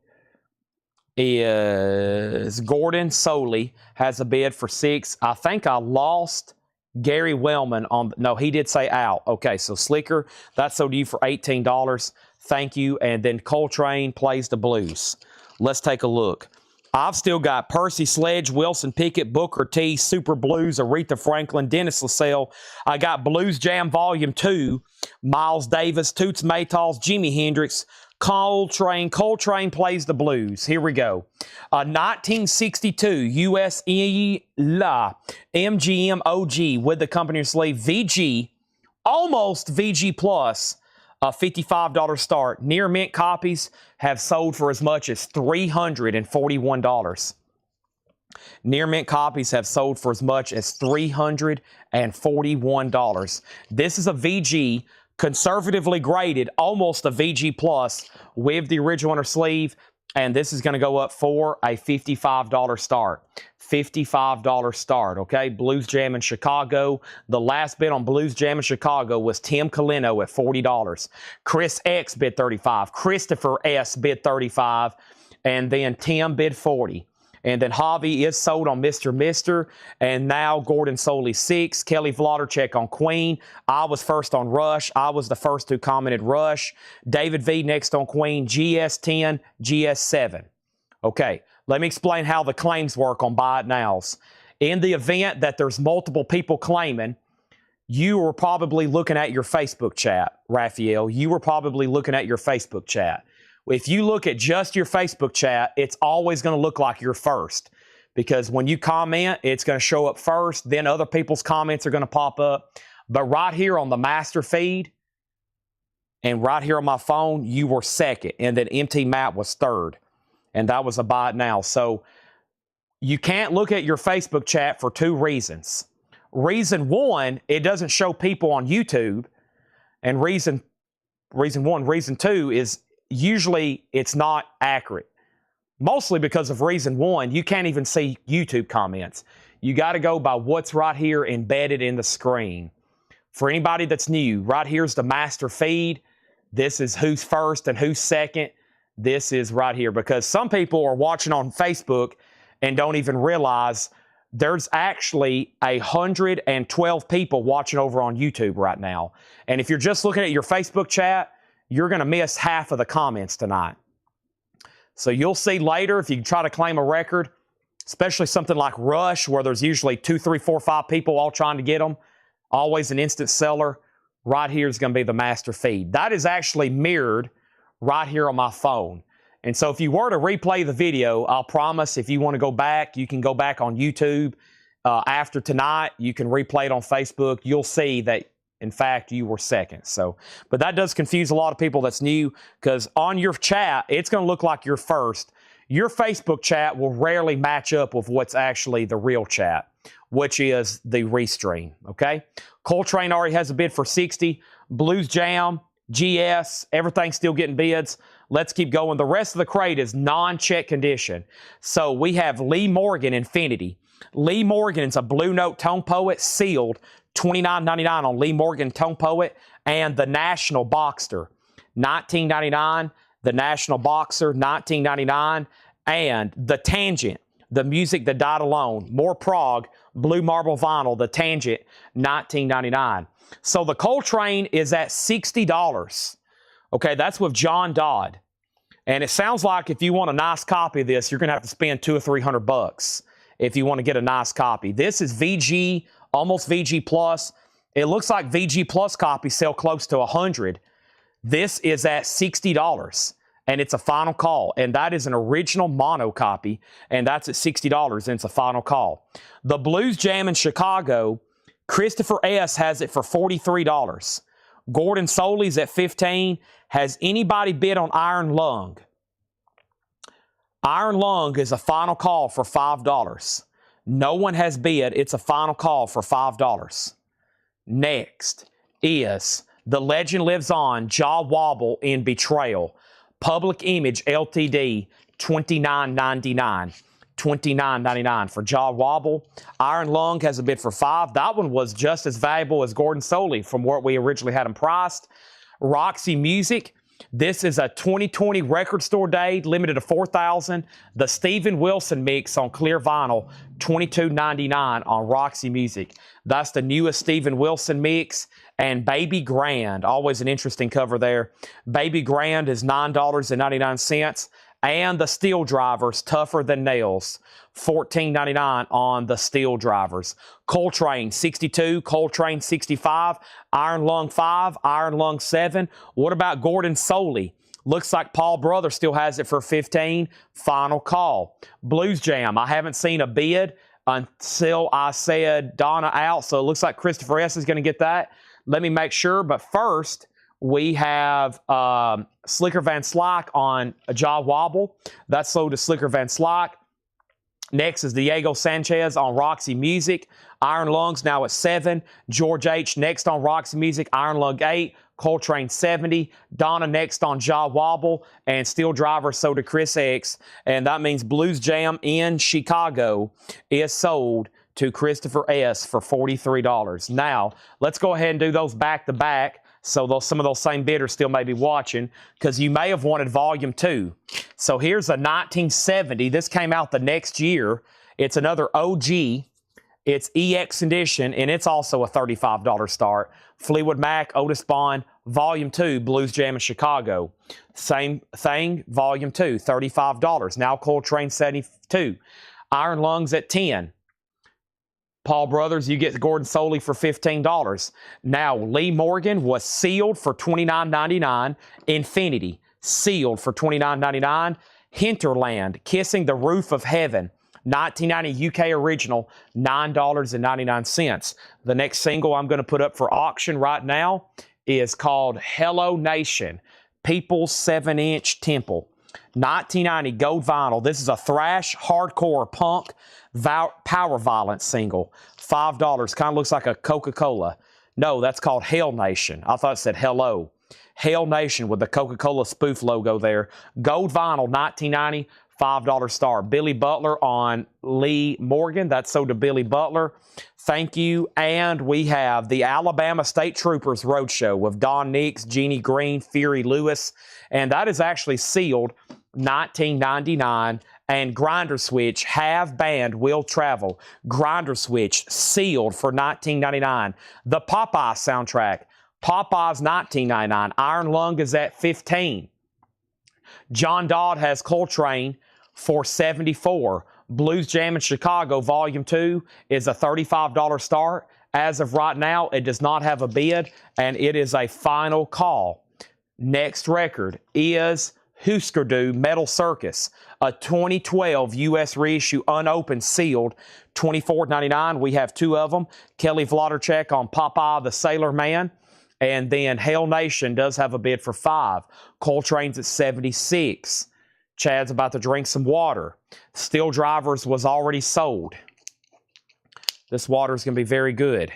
is Gordon Soley has a bid for $6. I think I lost Gary Wellman on. No, he did say out. Okay, so Slicker, that's sold to you for $18. Thank you. And then Coltrane plays the blues. Let's take a look. I've still got Percy Sledge, Wilson Pickett, Booker T, Super Blues, Aretha Franklin, Dennis LaSalle. I got Blues Jam Volume 2, Miles Davis, Toots Maytals, Jimi Hendrix, Coltrane. Coltrane plays the blues. Here we go. 1962 USE La MGM OG with the company sleeve VG, almost VG Plus. A $55 start. Near mint copies have sold for as much as $341. Near mint copies have sold for as much as $341. This is a VG, conservatively graded, almost a VG Plus with the original inner sleeve, and this is going to go up for a $55 start. $55 start, okay? Blues Jam in Chicago. The last bid on Blues Jam in Chicago was Tim Colino at $40. Chris X bid $35. Christopher S bid $35. And then Tim bid $40. And then Javi is sold on Mr. And now Gordon Soley $6. Kelly Vlodarchek on Queen. I was first on Rush. I was the first who commented Rush. David V next on Queen. GS10, GS7. Okay, let me explain how the claims work on Buy It Nows. In the event that there's multiple people claiming, you were probably looking at your Facebook chat, Raphael. You were probably looking at your Facebook chat. If you look at just your Facebook chat, it's always going to look like you're first because when you comment, it's going to show up first. Then other people's comments are going to pop up. But right here on the master feed and right here on my phone, you were second. And then MT Matt was third. And that was a buy it now. So you can't look at your Facebook chat for two reasons. Reason one, it doesn't show people on YouTube. And reason one. Reason two is usually it's not accurate. Mostly because of reason one, you can't even see YouTube comments. You got to go by what's right here embedded in the screen. For anybody that's new, right here's the master feed. This is who's first and who's second. This is right here, because some people are watching on Facebook and don't even realize there's actually 112 people watching over on YouTube right now. And if you're just looking at your Facebook chat, you're going to miss half of the comments tonight. So you'll see later if you try to claim a record, especially something like Rush, where there's usually 2, 3, 4, 5 people all trying to get them, always an instant seller. Right here is going to be the master feed. That is actually mirrored right here on my phone. And so if you were to replay the video, I'll promise if you want to go back, you can go back on YouTube. After tonight, you can replay it on Facebook. You'll see that, in fact, you were second. So, but that does confuse a lot of people that's new, because on your chat, it's going to look like you're first. Your Facebook chat will rarely match up with what's actually the real chat, which is the restream, okay? Coltrane already has a bid for 60. Blues Jam, GS, everything's still getting bids. Let's keep going. The rest of the crate is non-check condition. So we have Lee Morgan Infinity. Lee Morgan's a Blue Note Tone Poet, sealed, $29.99 on Lee Morgan Tone Poet, and the National Boxer, $19.99. The National Boxer, $19.99, and the Tangent, the Music That Died Alone, more Prague, Blue Marble Vinyl, the Tangent, $19.99. So the Coltrane is at $60. Okay, that's with John Dodd. And it sounds like if you want a nice copy of this, you're going to have to spend $200 or $300 if you want to get a nice copy. This is VG, almost VG Plus. It looks like VG Plus copies sell close to $100. This is at $60, and it's a final call. And that is an original mono copy, and that's at $60, and it's a final call. The Blues Jam in Chicago, Christopher S. has it for $43. Gordon Soley's at $15. Has anybody bid on Iron Lung? Iron Lung is a final call for $5. No one has bid. It's a final call for $5. Next is The Legend Lives On, Jaw Wobble in Betrayal. Public Image Ltd, $29.99. $29.99 for Jaw Wobble. Iron Lung has a bid for $5. That one was just as valuable as Gordon Soley from what we originally had them priced. Roxy Music. This is a 2020 record store day, limited to 4,000. The Steven Wilson mix on clear vinyl, $22.99 on Roxy Music. That's the newest Steven Wilson mix. And Baby Grand, always an interesting cover there. Baby Grand is $9.99. And the Steel Drivers, Tougher Than Nails, $14.99 on the Steel Drivers. Coltrane 62, Coltrane 65, Iron Lung 5, Iron Lung 7. What about Gordon Soley? Looks like Paul Brother still has it for $15. Final call. Blues Jam, I haven't seen a bid until I said Donna out, so it looks like Christopher S. is going to get that. Let me make sure, but first, we have Slicker Van Slyke on a Jaw Wobble. That's sold to Slicker Van Slyke. Next is Diego Sanchez on Roxy Music. Iron Lungs now at 7. George H. next on Roxy Music. Iron Lung 8. Coltrane 70. Donna next on Jaw Wobble. And Steel Driver sold to Chris X. And that means Blues Jam in Chicago is sold to Christopher S. for $43. Now, let's go ahead and do those back-to-back. So some of those same bidders still may be watching, because you may have wanted Volume 2. So here's a 1970. This came out the next year. It's another OG. It's EX edition, and it's also a $35 start. Fleetwood Mac, Otis Bond, Volume 2, Blues Jam in Chicago. Same thing, Volume 2, $35. Now Coltrane 72. Iron Lungs at 10. Paul Brothers, you get Gordon Soley for $15. Now, Lee Morgan was sealed for $29.99. Infinity, sealed for $29.99. Hinterland, Kissing the Roof of Heaven, 1990 UK original, $9.99. The next single I'm going to put up for auction right now is called Hello Nation, People's 7-inch Temple. 1990 gold vinyl. This is a thrash, hardcore, punk, power violence single. $5. Kind of looks like a Coca-Cola. No, that's called Hell Nation. I thought it said hello. Hell Nation with the Coca-Cola spoof logo there. Gold vinyl, 1990, $5 star. Billy Butler on Lee Morgan. That's sold to Billy Butler. Thank you. And we have the Alabama State Troopers Roadshow with Don Nix, Jeannie Green, Fury Lewis. And that is actually sealed 1999. And Grinder Switch, Have Band Will Travel. Grinder Switch, sealed for 1999. The Popeye soundtrack, Popeye's 1999. Iron Lung is at 15. John Dodd has Coltrane for 74. Blues Jam in Chicago, Volume 2 is a $35 start. As of right now, it does not have a bid, and it is a final call. Next record is Husker Du Metal Circus, a 2012 U.S. reissue, unopened, sealed, $24.99. We have two of them. Kelly Vlodarchek on Popeye the Sailor Man. And then Hell Nation does have a bid for $5. Coltrane's at 76. Chad's about to drink some water. Steel Drivers was already sold. This water is going to be very good.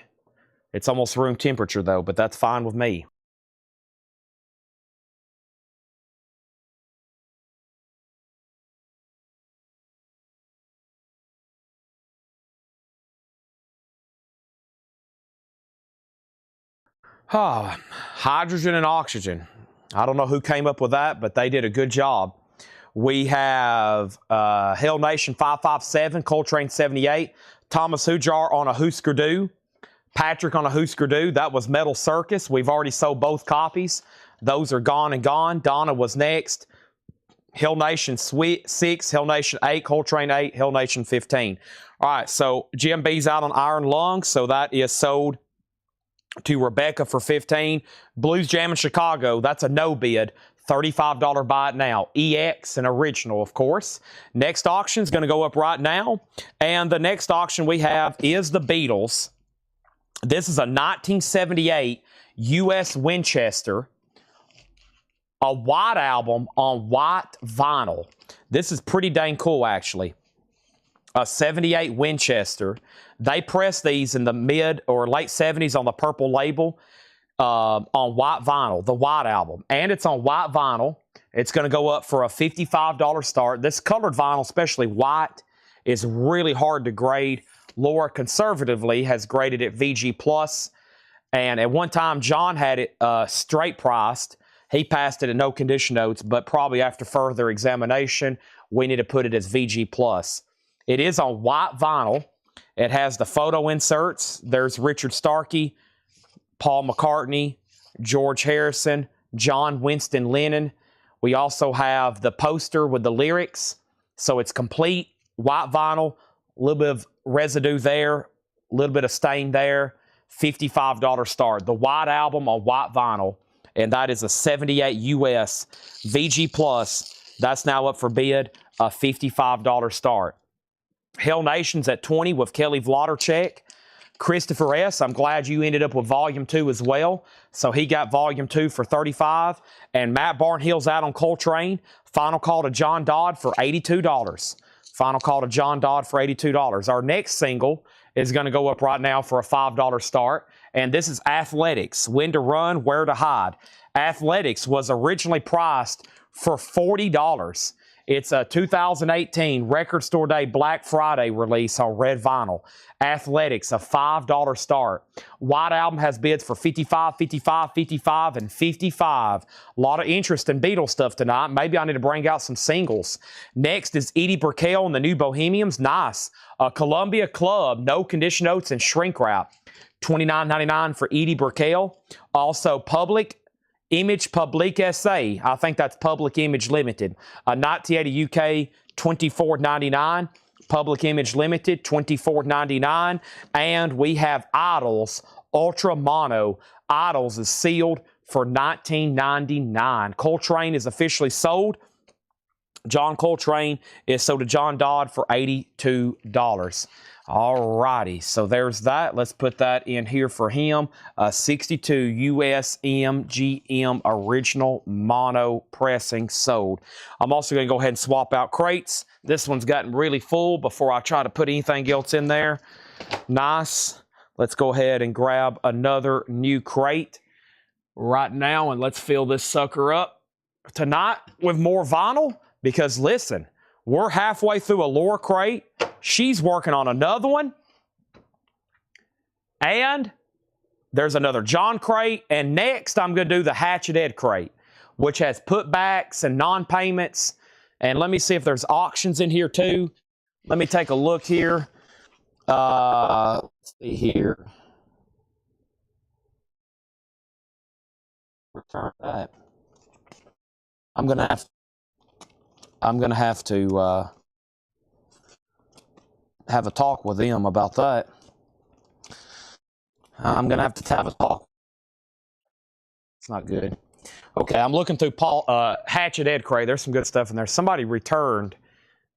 It's almost room temperature, though, but that's fine with me. Hydrogen and oxygen. I don't know who came up with that, but they did a good job. We have Hell Nation 557, Coltrane 78, Thomas Hujar on a Husker Du, Patrick on a Husker Du. That was Metal Circus. We've already sold both copies. Those are gone and gone. Donna was next. Hell Nation 6, Hell Nation 8, Coltrane 8, Hell Nation 15. All right, so Jim B's out on Iron Lung, so that is sold to Rebecca for 15. Blues Jam in Chicago, that's a no bid. $35 buy it now. EX, an original, of course. Next auction is going to go up right now. And the next auction we have is the Beatles. This is a 1978 U.S. Winchester, a white album on white vinyl. This is pretty dang cool, actually. A 78 Winchester. They pressed these in the mid or late 70s on the purple label on white vinyl, the white album. And it's on white vinyl. It's going to go up for a $55 start. This colored vinyl, especially white, is really hard to grade. Laura conservatively has graded it VG+. And at one time, John had it straight priced. He passed it at no condition notes, but probably after further examination, we need to put it as VG+. It is on white vinyl. It has the photo inserts. There's Richard Starkey, Paul McCartney, George Harrison, John Winston Lennon. We also have the poster with the lyrics. So it's complete, white vinyl, a little bit of residue there, a little bit of stain there, $55 start. The white album on white vinyl, and that is a 78 US VG+. That's now up for bid, a $55 start. Hell Nation's at 20 with Kelly Vlodarchek. Christopher S., I'm glad you ended up with Volume 2 as well. So he got Volume 2 for $35. And Matt Barnhill's out on Coltrane. Final call to John Dodd for $82. Final call to John Dodd for $82. Our next single is going to go up right now for a $5 start. And this is Athletics, When to Run, Where to Hide. Athletics was originally priced for $40. It's a 2018 Record Store Day Black Friday release on red vinyl. Athletics, a $5 start. White album has bids for $55, $55, $55, and $55. A lot of interest in Beatles stuff tonight. Maybe I need to bring out some singles. Next is Edie Brickell and the New Bohemians. Nice. Columbia Club, no condition notes and shrink wrap. $29.99 for Edie Brickell. Also Public Image Public SA. I think that's Public Image Limited. 1980 UK, $24.99. Public Image Limited, $24.99. And we have Idols Ultra Mono. Idols is sealed for $19.99. Coltrane is officially sold. John Coltrane is sold to John Dodd for $82. All righty, so there's that. Let's put that in here for him. 62 US MGM original mono pressing sold. I'm also going to go ahead and swap out crates. This one's gotten really full before I try to put anything else in there. Nice. Let's go ahead and grab another new crate right now, and let's fill this sucker up tonight with more vinyl. Because listen, we're halfway through a Laura crate. She's working on another one. And there's another John crate. And next, I'm going to do the Hatchet Ed crate, which has putbacks and non-payments. And let me see if there's auctions in here too. Let me take a look here. Let's see here. Return that. I'm gonna have to have a talk with them about that. I'm gonna have to have a talk. It's not good. Okay, I'm looking through Hatchet Ed crate. There's some good stuff in there. Somebody returned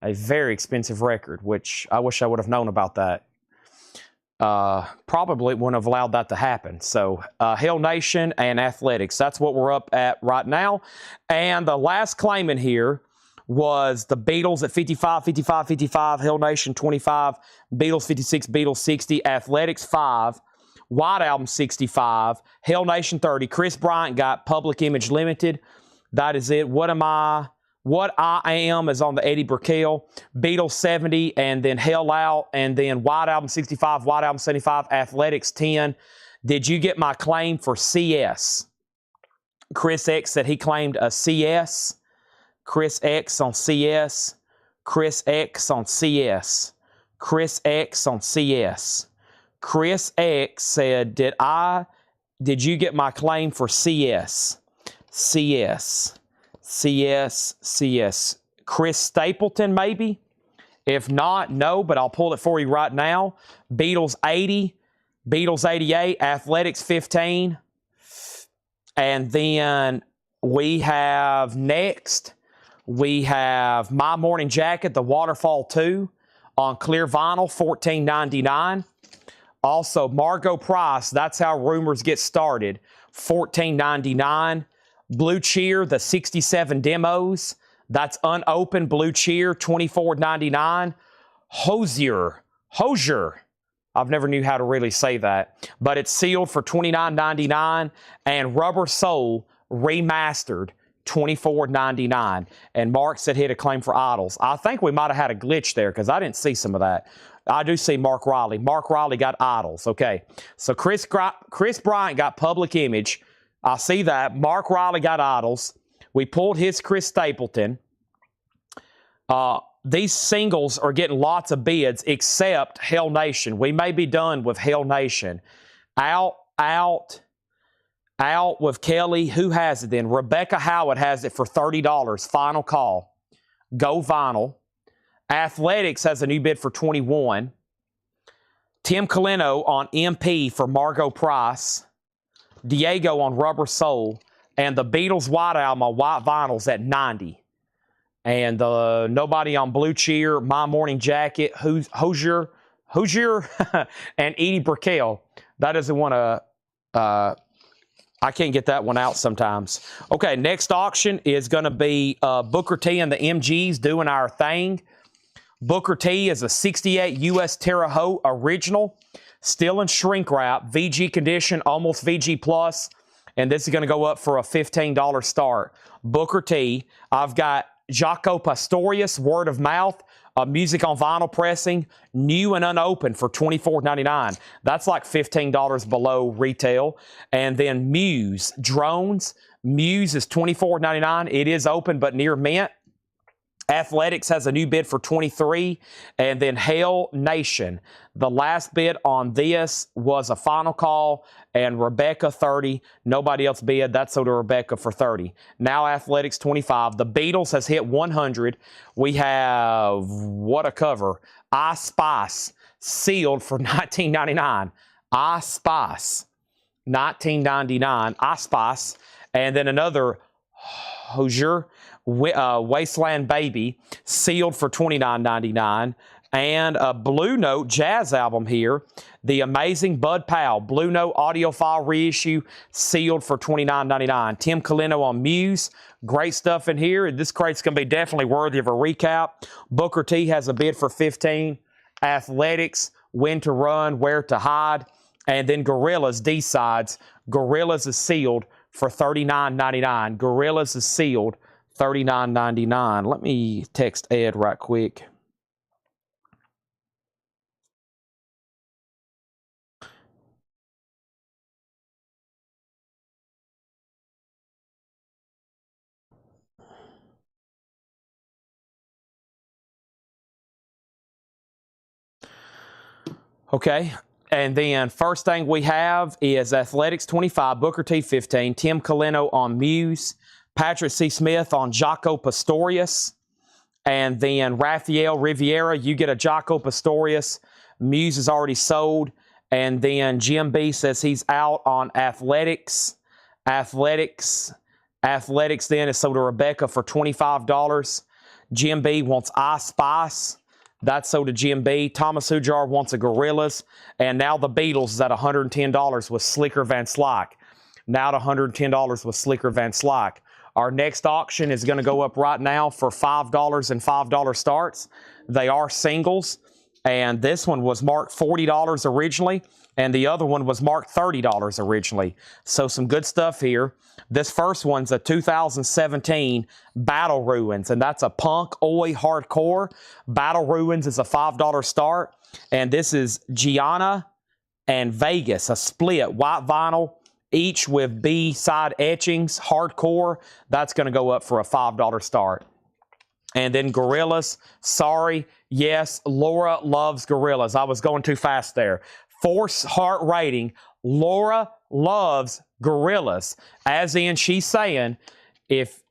a very expensive record, which I wish I would have known about that. Probably wouldn't have allowed that to happen. So Hell Nation and Athletics, that's what we're up at right now. And the last claim in here was the Beatles at 55, 55, 55, Hell Nation 25, Beatles 56, Beatles 60, Athletics 5, White Album 65, Hell Nation 30. Chris Bryant got Public Image Limited. That is it. What I Am is on the Eddie Brickell, Beatles 70, and then Hell Out, and then White Album 65, White Album 75, Athletics 10. Did you get my claim for CS? Chris X said he claimed a CS. Chris X on CS. Chris X on CS. Chris X on CS. Chris X said, did you get my claim for CS? CS. CS. Chris Stapleton, maybe? If not, no, but I'll pull it for you right now. Beatles 80, Beatles 88, Athletics 15. And then we have next, we have My Morning Jacket, the Waterfall 2 on clear vinyl, $14.99. Also, Margot Price, That's How Rumors Get Started, $14.99. Blue Cheer, the 67 demos. That's unopened Blue Cheer, $24.99. Hosier. I've never knew how to really say that. But it's sealed for $29.99. And Rubber Soul Remastered, $24.99. And Mark said he had a claim for Idols. I think we might have had a glitch there because I didn't see some of that. I do see Mark Riley. Mark Riley got Idols. Okay. So Chris Bryant got Public Image. I see that. Mark Riley got Idols. We pulled his Chris Stapleton. These singles are getting lots of bids except Hell Nation. We may be done with Hell Nation. Out with Kelly. Who has it then? Rebecca Howard has it for $30. Final call. Go Vinyl. Athletics has a new bid for $21. Tim Colino on MP for Margot Price. Diego on Rubber Soul. And the Beatles White Album on White Vinyls at $90. And nobody on Blue Cheer, My Morning Jacket, Hosier, and Edie Brickell. That doesn't want to... I can't get that one out sometimes. Okay, next auction is going to be Booker T and the MGs doing our thing. Booker T is a 68 US Terre Haute original, still in shrink wrap, VG condition, almost VG plus, and this is going to go up for a $15 start. Booker T. I've got Jaco Pastorius, Word of Mouth, music on vinyl pressing, new and unopened for $24.99. That's like $15 below retail. And then Muse, Drones. Muse is $24.99. It is open but near mint. Athletics has a new bid for $23. And then Hell Nation. The last bid on this was a final call, and Rebecca $30. Nobody else bid. That's sold to Rebecca for $30. Now Athletics $25. The Beatles has hit $100. We have, what a cover, I Spice, sealed for $19.99. I Spice, $19.99. I Spice. And then another Hosier Wasteland Baby, sealed for $29.99. And a Blue Note jazz album here, The Amazing Bud Powell, Blue Note audiophile reissue, sealed for $29.99. Tim Colino on Muse, great stuff in here. This crate's going to be definitely worthy of a recap. Booker T has a bid for $15. Athletics, When to Run, Where to Hide. And then Gorillaz, D-Sides. Gorillaz is sealed for $39.99. Gorillaz is sealed, $39.99. Let me text Ed right quick. Okay, and then first thing we have is Athletics 25, Booker T 15, Tim Colino on Muse, Patrick C. Smith on Jaco Pastorius, and then Rafael Riviera, you get a Jaco Pastorius. Muse is already sold, and then Jim B says he's out on Athletics. Athletics then is sold to Rebecca for $25. Jim B wants I Spice. That's sold to Jim B. Thomas Hujar wants a Gorillaz. And now the Beatles is at $110 with Slicker Van Slyke. Now at $110 with Slicker Van Slyke. Our next auction is going to go up right now for $5 and $5 starts. They are singles. And this one was marked $40 originally. And the other one was marked $30 originally. So some good stuff here. This first one's a 2017 Battle Ruins, and that's a punk oi hardcore. Battle Ruins is a $5 start, and this is Gianna and Vegas, a split white vinyl, each with B-side etchings, hardcore. That's going to go up for a $5 start. And then Gorillaz, sorry, yes, Laura loves Gorillaz. I was going too fast there. Force heart rating, Laura loves Gorillaz, as in she's saying if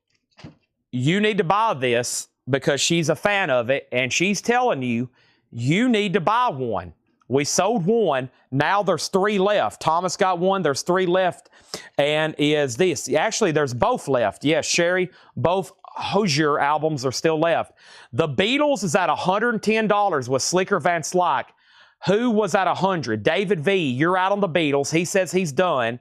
you need to buy this because she's a fan of it, and she's telling you you need to buy one. We sold one, now there's 3 left. Thomas got one, there's 3 left, and is this. Actually, there's both left. Yes, Sherry, both Hozier albums are still left. The Beatles is at $110 with Slicker Van Slyke. Who was at $100? David V, you're out on the Beatles. He says he's done.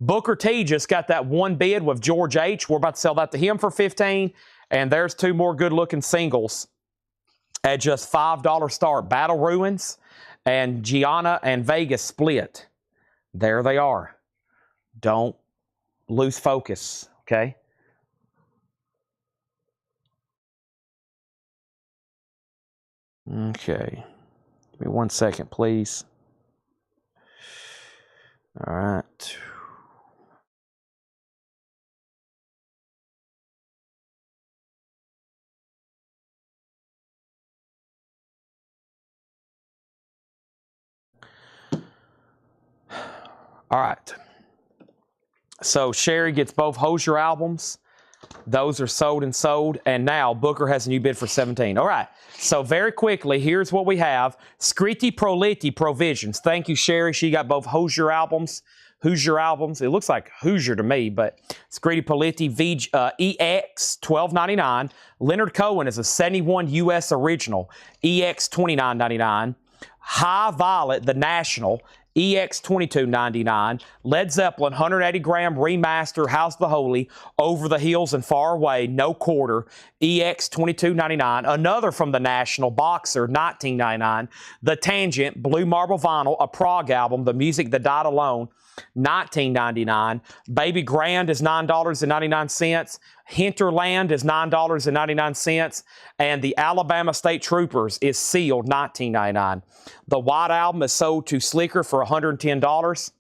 Booker T just got that one bid with George H. We're about to sell that to him for $15. And there's 2 more good-looking singles at just $5 start. Battle Ruins and Gianna and Vegas split. There they are. Don't lose focus, okay? Okay. Give me 1 second, please. All right. All right. So Sherry gets both Hozier albums. Those are sold and sold. And now Booker has a new bid for $17. All right. So very quickly, here's what we have. Scritti Proliti Provisions. Thank you, Sherry. She got both Hozier albums. It looks like Hozier to me, but Scritti Proliti EX $12.99. Leonard Cohen is a 71 US original. EX $29.99. High Violet, the National. EX $22.99, Led Zeppelin 180 gram remaster, House of the Holy, Over the Hills and Far Away, no quarter, EX $22.99. Another from the National, Boxer $19.99. The Tangent, Blue Marble Vinyl, a Prague album, The Music That Died Alone, $19.99. Baby Grand is $9.99. Hinterland is $9.99. And the Alabama State Troopers is sealed, $19.99. The White Album is sold to Slicker for $110.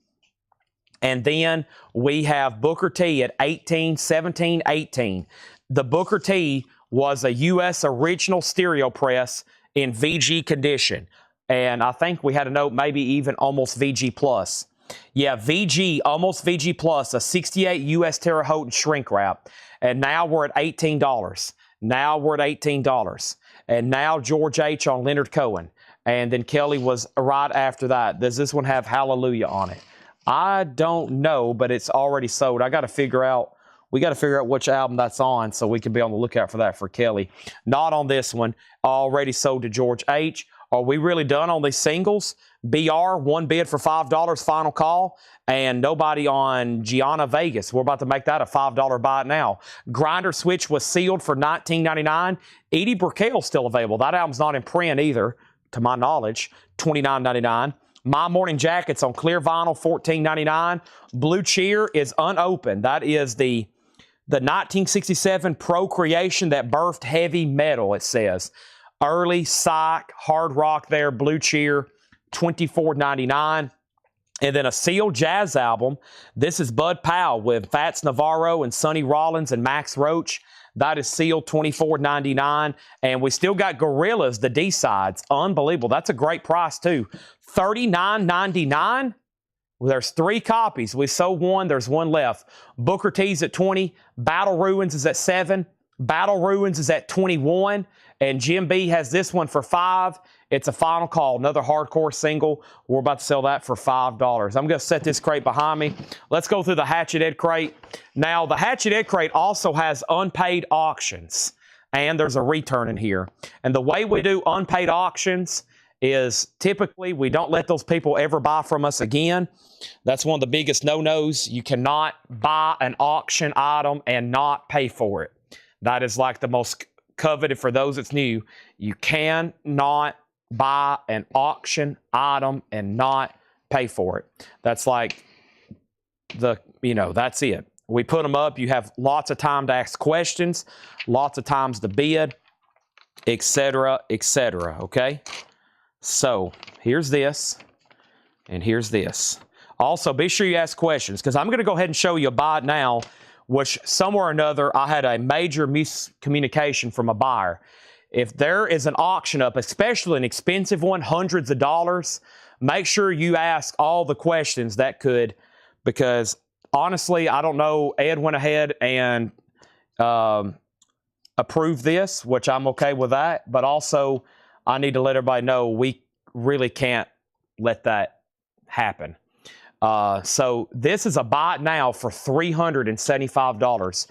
And then we have Booker T at $18, $17, $18. The Booker T was a U.S. original stereo press in VG condition. And I think we had a note, maybe even almost VG plus. Yeah, VG, almost VG plus, a 68 U.S. Terre Haute shrink wrap. And now we're at $18. Now we're at $18. And now George H. on Leonard Cohen. And then Kelly was right after that. Does this one have Hallelujah on it? I don't know, but it's already sold. I got to figure out We got to figure out which album that's on so we can be on the lookout for that for Kelly. Not on this one. Already sold to George H. Are we really done on these singles? BR, one bid for $5, final call. And nobody on Gianna Vegas. We're about to make that a $5 buy it now. Grinder Switch was sealed for $19.99. Edie Brickell's still available. That album's not in print either, to my knowledge. $29.99. My Morning Jacket's on clear vinyl, $14.99. Blue Cheer is unopened. That is the 1967 Procreation that birthed heavy metal, it says. Early psych, hard rock there, Blue Cheer, $24.99. And then a sealed jazz album. This is Bud Powell with Fats Navarro and Sonny Rollins and Max Roach. That is sealed, $24.99. And we still got Gorillas, the D-sides. Unbelievable. That's a great price, too. $39.99. Well, there's 3 copies. We sold one. There's one left. Booker T's at $20. Battle Ruins is at $7. Battle Ruins is at $21. And Jim B has this one for $5. It's a final call, another hardcore single. We're about to sell that for $5. I'm going to set this crate behind me. Let's go through the Hatchet Ed crate. Now, the Hatchet Ed crate also has unpaid auctions, and there's a return in here. And the way we do unpaid auctions is typically we don't let those people ever buy from us again. That's one of the biggest no-nos. You cannot buy an auction item and not pay for it. That is like the most coveted for those that's new. You cannot buy an auction item and not pay for it. That's like that's it. We put them up. You have lots of time to ask questions, lots of times to bid, etc., etc. Okay? So, here's this, and here's this. Also, be sure you ask questions, because I'm going to go ahead and show you a buy it now, which somewhere or another, I had a major miscommunication from a buyer. If there is an auction up, especially an expensive one, hundreds of dollars, make sure you ask all the questions that could, because honestly, I don't know, Ed went ahead and approved this, which I'm okay with that, but also I need to let everybody know we really can't let that happen. So this is a buy it now for $375.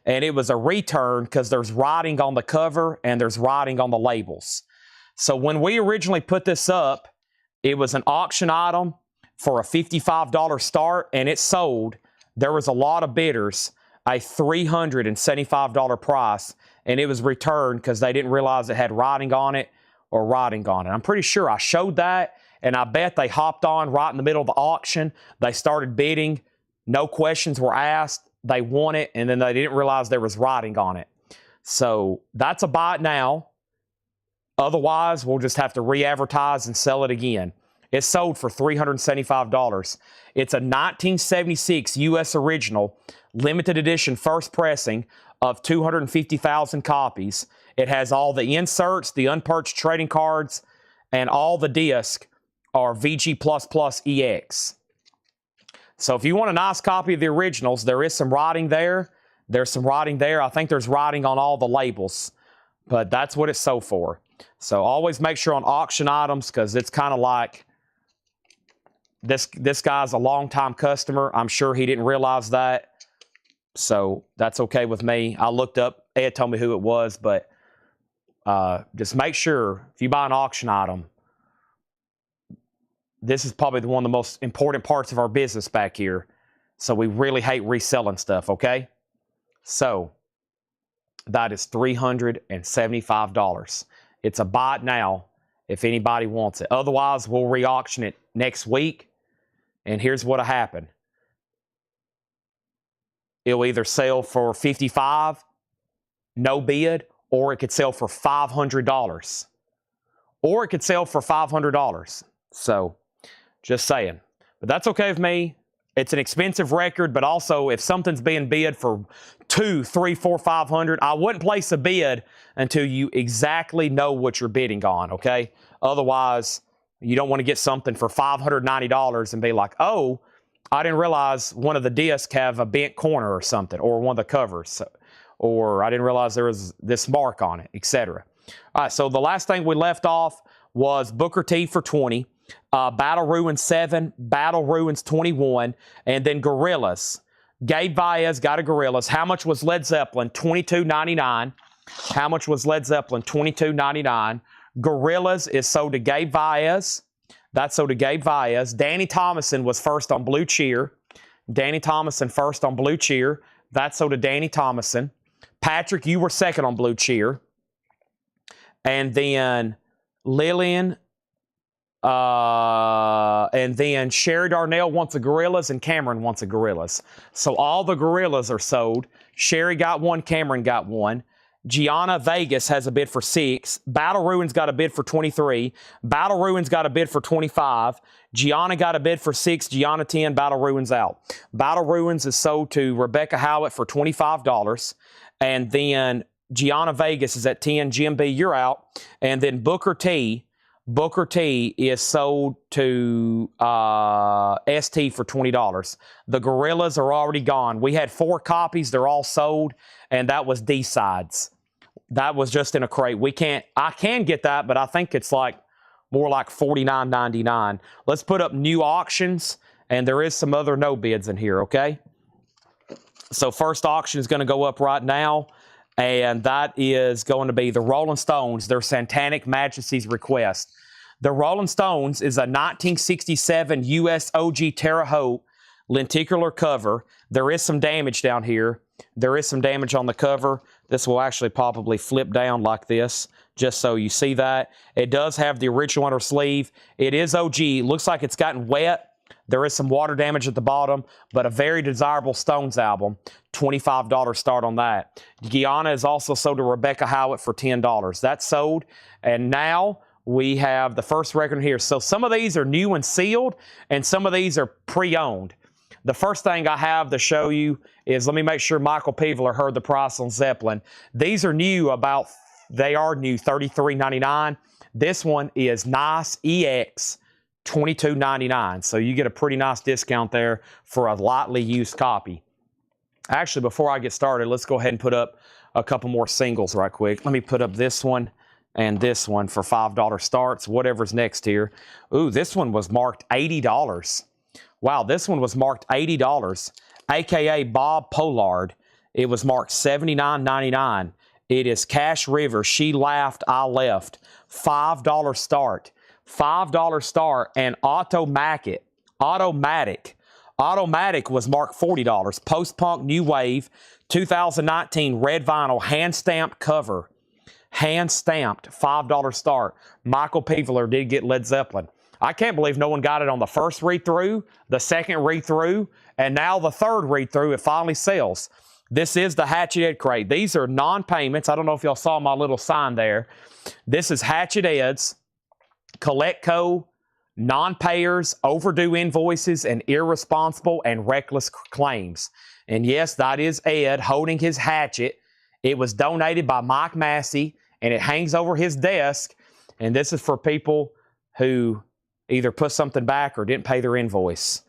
And it was a return because there's writing on the cover and there's writing on the labels. So when we originally put this up, it was an auction item for a $55 start, and it sold. There was a lot of bidders, a $375 price, and it was returned because they didn't realize it had writing on it or writing on it. I'm pretty sure I showed that, and I bet they hopped on right in the middle of the auction. They started bidding. No questions were asked. They won it, and then they didn't realize there was writing on it. So that's a buy it now. Otherwise, we'll just have to re-advertise and sell it again. It's sold for $375. It's a 1976 U.S. original, limited edition first pressing of 250,000 copies. It has all the inserts, the unpurchased trading cards, and all the discs are VG++ EX. So if you want a nice copy of the originals, there is some writing there. There's some writing there. I think there's writing on all the labels, but that's what it's sold for. So always make sure on auction items, because it's kind of like this guy's a longtime customer. I'm sure he didn't realize that. So that's okay with me. I looked up, Ed told me who it was, but just make sure if you buy an auction item, this is probably one of the most important parts of our business back here. So we really hate reselling stuff, okay? So that is $375. It's a buy it now if anybody wants it. Otherwise, we'll re-auction it next week. And here's what'll happen. It'll either sell for $55, no bid, or it could sell for $500. Or it could sell for $500. So, just saying. But that's okay with me. It's an expensive record, but also if something's being bid for $200, $300, $400, $500, I wouldn't place a bid until you exactly know what you're bidding on, okay? Otherwise, you don't want to get something for $590 and be like, oh, I didn't realize one of the discs have a bent corner or something, or one of the covers, or I didn't realize there was this mark on it, etc. All right, so the last thing we left off was Booker T for $20, Battle Ruins 7, Battle Ruins 21, and then Gorillas. Gabe Baez got a Gorillaz. How much was Led Zeppelin? $22.99. How much was Led Zeppelin? $22.99. Gorillaz is sold to Gabe Baez. That's sold to Gabe Baez. Danny Thomason was first on Blue Cheer. Danny Thomason first on Blue Cheer. That's sold to Danny Thomason. Patrick, you were second on Blue Cheer. And then Lillian, and then Sherry Darnell wants a Gorillaz, and Cameron wants a Gorillaz. So all the Gorillaz are sold. Sherry got one, Cameron got one. Gianna Vegas has a bid for 6. Battle Ruins got a bid for 23. Battle Ruins got a bid for 25. Gianna got a bid for 6. Gianna 10. Battle Ruins out. Battle Ruins is sold to Rebecca Howitt for $25. And then Gianna Vegas is at 10. Jim B, you're out. And then Booker T is sold to ST for $20. The Gorillaz are already gone. We had 4 copies. They're all sold, and that was D-Sides. That was just in a crate. I can get that, but I think it's like more like $49.99. Let's put up new auctions, and there is some other no bids in here, okay? So first auction is going to go up right now, and that is going to be the Rolling Stones, their Satanic Majesty's Request. The Rolling Stones is a 1967 U.S. OG Terre Haute lenticular cover. There is some damage down here. There is some damage on the cover. This will actually probably flip down like this, just so you see that. It does have the original on her sleeve. It is OG. It looks like it's gotten wet. There is some water damage at the bottom, but a very desirable Stones album. $25 start on that. Guyana is also sold to Rebecca Howitt for $10. That's sold. And now we have the first record here. So some of these are new and sealed, and some of these are pre-owned. The first thing I have to show you is, let me make sure Michael Peveler heard the price on Zeppelin. These are new they are new, $33.99. This one is Nice EX, $22.99. So you get a pretty nice discount there for a lightly used copy. Actually, before I get started, let's go ahead and put up a couple more singles right quick. Let me put up this one and this one for $5 starts, whatever's next here. Ooh, this one was marked $80. Wow, this one was marked $80, a.k.a. Bob Pollard. It was marked $79.99. It is Cash River, She Laughed, I Left. $5 start. $5 start, and Automatic was marked $40. Post-punk New Wave, 2019 red vinyl, hand-stamped cover. Hand-stamped, $5 start. Michael Peveler did get Led Zeppelin. I can't believe no one got it on the first read-through, the second read-through, and now the third read-through. It finally sells. This is the Hatchet Ed crate. These are non-payments. I don't know if y'all saw my little sign there. This is Hatchet Ed's, Collectco, non-payers, overdue invoices, and irresponsible and reckless claims. And yes, that is Ed holding his hatchet. It was donated by Mike Massey, and it hangs over his desk. And this is for people who either put something back or didn't pay their invoice.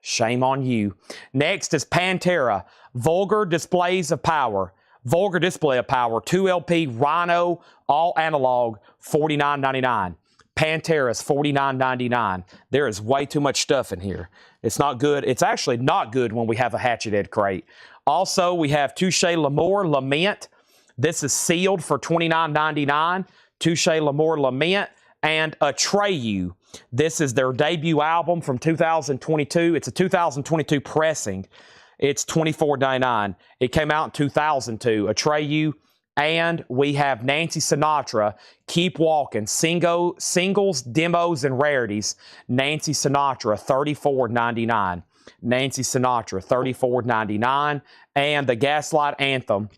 Shame on you. Next is Pantera, Vulgar Displays of Power. Vulgar Display of Power, 2LP, Rhino, all analog, $49.99. Pantera's $49.99. There is way too much stuff in here. It's not good. It's actually not good when we have a Hatchet Ed crate. Also, we have Touche L'Amour, Lament. This is sealed for $29.99. Touche L'Amour, Lament. And Atreyu. This is their debut album from 2022. It's a 2022 pressing. It's $24.99. It came out in 2002. Atreyu. And we have Nancy Sinatra, Keep Walking, singles, demos, and rarities. Nancy Sinatra, $34.99. Nancy Sinatra, $34.99. And the Gaslight Anthem,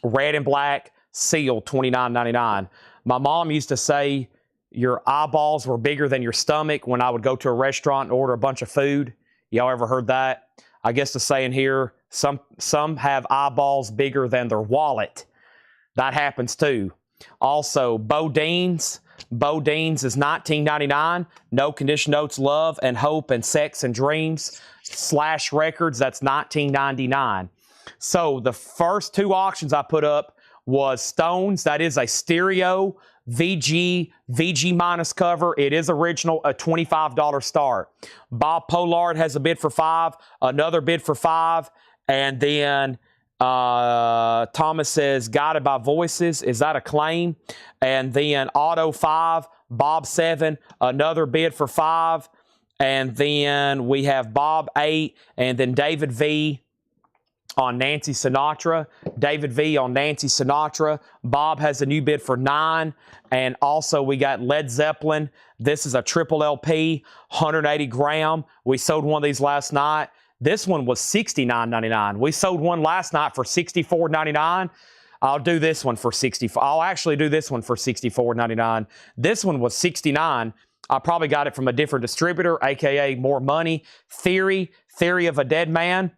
red and black, sealed, $29.99. My mom used to say your eyeballs were bigger than your stomach when I would go to a restaurant and order a bunch of food. Y'all ever heard that? I guess the saying here, some have eyeballs bigger than their wallet. That happens too. Also, Bodines. Bodines is $19.99. No Condition Notes, Love and Hope and Sex and Dreams / Records. That's $19.99. So the first two auctions I put up was Stones. That is a stereo VG minus cover. It is original, a $25 start. Bob Pollard has a bid for 5, another bid for 5, and then Thomas says, Guided by Voices. Is that a claim? And then Auto 5, Bob 7, another bid for 5. And then we have Bob 8, and then David V on Nancy Sinatra. David V on Nancy Sinatra. Bob has a new bid for 9. And also we got Led Zeppelin. This is a triple LP, 180 gram. We sold one of these last night. This one was $69.99. We sold one last night for $64.99. I'll do this one for $64. I'll actually do this one for $64.99. This one was $69. I probably got it from a different distributor, aka More Money. Theory of a Dead Man,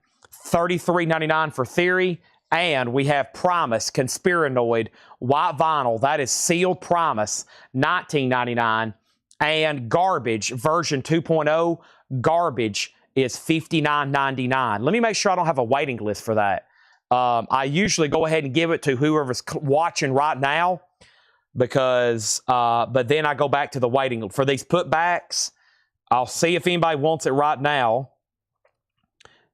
$33.99 for Theory. And we have Primus, Conspiranoid, white vinyl. That is sealed Primus, $19.99. And Garbage, version 2.0, Garbage is $59.99. Let me make sure I don't have a waiting list for that. I usually go ahead and give it to whoever's watching right now, because, but then I go back to the waiting for these putbacks. I'll see if anybody wants it right now.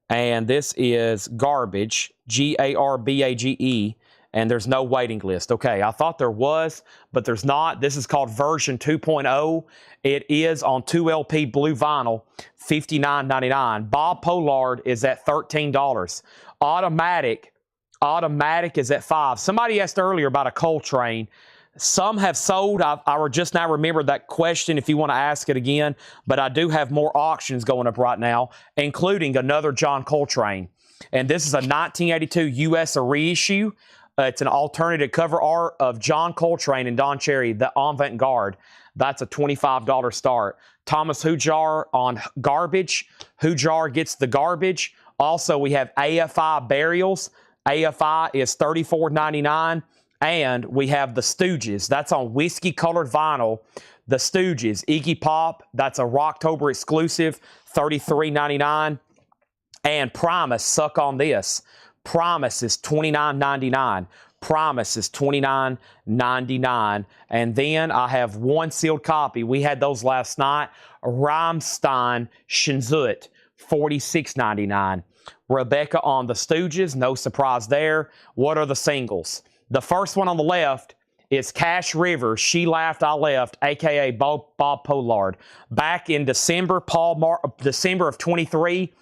And this is Garbage, Garbage, and there's no waiting list. Okay, I thought there was, but there's not. This is called version 2.0. It is on 2LP blue vinyl, $59.99. Bob Pollard is at $13. Automatic is at $5. Somebody asked earlier about a Coltrane. Some have sold. I just now remembered that question if you want to ask it again. But I do have more auctions going up right now, including another John Coltrane. And this is a 1982 U.S. reissue. It's an alternative cover art of John Coltrane and Don Cherry, the Avant-Garde. That's a $25 start. Thomas Hujar on Garbage. Hujar gets the Garbage. Also, we have AFI Burials. AFI is $34.99. And we have the Stooges. That's on whiskey-colored vinyl. The Stooges, Iggy Pop. That's a Rocktober exclusive, $33.99. And Primus, Suck on This. Primus is $29.99. Primus is $29.99. And then I have one sealed copy. We had those last night. Rammstein Schenzut, $46.99. Rebecca on the Stooges, no surprise there. What are the singles? The first one on the left is Cash River, She Laughed, I Left, a.k.a. Bob Pollard. Back in December of 23,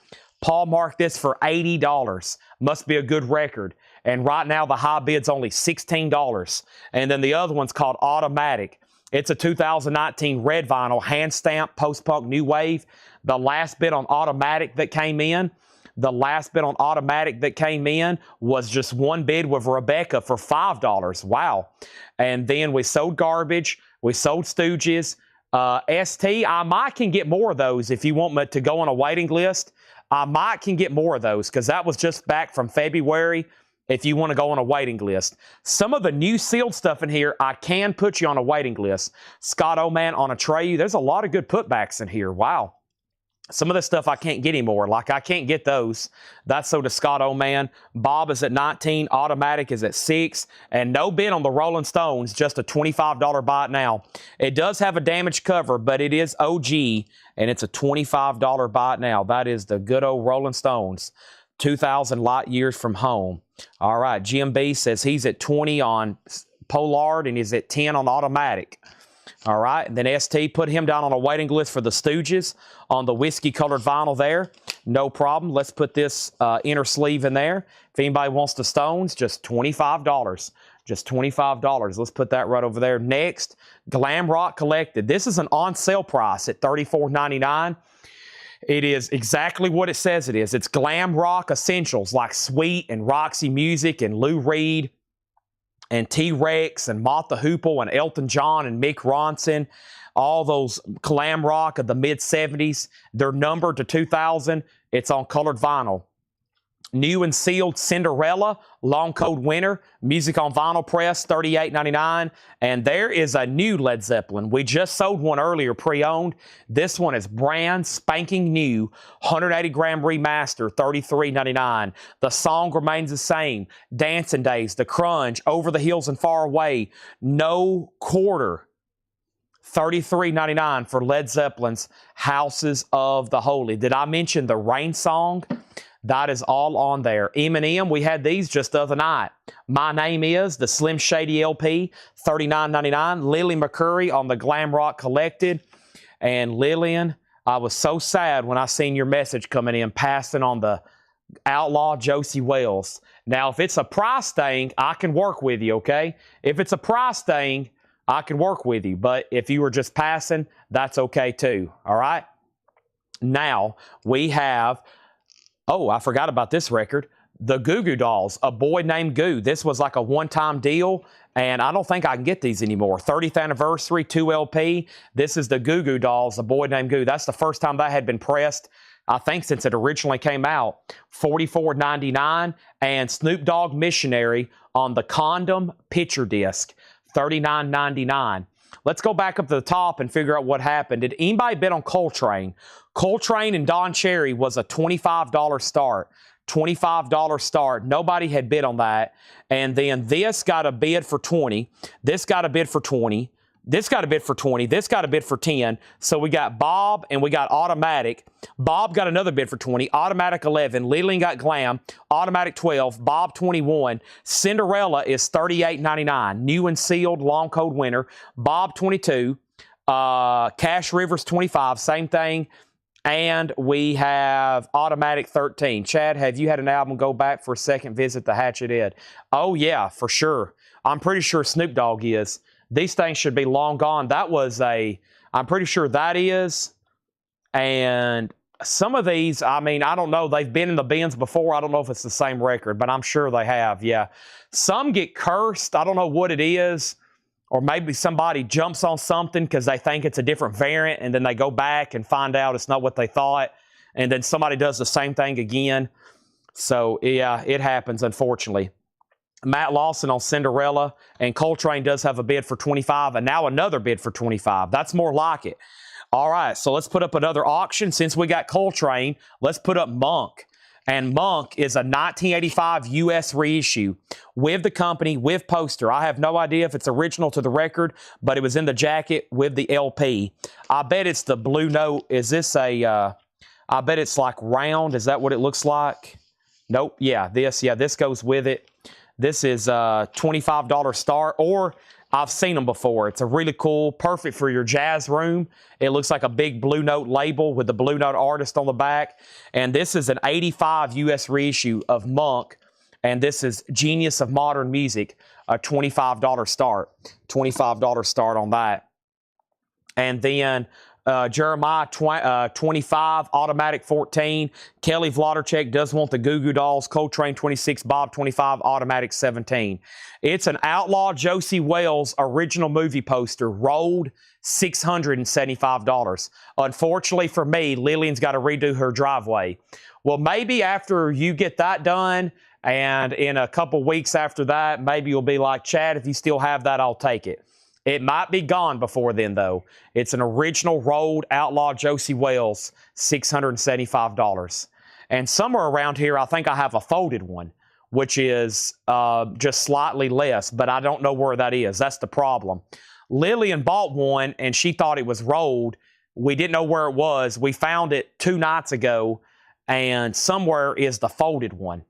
Paul marked this for $80. Must be a good record. And right now, the high bid's only $16. And then the other one's called Automatic. It's a 2019 red vinyl, hand stamp, post-punk, new wave. The last bid on Automatic that came in, was just one bid with Rebecca for $5. Wow. And then we sold Garbage. We sold Stooges. ST, I might can get more of those if you want me to go on a waiting list. I might can get more of those because that was just back from February if you want to go on a waiting list. Some of the new sealed stuff in here, I can put you on a waiting list. Scott Oman on a tray. There's a lot of good putbacks in here. Wow. Some of this stuff I can't get anymore. Like, I can't get those. That's so to Scott Oman. Bob is at 19. Automatic is at 6. And no bid on the Rolling Stones. Just a $25 buy it now. It does have a damaged cover, but it is OG. And it's a $25 buy it now. That is the good old Rolling Stones. 2,000 light years from home. All right. Jim B says he's at 20 on Pollard and he's at 10 on Automatic. All right, and then ST put him down on a waiting list for the Stooges on the whiskey-colored vinyl there. No problem. Let's put this inner sleeve in there. If anybody wants the Stones, just $25. Just $25. Let's put that right over there. Next, Glam Rock Collected. This is an on-sale price at $34.99. It is exactly what it says it is. It's Glam Rock Essentials like Sweet and Roxy Music and Lou Reed and T-Rex and Mott the Hoople and Elton John and Mick Ronson, all those glam rock of the mid-70s. They're numbered to 2000. It's on colored vinyl. New and sealed Cinderella, long code winner, music on vinyl press, $38.99. And there is a new Led Zeppelin. We just sold one earlier, pre-owned. This one is brand spanking new, 180-gram remaster, $33.99. The song remains the same. Dancing Days, The Crunch, Over the Hills and Far Away, No Quarter. $33.99 for Led Zeppelin's Houses of the Holy. Did I mention the Rain song? That is all on there. M&M, we had these just the other night. My Name Is, the Slim Shady LP, $39.99. Lily McCurry on the Glam Rock Collected. And Lillian, I was so sad when I seen your message coming in, passing on the Outlaw Josie Wells. Now, if it's a price thing, I can work with you, okay? If it's a price thing, I can work with you. But if you were just passing, that's okay too, all right? Now, we have... Oh, I forgot about this record. The Goo Goo Dolls, A Boy Named Goo. This was like a one-time deal, and I don't think I can get these anymore. 30th anniversary, 2 LP. This is the Goo Goo Dolls, A Boy Named Goo. That's the first time that had been pressed, I think, since it originally came out. $44.99. And Snoop Dogg Missionary on the Condom picture disc, $39.99. Let's go back up to the top and figure out what happened. Did anybody bid on Coltrane? Coltrane and Don Cherry was a $25 start. $25 start. Nobody had bid on that. And then this got a bid for 20. This got a bid for 20. This got a bid for 20. This got a bid for 10. So we got Bob and we got Automatic. Bob got another bid for 20. Automatic 11. Lillian got Glam. Automatic 12. Bob 21. Cinderella is $38.99. New and sealed long code winner. Bob 22. Cash Rivers 25. Same thing. And we have Automatic 13. Chad, have you had an album go back for a second visit to Hatchet Ed? Oh, yeah, for sure. I'm pretty sure Snoop Dogg is. These things should be long gone. That was I'm pretty sure that is. And some of these, I mean, I don't know. They've been in the bins before. I don't know if it's the same record, but I'm sure they have, yeah. Some get cursed. I don't know what it is. Or maybe somebody jumps on something because they think it's a different variant, and then they go back and find out it's not what they thought. And then somebody does the same thing again. So, yeah, it happens, unfortunately. Matt Lawson on Cinderella, and Coltrane does have a bid for 25, and now another bid for 25. That's more like it. All right, so let's put up another auction. Since we got Coltrane, let's put up Monk. And Monk is a 1985 U.S. reissue with the company, with poster. I have no idea if it's original to the record, but it was in the jacket with the LP. I bet it's the Blue Note. Is this I bet it's like round. Is that what it looks like? Nope. Yeah, this goes with it. This is a $25 start, or I've seen them before. It's a really cool, perfect for your jazz room. It looks like a big Blue Note label with the Blue Note artist on the back. And this is an 85 U.S. reissue of Monk. And this is Genius of Modern Music, a $25 start. $25 start on that. And then Jeremiah 25, Automatic 14. Kelly Vlodarchek does want the Goo Goo Dolls. Coltrane 26, Bob 25, Automatic 17. It's an Outlaw Josie Wells original movie poster, rolled $675. Unfortunately for me, Lillian's got to redo her driveway. Well, maybe after you get that done, and in a couple weeks after that, maybe you'll be like, Chad, if you still have that, I'll take it. It might be gone before then, though. It's an original rolled Outlaw Josie Wells, $675. And somewhere around here, I think I have a folded one, which is just slightly less, but I don't know where that is. That's the problem. Lillian bought one, and she thought it was rolled. We didn't know where it was. We found it 2 nights ago, and somewhere is the folded one,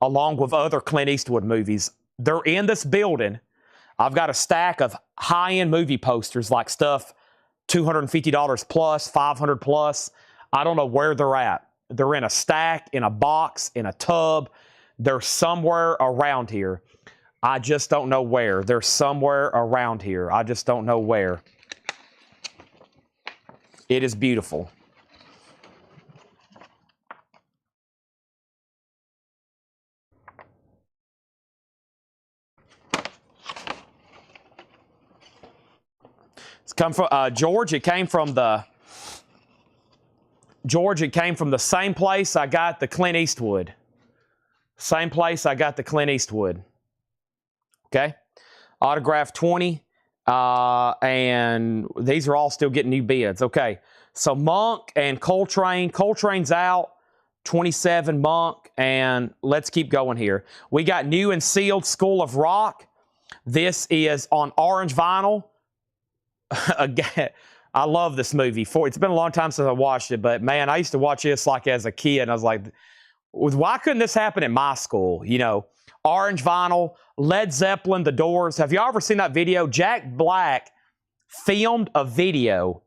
along with other Clint Eastwood movies. They're in this building. I've got a stack of high-end movie posters, like stuff $250 plus, $500 plus. I don't know where they're at. They're in a stack, in a box, in a tub. They're somewhere around here. I just don't know where. They're somewhere around here. I just don't know where. It is beautiful. It's come from George. It came from the same place I got the Clint Eastwood. Same place I got the Clint Eastwood. Okay. Autograph 20. And these are all still getting new bids. Okay. So Monk and Coltrane. Coltrane's out. 27 Monk. And let's keep going here. We got new and sealed School of Rock. This is on orange vinyl. Again, I love this movie. It's been a long time since I watched it, but man, I used to watch this like as a kid, and I was like, why couldn't this happen in my school? You know, orange vinyl, Led Zeppelin, The Doors. Have y'all ever seen that video? Jack Black filmed a video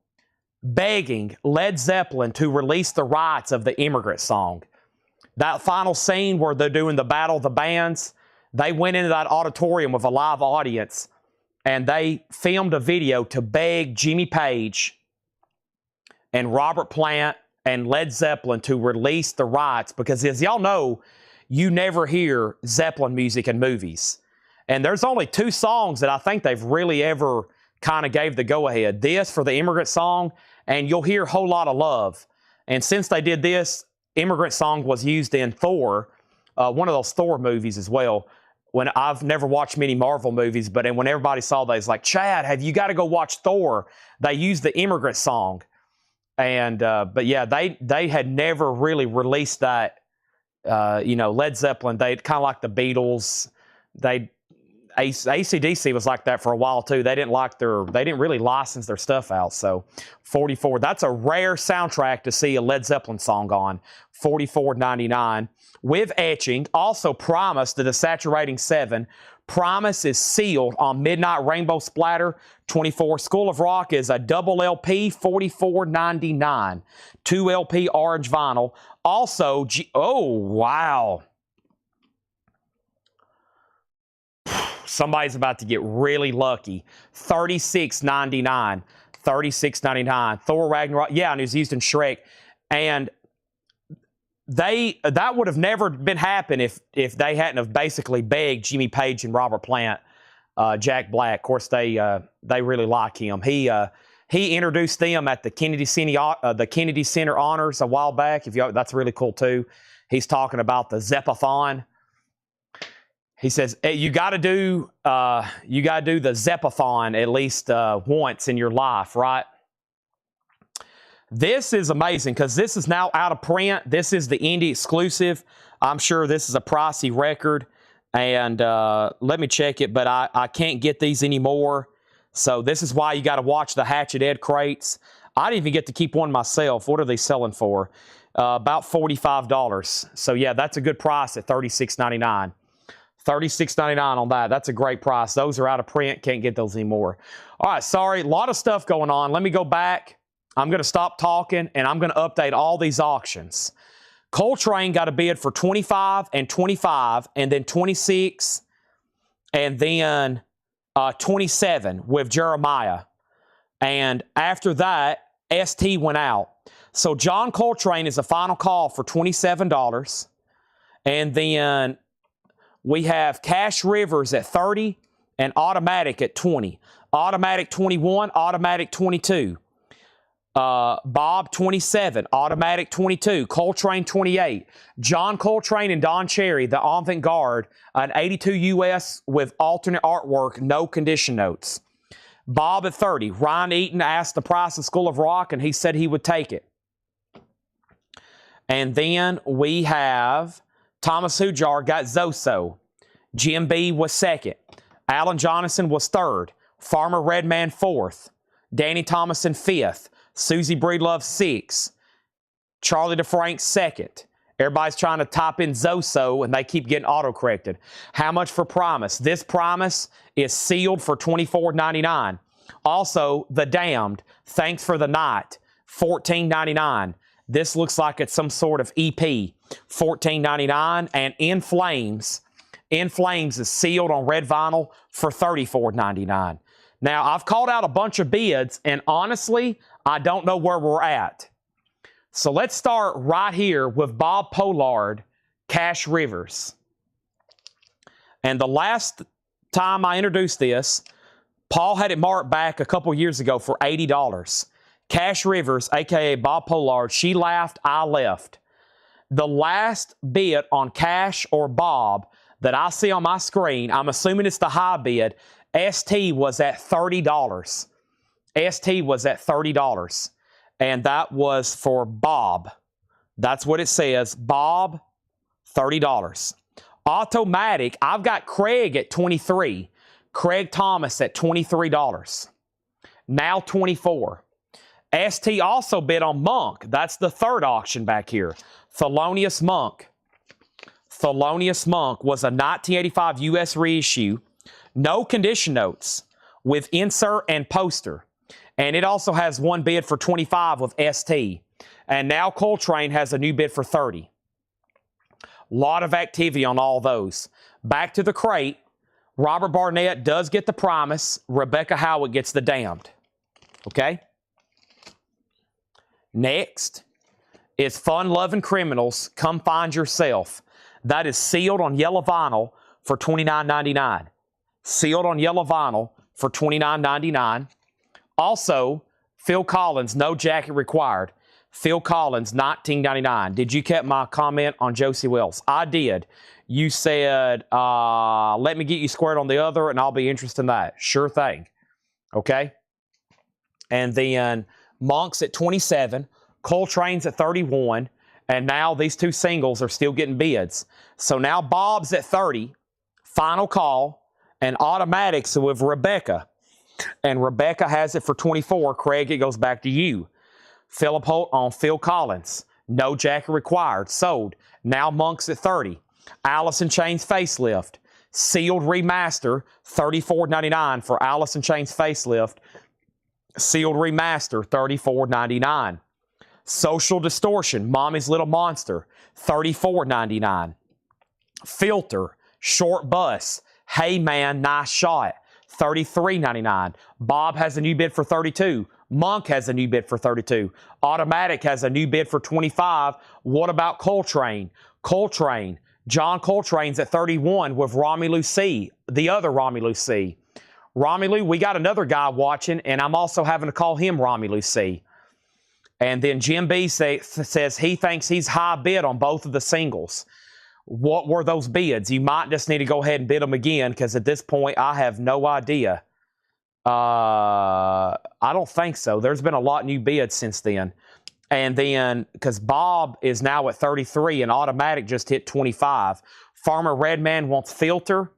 begging Led Zeppelin to release the rights of the Immigrant Song. That final scene where they're doing the Battle of the Bands, they went into that auditorium with a live audience, and they filmed a video to beg Jimmy Page and Robert Plant and Led Zeppelin to release the rights, because as y'all know, you never hear Zeppelin music in movies. And there's only 2 songs that I think they've really ever kind of gave the go-ahead. This for the Immigrant Song, and you'll hear Whole Lotta Love. And since they did this, Immigrant Song was used in Thor, one of those Thor movies as well. When I've never watched many Marvel movies, but when everybody saw that, it's like, Chad, have you got to go watch Thor? They used the Immigrant Song. And, but yeah, they had never really released that, you know, Led Zeppelin. They kind of like the Beatles. AC/DC was like that for a while too. They didn't really license their stuff out. So 44, that's a rare soundtrack to see a Led Zeppelin song on. $44.99 with etching. Also Promise, the Desaturating 7. Promise is sealed on Midnight Rainbow Splatter. 24. School of Rock is a double LP, $44.99. 2 LP orange vinyl. Also, oh, wow. Somebody's about to get really lucky. $36.99. $36.99. Thor Ragnarok. Yeah, and it was used in Shrek. And that would have never been happen if they hadn't have basically begged Jimmy Page and Robert Plant, Jack Black. Of course, they really like him. He introduced them at the Kennedy Center Honors a while back. That's really cool too. He's talking about the Zeppathon. He says you got to do the Zeppathon at least once in your life, right? This is amazing because this is now out of print. This is the indie exclusive. I'm sure this is a pricey record. And let me check it, but I can't get these anymore. So this is why you got to watch the Hatchet Ed crates. I didn't even get to keep one myself. What are they selling for? About $45. So yeah, that's a good price at $36.99. $36.99 on that. That's a great price. Those are out of print. Can't get those anymore. All right, sorry. A lot of stuff going on. Let me go back. I'm going to stop talking, and I'm going to update all these auctions. Coltrane got a bid for 25 and 25, and then 26, and then 27 with Jeremiah. And after that, ST went out. So John Coltrane is a final call for $27. And then we have Cash Rivers at 30 and Automatic at 20. Automatic 21, Automatic 22. Bob 27, Automatic 22, Coltrane 28, John Coltrane and Don Cherry, the Avant-Garde, an 82 US with alternate artwork, no condition notes. Bob at 30, Ryan Eaton asked the price of School of Rock and he said he would take it. And then we have Thomas Hujar got Zoso. Jim B was second. Alan Jonathan was third. Farmer Redman fourth. Danny Thomason fifth. Susie Breedlove 6th. Charlie DeFrank 2nd. Everybody's trying to type in Zoso, and they keep getting auto-corrected. How much for Promise? This Promise is sealed for $24.99. Also, The Damned, Thanks for the Night, $14.99. This looks like it's some sort of EP, $14.99. And In Flames is sealed on red vinyl for $34.99. Now, I've called out a bunch of bids, and honestly, I don't know where we're at. So let's start right here with Bob Pollard, Cash Rivers. And the last time I introduced this, Paul had it marked back a couple years ago for $80. Cash Rivers, a.k.a. Bob Pollard, She Laughed, I Left. The last bid on Cash or Bob that I see on my screen, I'm assuming it's the high bid, ST was at $30. ST was at $30. And that was for Bob. That's what it says. Bob, $30. Automatic, I've got Craig at $23. Craig Thomas at $23. Now $24. ST also bid on Monk. That's the third auction back here. Thelonious Monk. Thelonious Monk was a 1985 U.S. reissue. No condition notes with insert and poster. And it also has one bid for $25 with ST. And now Coltrane has a new bid for $30. Lot of activity on all those. Back to the crate. Robert Barnett does get the Promise. Rebecca Howard gets the Damned. Okay? Next is Fun Loving Criminals, Come Find Yourself. That is sealed on yellow vinyl for $29.99. Sealed on yellow vinyl for $29.99. Also, Phil Collins, No Jacket Required. Phil Collins, $19.99. Did you get my comment on Josie Wells? I did. You said, let me get you squared on the other, and I'll be interested in that. Sure thing. Okay? And then Monk's at $27. Coltrane's at $31. And now these two singles are still getting bids. So now Bob's at $30. Final Call. And Automatics with Rebecca. And Rebecca has it for $24. Craig, it goes back to you. Philip Holt on Phil Collins. No Jacket Required. Sold. Now Monk's at $30. Alice in Chains Facelift. Sealed Remaster. $34.99 for Alice in Chains Facelift. Sealed Remaster. $34.99. Social Distortion. Mommy's Little Monster. $34.99. Filter. Short Bus. Hey Man, Nice Shot. $33.99. Bob has a new bid for $32. Monk has a new bid for $32. Automatic has a new bid for $25. What about Coltrane? Coltrane. John Coltrane's at $31 with Romelu C., the other Romelu C. Romelu, we got another guy watching, and I'm also having to call him Romelu C. And then Jim B says he thinks he's high bid on both of the singles. What were those bids? You might just need to go ahead and bid them again, because at this point, I have no idea. I don't think so. There's been a lot of new bids since then. And then, because Bob is now at 33 and Automatic just hit 25. Farmer Redman wants Filter.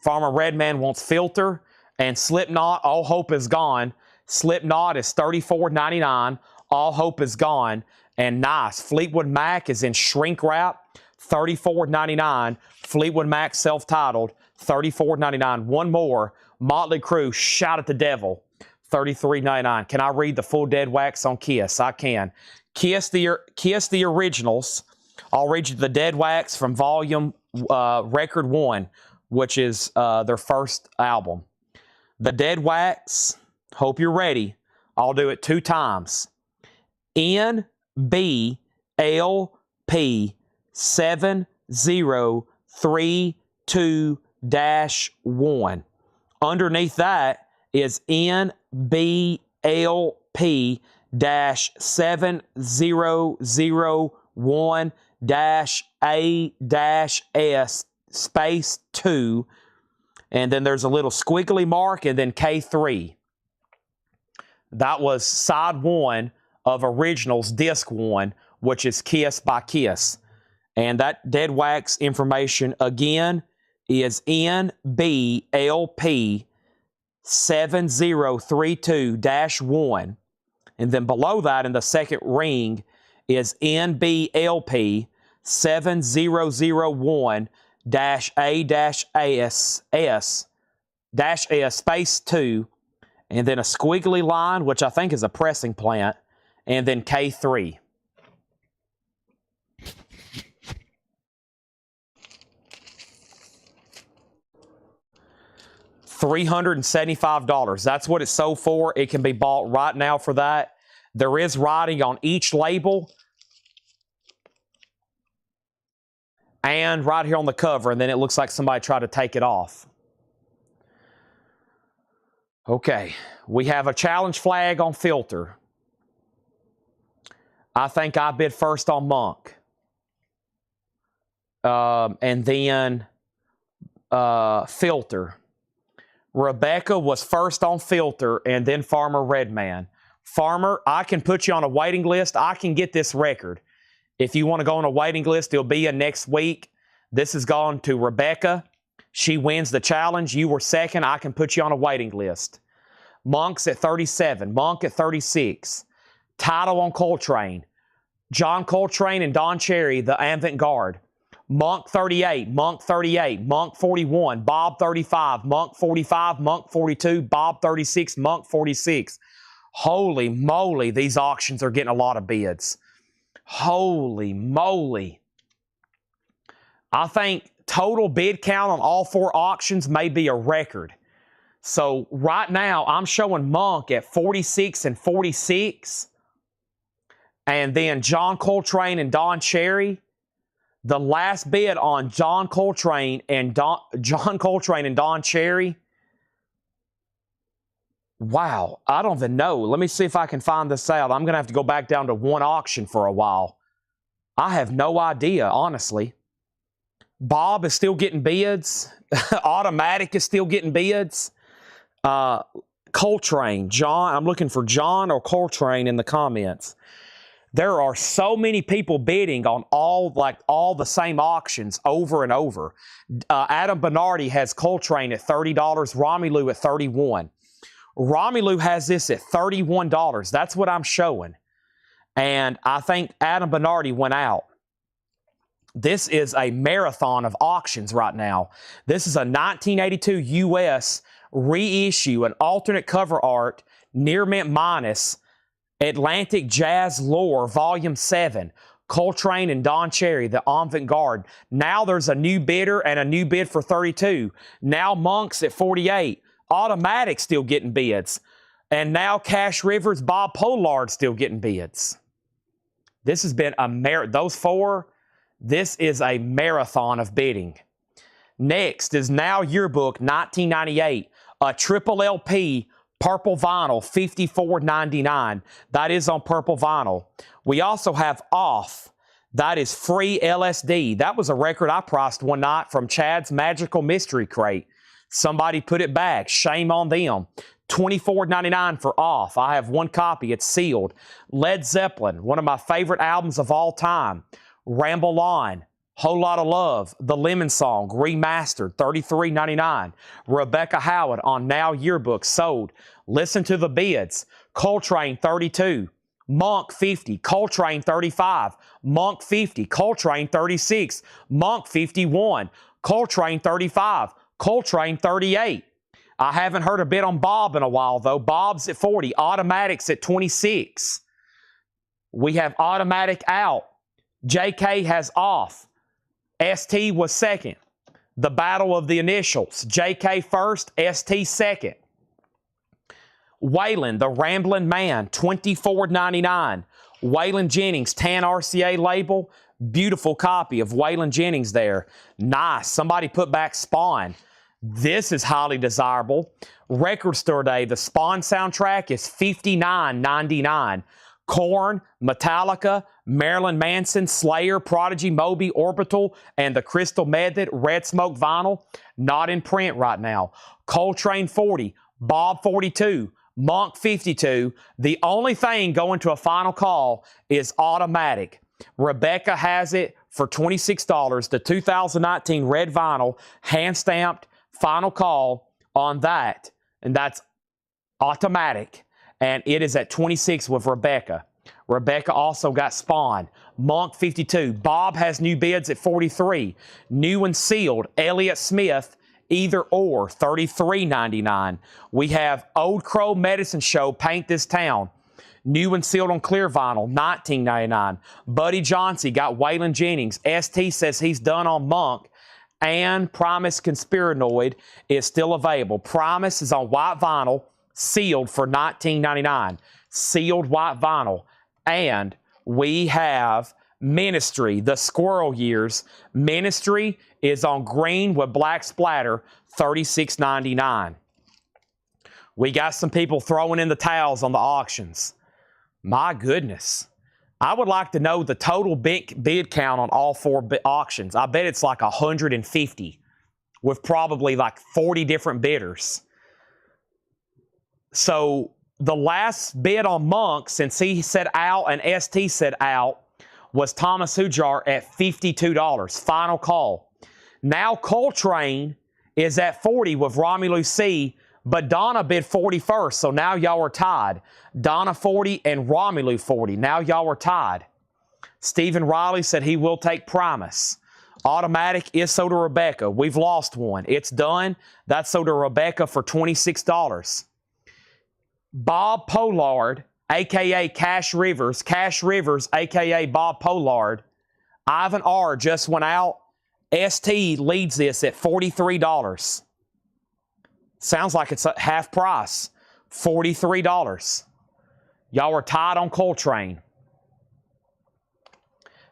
Farmer Redman wants Filter. And Slipknot, All Hope Is Gone. Slipknot is $34.99. All Hope Is Gone. And nice. Fleetwood Mac is in Shrink Wrap. $34.99. Fleetwood Mac self-titled. $34.99. One more. Motley Crue, Shout at the Devil. $33.99. Can I read the full Dead Wax on Kiss? I can. Kiss the Originals. I'll read you the Dead Wax from Volume Record 1, which is their first album. The Dead Wax, hope you're ready. I'll do it 2 times. NBLP 7032-1. Underneath that is NBLP-7001-A-S space 2. And then there's a little squiggly mark and then K3. That was side 1 of Originals Disc 1, which is Kiss by Kiss. And that Dead Wax information again is NBLP-7032-1. And then below that in the second ring is NBLP-7001-A-S space 2. And then a squiggly line, which I think is a pressing plant. And then K3. $375. That's what it's sold for. It can be bought right now for that. There is writing on each label and right here on the cover, and then it looks like somebody tried to take it off. Okay, we have a challenge flag on Filter. I think I bid first on Monk. And then Filter. Rebecca was first on Filter, and then Farmer Redman. Farmer, I can put you on a waiting list. I can get this record. If you want to go on a waiting list, it'll be in next week. This has gone to Rebecca. She wins the challenge. You were second. I can put you on a waiting list. Monk's at 37. Monk at 36. Title on Coltrane. John Coltrane and Don Cherry, the avant-garde. Monk 38, Monk 38, Monk 41, Bob 35, Monk 45, Monk 42, Bob 36, Monk 46. Holy moly, these auctions are getting a lot of bids. Holy moly. I think total bid count on all 4 auctions may be a record. So right now, I'm showing Monk at 46 and 46. And then John Coltrane and Don Cherry. The last bid on John Coltrane and Don Cherry. Wow, I don't even know. Let me see if I can find this out. I'm going to have to go back down to one auction for a while. I have no idea, honestly. Bob is still getting bids. Automatic is still getting bids. Coltrane, John. I'm looking for John or Coltrane in the comments. There are so many people bidding on all the same auctions over and over. Adam Bernardi has Coltrane at $30, Romelu at $31. Romelu has this at $31. That's what I'm showing. And I think Adam Bernardi went out. This is a marathon of auctions right now. This is a 1982 U.S. reissue, an alternate cover art, near mint minus, Atlantic Jazz Lore, Volume 7, Coltrane and Don Cherry, the avant-garde. Now there's a new bidder and a new bid for 32. Now Monk's at 48. Automatic still getting bids. And now Cash Rivers, Bob Pollard still getting bids. This has been those 4, this is a marathon of bidding. Next is Now Yearbook 1998, a triple LP purple vinyl, $54.99. That is on purple vinyl. We also have Off. That is free LSD. That was a record I priced one night from Chad's Magical Mystery Crate. Somebody put it back. Shame on them. $24.99 for Off. I have one copy. It's sealed. Led Zeppelin, one of my favorite albums of all time. Ramble On. Whole Lot of Love, The Lemon Song, remastered, $33.99. Rebecca Howard on Now Yearbook, sold. Listen to the bids. Coltrane, 32. Monk, 50. Coltrane, 35. Monk, 50. Coltrane, 36. Monk, 51. Coltrane, 35. Coltrane, 38. I haven't heard a bid on Bob in a while, though. Bob's at 40. Automatics at 26. We have Automatic out. JK has Off. ST was second. The battle of the initials. JK first, ST second. Waylon, the Ramblin' Man, $24.99. Waylon Jennings, tan RCA label. Beautiful copy of Waylon Jennings there. Nice. Somebody put back Spawn. This is highly desirable. Record Store Day, the Spawn soundtrack is $59.99. Korn, Metallica, Marilyn Manson, Slayer, Prodigy, Moby, Orbital, and the Crystal Method Red Smoke vinyl, not in print right now. Coltrane 40, Bob 42, Monk 52. The only thing going to a final call is Automatic. Rebecca has it for $26, the 2019 red vinyl, hand-stamped, final call on that, and that's Automatic. And it is at 26 with Rebecca. Rebecca also got Spawn. Monk 52. Bob has new bids at 43. New and sealed. Elliott Smith, Either Or, $33.99. We have Old Crow Medicine Show, Paint This Town. New and sealed on clear vinyl, $19.99. Buddy Johnson got Waylon Jennings. ST says he's done on Monk. And Primus Conspiranoid is still available. Primus is on white vinyl, sealed for $19.99. Sealed white vinyl. And we have Ministry, the Squirrel Years. Ministry is on green with black splatter, $36.99. We got some people throwing in the towels on the auctions. My goodness. I would like to know the total bid count on all 4 auctions. I bet it's like 150 with probably like 40 different bidders. So the last bid on Monk, since he said out and ST said out, was Thomas Hujar at $52. Final call. Now Coltrane is at 40 with Romelu C, but Donna bid 40 first, so now y'all are tied. Donna 40 and Romelu 40. Now y'all are tied. Stephen Riley said he will take Primus. Automatic is sold to Rebecca. We've lost one. It's done. That's sold to Rebecca for $26. Bob Pollard, a.k.a. Cash Rivers, a.k.a. Bob Pollard. Ivan R. just went out. ST leads this at $43. Sounds like it's at half price. $43. Y'all are tied on Coltrane.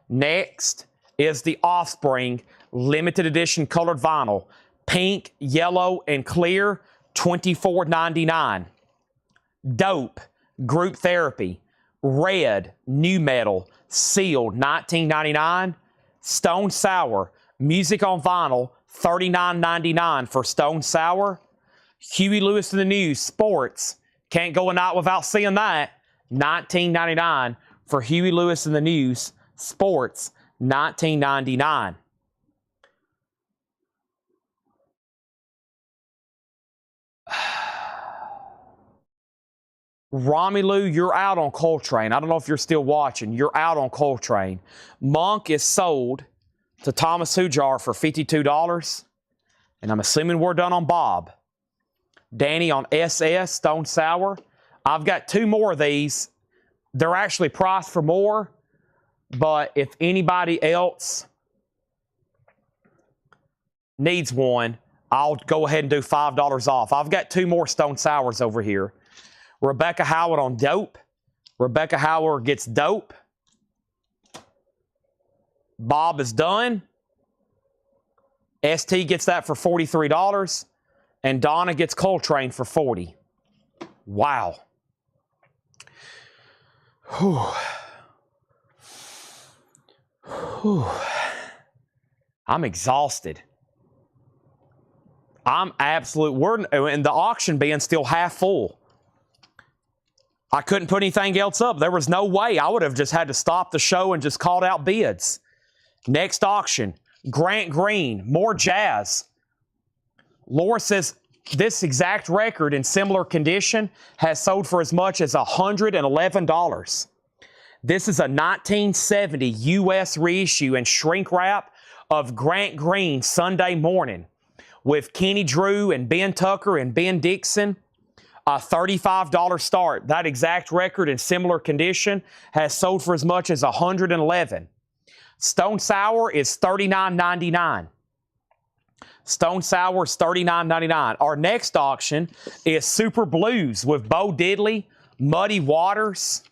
Next is the Offspring limited edition colored vinyl. Pink, yellow, and clear, $24.99. Dope, Group Therapy. Red, New Metal, sealed, $19.99. Stone Sour, music on vinyl, $39.99 for Stone Sour. Huey Lewis and the News, sports. Can't go a night without seeing that. $19.99 for Huey Lewis and the News, sports. $19.99. Romelu, you're out on Coltrane. I don't know if you're still watching. You're out on Coltrane. Monk is sold to Thomas Hujar for $52. And I'm assuming we're done on Bob. Danny on SS, Stone Sour. I've got 2 more of these. They're actually priced for more. But if anybody else needs one, I'll go ahead and do $5 off. I've got 2 more Stone Sours over here. Rebecca Howard on Dope. Rebecca Howard gets Dope. Bob is done. ST gets that for $43. And Donna gets Coltrane for $40. Wow. Whew. Whew. I'm exhausted. I'm and the auction being still half full. I couldn't put anything else up. There was no way. I would have just had to stop the show and just called out bids. Next auction, Grant Green, more jazz. Laura says this exact record in similar condition has sold for as much as $111. This is a 1970 U.S. reissue and shrink wrap of Grant Green Sunday Morning with Kenny Drew and Ben Tucker and Ben Dixon. A $35 start. That exact record in similar condition has sold for as much as $111. Stone Sour is $39.99. Stone Sour is $39.99. Our next auction is Super Blues with Bo Diddley, Muddy Waters,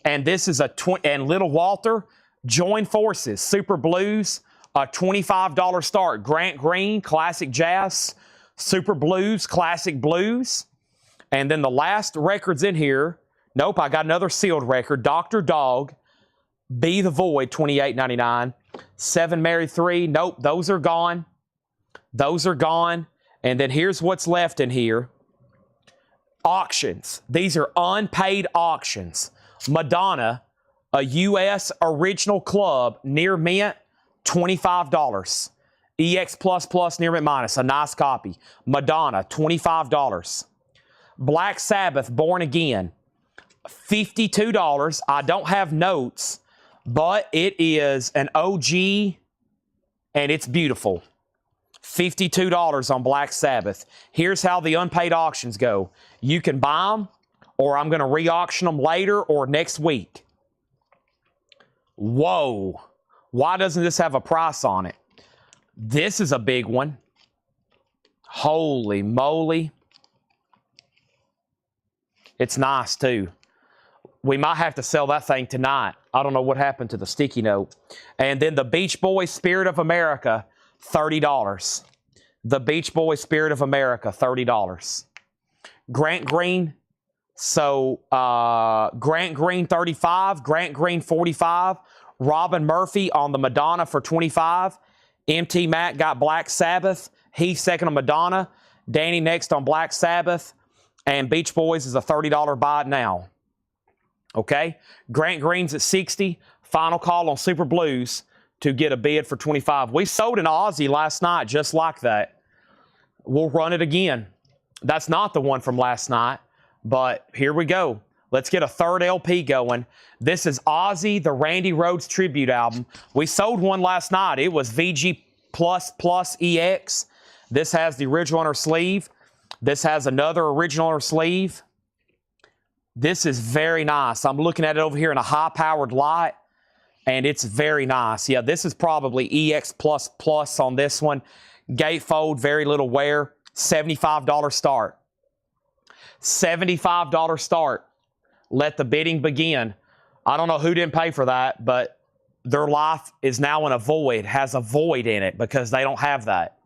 and this is and Little Walter. Join forces. Super Blues, a $25 start. Grant Green, classic jazz. Super Blues, classic blues. And then the last records in here. Nope, I got another sealed record. Dr. Dog, Be the Void, $28.99. 7 Mary 3. Nope, those are gone. Those are gone. And then here's what's left in here. Auctions. These are unpaid auctions. Madonna, a U.S. original club near mint, $25. EX++ near mint minus, a nice copy. Madonna, $25. Black Sabbath, Born Again, $52. I don't have notes, but it is an OG, and it's beautiful. $52 on Black Sabbath. Here's how the unpaid auctions go. You can buy them, or I'm going to re-auction them later or next week. Whoa. Why doesn't this have a price on it? This is a big one. Holy moly. It's nice, too. We might have to sell that thing tonight. I don't know what happened to the sticky note. And then the Beach Boys Spirit of America, $30. The Beach Boys Spirit of America, $30. Grant Green, So Grant Green 35, Grant Green 45, Robin Murphy on the Madonna for 25. MT Mac got Black Sabbath. Heath second on Madonna. Danny next on Black Sabbath. And Beach Boys is a $30 buy now. Okay? Grant Green's at 60. Final call on Super Blues to get a bid for 25. We sold an Aussie last night just like that. We'll run it again. That's not the one from last night, but here we go. Let's get a third LP going. This is Ozzy, the Randy Rhoads tribute album. We sold one last night. It was VG++ EX. This has the original on her sleeve. This has another original on her sleeve. This is very nice. I'm looking at it over here in a high-powered light, and it's very nice. Yeah, this is probably EX++ on this one. Gatefold, very little wear. $75 start. $75 start. Let the bidding begin. I don't know who didn't pay for that, but their life is now in a void, has a void in it because they don't have that.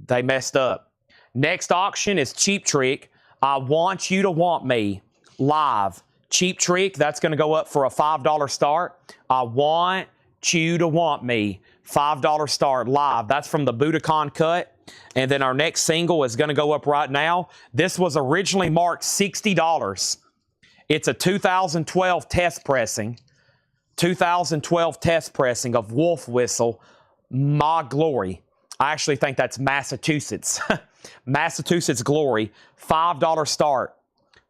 They messed up. Next auction is Cheap Trick. I Want You to Want Me live. Cheap Trick, that's going to go up for a $5 start. I Want You to Want Me. $5 start live. That's from the Budokan cut. And then our next single is going to go up right now. This was originally marked $60. It's a 2012 test pressing. 2012 test pressing of Wolf Whistle, My Glory. I actually think that's Massachusetts. Massachusetts Glory. $5 start.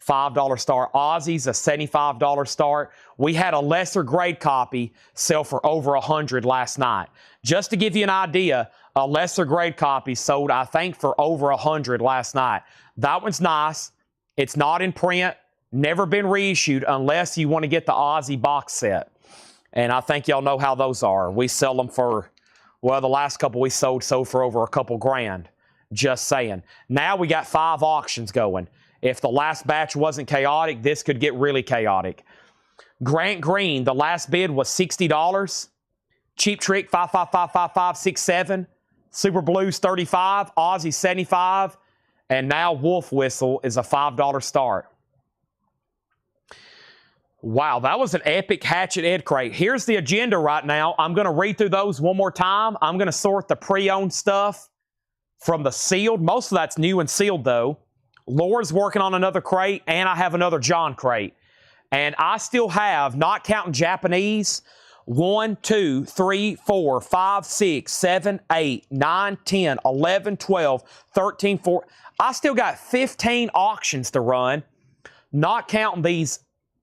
$5 start. Aussie's a $75 start. We had a lesser grade copy sell for over $100 last night. Just to give you an idea, a lesser grade copy sold, I think, for over $100 last night. That one's nice. It's not in print. Never been reissued unless you want to get the Aussie box set. And I think y'all know how those are. We sell them for, well, the last couple we sold for over a couple grand. Just saying. Now we got 5 auctions going. If the last batch wasn't chaotic, this could get really chaotic. Grant Green, the last bid was $60. Cheap Trick, 5555567. Super Blues, 35. Aussie, 75. And now Wolf Whistle is a $5 start. Wow, that was an epic Hatchet Ed crate. Here's the agenda right now. I'm going to read through those one more time. I'm going to sort the pre-owned stuff from the sealed. Most of that's new and sealed, though. Laura's working on another crate, and I have another John crate. And I still have, not counting Japanese, 1, 2, 3, 4, 5, 6, 7, 8, 9, 10, 11, 12, 13, 14. I still got 15 auctions to run, not counting these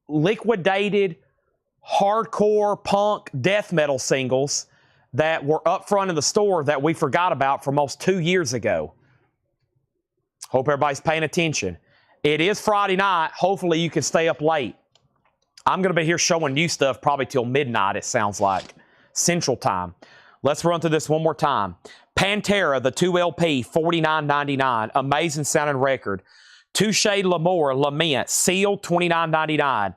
liquidated hardcore punk death metal singles that were up front in the store that we forgot about for almost 2 years ago. Hope everybody's paying attention. It is Friday night. Hopefully you can stay up late. I'm going to be here showing you stuff probably till midnight, it sounds like. Central Time. Let's run through this one more time. Pantera, the 2 LP, $49.99. Amazing sounding record. Touche L'Amour, Lament, sealed, $29.99.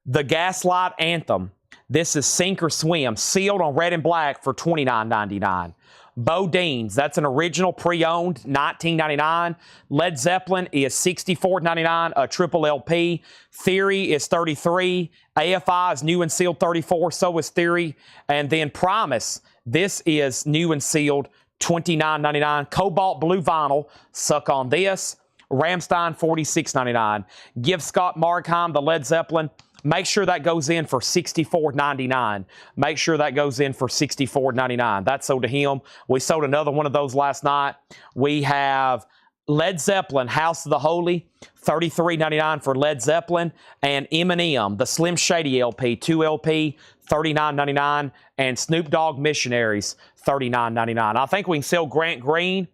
The Gaslight Anthem. This is Sink or Swim, sealed on red and black for $29.99. Bodine's, that's an original pre-owned, $19.99. Led Zeppelin is $64.99, a triple LP. Theory is $33. AFI is new and sealed, $34. So is Theory. And then Primus, this is new and sealed, $29.99. Cobalt Blue Vinyl, suck on this. Rammstein, $46.99. Give Scott Markheim, the Led Zeppelin. Make sure that goes in for $64.99. Make sure that goes in for $64.99. That's sold to him. We sold another one of those last night. We have Led Zeppelin, House of the Holy, $33.99 for Led Zeppelin. And Eminem, the Slim Shady LP, 2 LP, $39.99. And Snoop Dogg Missionaries, $39.99. I think we can sell Grant Green.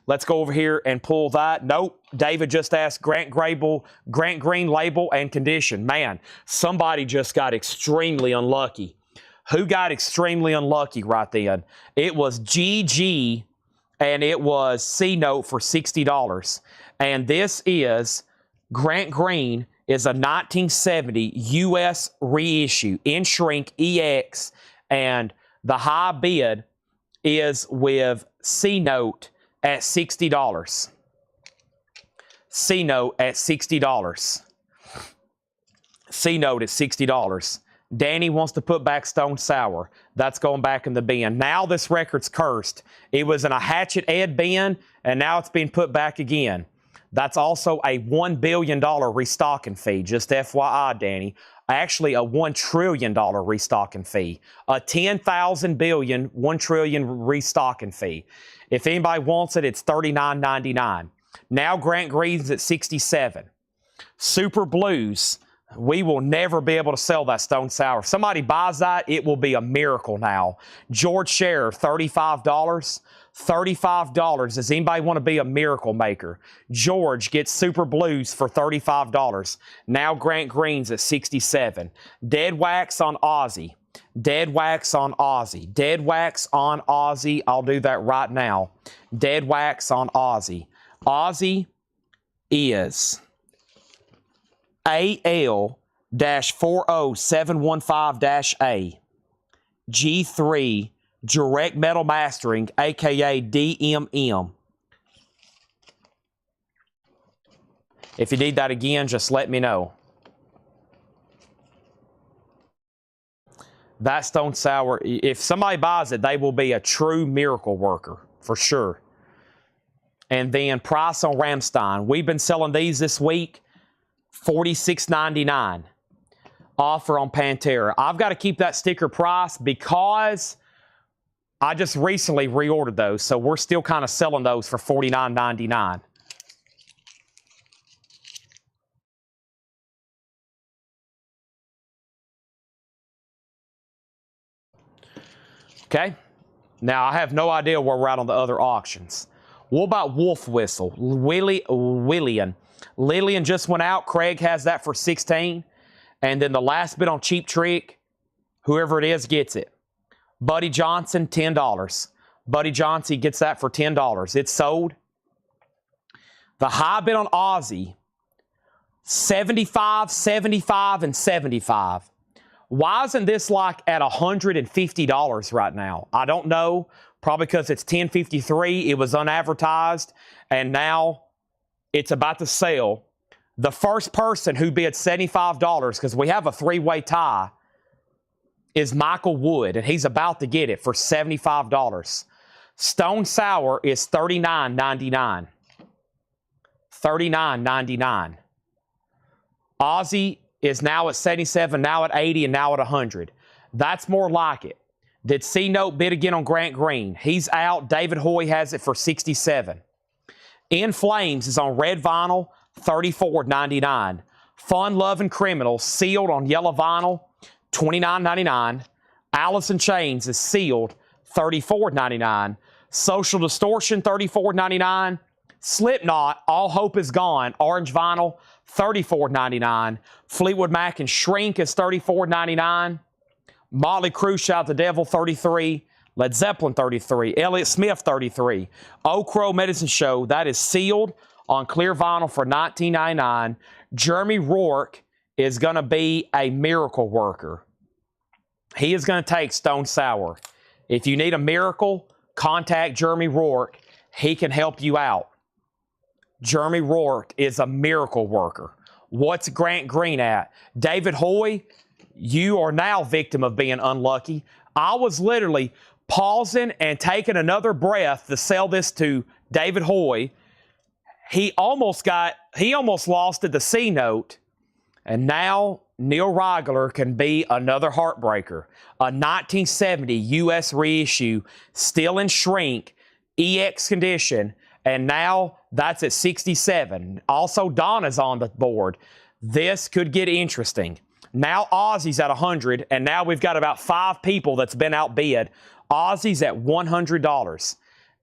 Let's go over here and pull that. Nope. David just asked Grant Green label and condition. Man, somebody just got extremely unlucky. Who got extremely unlucky right then? It was GG and it was C-Note for $60. And this is Grant Green is a 1970 U.S. reissue in shrink EX. And the high bid is with C-Note at $60. C-Note at $60. C-Note at $60. Danny wants to put back Stone Sour. That's going back in the bin. Now this record's cursed. It was in a Hatchet Ed bin, and now it's being put back again. That's also a $1 billion restocking fee. Just FYI, Danny. Actually, a $1 trillion restocking fee. A 10,000 billion, 1 trillion restocking fee. If anybody wants it, it's $39.99. Now Grant Green's at $67. Super Blues. We will never be able to sell that Stone Sour. If somebody buys that, it will be a miracle now. George Sheriff, $35. $35. Does anybody want to be a miracle maker? George gets Super Blues for $35. Now Grant Green's at $67. Dead Wax on Ozzy. Dead Wax on Ozzy. Dead Wax on Ozzy. I'll do that right now. Dead Wax on Ozzy. Ozzy is AL-40715-A G3 Direct Metal Mastering, aka DMM. If you need that again, just let me know. That Stone Sour, if somebody buys it, they will be a true miracle worker, for sure. And then price on Ramstein. We've been selling these this week, $46.99. Offer on Pantera. I've got to keep that sticker price because I just recently reordered those, so we're still kind of selling those for $49.99. Okay, now I have no idea where we're at on the other auctions. What about Wolf Whistle? Lillian just went out. Craig has that for $16. And then the last bit on Cheap Trick, whoever it is gets it. Buddy Johnson, $10. Buddy Johnson gets that for $10. It's sold. The high bid on Ozzy, $75, $75, and $75. Why isn't this like at $150 right now? I don't know. Probably because it's $10.53. It was unadvertised, and now it's about to sell. The first person who bid $75, because we have a three-way tie, is Michael Wood, and he's about to get it for $75. Stone Sour is $39.99. $39.99. Ozzy is now at 77, now at 80, and now at 100. That's more like it. Did C-Note bid again on Grant Green? He's out. David Hoy has it for $67. In Flames is on red vinyl, $34.99. Fun Loving Criminals sealed on yellow vinyl, $29.99. Alice in Chains is sealed, $34.99. Social Distortion, $34.99. Slipknot, All Hope Is Gone, orange vinyl, $34.99. Fleetwood Mac and Shrink is $34.99. Motley Crue, Shout the Devil, $33. Led Zeppelin, $33. Elliott Smith, $33. Oak Crow Medicine Show, that is sealed on clear vinyl for $19.99. Jeremy Rourke is going to be a miracle worker. He is going to take Stone Sour. If you need a miracle, contact Jeremy Rourke. He can help you out. Jeremy Rourke is a miracle worker. What's Grant Green at? David Hoy, you are now victim of being unlucky. I was literally pausing and taking another breath to sell this to David Hoy. He almost lost at the C-Note, and now Neil Reigler can be another heartbreaker. A 1970 U.S. reissue, still in shrink, EX condition, and now that's at 67. Also, Donna's on the board. This could get interesting. Now Ozzy's at 100, and now we've got about 5 people that's been outbid. Ozzy's at $100,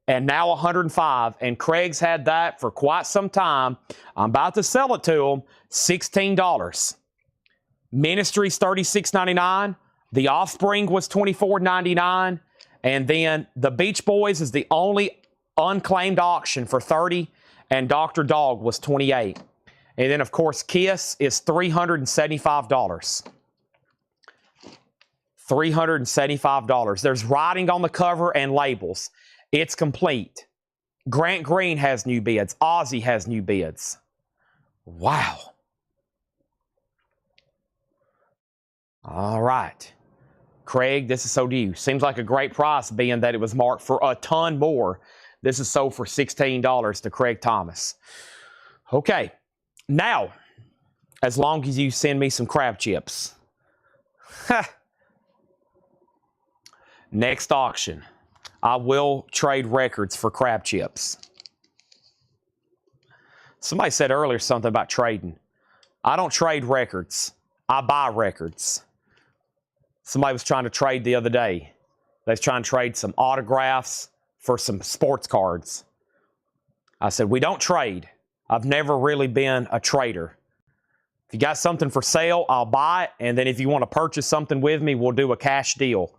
and now 105, and Craig's had that for quite some time. I'm about to sell it to him, $16. Ministry's $36.99. The Offspring was $24.99, and then the Beach Boys is the only unclaimed auction for $30, and Dr. Dog was $28. And then, of course, Kiss is $375. $375. There's writing on the cover and labels. It's complete. Grant Green has new bids. Ozzy has new bids. Wow. All right. Craig, this is sold to you. Seems like a great price, being that it was marked for a ton more. This is sold for $16 to Craig Thomas. Okay. Now, as long as you send me some crab chips. Next auction, I will trade records for crab chips. Somebody said earlier something about trading. I don't trade records. I buy records. Somebody was trying to trade the other day. They was trying to trade some autographs for some sports cards. I said, we don't trade. I've never really been a trader. If you got something for sale, I'll buy it. And then if you want to purchase something with me, we'll do a cash deal.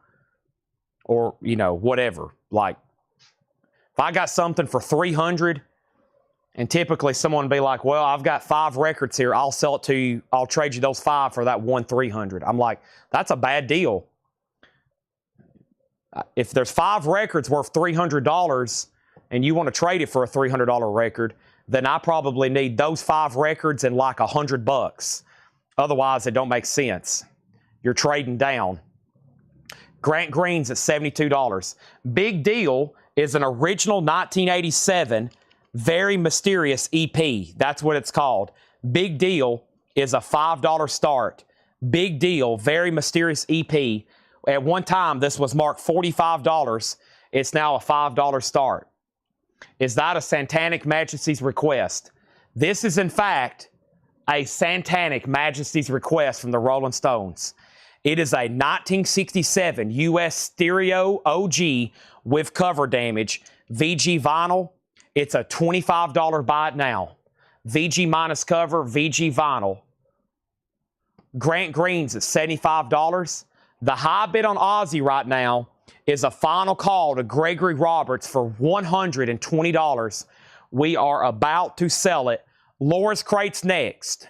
Or, you know, whatever. Like, if I got something for $300, and typically someone will be like, well, I've got 5 records here. I'll sell it to you. I'll trade you those 5 for that one $300. I'm like, that's a bad deal. If there's 5 records worth $300 and you want to trade it for a $300 record, then I probably need those 5 records and like $100. Otherwise, it don't make sense. You're trading down. Grant Green's at $72. Big Deal is an original 1987 Very Mysterious EP. That's what it's called. Big Deal is a $5 start. Big Deal, Very Mysterious EP. At one time, this was marked $45. It's now a $5 start. Is that a Satanic Majesty's request? This is, in fact, a Satanic Majesty's request from the Rolling Stones. It is a 1967 U.S. stereo OG with cover damage, VG vinyl. It's a $25 buy it now. VG minus cover, VG vinyl. Grant Green's at $75. The high bid on Ozzy right now is a final call to Gregory Roberts for $120. We are about to sell it. Laura's Crate's next.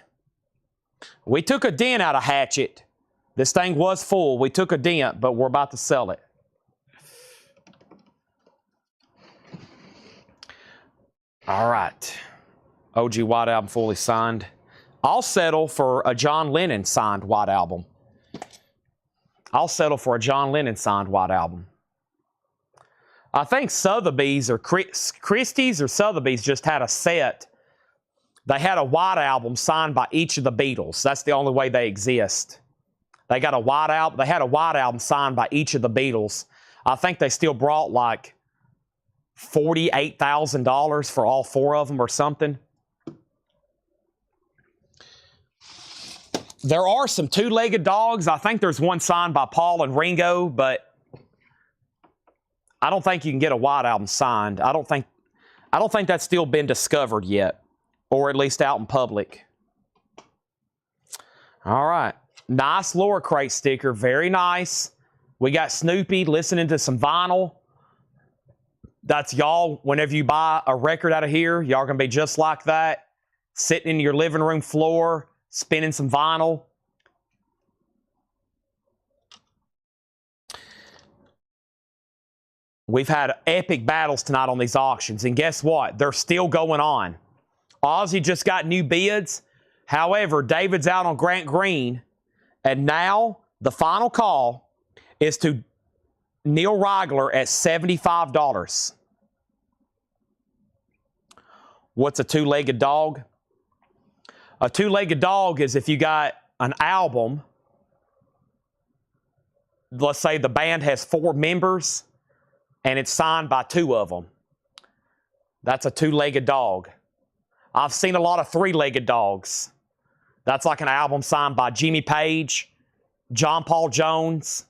We took a dent out of Hatchet. This thing was full. We took a dent, but we're about to sell it. All right. OG White Album fully signed. I'll settle for a John Lennon signed White Album. I'll settle for a John Lennon signed White Album. I think Sotheby's or Christie's or Sotheby's just had a set. They had a White Album signed by each of the Beatles. That's the only way they exist. They got a White Album. They had a White Album signed by each of the Beatles. I think they still brought like $48,000 for all 4 of them or something. There are some 2-legged dogs. I think there's one signed by Paul and Ringo, but I don't think you can get a White Album signed. I don't think that's still been discovered yet, or at least out in public. All right. Nice Laura Crate sticker. Very nice. We got Snoopy listening to some vinyl. That's y'all. Whenever you buy a record out of here, y'all going to be just like that. Sitting in your living room floor, spinning some vinyl. We've had epic battles tonight on these auctions, and guess what? They're still going on. Ozzy just got new bids. However, David's out on Grant Green, and now the final call is to Neil Reigler at $75. What's a 2-legged dog? A 2-legged dog is if you got an album, let's say the band has 4 members, and it's signed by 2 of them. That's a 2-legged dog. I've seen a lot of 3-legged dogs. That's like an album signed by Jimmy Page, John Paul Jones,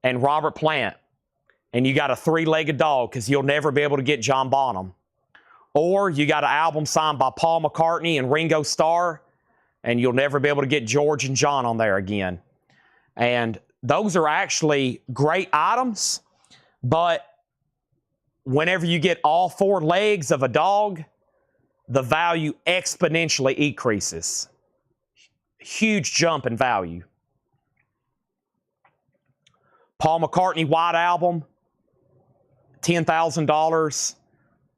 and Robert Plant. And you got a 3-legged dog because you'll never be able to get John Bonham. Or you got an album signed by Paul McCartney and Ringo Starr, and you'll never be able to get George and John on there again. And those are actually great items, but whenever you get all 4 legs of a dog, the value exponentially increases. Huge jump in value. Paul McCartney White Album, $10,000.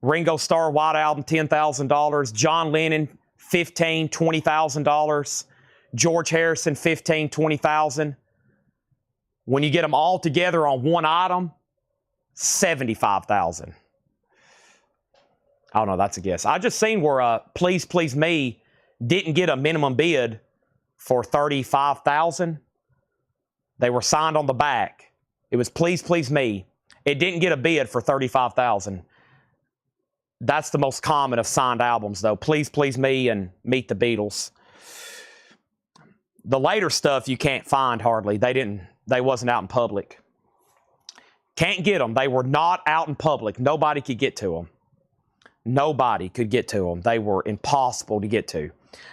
Ringo Starr White Album, $10,000. John Lennon, $15,000, $20,000. George Harrison, $15,000, $20,000. When you get them all together on one item, $75,000. I don't know, that's a guess. I just seen where Please Please Me didn't get a minimum bid for $35,000. They were signed on the back. It was Please Please Me. It didn't get a bid for $35,000. That's the most common of signed albums, though. Please Please Me and Meet the Beatles. The later stuff you can't find hardly. They wasn't out in public. Can't get them. They were not out in public. Nobody could get to them. Nobody could get to them. They were impossible to get to.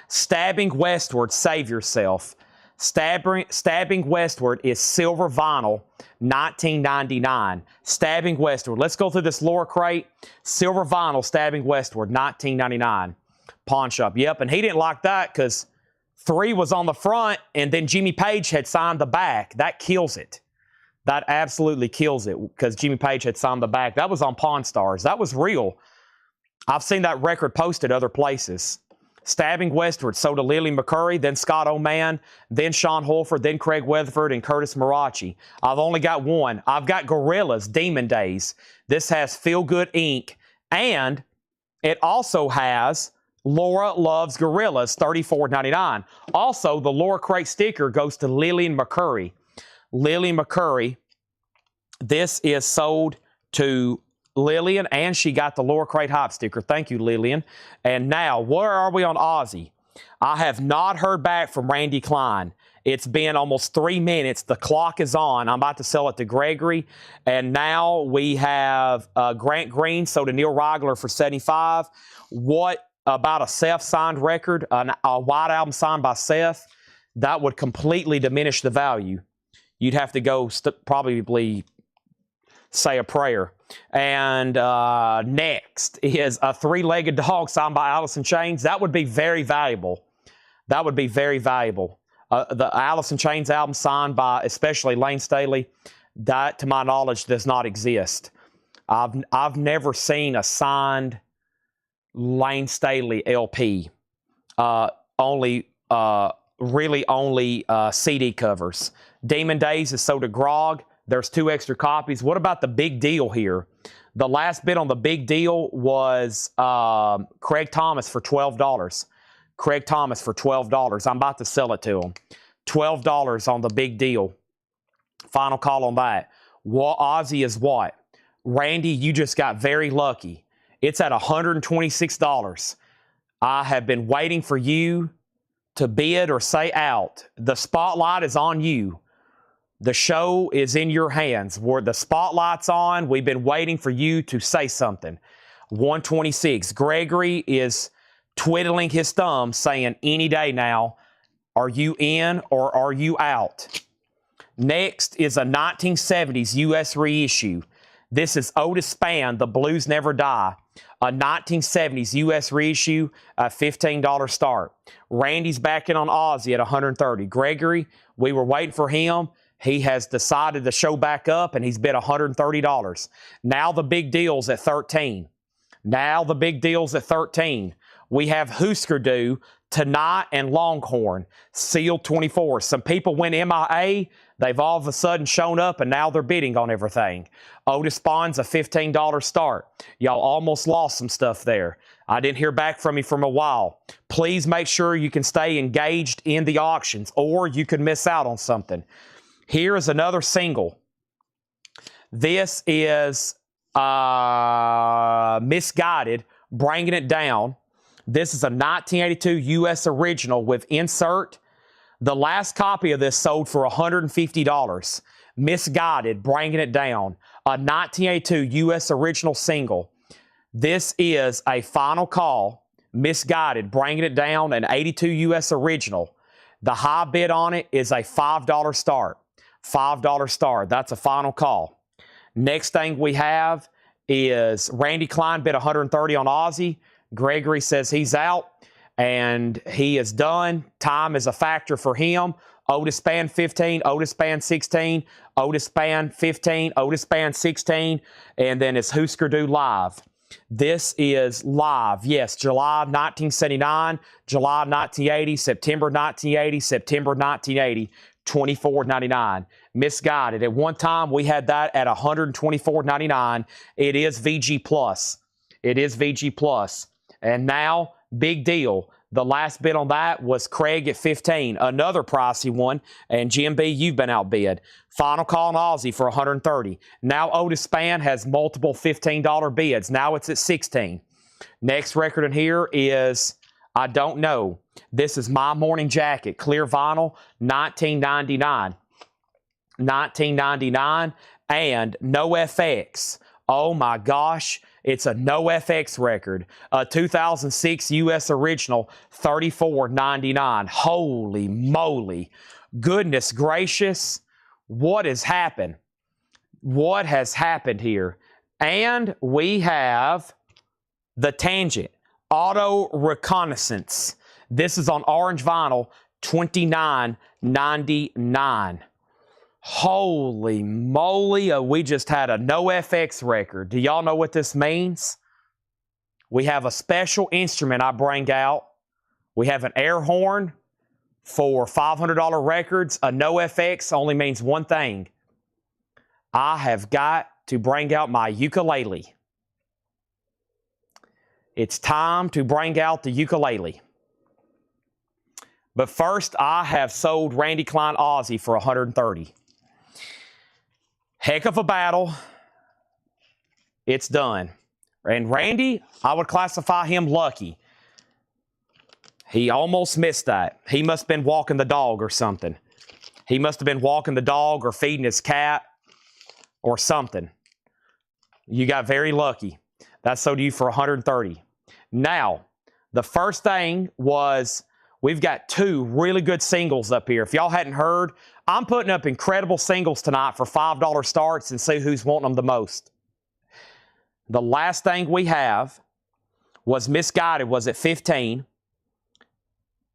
Stabbing Westward, Save Yourself. Stabbing Westward is silver vinyl, $19.99. Stabbing Westward. Let's go through this lower crate. Silver vinyl, Stabbing Westward, $19.99. Pawn shop. Yep, and he didn't like that because 3 was on the front and then Jimmy Page had signed the back. That kills it. That absolutely kills it because Jimmy Page had signed the back. That was on Pawn Stars. That was real. I've seen that record posted other places. Stabbing Westward sold to Lily McCurry, then Scott O'Man, then Sean Holford, then Craig Weatherford, and Curtis Marachi. I've only got one. I've got Gorillaz, Demon Days. This has Feel Good Inc. And it also has Laura Loves Gorillaz, $34.99. Also, the lower crate sticker goes to Lillian McCurry. Lily McCurry. This is sold to Lillian, and she got the lower crate hype sticker. Thank you, Lillian. And now, where are we on Ozzy? I have not heard back from Randy Klein. It's been almost 3 minutes. The clock is on. I'm about to sell it to Gregory. And now we have Grant Green sold to Neil Rigler for $75. What about a Seth signed record, a white album signed by Seth? That would completely diminish the value. You'd have to go probably say a prayer. And next is a 3-legged dog signed by Alice in Chains. That would be very valuable. That would be very valuable. The Alice in Chains album signed by especially Lane Staley, that to my knowledge does not exist. I've never seen a signed Lane Staley LP. Only CD covers. Demon Days is sold to Grog. There's 2 extra copies. What about the big deal here? The last bid on the big deal was Craig Thomas for $12. Craig Thomas for $12. I'm about to sell it to him. $12 on the big deal. Final call on that. Ozzy is what? Randy, you just got very lucky. It's at $126. I have been waiting for you to bid or say out. The spotlight is on you. The show is in your hands. Where the spotlight's on, we've been waiting for you to say something. 126. Gregory is twiddling his thumb, saying, any day now, are you in or are you out? Next is a 1970s U.S. reissue. This is Otis Spann, The Blues Never Die. A 1970s U.S. reissue, a $15 start. Randy's backing on Ozzy at $130. Gregory, we were waiting for him. He has decided to show back up, and he's bid $130. Now the big deal's at $13. Now the big deal's at $13. We have Husker Du, Tonight, and Longhorn, sealed 24. Some people went MIA. They've all of a sudden shown up, and now they're bidding on everything. Otis Spawn's a $15 start. Y'all almost lost some stuff there. I didn't hear back from you for a while. Please make sure you can stay engaged in the auctions, or you could miss out on something. Here is another single. This is Misguided, Bringing It Down. This is a 1982 U.S. original with insert. The last copy of this sold for $150. Misguided, Bringing It Down. A 1982 U.S. original single. This is a final call. Misguided, Bringing It Down, an 82 U.S. original. The high bid on it is a $5 start. $5 start. That's a final call. Next thing we have is Randy Klein bid $130 on Ozzy. Gregory says he's out and he is done. Time is a factor for him. Otis Spann 15, Otis Spann 16, Otis Spann 15, Otis Spann 16, and then it's Husker Du live. This is live. Yes, July 1979, July 1980, September 1980, September 1980. $24.99. Misguided. At one time, we had that at $124.99. It is VG Plus. It is VG Plus. And now, big deal. The last bid on that was Craig at 15, another pricey one. And GMB, you've been outbid. Final call on Aussie for 130. Now Otis Spann has multiple $15 bids. Now it's at 16. Next record in here is, I don't know. This is My Morning Jacket, clear vinyl, $19.99. $19.99 and no FX. Oh my gosh. It's a no FX record. A 2006 US original, $34.99. Holy moly. Goodness gracious. What has happened? What has happened here? And we have the Tangent Auto Reconnaissance. This is on orange vinyl, $29.99. Holy moly, we just had a no FX record. Do y'all know what this means? We have a special instrument I bring out. We have an air horn for $500 records. A no FX only means one thing. I have got to bring out my ukulele. It's time to bring out the ukulele. But first, I have sold Randy Klein Aussie for 130. Heck of a battle. It's done. And Randy, I would classify him lucky. He almost missed that. He must have been walking the dog or something. He must have been walking the dog or feeding his cat or something. You got very lucky. That sold you for 130. Now, the first thing was we've got two really good singles up here. If y'all hadn't heard, I'm putting up incredible singles tonight for $5 starts and see who's wanting them the most. The last thing we have was Misguided, was at 15.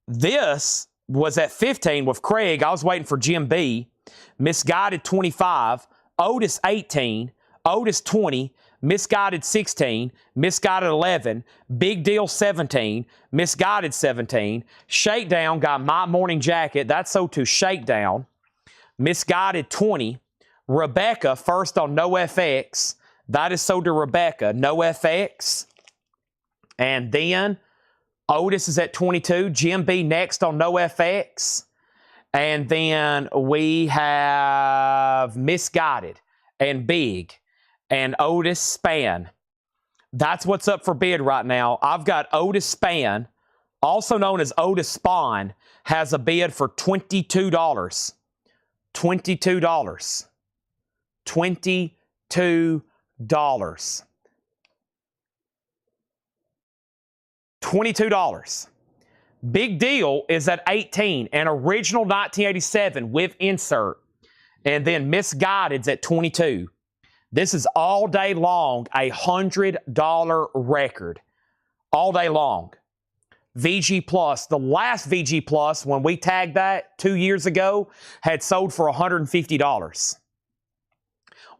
This was at 15 with Craig. I was waiting for Jim B. Misguided 25, Otis 18, Otis 20, Misguided 16, Misguided 11, Big Deal 17, Misguided 17, Shakedown got My Morning Jacket. That's sold to Shakedown. Misguided 20, Rebecca first on no FX. That is sold to Rebecca, no FX. And then Otis is at 22, Jim B next on no FX. And then we have Misguided and Big and Otis Spann. That's what's up for bid right now. I've got Otis Spann, also known as Otis Spawn, has a bid for $22. $22. $22. $22. Big Deal is at 18, an original 1987 with insert. And then Misguided's at 22. This is all day long a $100 record. All day long. VG Plus, the last VG Plus, when we tagged that 2 years ago, had sold for $150.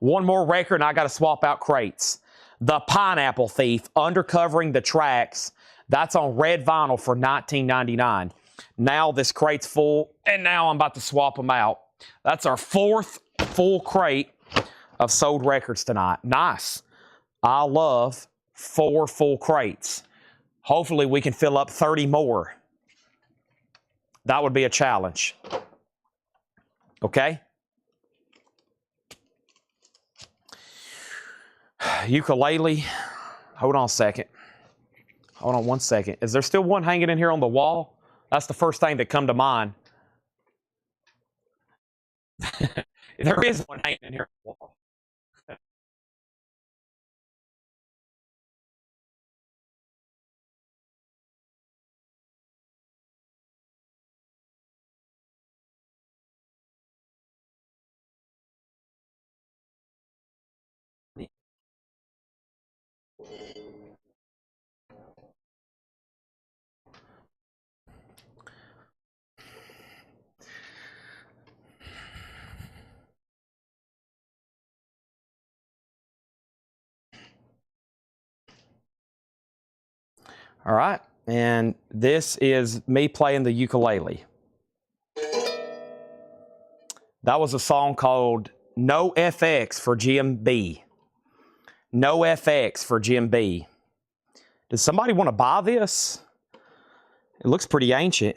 One more record, and I got to swap out crates. The Pineapple Thief, Undercovering the Tracks. That's on red vinyl for $19.99. Now this crate's full, and now I'm about to swap them out. That's our fourth full crate of sold records tonight. Nice. I love 4 full crates. Hopefully we can fill up 30 more. That would be a challenge. Okay? Ukulele. Hold on a second. Hold on one second. Is there still one hanging in here on the wall? That's the first thing that come to mind. There is one hanging in here on the wall. All right, and this is me playing the ukulele. That was a song called No FX for Jim B. No FX for Jim B. Does somebody want to buy this? It looks pretty ancient.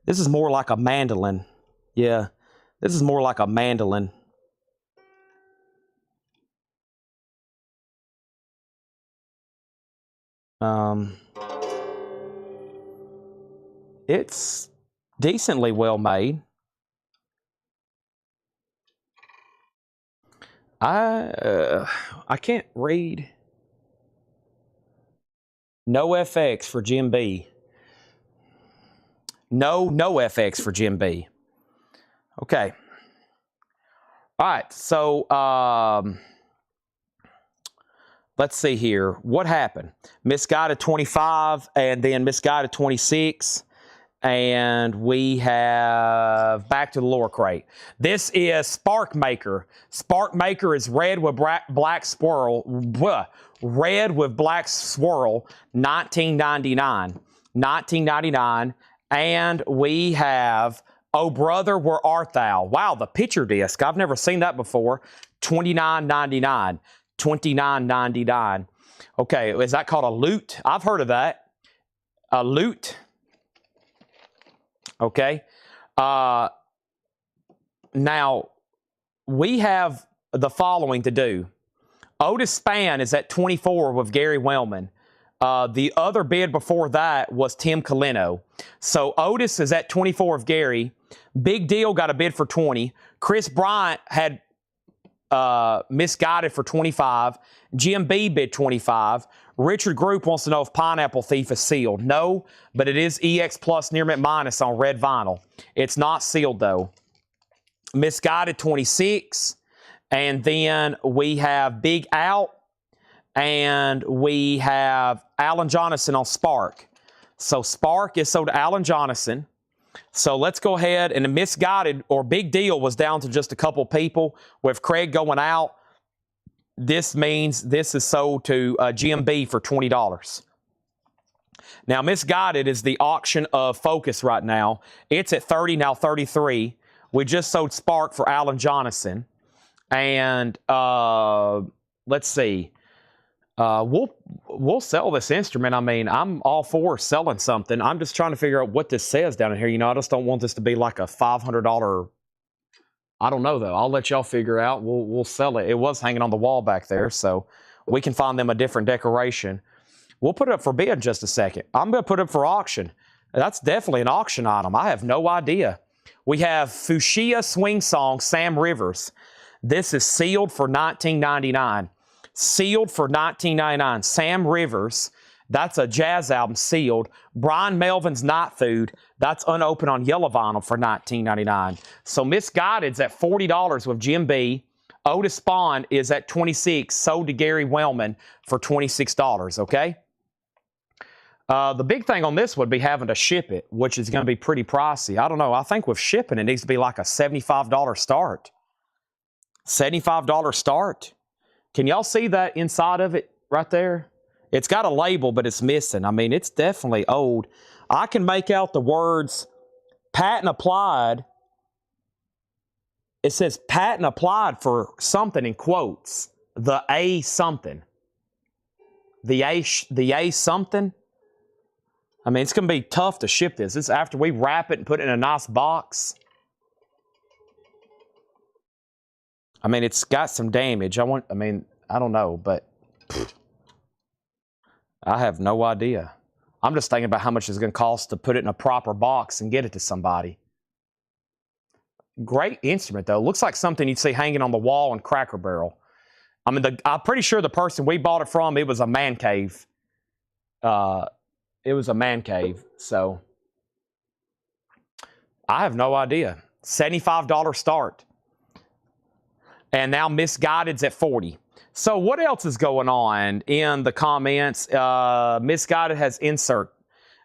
This is more like a mandolin. Yeah, this is more like a mandolin. It's decently well made. I can't read. No FX for Jim B. No FX for Jim B. Okay. All right, so let's see here. What happened? Misguided 25 and then misguided 26. And we have back to the lower crate. This is Spark Maker. Spark Maker is red with black swirl. Red with black swirl, 1999. 1999. And we have Oh Brother, Where Art Thou? Wow, the picture disc. I've never seen that before. $29.99. $29.99. Okay, is that called a loot? I've heard of that. A loot. Okay. Now, we have the following to do. Otis Spann is at 24 with Gary Wellman. The other bid before that was Tim Colino. So Otis is at 24 of Gary. Big Deal got a bid for 20. Chris Bryant had misguided for 25. Jim B bid 25. Richard Group wants to know if Pineapple Thief is sealed. No, but it is EX Plus Near Mint Minus on red vinyl. It's not sealed, though. Misguided 26. And then we have Big Out. And we have Alan Jonathan on Spark. So Spark is sold to Alan Jonathan. So let's go ahead. And the misguided or Big Deal was down to just a couple people. With Craig going out, this means this is sold to GMB for $20. Now, misguided is the auction of Focus right now. It's at 30, now 33. We just sold Spark for Alan Jonathan. And let's see. We'll sell this instrument. I mean, I'm all for selling something. I'm just trying to figure out what this says down in here. You know, I just don't want this to be like a $500. I don't know, though. I'll let y'all figure out. We'll sell it. It was hanging on the wall back there, so we can find them a different decoration. We'll put it up for bid in just a second. I'm going to put it up for auction. That's definitely an auction item. I have no idea. We have Fuchsia Swing Song, Sam Rivers. This is sealed for $19.99. Sealed for $19.99. Sam Rivers. That's a jazz album sealed. Brian Melvin's Night Food. That's unopened on yellow vinyl for $19.99. So Misguided's at $40 with Jim B. Otis Spawn is at $26, sold to Gary Wellman for $26, okay? The big thing on this would be having to ship it, which is going to be pretty pricey. I don't know. I think with shipping, it needs to be like a $75 start. $75 start. Can y'all see that inside of it right there? It's got a label, but it's missing. I mean, it's definitely old. I can make out the words patent applied. It says patent applied for something in quotes. The A something. The A something. I mean, it's going to be tough to ship this. This is after we wrap it and put it in a nice box. I mean, it's got some damage. I don't know, but I have no idea. I'm just thinking about how much it's going to cost to put it in a proper box and get it to somebody. Great instrument, though. Looks like something you'd see hanging on the wall in Cracker Barrel. I mean, I'm pretty sure the person we bought it from, it was a man cave. It was a man cave, so I have no idea. $75 start. And now Misguided's at $40. So what else is going on in the comments? Misguided has insert.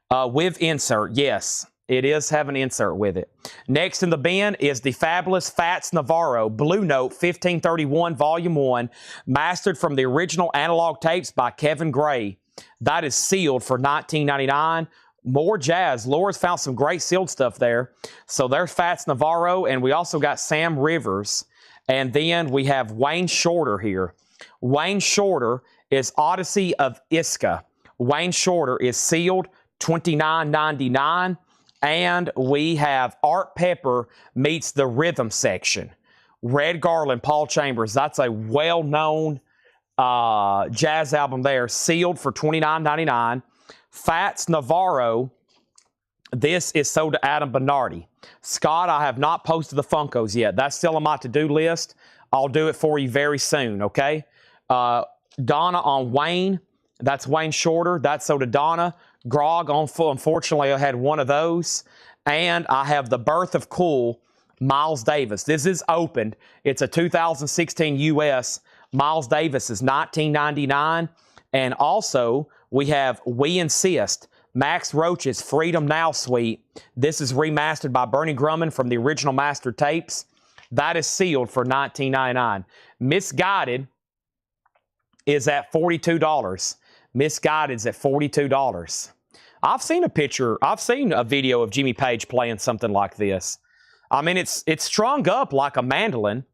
With insert, yes. It is having insert with it. Next in the bin is the fabulous Fats Navarro Blue Note 1531 Volume 1, mastered from the original analog tapes by Kevin Gray. That is sealed for $19.99. More Jazz. Laura's found some great sealed stuff there. So there's Fats Navarro, and we also got Sam Rivers. And then we have Wayne Shorter here. Wayne Shorter is Odyssey of Iska. Wayne Shorter is sealed, $29.99. And we have Art Pepper meets the Rhythm section. Red Garland, Paul Chambers. That's a well-known jazz album there, sealed for $29.99. Fats Navarro, this is sold to Adam Bernardi. Scott, I have not posted the Funkos yet. That's still on my to-do list. I'll do it for you very soon, okay? Donna on Wayne, that's Wayne Shorter. That's sold to Donna. Grog, unfortunately, I had one of those. And I have The Birth of Cool, Miles Davis. This is opened. It's a 2016 U.S. Miles Davis is $19.99. And also, we have We Insist, Max Roach's Freedom Now Suite. This is remastered by Bernie Grumman from the original master tapes. That is sealed for $19.99. Misguided is at $42. Misguided is at $42. I've seen a video of Jimmy Page playing something like this. I mean, it's strung up like a mandolin,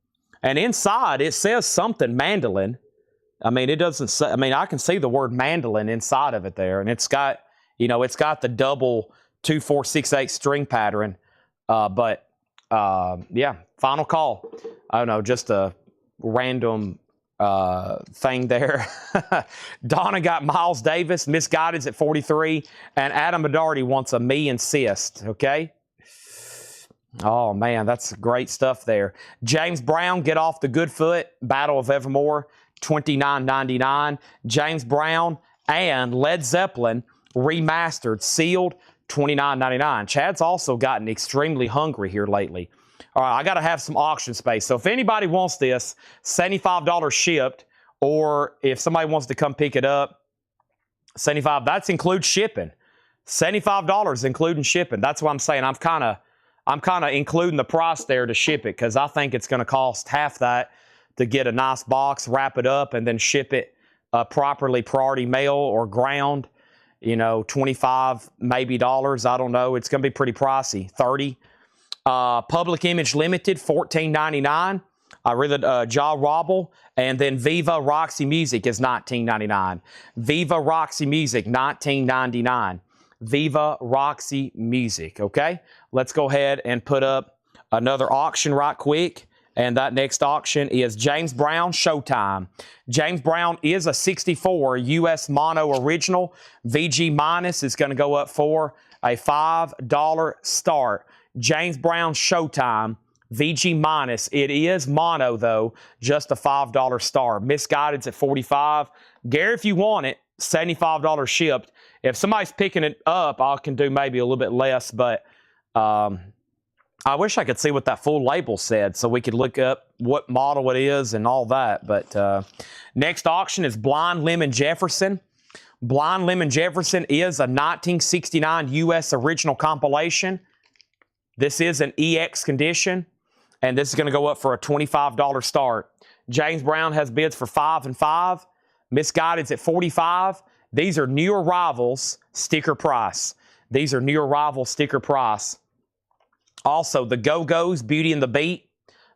and inside it says something mandolin. I mean, it doesn't say, I mean, I can see the word mandolin inside of it there, and it's got, you know, it's got the double 2-4-6-8 string pattern. Yeah, final call. I don't know, just a random thing there. Donna got Miles Davis, Misguided's at 43, and Adam Medardi wants a Me Insist, okay? Oh, man, that's great stuff there. James Brown, Get Off the Good Foot, Battle of Evermore, $29.99. James Brown and Led Zeppelin, remastered, sealed, $29.99. Chad's also gotten extremely hungry here lately. All right, I got to have some auction space. So if anybody wants this, $75 shipped, or if somebody wants to come pick it up, $75, that includes shipping. $75 including shipping. That's what I'm saying. I'm kind of including the price there to ship it, because I think it's going to cost half that to get a nice box, wrap it up, and then ship it properly, priority mail or ground. You know, $25 maybe dollars. I don't know. It's going to be pretty pricey. $30. Public Image Limited, $14.99. I really Ja Robble, and then Viva Roxy Music is $19.99. Viva Roxy Music, $19.99. Viva Roxy Music. Okay, let's go ahead and put up another auction right quick. And that next auction is James Brown, Showtime. James Brown is a 64 U.S. Mono Original. VG minus is going to go up for a $5 start. James Brown, Showtime, VG minus. It is mono, though, just a $5 start. Misguided's at $45. Gary, if you want it, $75 shipped. If somebody's picking it up, I can do maybe a little bit less, but I wish I could see what that full label said so we could look up what model it is and all that. But next auction is Blind Lemon Jefferson. Blind Lemon Jefferson is a 1969 U.S. original compilation. This is an EX condition, and this is going to go up for a $25 start. James Brown has bids for $5 and $5. Misguided's at $45. These are new arrivals, sticker price. These are new arrival sticker price. Also, the Go-Go's, Beauty and the Beat.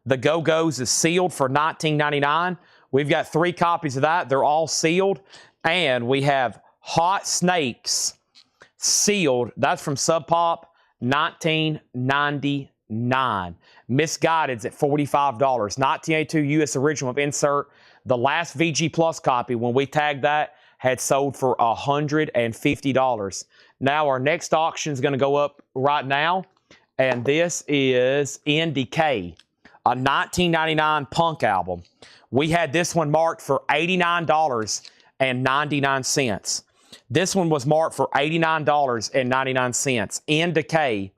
The Go-Go's is sealed for $19.99. We've got 3 copies of that. They're all sealed. And we have Hot Snakes sealed. That's from Sub Pop, $19.99. Misguided's at $45. 1982 U.S. original of insert. The last VG Plus copy, when we tagged that, had sold for $150. Now, our next auction is going to go up right now. And this is In Decay, a 1999 punk album. We had this one marked for $89.99. This one was marked for $89.99. In Decay,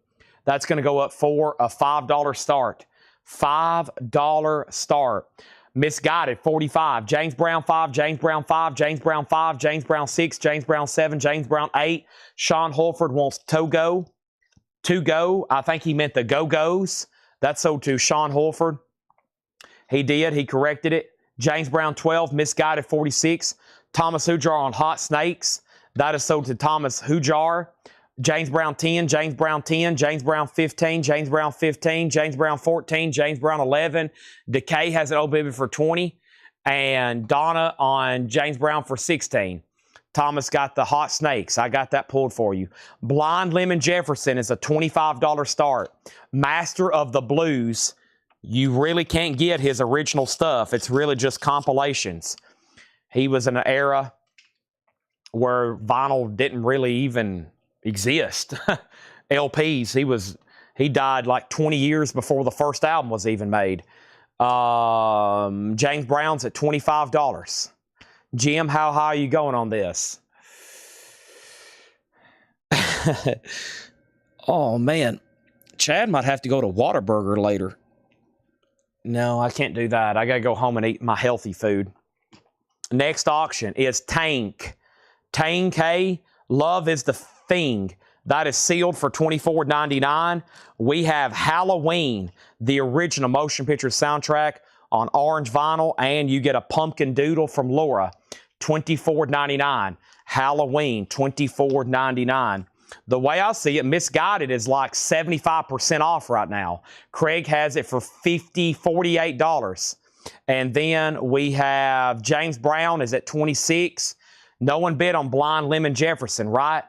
that's going to go up for a $5 start. $5 start. Misguided, 45. James Brown, 5. James Brown, 5. James Brown, 5. James Brown, 6. James Brown, 7. James Brown, 8. Sean Holford wants Togo. To Go, I think he meant the Go-Go's. That's sold to Sean Holford. He did. He corrected it. James Brown, 12. Misguided, 46. Thomas Hujar on Hot Snakes. That is sold to Thomas Hujar. James Brown 10, James Brown 10, James Brown 15, James Brown 15, James Brown 14, James Brown 11. Decay has an old baby for 20. And Donna on James Brown for 16. Thomas got the Hot Snakes. I got that pulled for you. Blind Lemon Jefferson is a $25 start. Master of the Blues, you really can't get his original stuff. It's really just compilations. He was in an era where vinyl didn't really even exist. LPs, he died like 20 years before the first album was even made. James Brown's at $25. Jim, how high are you going on this? Oh, man. Chad might have to go to Whataburger later. No, I can't do that. I got to go home and eat my healthy food. Next auction is Tank. Tank K, Love is the Thing. That is sealed for $24.99. We have Halloween, the original motion picture soundtrack on orange vinyl, and you get a pumpkin doodle from Laura, $24.99. Halloween, $24.99. The way I see it, Misguided is like 75% off right now. Craig has it for $48. And then we have James Brown is at $26. No one bid on Blind Lemon Jefferson, right?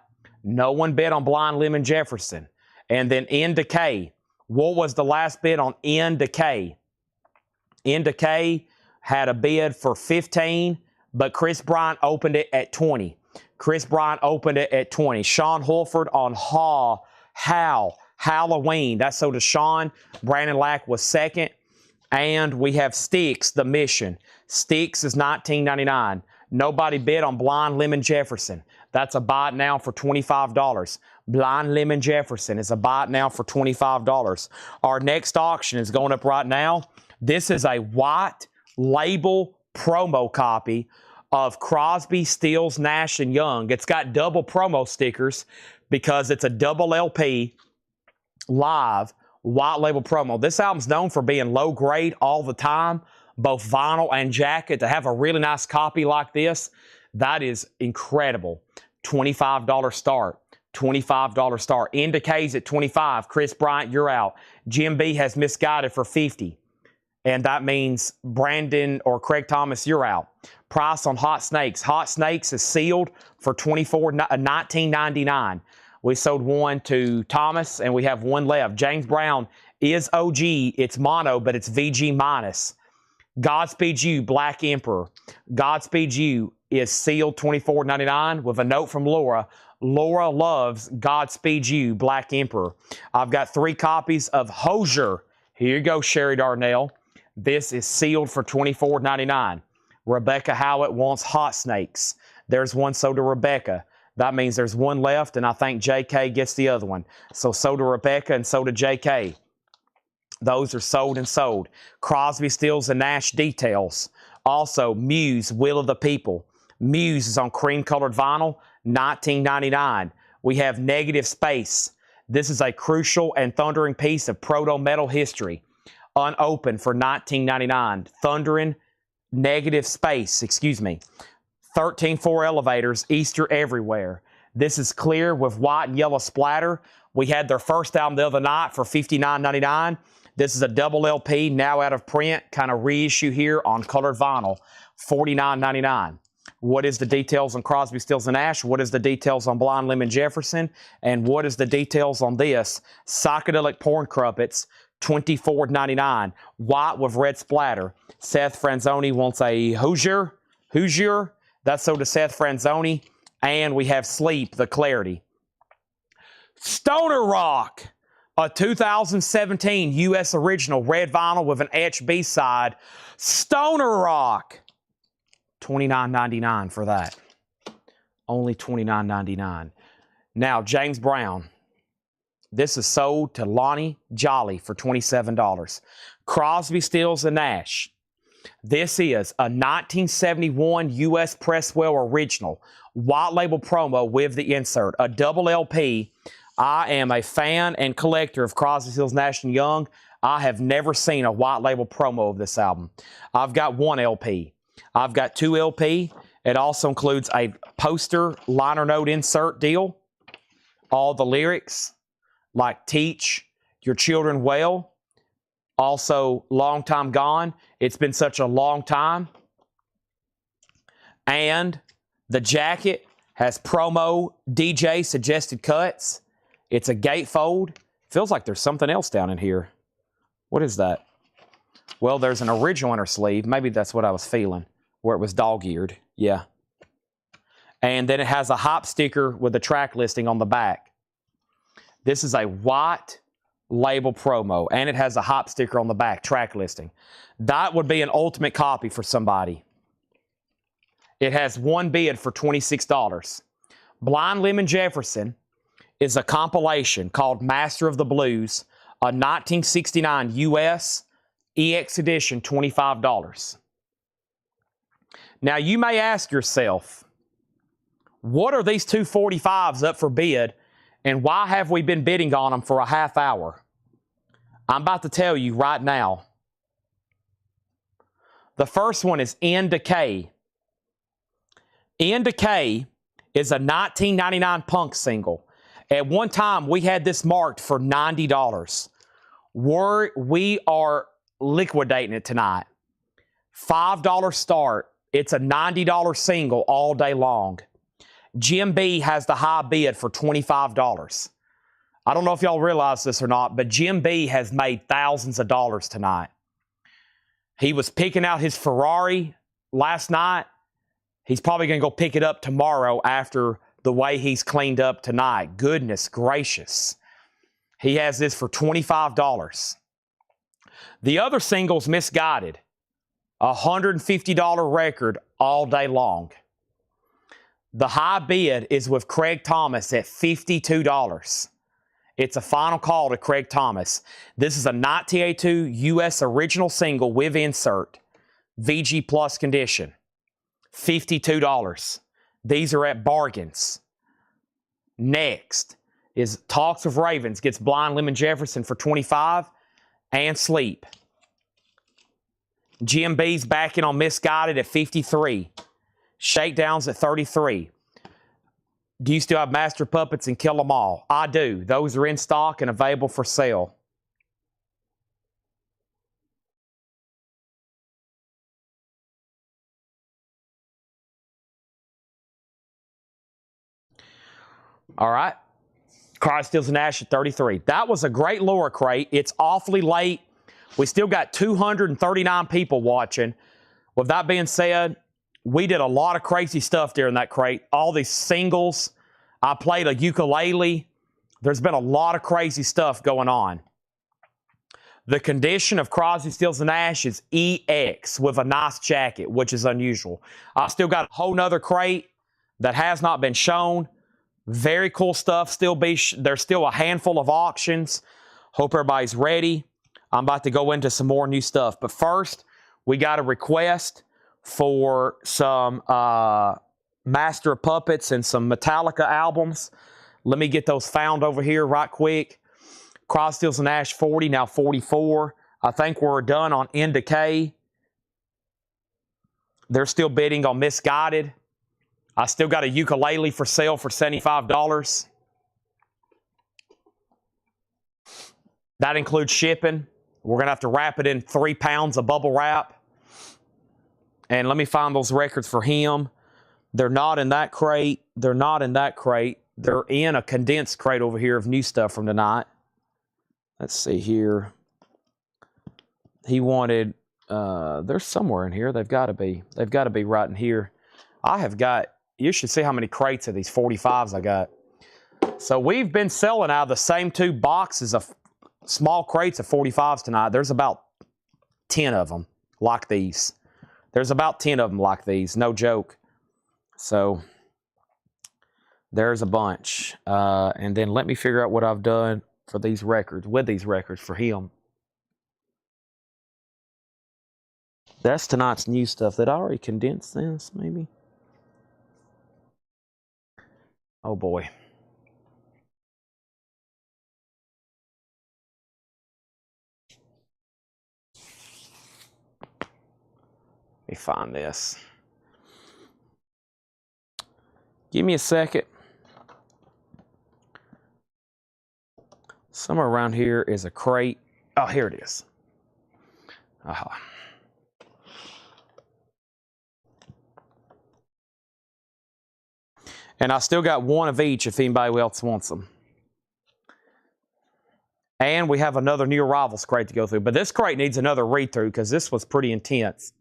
No one bid on Blind Lemon Jefferson. And then In Decay. What was the last bid on In Decay? In Decay had a bid for 15, but Chris Bryant opened it at 20. Chris Bryant opened it at 20. Sean Holford on Halloween. That's so to Sean. Brandon Lack was second. And we have Styx, The Mission. Styx is $19.99. Nobody bid on Blind Lemon Jefferson. That's a buy it now for $25. Blind Lemon Jefferson is a buy it now for $25. Our next auction is going up right now. This is a white label promo copy of Crosby, Stills, Nash & Young. It's got double promo stickers because it's a double LP live white label promo. This album's known for being low grade all the time, both vinyl and jacket. To have a really nice copy like this, that is incredible. $25 start. $25 start. In Decay's at $25. Chris Bryant, you're out. Jim B has Misguided for $50. And that means Brandon or Craig Thomas, you're out. Price on Hot Snakes. Hot Snakes is sealed for $19.99. We sold one to Thomas, and we have one left. James Brown is OG. It's mono, but it's VG minus. Godspeed You, Black Emperor. Godspeed You is sealed $24.99 with a note from Laura. Laura loves Godspeed You, Black Emperor. I've got 3 copies of Hosier. Here you go, Sherry Darnell. This is sealed for $24.99. Rebecca Howard wants Hot Snakes. There's one sold to Rebecca. That means there's one left, and I think JK gets the other one. So to Rebecca and so to JK. Those are sold and sold. Crosby, Stills, and Nash Details. Also, Muse, Will of the People. Muse is on cream-colored vinyl, $19.99. We have Negative Space. This is a crucial and thundering piece of proto-metal history. Unopened for $19.99. Thundering Negative Space, 13-4 Elevators, Easter Everywhere. This is clear with white and yellow splatter. We had their first album the other night for $59.99. This is a double LP, now out of print, kind of reissue here on colored vinyl, $49.99. What is the details on Crosby, Stills, and Nash? What is the details on Blind Lemon Jefferson? And what is the details on this? Psychedelic Porn Crumpets, $24.99. White with red splatter. Seth Franzoni wants a Hoosier. That's so to Seth Franzoni. And we have Sleep, the Clarity. Stoner Rock, a 2017 U.S. original red vinyl with an etched B-side. Stoner Rock, $29.99 for that. Only $29.99. Now, James Brown. This is sold to Lonnie Jolly for $27. Crosby, Stills, and Nash. This is a 1971 U.S. Presswell original, white label promo with the insert, a double LP. I am a fan and collector of Crosby, Stills, Nash & Young. I have never seen a white label promo of this album. I've got 1 LP. I've got 2 LP. It also includes a poster liner note insert deal. all the lyrics, like Teach Your Children Well. Also, Long Time Gone. It's Been Such a Long Time. And the jacket has promo DJ suggested cuts. It's a gatefold. Feels like there's something else down in here. What is that? Well, there's an original inner sleeve. Maybe that's what I was feeling, where it was dog-eared. Yeah. And then it has a hop sticker with a track listing on the back. This is a white label promo, and it has a hop sticker on the back, track listing. That would be an ultimate copy for somebody. It has one bid for $26. Blind Lemon Jefferson is a compilation called Master of the Blues, a 1969 US EX edition, $25. Now, you may ask yourself, what are these two 45s up for bid, and why have we been bidding on them for a half hour? I'm about to tell you right now. The first one is In Decay. In Decay is a 1999 punk single. At one time, we had this marked for $90. We are liquidating it tonight. $5 start. It's a $90 single all day long. Jim B has the high bid for $25. I don't know if y'all realize this or not, but Jim B has made thousands of dollars tonight. He was picking out his Ferrari last night. He's probably going to go pick it up tomorrow after the way he's cleaned up tonight. Goodness gracious. He has this for $25. The other single's Misguided. $150 record all day long. The high bid is with Craig Thomas at $52. It's a final call to Craig Thomas. This is a 1982 U.S. original single with insert. VG Plus condition. $52. These are at bargains. Next is Talks of Ravens. Gets Blind Lemon Jefferson for $25 and Sleep. GMB's backing on Misguided at $53. Shakedowns at $33. Do you still have Master Puppets and Kill 'Em All? I do. Those are in stock and available for sale. All right. Cry, Steals, and Ash at $33. That was a great lower crate. It's awfully late. We still got 239 people watching. With that being said, we did a lot of crazy stuff during that crate. All these singles. I played a ukulele. There's been a lot of crazy stuff going on. The condition of Crosby, Stills, and Nash is EX with a nice jacket, which is unusual. I still got a whole nother crate that has not been shown. Very cool stuff. There's still a handful of auctions. Hope everybody's ready. I'm about to go into some more new stuff. But first, we got a request for some Master of Puppets and some Metallica albums. Let me get those found over here right quick. Crosby, Stills, and Nash 40, now 44. I think we're done on In Decay. They're still bidding on Misguided. I still got a ukulele for sale for $75. That includes shipping. We're going to have to wrap it in 3 pounds of bubble wrap. And let me find those records for him. They're not in that crate. They're not in that crate. They're in a condensed crate over here of new stuff from tonight. Let's see here. He wanted, they're somewhere in here. They've got to be. They've got to be right in here. I have got, you should see how many crates of these 45s I got. So we've been selling out of the same 2 boxes of small crates of 45s tonight. There's about 10 of them like these. There's about 10 of them like these. No joke. So there's a bunch. And then let me figure out what I've done for these records, with these records for him. That's tonight's new stuff. Did I already condense this, maybe? Oh, boy. Let me find this. Give me a second. Somewhere around here is a crate. Oh, here it is. Aha. And I still got one of each if anybody else wants them. And we have another new arrivals crate to go through. But this crate needs another read-through because this was pretty intense.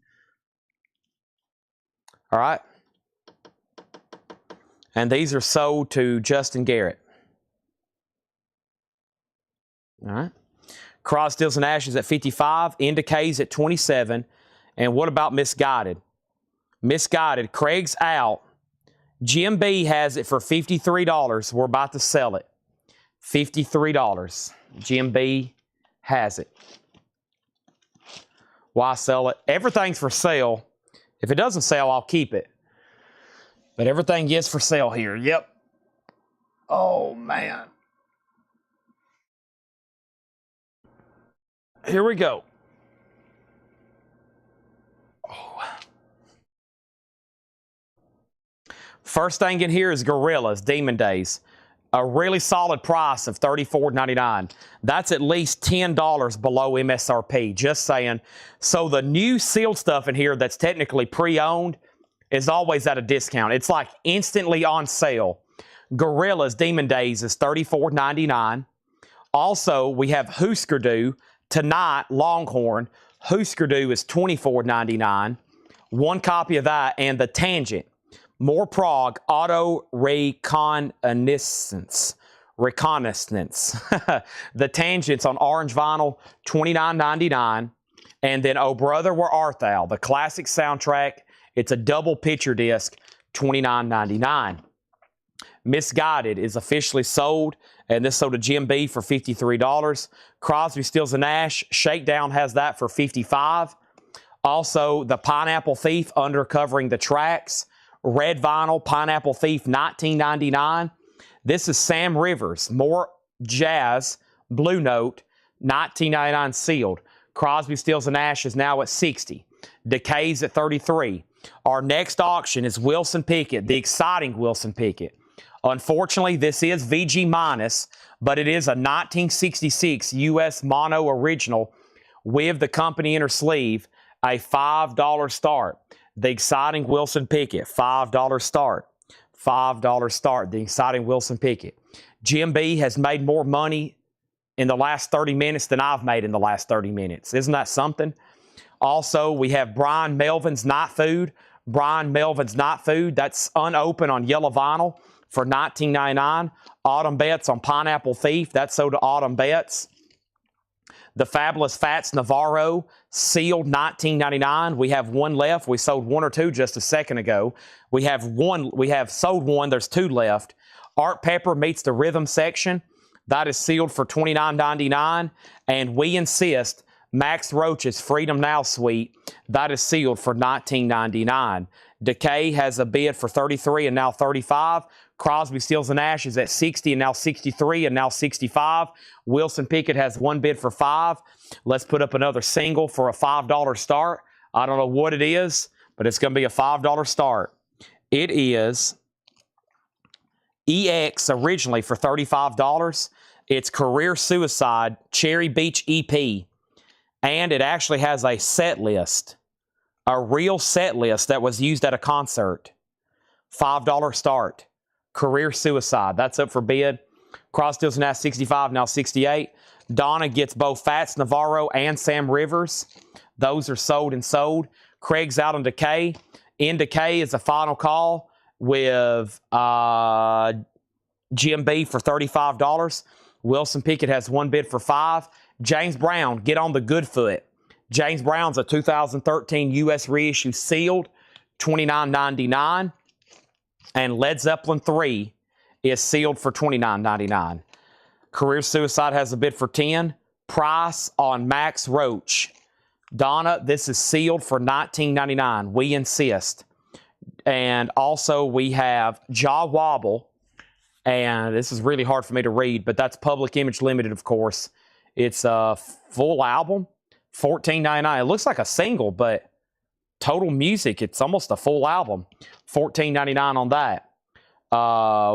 All right. And these are sold to Justin Garrett. All right. Cross, Stills, and Ashes at 55. Indicays at 27. And what about Misguided? Misguided. Craig's out. Jim B has it for $53. We're about to sell it. $53. Jim B has it. Why sell it? Everything's for sale. If it doesn't sell, I'll keep it. But everything is for sale here. Yep. Oh, man. Here we go. Oh. First thing in here is Gorillas, Demon Days. A really solid price of $34.99. That's at least $10 below MSRP, just saying. So the new sealed stuff in here that's technically pre-owned is always at a discount. It's like instantly on sale. Gorillas, Demon Days is $34.99. Also, we have Husker Du, tonight, Longhorn. Husker Du is $24.99. One copy of that, and The Tangent. More Prague Auto Reconnaissance. The Tangents on orange vinyl, $29.99. And then Oh Brother, Where Art Thou? The classic soundtrack. It's a double picture disc, $29.99. Misguided is officially sold, and this sold to Jim B for $53. Crosby, Stills, and Nash, Shakedown has that for $55. Also, The Pineapple Thief, Undercovering the Tracks. Red vinyl, Pineapple Thief, $19.99. This is Sam Rivers, More Jazz, Blue Note, $19.99 sealed. Crosby, Stills, and Nash is now at $60. Decays at $33. Our next auction is Wilson Pickett, the exciting Wilson Pickett. Unfortunately, this is VG minus, but it is a 1966 U.S. mono original with the company inner sleeve, a $5 start. The exciting Wilson Pickett, $5 start. $5 start, the exciting Wilson Pickett. Jim B has made more money in the last 30 minutes than I've made in the last 30 minutes. Isn't that something? Also, we have Brian Melvin's Night Food. Brian Melvin's Night Food, that's unopened on yellow vinyl for $19.99. Autumn Betts on Pineapple Thief, that's sold to Autumn Betts. The Fabulous Fats Navarro, sealed, $19.99. We have one left. We sold one or two just a second ago. We have sold one. There's two left. Art Pepper Meets the Rhythm Section. That is sealed for $29.99. And We Insist, Max Roach's Freedom Now Suite. That is sealed for $19.99. Decay has a bid for $33 and now $35. Crosby, Stills, and Nash is at $60 and now $63 and now $65. Wilson Pickett has one bid for $5. Let's put up another single for a $5 start. I don't know what it is, but it's going to be a $5 start. It is EX originally for $35. It's Career Suicide Cherry Beach EP. And it actually has a set list, a real set list that was used at a concert. $5 start. Career Suicide. That's up for bid. Cross Stills now 65, now 68. Donna gets both Fats Navarro and Sam Rivers. Those are sold and sold. Craig's out on Decay. In Decay is a final call with Jim B for $35. Wilson Pickett has one bid for $5. James Brown, get on the good foot. James Brown's a 2013 U.S. reissue sealed, $29.99. And Led Zeppelin 3 is sealed for $29.99. Career Suicide has a bid for $10. Price on Max Roach. Donna, this is sealed for $19.99. We Insist. And also we have Jaw Wobble. And this is really hard for me to read, but that's Public Image Limited, of course. It's a full album, $14.99. It looks like a single, but Total Music, it's almost a full album. $14.99 on that.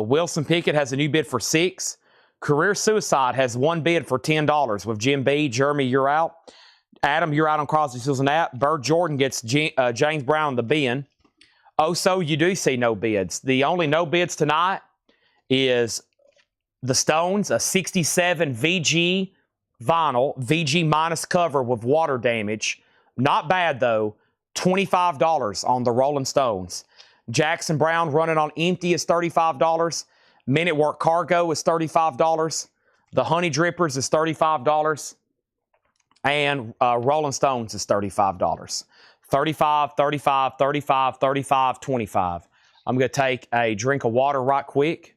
Wilson Pickett has a new bid for $6. Career Suicide has one bid for $10 with Jim B. Jeremy, you're out. Adam, you're out on Crosby, Stills, and Nash. Bird Jordan gets James Brown the bin. Oh, so you do see no bids. The only no bids tonight is the Stones, a 67 VG vinyl, VG minus cover with water damage. Not bad, though. $25 on the Rolling Stones. Jackson Brown running on empty is $35. Men at Work Cargo is $35. The Honey Drippers is $35. And Rolling Stones is $35. 35, 35, 35, 35, 25. I'm going to take a drink of water right quick.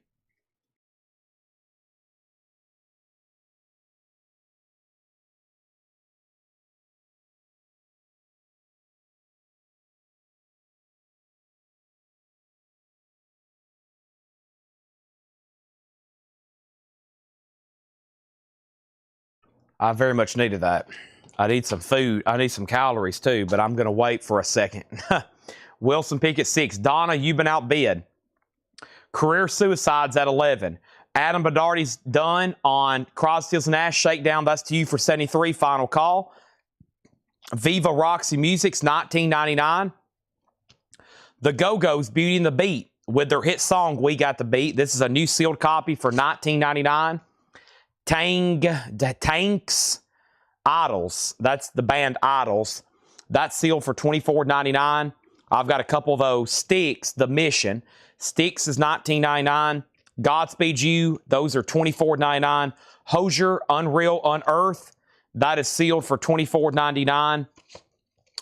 I very much needed that. I need some food. I need some calories too, but I'm going to wait for a second. Wilson Peak at 6. Donna, you've been outbid. Career Suicides at 11. Adam Bedardi's done on Crosby, Stills, and Nash Shakedown. That's to you for 73. Final call. Viva Roxy Music's $19.99. The Go-Go's Beauty and the Beat with their hit song We Got the Beat. This is a new sealed copy for $19.99. Tanks Idols. That's the band Idols. That's sealed for $24.99. I've got a couple of those. Styx, The Mission. Styx is $19.99. Godspeed You, those are $24.99. Hosier, Unreal, Unearth, that is sealed for $24.99.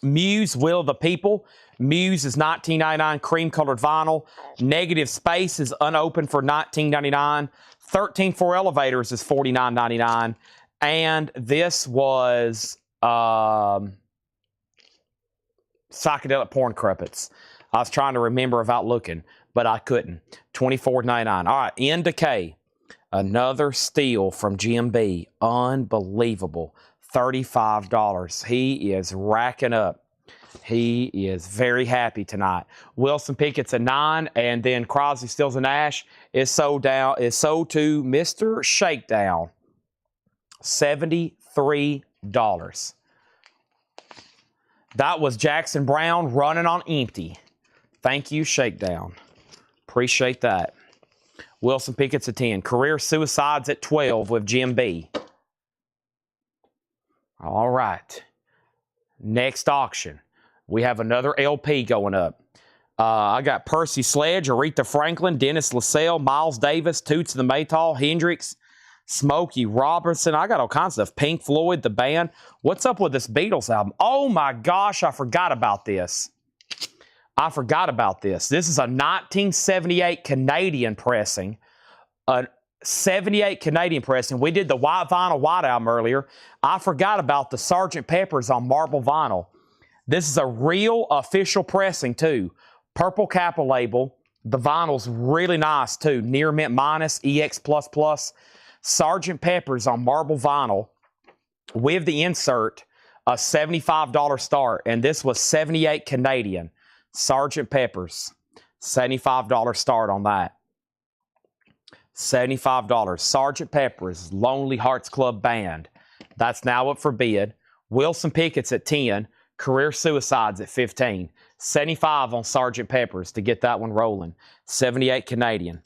Muse, Will of the People. Muse is $19.99, cream-colored vinyl. Negative Space is unopened for $19.99. 13-4 Elevators is $49.99. And this was Psychedelic Porn Crumpets. I was trying to remember without looking, but I couldn't. $24.99. All right, In Decay. Another steal from Jim B. Unbelievable. $35. He is racking up. He is very happy tonight. Wilson Pickett's a 9, and then Crosby, Stills, and Nash is sold to Mr. Shakedown. $73. That was Jackson Brown running on empty. Thank you, Shakedown. Appreciate that. Wilson Pickett's a 10. Career Suicides at 12 with Jim B. All right. Next auction. We have another LP going up. I got Percy Sledge, Aretha Franklin, Dennis LaSalle, Miles Davis, Toots and the Maytals, Hendrix, Smokey Robinson. I got all kinds of stuff. Pink Floyd, the band. What's up with this Beatles album? Oh my gosh, I forgot about this. This is a 1978 Canadian pressing. A 78 Canadian pressing. We did the white vinyl white album earlier. I forgot about the Sgt. Pepper's on marble vinyl. This is a real official pressing too. Purple Kappa label. The vinyl's really nice too. Near Mint Minus, EX++. Sgt. Pepper's on marble vinyl with the insert, a $75 start. And this was 78 Canadian. Sgt. Pepper's, $75 start on that. $75. Sgt. Pepper's Lonely Hearts Club Band. That's now up for bid. Wilson Pickett's at 10. Career Suicides at 15. 75 on Sgt. Pepper's to get that one rolling. 78 Canadian.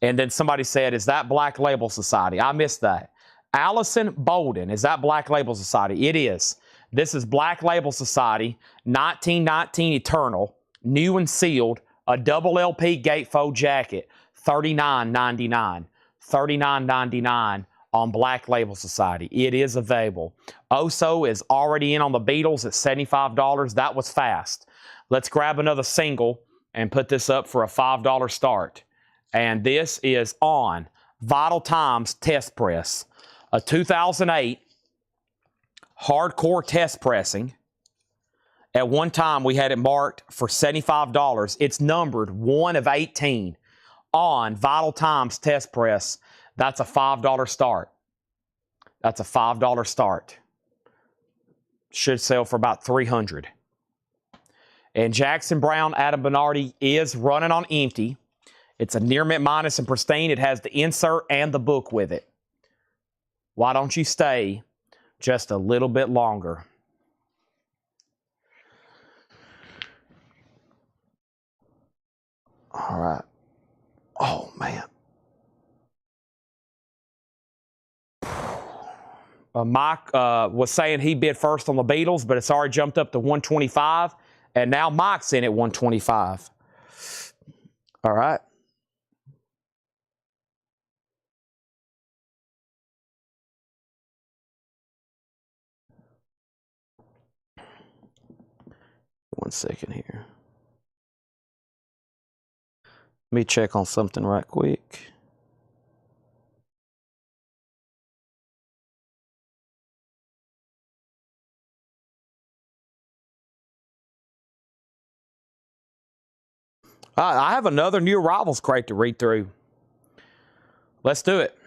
And then somebody said, is that Black Label Society? I missed that. Allison Bolden, is that Black Label Society? It is. This is Black Label Society, 1919 Eternal, new and sealed, a double LP gatefold jacket, $39.99. $39.99 on Black Label Society. It is available. Oso is already in on the Beatles at $75. That was fast. Let's grab another single and put this up for a $5 start. And this is on Vital Times Test Press, a 2008 hardcore test pressing. At one time, we had it marked for $75. It's numbered 1 of 18 on Vital Times Test Press. That's a $5 start. That's a $5 start. Should sell for about $300. And Jackson Brown, Adam Bernardi is running on empty. It's a near mint minus and pristine. It has the insert and the book with it. why don't you stay just a little bit longer? All right. Oh, man. Mike was saying he bid first on the Beatles, but it's already jumped up to 125, and now Mike's in at 125. All right. One second here. Let me check on something right quick. I have another new arrivals crate to read through. Let's do it.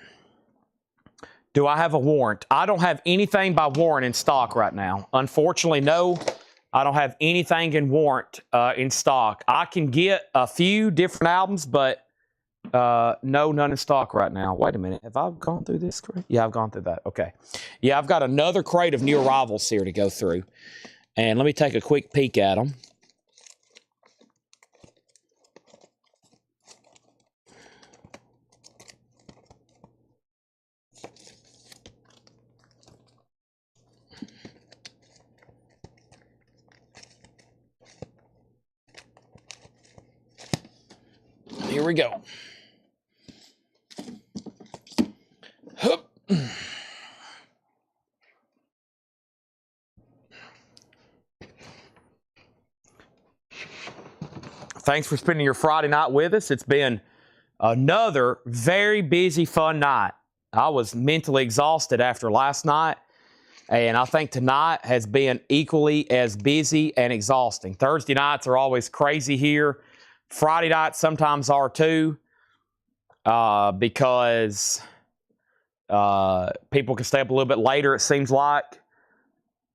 Do I have a warrant? I don't have anything by warrant in stock right now. Unfortunately, no. I don't have anything in warrant in stock. I can get a few different albums, but no, none in stock right now. Wait a minute. Have I gone through this crate? Yeah, I've gone through that. Okay. Yeah, I've got another crate of new arrivals here to go through. And let me take a quick peek at them. Here we go. Hup. Thanks for spending your Friday night with us. It's been another very busy, fun night. I was mentally exhausted after last night, and I think tonight has been equally as busy and exhausting. Thursday nights are always crazy here. Friday nights sometimes are too, because people can stay up a little bit later, it seems like.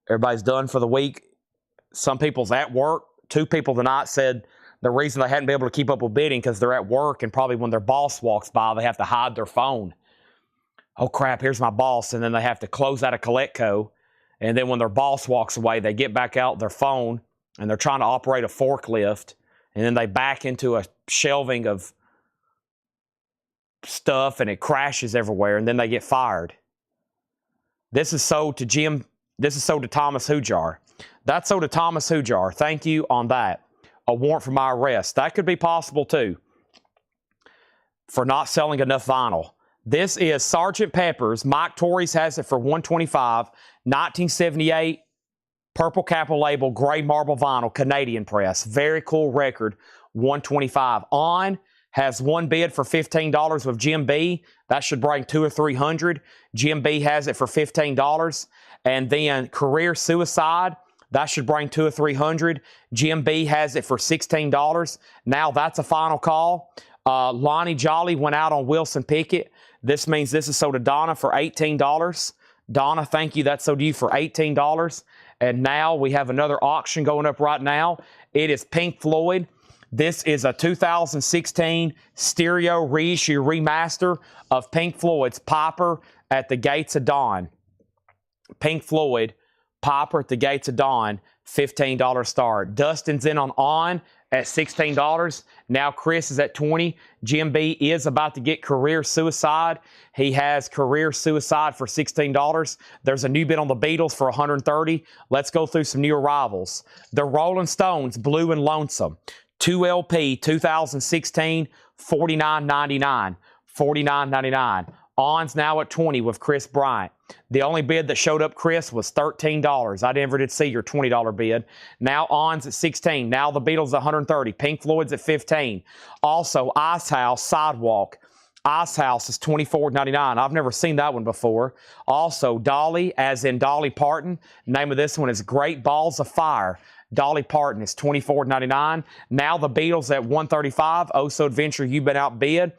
Everybody's done for the week. Some people's at work. 2 people tonight said the reason they hadn't been able to keep up with bidding because they're at work, and probably when their boss walks by, they have to hide their phone. Oh, crap, here's my boss. And then they have to close out a Coletco. And then when their boss walks away, they get back out their phone, and they're trying to operate a forklift. And then they back into a shelving of stuff, and it crashes everywhere, and then they get fired. This is sold to Jim. This is sold to Thomas Hujar. That's sold to Thomas Hujar. Thank you on that. A warrant for my arrest. That could be possible too, for not selling enough vinyl. This is Sgt. Pepper's. Mike Torres has it for $125. 1978. Purple capital label, gray marble vinyl, Canadian press. Very cool record, $125. On has one bid for $15 with Jim B. That should bring $200 or $300. Jim B has it for $15. And then Career Suicide, that should bring $200 or $300. Jim B has it for $16. Now that's a final call. Lonnie Jolly went out on Wilson Pickett. This means this is sold to Donna for $18. Donna, thank you. That's sold to you for $18. And now we have another auction going up right now. It is Pink Floyd. This is a 2016 stereo reissue remaster of Pink Floyd's Piper at the Gates of Dawn. Pink Floyd, Piper at the Gates of Dawn, $15 start. Dustin's in on at $16. Now Chris is at $20. Jim B is about to get Career Suicide. He has Career Suicide for $16. There's a new bid on the Beatles for $130. Let's go through some new arrivals. The Rolling Stones, Blue and Lonesome. 2 LP, 2016, $49.99. $49.99. On's now at $20 with Chris Bryant. The only bid that showed up, Chris, was $13. I never did see your $20 bid. Now On's at $16. Now the Beatles at $130. Pink Floyd's at $15. Also, Ice House Sidewalk. Ice House is $24.99. I've never seen that one before. Also, Dolly, as in Dolly Parton. Name of this one is Great Balls of Fire. Dolly Parton is $24.99. Now the Beatles at $135. Oh So Adventure, You've Been Outbid.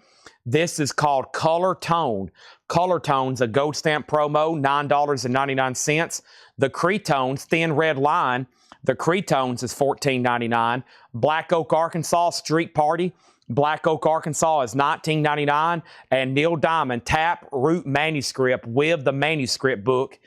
This is called Color Tone. Color Tone's a gold stamp promo, $9.99. The Cretones, Thin Red Line, the Cretones is $14.99. Black Oak, Arkansas, Street Party, Black Oak, Arkansas is $19.99, and Neil Diamond Tap Root manuscript with the manuscript book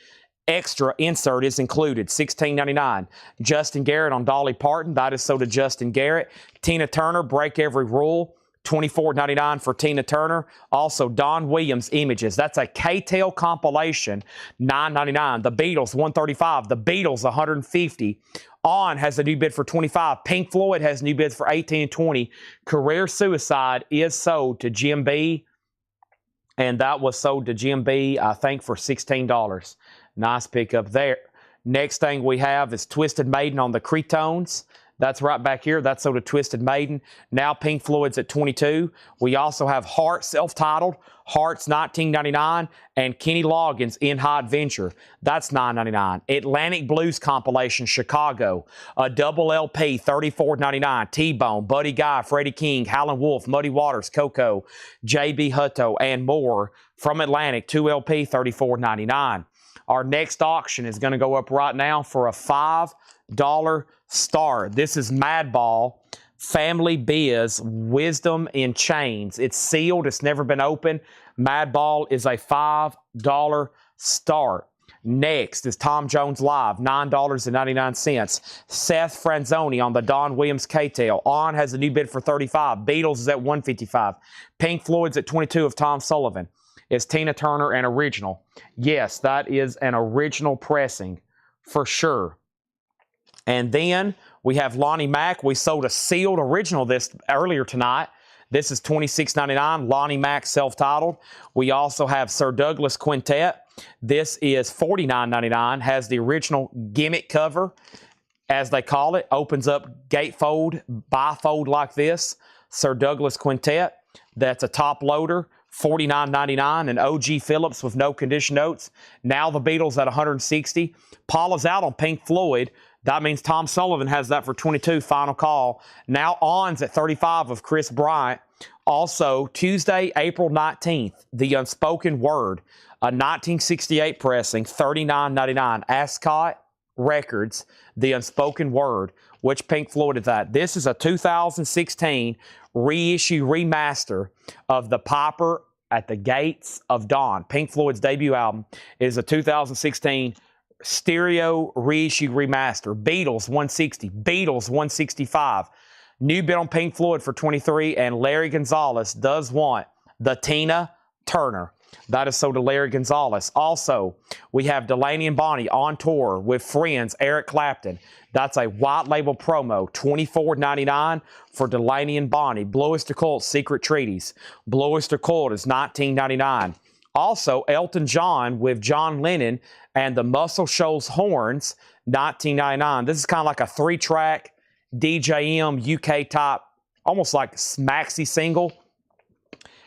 extra insert is included, $16.99. Justin Garrett on Dolly Parton, that is so to Justin Garrett. Tina Turner, Break Every Rule, $24.99 for Tina Turner. Also, Don Williams images. That's a K-Tel compilation, $9.99. The Beatles, $135. The Beatles, $150. On has a new bid for $25. Pink Floyd has new bids for $18 and $20. Career Suicide is sold to Jim B. And that was sold to Jim B, I think, for $16. Nice pickup there. Next thing we have is Twisted Maiden on the Cretones. That's right back here. That's sold to Twisted Maiden. Now Pink Floyd's at $22. We also have Heart, self-titled. Heart's $19.99. And Kenny Loggins, In High Adventure. That's $9.99. Atlantic Blues compilation, Chicago. A double LP, $34.99. T-Bone, Buddy Guy, Freddie King, Howlin' Wolf, Muddy Waters, Coco, J.B. Hutto, and more. From Atlantic, 2 LP, $34.99. Our next auction is going to go up right now for a $5 star. This is Madball Family Biz Wisdom in Chains. It's sealed. It's never been opened. Madball is a $5 star. Next is Tom Jones Live, $9.99. Seth Franzoni on the Don Williams K-Tel. On has a new bid for $35. Beatles is at $155. Pink Floyd's at $22 of Tom Sullivan. Is Tina Turner an original? Yes, that is an original pressing for sure. And then we have Lonnie Mack. We sold a sealed original this earlier tonight. This is $26.99. Lonnie Mack self-titled. We also have Sir Douglas Quintet. This is $49.99. Has the original gimmick cover, as they call it. Opens up gatefold, bifold like this. Sir Douglas Quintet. That's a top loader. $49.99, and OG Phillips with no condition notes. Now the Beatles at $160. Paula's out on Pink Floyd. That means Tom Sullivan has that for $22, final call. Now On's at $35 of Chris Bryant. Also, Tuesday, April 19th, The Unspoken Word, a 1968 pressing, $39.99. Ascot Records, The Unspoken Word. Which Pink Floyd is that? This is a 2016 reissue remaster of The Piper at the Gates of Dawn. Pink Floyd's debut album is a 2016 stereo reissue remaster. Beatles 160, Beatles 165. New bid on Pink Floyd for 23, and Larry Gonzalez does want the Tina Turner. That is sold to Larry Gonzalez. Also, we have Delaney and Bonnie on tour with friends Eric Clapton. That's a white label promo, $24.99 for Delaney and Bonnie. Bluest Occult, Secret Treaties. Bluest Occult is $19.99. Also, Elton John with John Lennon and the Muscle Shoals Horns, $19.99. This is kind of like a 3-track DJM UK type, almost like maxi single.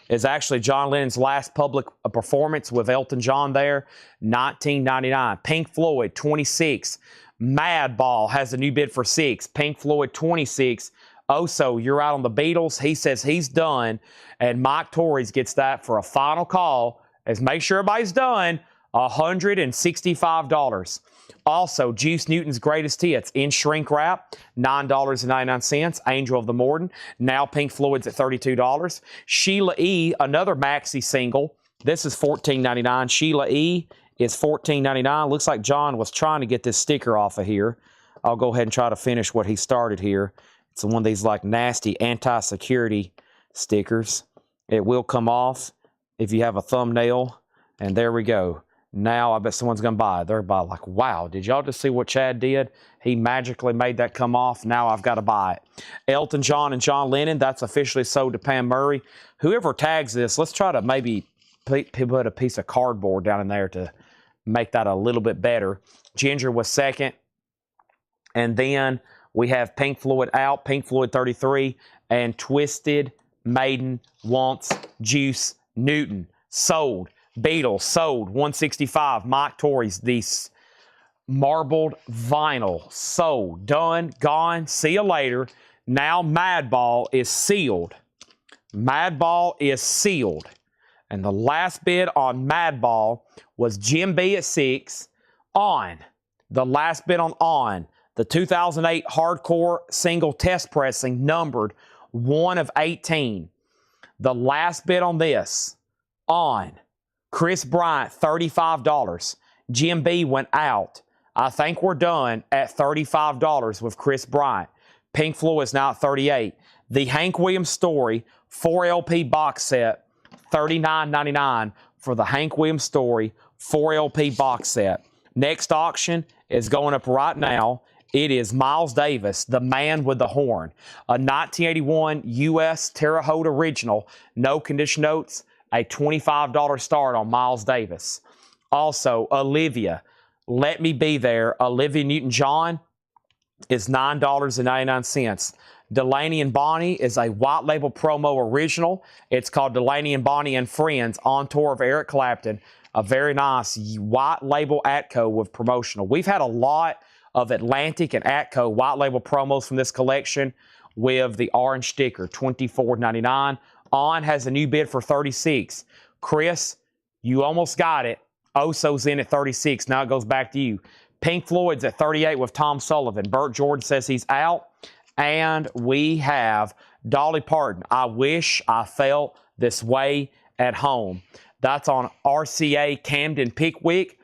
Is actually John Lennon's last public performance with Elton John there, $19.99. Pink Floyd, $26. Madball has a new bid for $6. Pink Floyd, $26. Also, you're out on the Beatles. He says he's done, and Mike Torres gets that for a final call. As make sure everybody's done, $165. Also, Juice Newton's Greatest Hits in shrink wrap, $9.99. Angel of the Morning. Now Pink Floyd's at $32. Sheila E., another maxi single. This is $14.99. Sheila E. is $14.99. Looks like John was trying to get this sticker off of here. I'll go ahead and try to finish what he started here. It's one of these like nasty anti-security stickers. It will come off if you have a thumbnail. And there we go. Now I bet someone's going to buy it. They're like, wow, did y'all just see what Chad did? He magically made that come off. Now I've got to buy it. Elton John and John Lennon, that's officially sold to Pam Murray. Whoever tags this, let's try to maybe put a piece of cardboard down in there to make that a little bit better. Ginger was second. And then we have Pink Floyd out, Pink Floyd 33, and Twisted Maiden wants Juice Newton. Sold. Beatles sold, $165. Mike Torres, the marbled vinyl, sold, done, gone, see you later. Now Madball is sealed. Madball is sealed. And the last bid on Madball was Jim B at 6. On. The last bid on the 2008 hardcore single test pressing numbered 1 of 18. The last bid on this, on Chris Bryant, $35. Jim B went out. I think we're done at $35 with Chris Bryant. Pink Floyd is now at $38. The Hank Williams Story 4 LP box set, $39.99 for the Hank Williams Story 4 LP box set. Next auction is going up right now. It is Miles Davis, the man with the horn. A 1981 U.S. Terre Haute original, no condition notes, a $25 start on Miles Davis. Also, Olivia, Let Me Be There, Olivia Newton-John is $9.99. Delaney and Bonnie is a white label promo original. It's called Delaney and Bonnie and Friends on tour of Eric Clapton. A very nice white label Atco with promotional. We've had a lot of Atlantic and Atco white label promos from this collection with the orange sticker, $24.99. On has a new bid for $36. Chris, you almost got it. Oso's in at $36. Now it goes back to you. Pink Floyd's at $38 with Tom Sullivan. Burt Jordan says he's out. And we have Dolly Parton. I wish I felt this way at home. That's on RCA Camden Pickwick.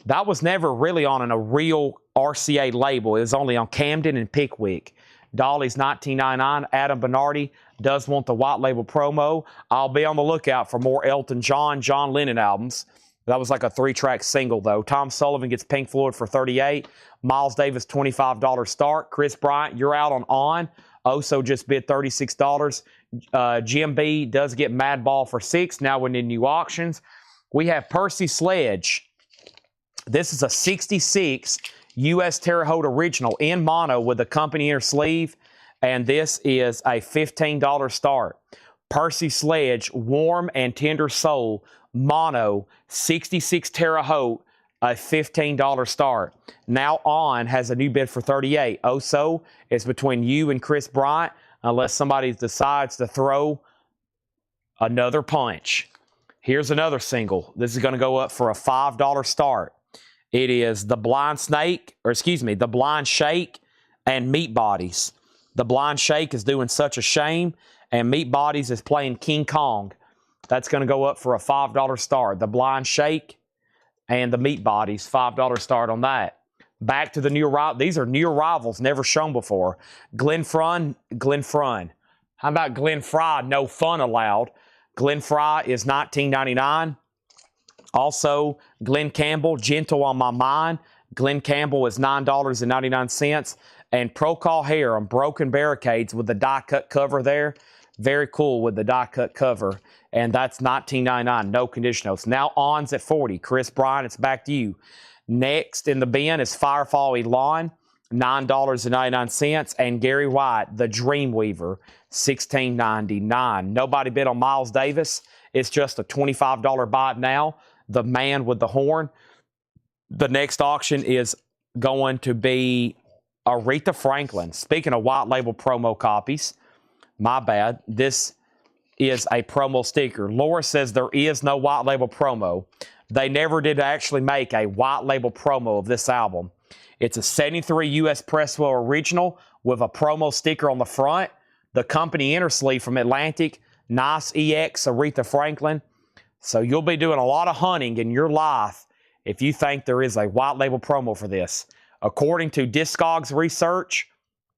That was never really on a real RCA label. It was only on Camden and Pickwick. Dolly's $19.99. Adam Bernardi does want the white label promo. I'll be on the lookout for more Elton John, John Lennon albums. That was like a 3-track single, though. Tom Sullivan gets Pink Floyd for $38. Miles Davis, $25 start. Chris Bryant, you're out on. Oso just bid $36. Jim B does get Madball for $6. Now we're in new auctions. We have Percy Sledge. This is a 66 U.S. Terre Haute original in mono with a company inner sleeve. And this is a $15 start. Percy Sledge, Warm and Tender Soul, mono, 66 Terre Haute, a $15 start. Now On has a new bid for $38. Oso is between you and Chris Bryant unless somebody decides to throw another punch. Here's another single. This is going to go up for a $5 start. It is The Blind Shake and Meat Bodies. The Blind Shake is doing Such a Shame, and Meat Bodies is playing King Kong. That's going to go up for a $5 start. The Blind Shake and the Meat Bodies, $5 start on that. Back to the new arrivals. These are new arrivals, never shown before. Glenn Frun. How about Glenn Fry? No fun allowed. Glenn Fry is $19.99. Also, Glenn Campbell, Gentle on My Mind. Glenn Campbell is $9.99. And Procol Hair on Broken Barricades with the die-cut cover there. Very cool with the die-cut cover. And that's $19.99, no condition notes. Now On's at $40. Chris Bryant, it's back to you. Next in the bin is Firefall Elon, $9.99. And Gary White, The Dreamweaver, $16.99. Nobody bid on Miles Davis. It's just a $25 buy now. The man with the horn. The next auction is going to be Aretha Franklin. Speaking of white label promo copies, my bad. This is a promo sticker. Laura says there is no white label promo. They never did actually make a white label promo of this album. It's a 73 U.S. Presswell original with a promo sticker on the front. The company inner sleeve from Atlantic. Nice EX Aretha Franklin. So you'll be doing a lot of hunting in your life if you think there is a white label promo for this. According to Discogs research,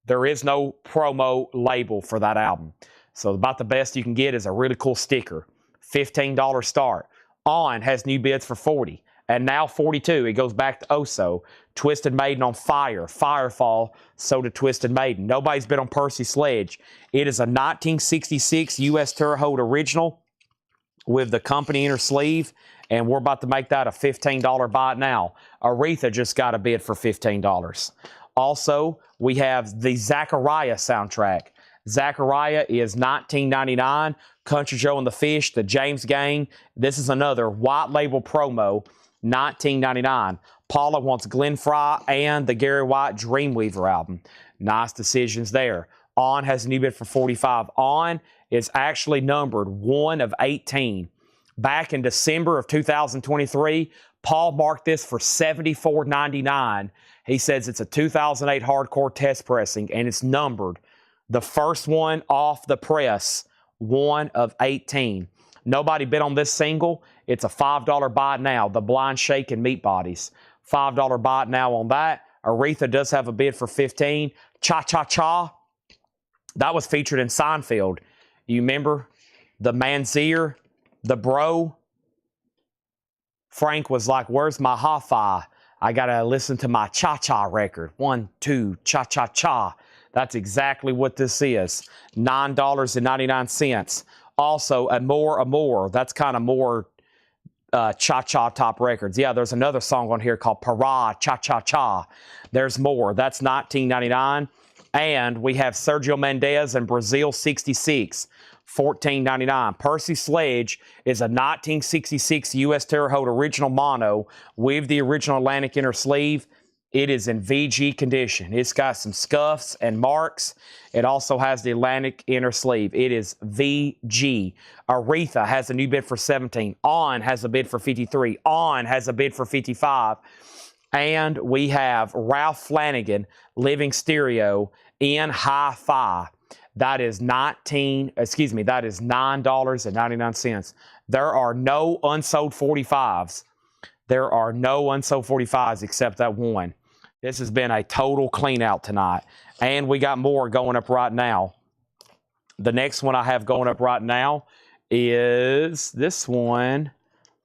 there is no promo label for that album. So about the best you can get is a really cool sticker. $15 start. On has new bids for $40. And now $42. It goes back to Oso. Twisted Maiden on Fire. Firefall. So to Twisted Maiden. Nobody's bid on Percy Sledge. It is a 1966 U.S. Terre Haute original with the company inner sleeve. And we're about to make that a $15 buy now. Aretha just got a bid for $15. Also, we have the Zachariah soundtrack. Zachariah is $19.99. Country Joe and the Fish, the James Gang. This is another white label promo, $19.99. Paula wants Glenn Fry and the Gary White Dreamweaver album. Nice decisions there. On has a new bid for $45. On is actually numbered 1 of 18. Back in December of 2023, Paul marked this for $74.99. He says it's a 2008 hardcore test pressing, and it's numbered. The first one off the press, 1 of 18. Nobody bid on this single. It's a $5 buy now. The Blind Shake and Meat Bodies. $5 buy now on that. Aretha does have a bid for 15. Cha Cha Cha. That was featured in Seinfeld. You remember? The Manzier, the bro. Frank was like, where's my hi-fi? I got to listen to my cha-cha record. 1, 2, cha-cha-cha. That's exactly what this is. $9.99. Also, Amor. That's kind of more cha-cha top records. Yeah, there's another song on here called Para Cha-Cha-Cha. There's more. That's $19.99. And we have Sergio Mendes and Brazil 66. $14.99. Percy Sledge is a 1966 U.S. Terre Haute original mono with the original Atlantic inner sleeve. It is in VG condition. It's got some scuffs and marks. It also has the Atlantic inner sleeve. It is VG. Aretha has a new bid for 17. On has a bid for 53. On has a bid for 55. And we have Ralph Flanagan Living Stereo in Hi-Fi. That is $9.99. There are no unsold 45s. There are no unsold 45s except that one. This has been a total clean out tonight. And we got more going up right now. The next one I have going up right now is this one,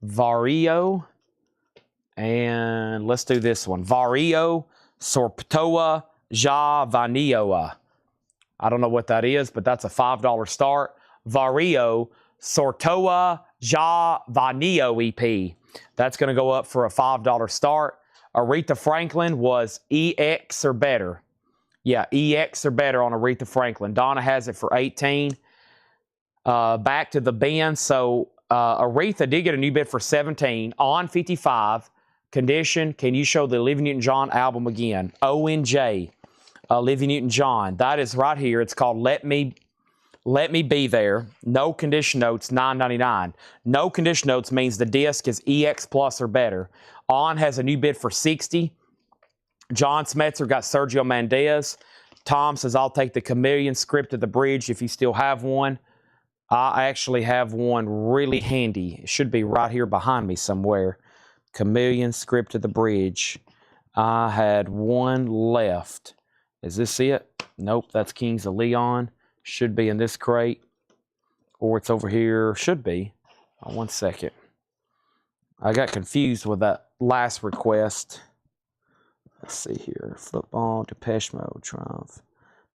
Vario. And let's do this one. Vario Sorptoa Ja Vanioa. I don't know what that is, but that's a $5 start. Vario Sortoa Ja Vanio EP. That's going to go up for a $5 start. Aretha Franklin was EX or better. Yeah, EX or better on Aretha Franklin. Donna has it for 18. Back to the band. So Aretha did get a new bid for 17 on 55. Condition, can you show the Olivia Newton-John album again? ONJ. Olivia Newton-John. That is right here. It's called Let Me Be There. No condition notes, $9.99. No condition notes means the disc is EX plus or better. On has a new bid for 60. John Smetzer got Sergio Mendes. Tom says, I'll take the Chameleon script of the bridge if you still have one. I actually have one really handy. It should be right here behind me somewhere. Chameleon script of the bridge. I had one left. Is this it? Nope, that's Kings of Leon. Should be in this crate. Or it's over here. Should be. Oh, 1 second. I got confused with that last request. Let's see here. Football, Depeche Mode, Triumph.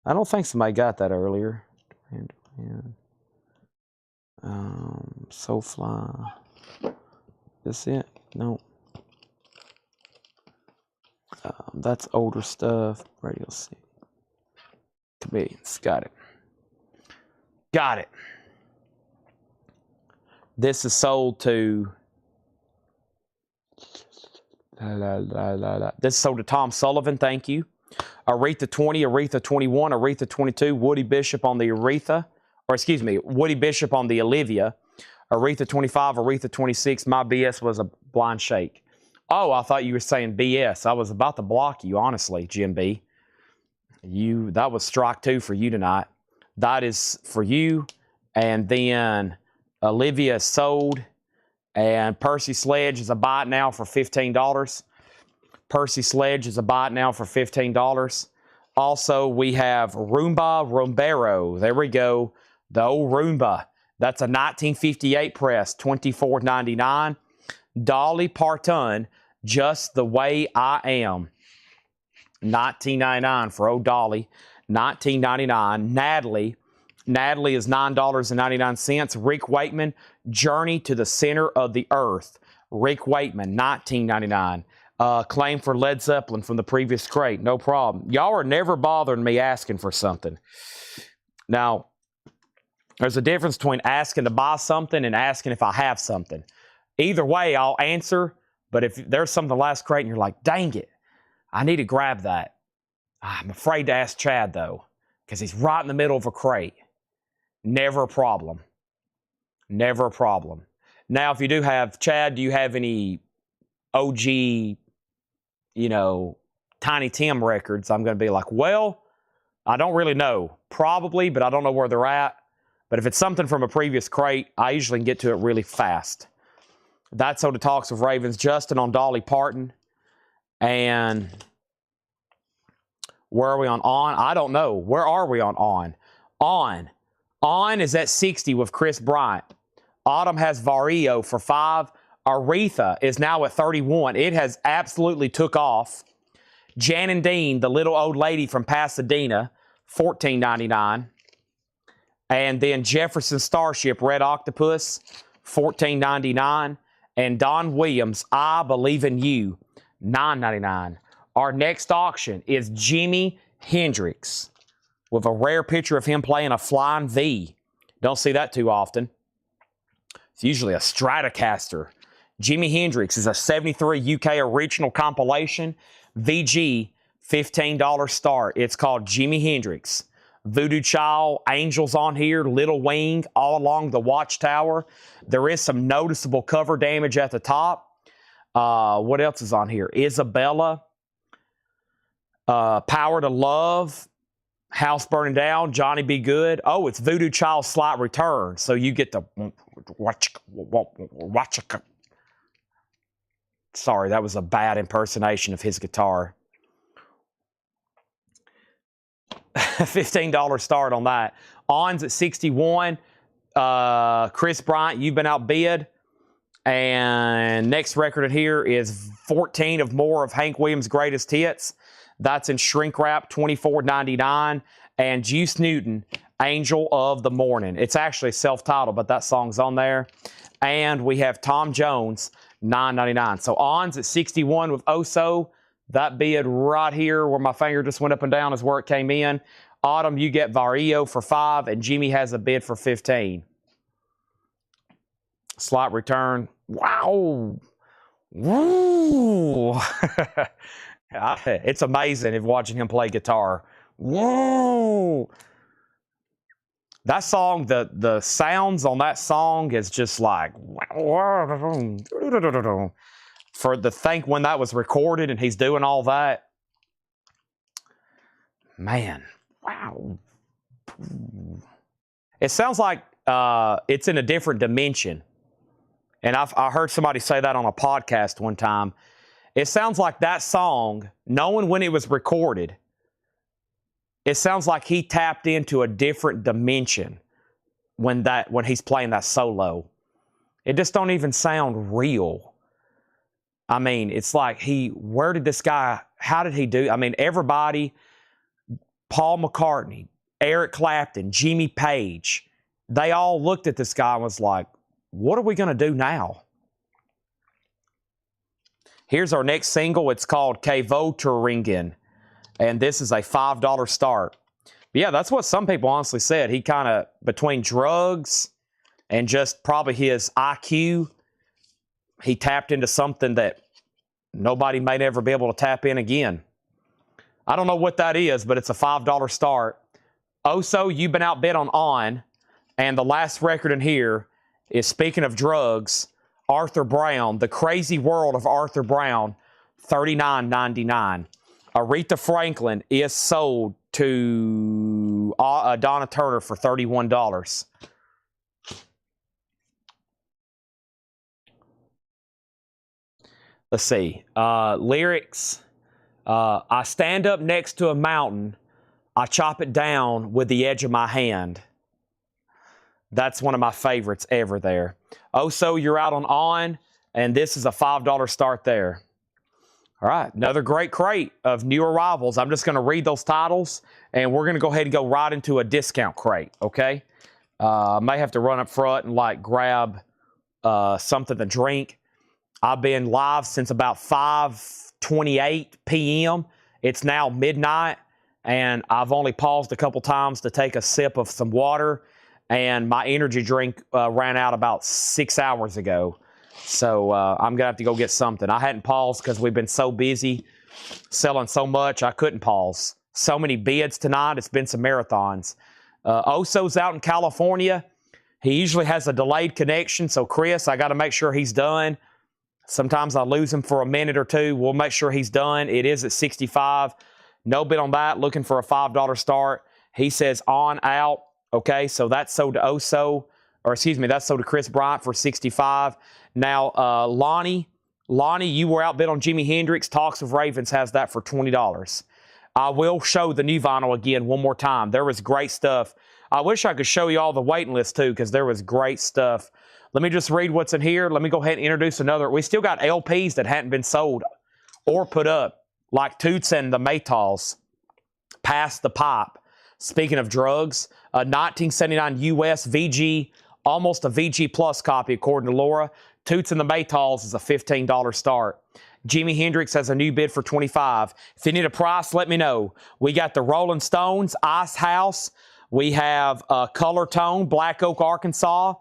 I don't think somebody got that earlier. Soulfly. This it? Nope. That's older stuff. Radio City. Comedians. Got it. Got it. This is sold to... This is sold to Tom Sullivan. Thank you. Aretha 20, Aretha 21, Aretha 22, Woody Bishop on the Aretha. Or excuse me, Woody Bishop on the Olivia. Aretha 25, Aretha 26. My BS was a Blind Shake. Oh, I thought you were saying BS. I was about to block you, honestly, Jim B. That was strike 2 for you tonight. That is for you. And then Olivia is sold. And Percy Sledge is a buy it now for $15. Percy Sledge is a buy it now for $15. Also, we have Roomba Rombero. There we go. The old Roomba. That's a 1958 press, $24.99. Dolly Parton, Just the Way I Am. $19.99 for old Dolly. $19.99. Natalie is $9.99. Rick Wakeman, Journey to the Center of the Earth. Rick Wakeman, $19.99. Claim for Led Zeppelin from the previous crate. No problem. Y'all are never bothering me asking for something. Now, there's a difference between asking to buy something and asking if I have something. Either way, I'll answer. But if there's something in the last crate and you're like, dang it, I need to grab that. I'm afraid to ask Chad, though, because he's right in the middle of a crate. Never a problem. Never a problem. Now, if you do have, Chad, do you have any OG, Tiny Tim records? I'm going to be like, well, I don't really know. Probably, but I don't know where they're at. But if it's something from a previous crate, I usually can get to it really fast. That's So the Talks of Ravens. Justin on Dolly Parton. And where are we on? I don't know. Where are we on? On is at 60 with Chris Bryant. Autumn has Vario for 5. Aretha is now at 31. It has absolutely took off. Jan and Dean, the little old lady from Pasadena, $14.99. And then Jefferson Starship, Red Octopus, $14.99. And Don Williams, I Believe in You, $9.99. Our next auction is Jimi Hendrix with a rare picture of him playing a flying V. Don't see that too often. It's usually a Stratocaster. Jimi Hendrix is a 73 UK original compilation. VG, $15 start. It's called Jimi Hendrix. Voodoo Child, Angels on here, Little Wing, all along the Watchtower. There is some noticeable cover damage at the top. What else is on here? Isabella, Power to Love, House Burning Down, Johnny Be Good. Oh, it's Voodoo Child's Slight Return. So you get the watch. Sorry, that was a bad impersonation of his guitar. $15 start on that. On's at 61. Chris Bryant, You've Been Outbid. And next record in here is 14 of more of Hank Williams' greatest hits. That's in shrink wrap, $24.99. And Juice Newton, Angel of the Morning. It's actually self-titled, but that song's on there. And we have Tom Jones, $9.99. So On's at 61 with Oso. That bid right here where my finger just went up and down is where it came in. Autumn, you get Vario for 5, and Jimmy has a bid for 15. Slight return. Wow. Woo. It's amazing if watching him play guitar. Whoa. That song, the sounds on that song is just like for the think when that was recorded and he's doing all that. Man, wow. It sounds like it's in a different dimension. And I heard somebody say that on a podcast one time. It sounds like that song, knowing when it was recorded, it sounds like he tapped into a different dimension when he's playing that solo. It just don't even sound real. I mean, it's like where did this guy, how did he do? I mean, everybody, Paul McCartney, Eric Clapton, Jimmy Page, they all looked at this guy and was like, what are we going to do now? Here's our next single. It's called Kvoteringen, and this is a $5 start. But yeah, that's what some people honestly said. He kind of, between drugs and just probably his IQ, he tapped into something that nobody may never be able to tap in again. I don't know what that is, but it's a $5 start. Oso, You've Been Outbid on. And the last record in here is, speaking of drugs, Arthur Brown, The Crazy World of Arthur Brown, $39.99. Aretha Franklin is sold to Donna Turner for $31. Let's see. Lyrics. I stand up next to a mountain. I chop it down with the edge of my hand. That's one of my favorites ever there. Oh, so you're out on, and this is a $5 start there. All right, another great crate of new arrivals. I'm just going to read those titles, and we're going to go ahead and go right into a discount crate, okay? I may have to run up front and, grab something to drink. I've been live since about 5:28 p.m. It's now midnight, and I've only paused a couple times to take a sip of some water, and my energy drink ran out about 6 hours ago. So I'm going to have to go get something. I hadn't paused because we've been so busy selling so much, I couldn't pause. So many bids tonight. It's been some marathons. Oso's out in California. He usually has a delayed connection, so Chris, I got to make sure he's done. Sometimes I lose him for a minute or two. We'll make sure he's done. It is at 65. No bid on that. Looking for a $5 start. He says on out. Okay, so that's sold to Oso, or excuse me, that's sold to Chris Bryant for $65. Now, Lonnie, you were outbid on Jimi Hendrix. Talks of Ravens has that for $20. I will show the new vinyl again one more time. There was great stuff. I wish I could show you all the waiting list too, because there was great stuff. Let me just read what's in here. Let me go ahead and introduce another. We still got LPs that hadn't been sold or put up, like Toots and the Maytals. Pass the Pipe. Speaking of drugs, a 1979 US VG, almost a VG Plus copy, according to Laura. Toots and the Maytals is a $15 start. Jimi Hendrix has a new bid for $25. If you need a price, let me know. We got the Rolling Stones, Ice House. We have Color Tone, Black Oak, Arkansas.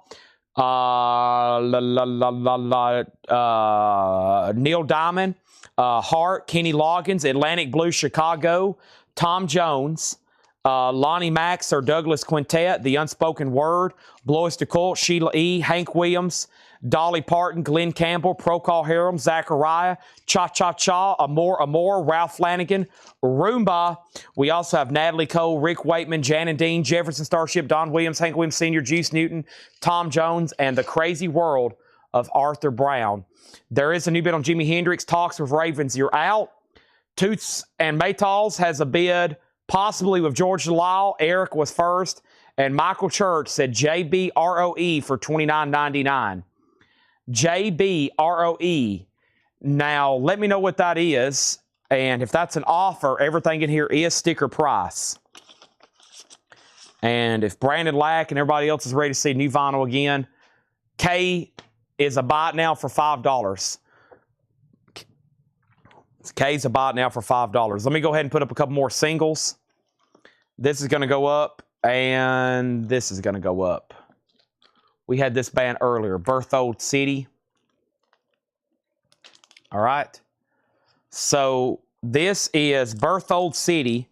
Neil Diamond, Hart, Kenny Loggins, Atlantic Blue, Chicago. Tom Jones, Lonnie Max or Douglas Quintet, The Unspoken Word, Blois DeColt, Sheila E., Hank Williams, Dolly Parton, Glenn Campbell, Procol Harum, Zachariah, Cha Cha Cha, Amor, Ralph Flanagan, Roomba. We also have Natalie Cole, Rick Wakeman, Jan and Dean, Jefferson Starship, Don Williams, Hank Williams Sr., Juice Newton, Tom Jones, and The Crazy World of Arthur Brown. There is a new bid on Jimi Hendrix. Talks with Ravens, you're out. Toots and Maytals has a bid, possibly with George Delisle. Eric was first. And Michael Church said JBROE for $29.99. JBROE. Now, let me know what that is. And if that's an offer, everything in here is sticker price. And if Brandon Lack and everybody else is ready to see new vinyl again, K is a buy it now for $5. K's a buy it now for $5. Let me go ahead and put up a couple more singles. This is going to go up, and this is going to go up. We had this band earlier, Berthold City. All right. So this is Berthold City,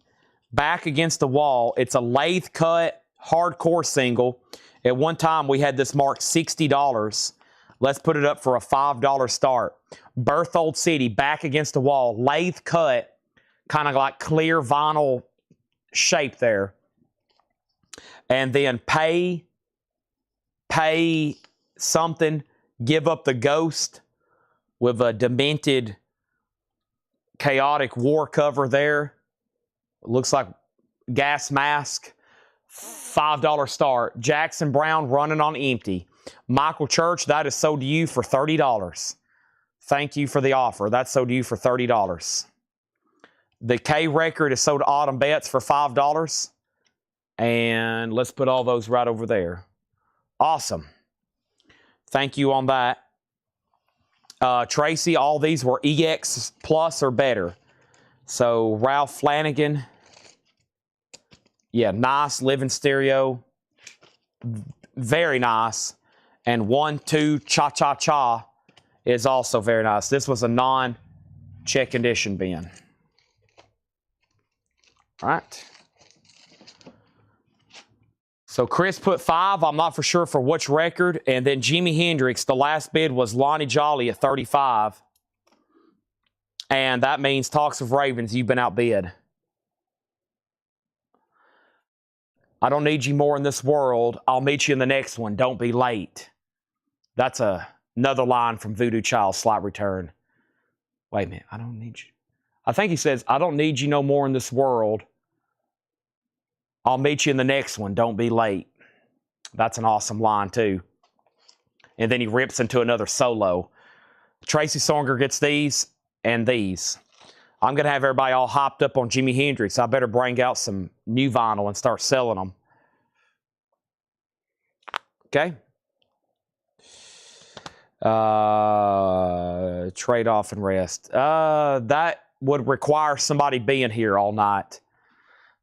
Back Against the Wall. It's a lathe cut, hardcore single. At one time, we had this marked $60. Let's put it up for a $5 start. Berthold City, Back Against the Wall, lathe cut, kind of like clear vinyl shape there. And then pay something, Give Up the Ghost with a demented, chaotic war cover there. It looks like Gas Mask, $5 start. Jackson Brown, Running on Empty. Michael Church, that is sold to you for $30. Thank you for the offer. That's sold to you for $30. The K record is sold to Autumn Betts for $5. And let's put all those right over there. Awesome. Thank you on that. Tracy, all these were EX Plus or better. So Ralph Flanagan. Yeah, nice living stereo. Very nice. And 1, 2, Cha Cha Cha is also very nice. This was a non-check condition bin. All right. So Chris put 5. I'm not for sure for which record. And then Jimi Hendrix, the last bid was Lonnie Jolly at 35. And that means Talks of Ravens, you've been outbid. I don't need you more in this world. I'll meet you in the next one. Don't be late. That's another line from Voodoo Child, Slight Return. Wait a minute. I don't need you. I think he says, I don't need you no more in this world. I'll meet you in the next one. Don't be late. That's an awesome line, too. And then he rips into another solo. Tracy Songer gets these and these. I'm going to have everybody all hopped up on Jimi Hendrix. I better bring out some new vinyl and start selling them. Okay. Trade off and rest. That would require somebody being here all night.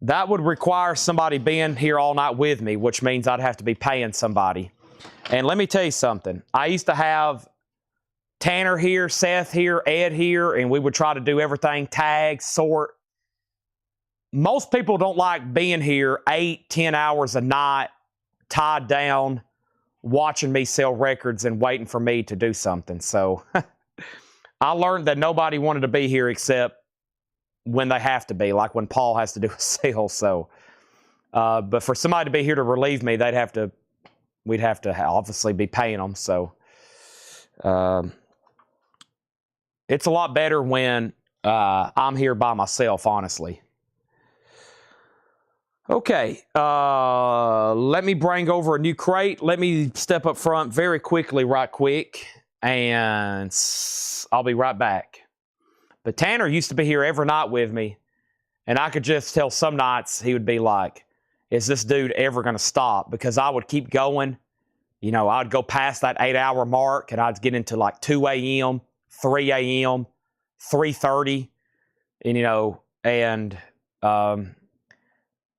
That would require somebody being here all night with me, which means I'd have to be paying somebody. And let me tell you something. I used to have Tanner here, Seth here, Ed here, and we would try to do everything, tag, sort. Most people don't like being here 8, 10 hours a night, tied down, watching me sell records and waiting for me to do something. So I learned that nobody wanted to be here except when they have to be, like when Paul has to do a sale. So, but for somebody to be here to relieve me, we'd have to obviously be paying them. So, it's a lot better when I'm here by myself, honestly. Okay, let me bring over a new crate. Let me step up front very quickly, right quick, and I'll be right back. But Tanner used to be here every night with me, and I could just tell some nights he would be like, is this dude ever going to stop? Because I would keep going. You know, I'd go past that 8-hour mark, and I'd get into like 2 a.m., 3 a.m., 3:30, and, you know, and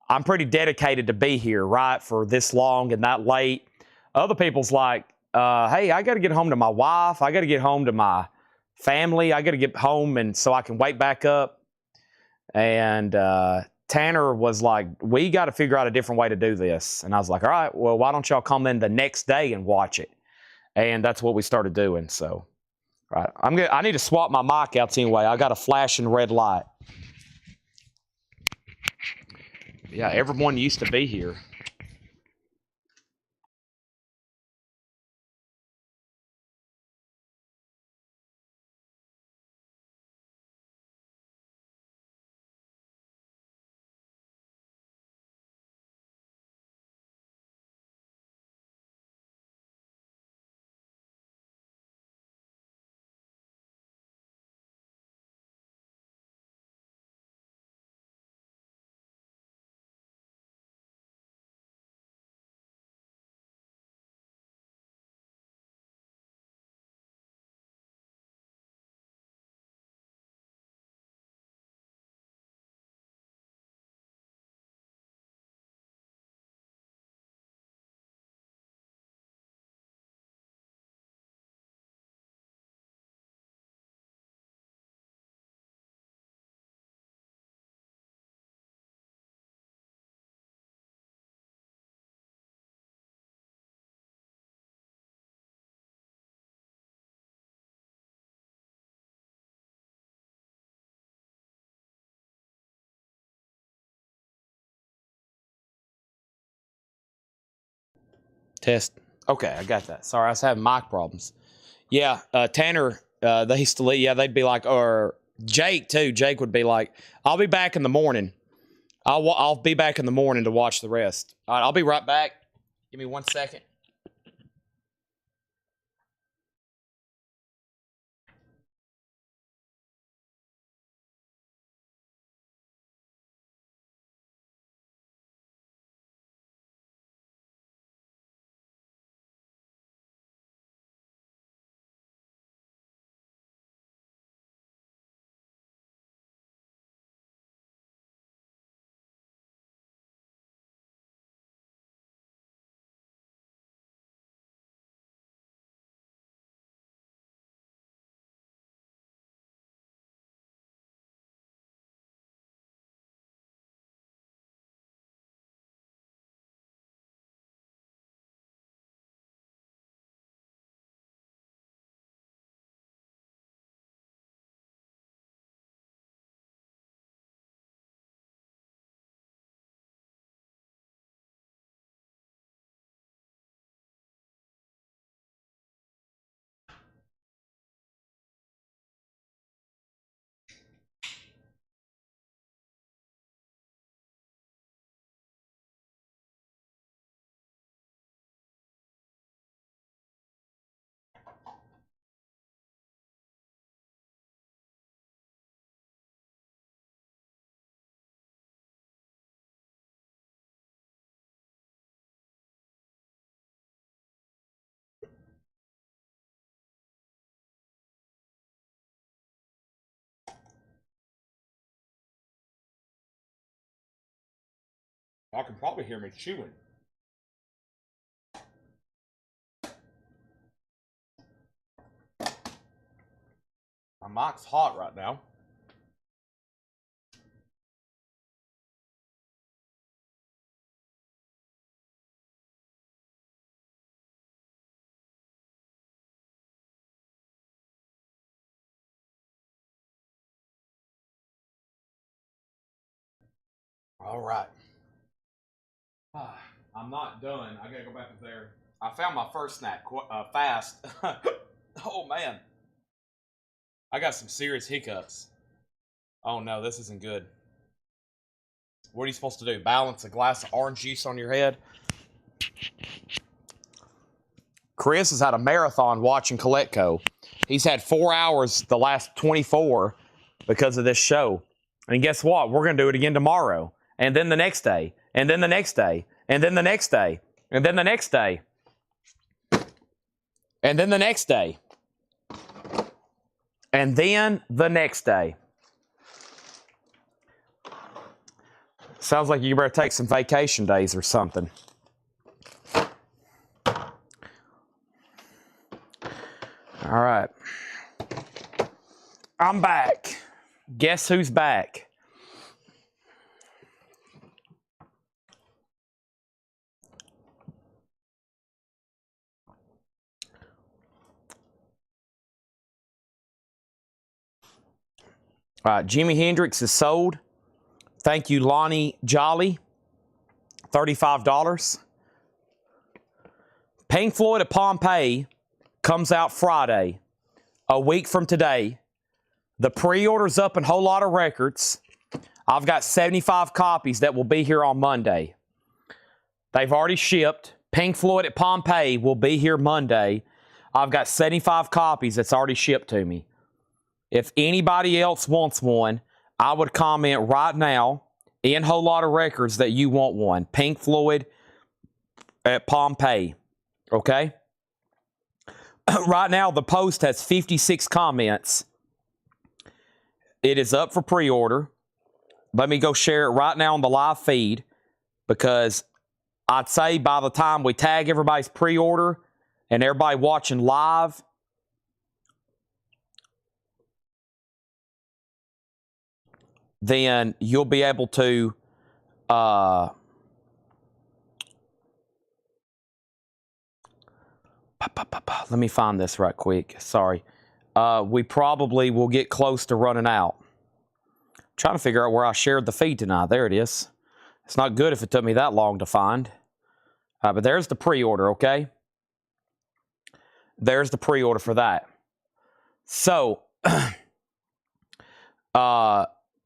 I'm pretty dedicated to be here, right, for this long and that late. Other people's like, hey, I got to get home to my wife. I got to get home to my family. I got to get home and so I can wake back up. And Tanner was like, we got to figure out a different way to do this. And I was like, all right, well, why don't y'all come in the next day and watch it? And that's what we started doing. So, right, I need to swap my mic out anyway. I got a flashing red light. Yeah, everyone used to be here. Test. Okay, I got that. Sorry, I was having mic problems. Yeah, Tanner, they used to leave. Yeah, they'd be like, or Jake too. Jake would be like, I'll be back in the morning. I'll be back in the morning to watch the rest. All right, I'll be right back. Give me 1 second. I can probably hear me chewing. My mic's hot right now. All right. I'm not done. I gotta go back up there. I found my first snack fast. Oh man, I got some serious hiccups. Oh no, this isn't good. What are you supposed to do? Balance a glass of orange juice on your head? Chris has had a marathon watching Coletco. He's had 4 hours the last 24 because of this show. And guess what? We're going to do it again tomorrow. And then the next day. And then the next day. And then the next day. And then the next day. And then the next day. And then the next day. Sounds like you better take some vacation days or something. All right. I'm back. Guess who's back? All right, Jimi Hendrix is sold. Thank you, Lonnie Jolly. $35. Pink Floyd at Pompeii comes out Friday, a week from today. The pre-order's up in Whole Lot of Records. I've got 75 copies that will be here on Monday. They've already shipped. Pink Floyd at Pompeii will be here Monday. I've got 75 copies that's already shipped to me. If anybody else wants one, I would comment right now in Whole Lot of Records that you want one. Pink Floyd at Pompeii. Okay? Right now, the post has 56 comments. It is up for pre-order. Let me go share it right now on the live feed, because I'd say by the time we tag everybody's pre-order and everybody watching live, then you'll be able to let me find this right quick. Sorry. We probably will get close to running out. I'm trying to figure out where I shared the feed tonight. There it is. It's not good if it took me that long to find. But there's the pre-order, okay? There's the pre-order for that. So,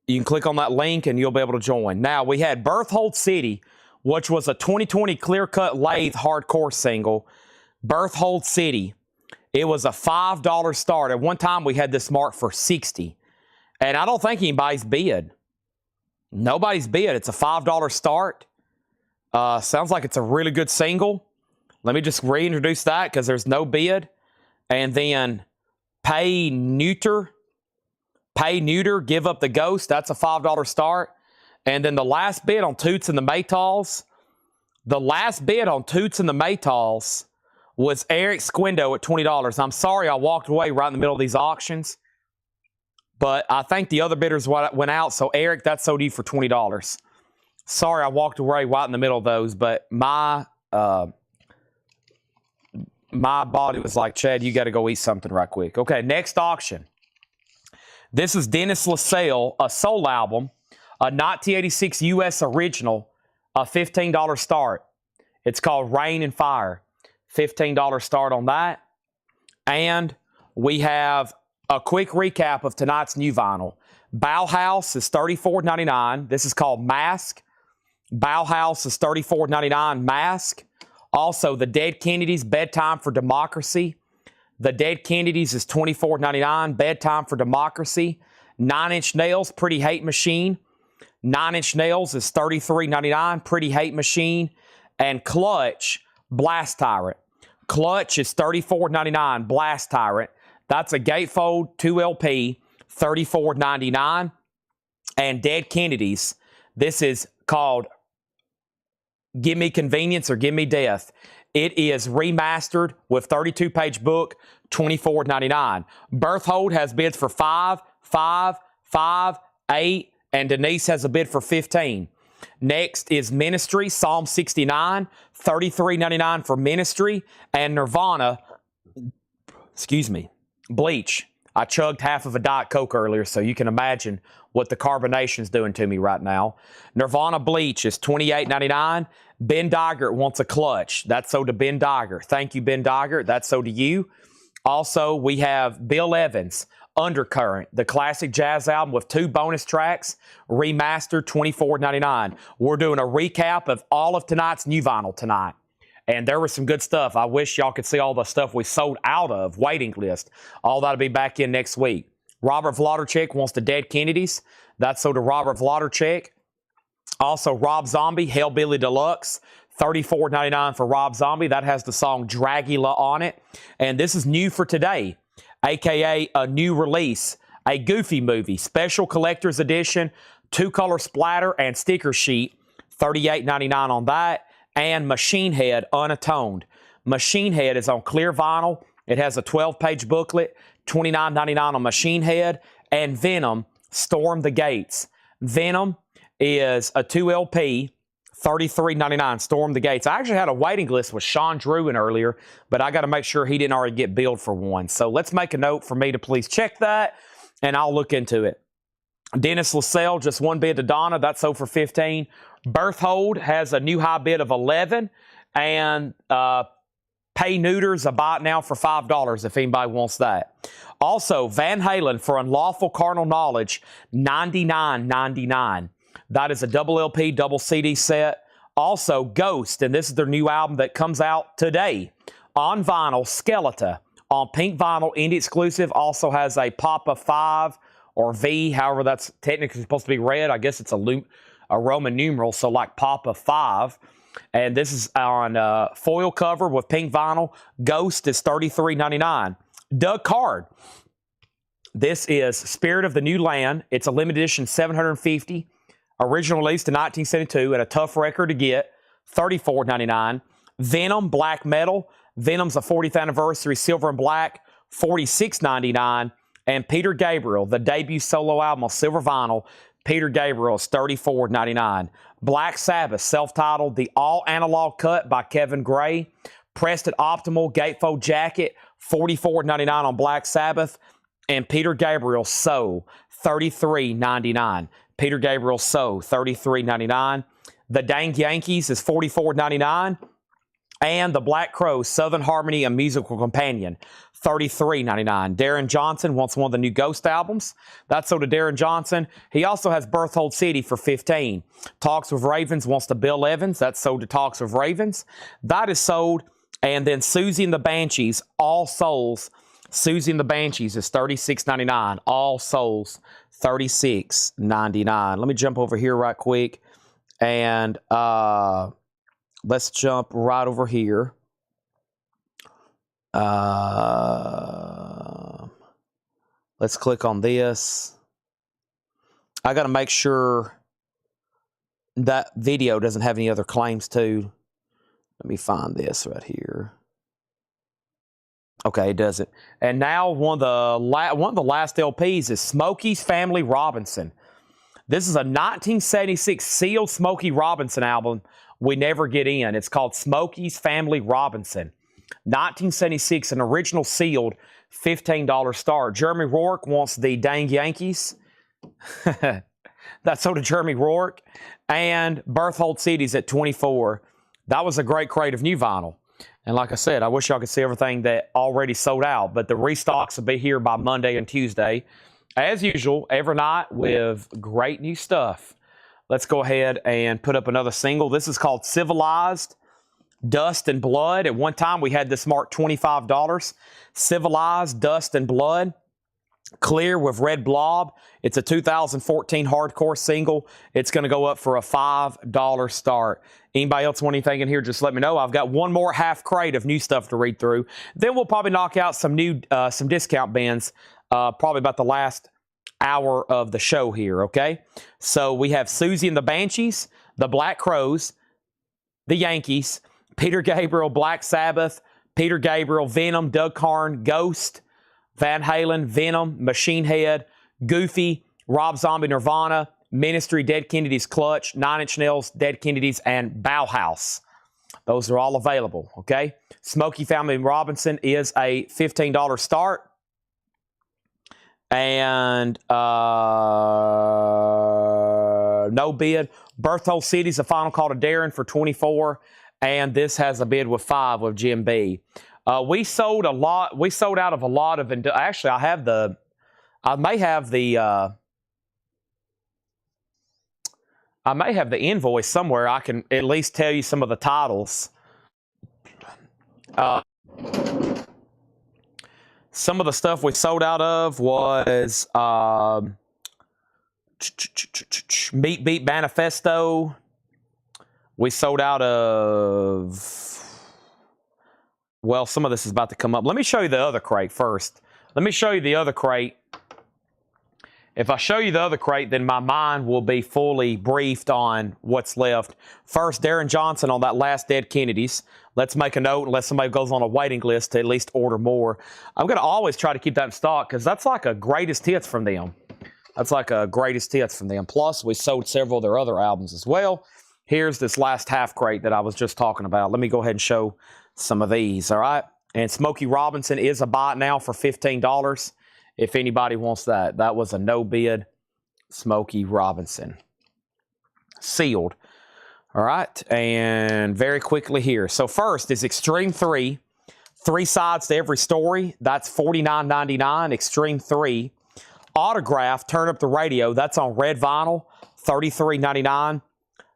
you can click on that link and you'll be able to join. Now, we had Berthold City, which was a 2020 clear-cut lathe hardcore single. Berthold City. It was a $5 start. At one time, we had this marked for $60. And I don't think anybody's bid. Nobody's bid. It's a $5 start. Sounds like it's a really good single. Let me just reintroduce that because there's no bid. And then Pay Neuter, Give Up the Ghost. That's a $5 start. And then the last bid on Toots and the Maytals. The last bid on Toots and the Maytals was Eric Squindo at $20. I'm sorry I walked away right in the middle of these auctions, but I think the other bidders went out. So, Eric, that's sold you for $20. Sorry I walked away right in the middle of those, but my body was like, Chad, you got to go eat something right quick. Okay, next auction. This is Dennis LaSalle, a soul album, a 1986 U.S. original, a $15 start. It's called Rain and Fire. $15 start on that. And we have a quick recap of tonight's new vinyl. Bauhaus is $34.99. This is called Mask. Bauhaus is $34.99. Mask. Also, The Dead Kennedys, Bedtime for Democracy. The Dead Kennedys is $24.99. Bedtime for Democracy. 9 Inch Nails, Pretty Hate Machine. 9 Inch Nails is $33.99. Pretty Hate Machine. And Clutch, Blast Tyrant. Clutch is $34.99. Blast Tyrant. That's a gatefold 2LP, $34.99. And Dead Kennedys, this is called Give Me Convenience or Give Me Death. It is remastered with 32-page book, $24.99. Berthold has bids for 5, 5, 5, 8, and Denise has a bid for 15. Next is Ministry, Psalm 69, $33.99 for Ministry, and Nirvana, Bleach. I chugged half of a Diet Coke earlier, so you can imagine what the carbonation's doing to me right now. Nirvana Bleach is $28.99. Ben Dygert wants a clutch. That's sold to Ben Dygert. Thank you, Ben Dygert. That's sold to you. Also, we have Bill Evans, Undercurrent, the classic jazz album with 2 bonus tracks, remastered, $24.99. We're doing a recap of all of tonight's new vinyl tonight. And there was some good stuff. I wish y'all could see all the stuff we sold out of, waiting list. All that'll be back in next week. Robert Vladerchik wants the Dead Kennedys. That's sold to Robert Vladerchik. Also, Rob Zombie, Hellbilly Deluxe, $34.99 for Rob Zombie. That has the song Dragula on it. And this is new for today, a.k.a. a new release, a Goofy Movie, special collector's edition, 2-color splatter and sticker sheet, $38.99 on that. And Machine Head Unatoned. Machine Head is on clear vinyl. It has a 12-page booklet, $29.99 on Machine Head. And Venom, Storm the Gates. Venom is a 2LP, $33.99, Storm the Gates. I actually had a waiting list with Sean Druin earlier, but I got to make sure he didn't already get billed for one. So let's make a note for me to please check that, and I'll look into it. Dennis Lascelles, just 1 bid to Donna. That's sold for $15. Berthold has a new high bid of $11. And Pay Neuters, a buy it now for $5 if anybody wants that. Also, Van Halen for Unlawful Carnal Knowledge, $99.99. That is a double LP, double CD set. Also, Ghost, and this is their new album that comes out today. On vinyl, Skeleton. On pink vinyl, indie exclusive. Also has a Papa 5 or V, however that's technically supposed to be read. I guess it's a Roman numeral, so like Papa 5. And this is on foil cover with pink vinyl. Ghost is $33.99. Doug Card. This is Spirit of the New Land. It's a limited edition 750. Original release to 1972 and a tough record to get. $34.99. Venom Black Metal. Venom's a 40th anniversary silver and black. $46.99. And Peter Gabriel, the debut solo album on silver vinyl. Peter Gabriel is $34.99. Black Sabbath, self-titled, the all-analog cut by Kevin Gray. Pressed at Optimal, gatefold jacket, $44.99 on Black Sabbath. And Peter Gabriel, So, $33.99. Peter Gabriel, So, $33.99. The Dang Yankees is $44.99. And the Black Crowes, Southern Harmony, a musical companion, $33.99. Darren Johnson wants one of the new Ghost albums. That's sold to Darren Johnson. He also has Berthold City for $15. Talks with Ravens wants to Bill Evans. That's sold to Talks with Ravens. That is sold. And then Susie and the Banshees, All Souls. Susie and the Banshees is $36.99. All Souls, $36.99. Let me jump over here right quick. And let's jump right over here. Let's click on this. I got to make sure that video doesn't have any other claims too. Let me find this right here. Okay, it doesn't. And now one of the last LPs is Smokey's Family Robinson. This is a 1976 sealed Smokey Robinson album we never get in. It's called Smokey's Family Robinson. 1976, an original sealed $15 start. Jeremy Rourke wants the Dang Yankees. That's sold to Jeremy Rourke. And Berthold City's at $24. That was a great crate of new vinyl. And like I said, I wish y'all could see everything that already sold out. But the restocks will be here by Monday and Tuesday. As usual, every night with great new stuff. Let's go ahead and put up another single. This is called Civilized, Dust and Blood. At one time, we had this marked $25. Civilized, Dust and Blood. Clear with Red Blob. It's a 2014 hardcore single. It's going to go up for a $5 start. Anybody else want anything in here, just let me know. I've got one more half crate of new stuff to read through. Then we'll probably knock out some discount bins, probably about the last hour of the show here, okay? So we have Susie and the Banshees, the Black Crowes, the Yankees, Peter Gabriel, Black Sabbath, Peter Gabriel, Venom, Doug Carn, Ghost, Van Halen, Venom, Machine Head, Goofy, Rob Zombie, Nirvana, Ministry, Dead Kennedys, Clutch, 9 Inch Nails, Dead Kennedys, and Bauhaus. Those are all available, okay? Smokey Family Robinson is a $15 start. And no bid. Berthold City's a final call to Darren for 24. And this has a bid with 5 with Jim B. We sold a lot. We sold out of a lot of. Actually, I may have the invoice somewhere. I can at least tell you some of the titles. Some of the stuff we sold out of was Meat Beat Manifesto. We sold out of, well, some of this is about to come up. Let me show you the other crate first. Let me show you the other crate. If I show you the other crate, then my mind will be fully briefed on what's left. First, Darren Johnson on that last Dead Kennedys. Let's make a note unless somebody goes on a waiting list to at least order more. I'm going to always try to keep that in stock because that's like a greatest hits from them. That's like a greatest hits from them. Plus, we sold several of their other albums as well. Here's this last half crate that I was just talking about. Let me go ahead and show some of these, all right? And Smokey Robinson is a buy now for $15. If anybody wants that. That was a no bid Smokey Robinson. Sealed. All right. And very quickly here. So first is Extreme 3. 3 sides to every story. That's $49.99. Extreme 3. Autograph, Turn Up the Radio. That's on red vinyl. $33.99.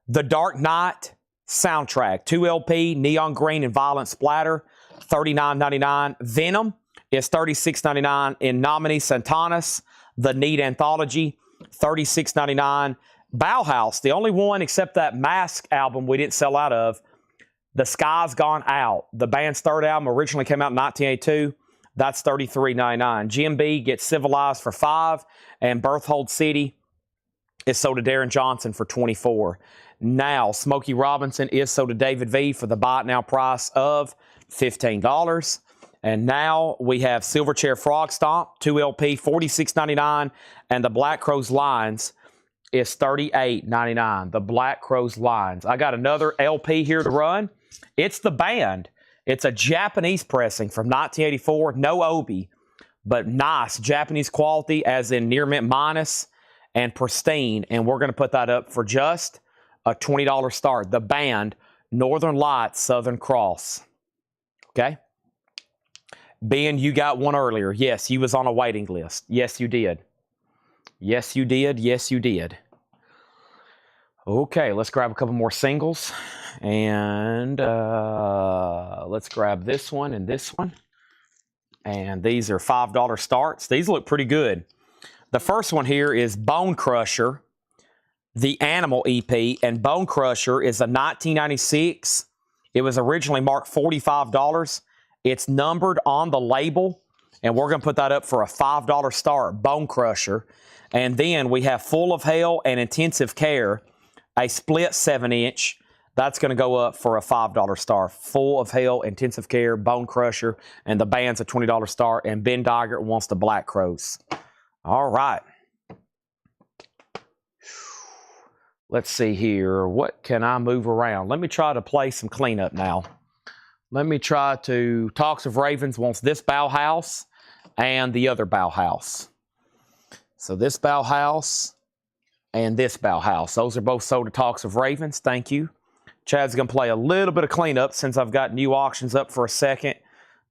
The Dark Knight soundtrack. 2 LP, neon green and violent splatter. $39.99. Venom is $36.99 in Nominee Santanas, the Need Anthology, $36.99. Bauhaus, the only one except that Mask album we didn't sell out of, The Sky's Gone Out. The band's third album originally came out in 1982. That's $33.99. GMB gets Civilized for $5, and Berthold City is sold to Darren Johnson for $24. Now, Smokey Robinson is sold to David V for the buy it now price of $15. And now we have Silverchair Frog Stomp, 2 LP, $46.99. And the Black Crowes Lines is $38.99. The Black Crowes Lines. I got another LP here to run. It's the band. It's a Japanese pressing from 1984. No Obi, but nice Japanese quality as in near mint minus and pristine. And we're going to put that up for just a $20 start. The band, Northern Lights, Southern Cross. Okay? Ben, you got one earlier. Yes, you was on a waiting list. Yes, you did. Yes, you did. Yes, you did. Okay, let's grab a couple more singles. And let's grab this one and this one. And these are $5 starts. These look pretty good. The first one here is Bone Crusher, the Animal EP. And Bone Crusher is a 1996. It was originally marked $45. It's numbered on the label, and we're going to put that up for a $5 start, Bone Crusher. And then we have Full of Hell and Intensive Care, a split 7-inch. That's going to go up for a $5 start. Full of Hell, Intensive Care, Bone Crusher, and the band's a $20 start, and Ben Dygert wants the Black Crowes. All right. Let's see here. What can I move around? Let me try to play some cleanup now. Let me try to... Talks of Ravens wants this Bauhaus and the other Bauhaus. So this Bauhaus and this Bauhaus. Those are both sold to Talks of Ravens. Thank you. Chad's going to play a little bit of cleanup since I've got new auctions up for a second.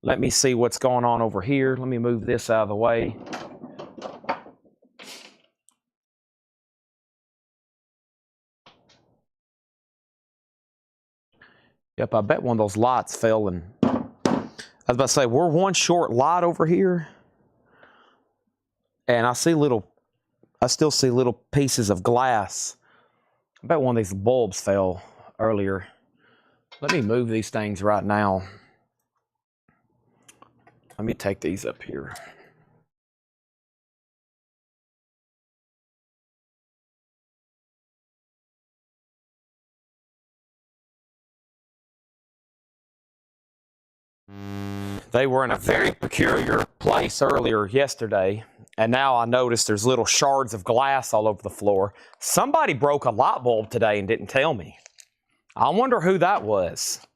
Let me see what's going on over here. Let me move this out of the way. Yep, I bet one of those lights fell, and I was about to say, we're one short light over here. And I still see little pieces of glass. I bet one of these bulbs fell earlier. Let me move these things right now. Let me take these up here. They were in a very peculiar place earlier yesterday, and now I notice there's little shards of glass all over the floor. Somebody broke a light bulb today and didn't tell me. I wonder who that was.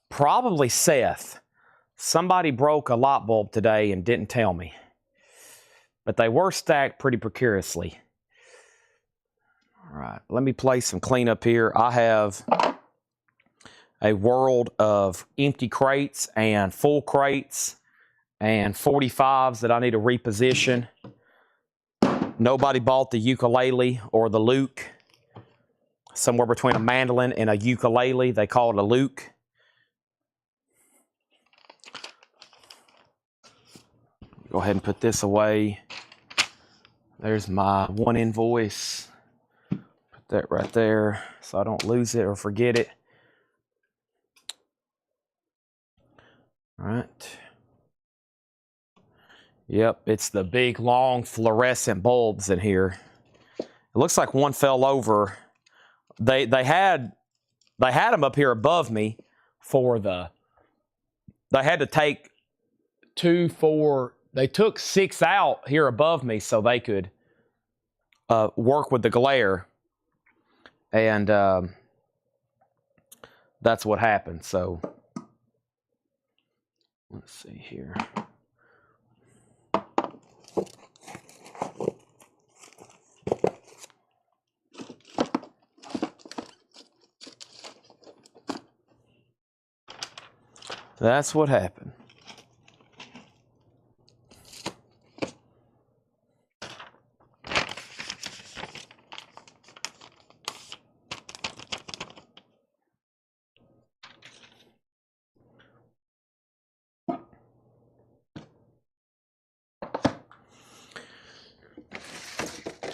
Probably Seth. Somebody broke a light bulb today and didn't tell me. but they were stacked pretty precariously. All right, let me play some cleanup here. I have a world of empty crates and full crates and 45s that I need to reposition. Nobody bought the ukulele or the Luke. Somewhere between a mandolin and a ukulele. They call it a Luke. Go ahead and put this away. There's my one invoice. Put that right there so I don't lose it or forget it. All right. Yep, it's the big, long, fluorescent bulbs in here. It looks like one fell over. They had them up here above me for the. They had to take 2, 4. They took 6 out here above me so they could work with the glare, and that's what happened. So let's see here. That's what happened.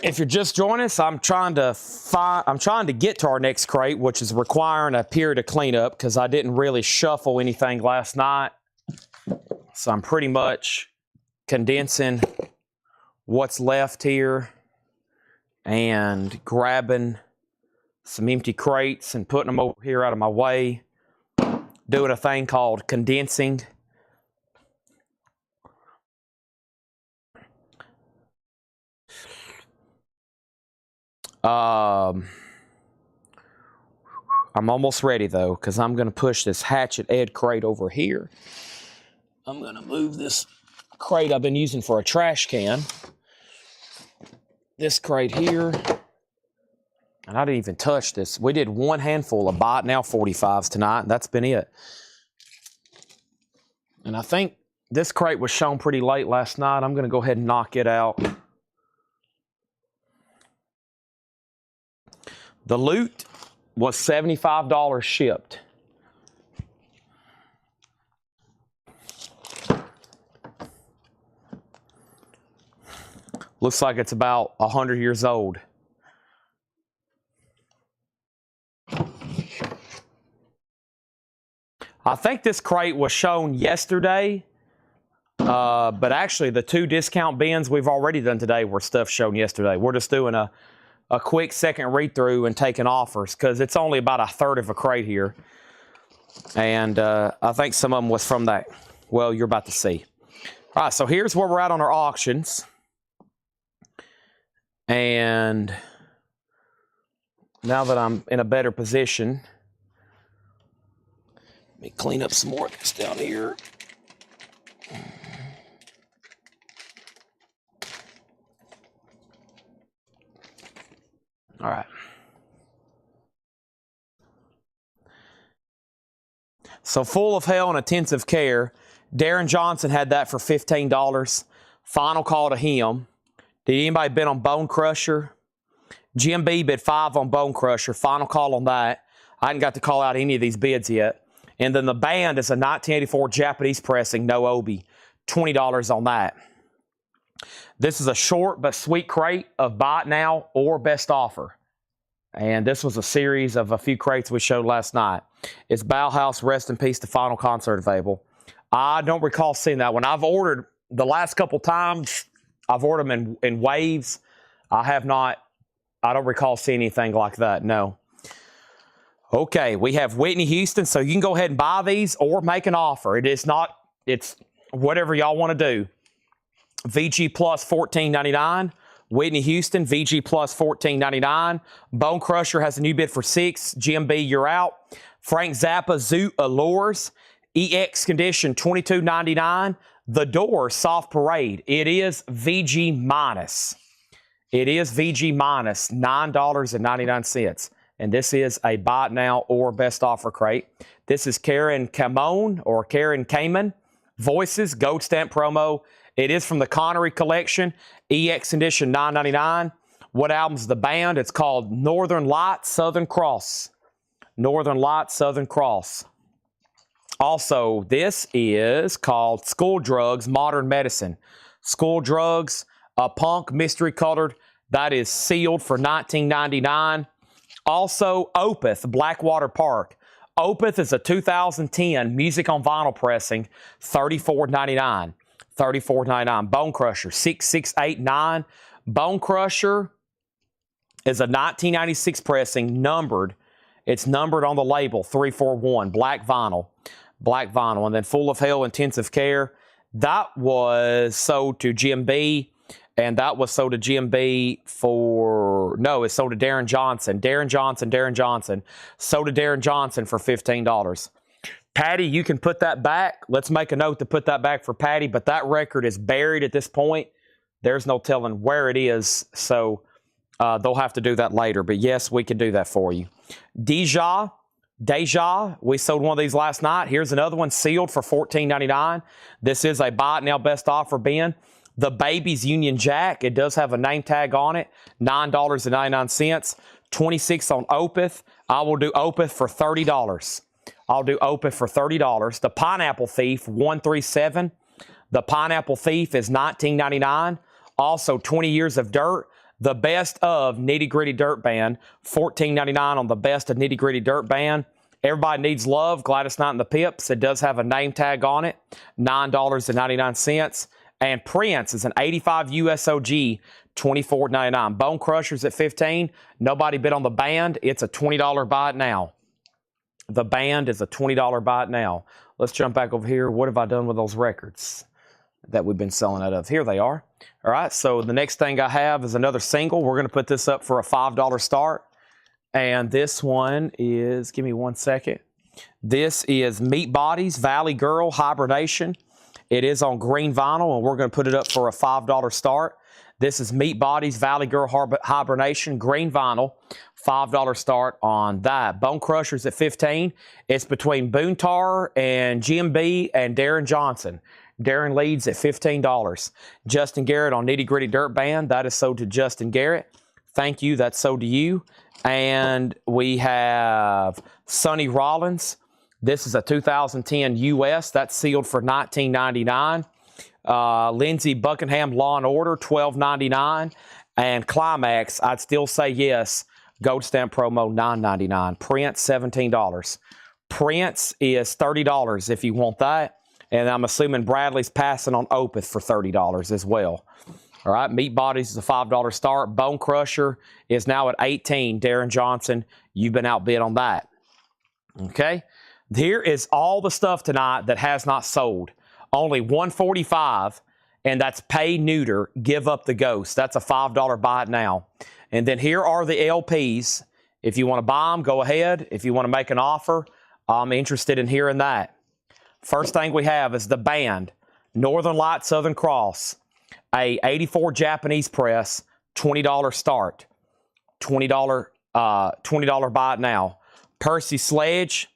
If you're just joining us, I'm trying to get to our next crate, which is requiring a period of cleanup because I didn't really shuffle anything last night. So I'm pretty much condensing what's left here and grabbing some empty crates and putting them over here out of my way, doing a thing called condensing. I'm almost ready though, because I'm going to push this Hatchet Ed crate over here. I'm going to move this crate I've been using for a trash can. This crate here. And I didn't even touch this. We did one handful of Buy It Now 45s tonight, and that's been it. And I think this crate was shown pretty late last night. I'm going to go ahead and knock it out. The loot was $75 shipped. Looks like it's about 100 years old. I think this crate was shown yesterday, but actually the 2 discount bins we've already done today were stuff shown yesterday. We're just doing a quick second read through and taking offers because it's only about 1/3 of a crate here. And I think some of them was from that. Well, you're about to see. All right, so here's where we're at on our auctions. And now that I'm in a better position, let me clean up some more of this down here. All right. So Full of Hell and Intensive Care. Darren Johnson had that for $15. Final call to him. Did anybody bid on Bone Crusher? Jim B bid 5 on Bone Crusher. Final call on that. I hadn't got to call out any of these bids yet. And then the band is a 1984 Japanese pressing, no Obi. $20 on that. This is a short but sweet crate of Buy It Now or Best Offer. And this was a series of a few crates we showed last night. It's Bauhaus, Rest in Peace, the final concert available. I don't recall seeing that one. I've ordered the last couple times. I've ordered them in waves. I don't recall seeing anything like that, no. Okay, we have Whitney Houston, so you can go ahead and buy these or make an offer. It's whatever y'all want to do. VG Plus $14.99. Whitney Houston, VG Plus $14.99. Bone Crusher has a new bid for $6. Jim B, you're out. Frank Zappa, Zoot Allures. EX condition, $22.99. The Door Soft Parade, it is VG minus. It is VG minus $9.99. And this is a buy it now or best offer crate. This is Karen Camone or Karen Kamen. Voices, gold stamp promo. It is from the Connery collection. EX condition, $9.99. What album's the band? It's called Northern Lights, Southern Cross. Northern Lights, Southern Cross. Also, this is called School Drugs, Modern Medicine. School Drugs, a punk mystery colored. That is sealed for $19.99. Also, Opeth, Blackwater Park. Opeth is a 2010 music on vinyl pressing, $34.99. $34.99. Bone Crusher, 6689. Bone Crusher is a 1996 pressing, numbered. It's numbered on the label, 341, black vinyl. Black vinyl. And then Full of Hell, Intensive Care. That was sold to GMB. And that was sold to GMB for, no, it's sold to Darren Johnson. Darren Johnson. Sold to Darren Johnson for $15. Patty, you can put that back. Let's make a note to put that back for Patty. But that record is buried at this point. There's no telling where it is. So they'll have to do that later. But yes, we can do that for you. Deja, we sold one of these last night. Here's another one sealed for $14.99. This is a buy it now best offer bin. The Baby's Union Jack, it does have a name tag on it, $9.99. 26 on Opeth. I will do Opeth for $30. I'll do Opeth for $30. The Pineapple Thief, 137. The Pineapple Thief is $19.99. Also, 20 Years of Dirt. The Best of Nitty Gritty Dirt Band, $14.99 on the Best of Nitty Gritty Dirt Band. Everybody Needs Love, Gladys Knight and the Pips. It does have a name tag on it, $9.99. And Prince is an 85 USOG, $24.99. Bone Crushers at $15. Nobody bid on the band. It's a $20 buy it now. The band is a $20 buy it now. Let's jump back over here. What have I done with those records that we've been selling out of? Here they are. All right, so the next thing I have is another single. We're going to put this up for a $5 start. And this one is, give me one second. This is Meat Bodies, Valley Girl, Hibernation. It is on green vinyl, and we're going to put it up for a $5 start. This is Meat Bodies, Valley Girl, Hibernation, green vinyl, $5 start on that. Bone Crushers at $15. It's between Boone Tar and GMB and Darren Johnson. Darren leads at $15. Justin Garrett on Nitty Gritty Dirt Band. That is sold to Justin Garrett. Thank you. That's sold to you. And we have Sonny Rollins. This is a 2010 US. That's sealed for $19.99. Lindsey Buckingham, Law & Order, $12.99. And Climax, I'd still say yes. Gold stamp promo, $9.99. Prince, $17. Prince is $30 if you want that. And I'm assuming Bradley's passing on Opeth for $30 as well. All right, Meat Bodies is a $5 start. Bone Crusher is now at $18. Darren Johnson, you've been outbid on that. Okay, here is all the stuff tonight that has not sold. Only $145, and that's Pay Neuter, Give Up the Ghost. That's a $5 buy it now. And then here are the LPs. If you want to buy them, go ahead. If you want to make an offer, I'm interested in hearing that. First thing we have is the band, Northern Lights, Southern Cross, a 84 Japanese press, $20 start, $20 buy it now. Percy Sledge,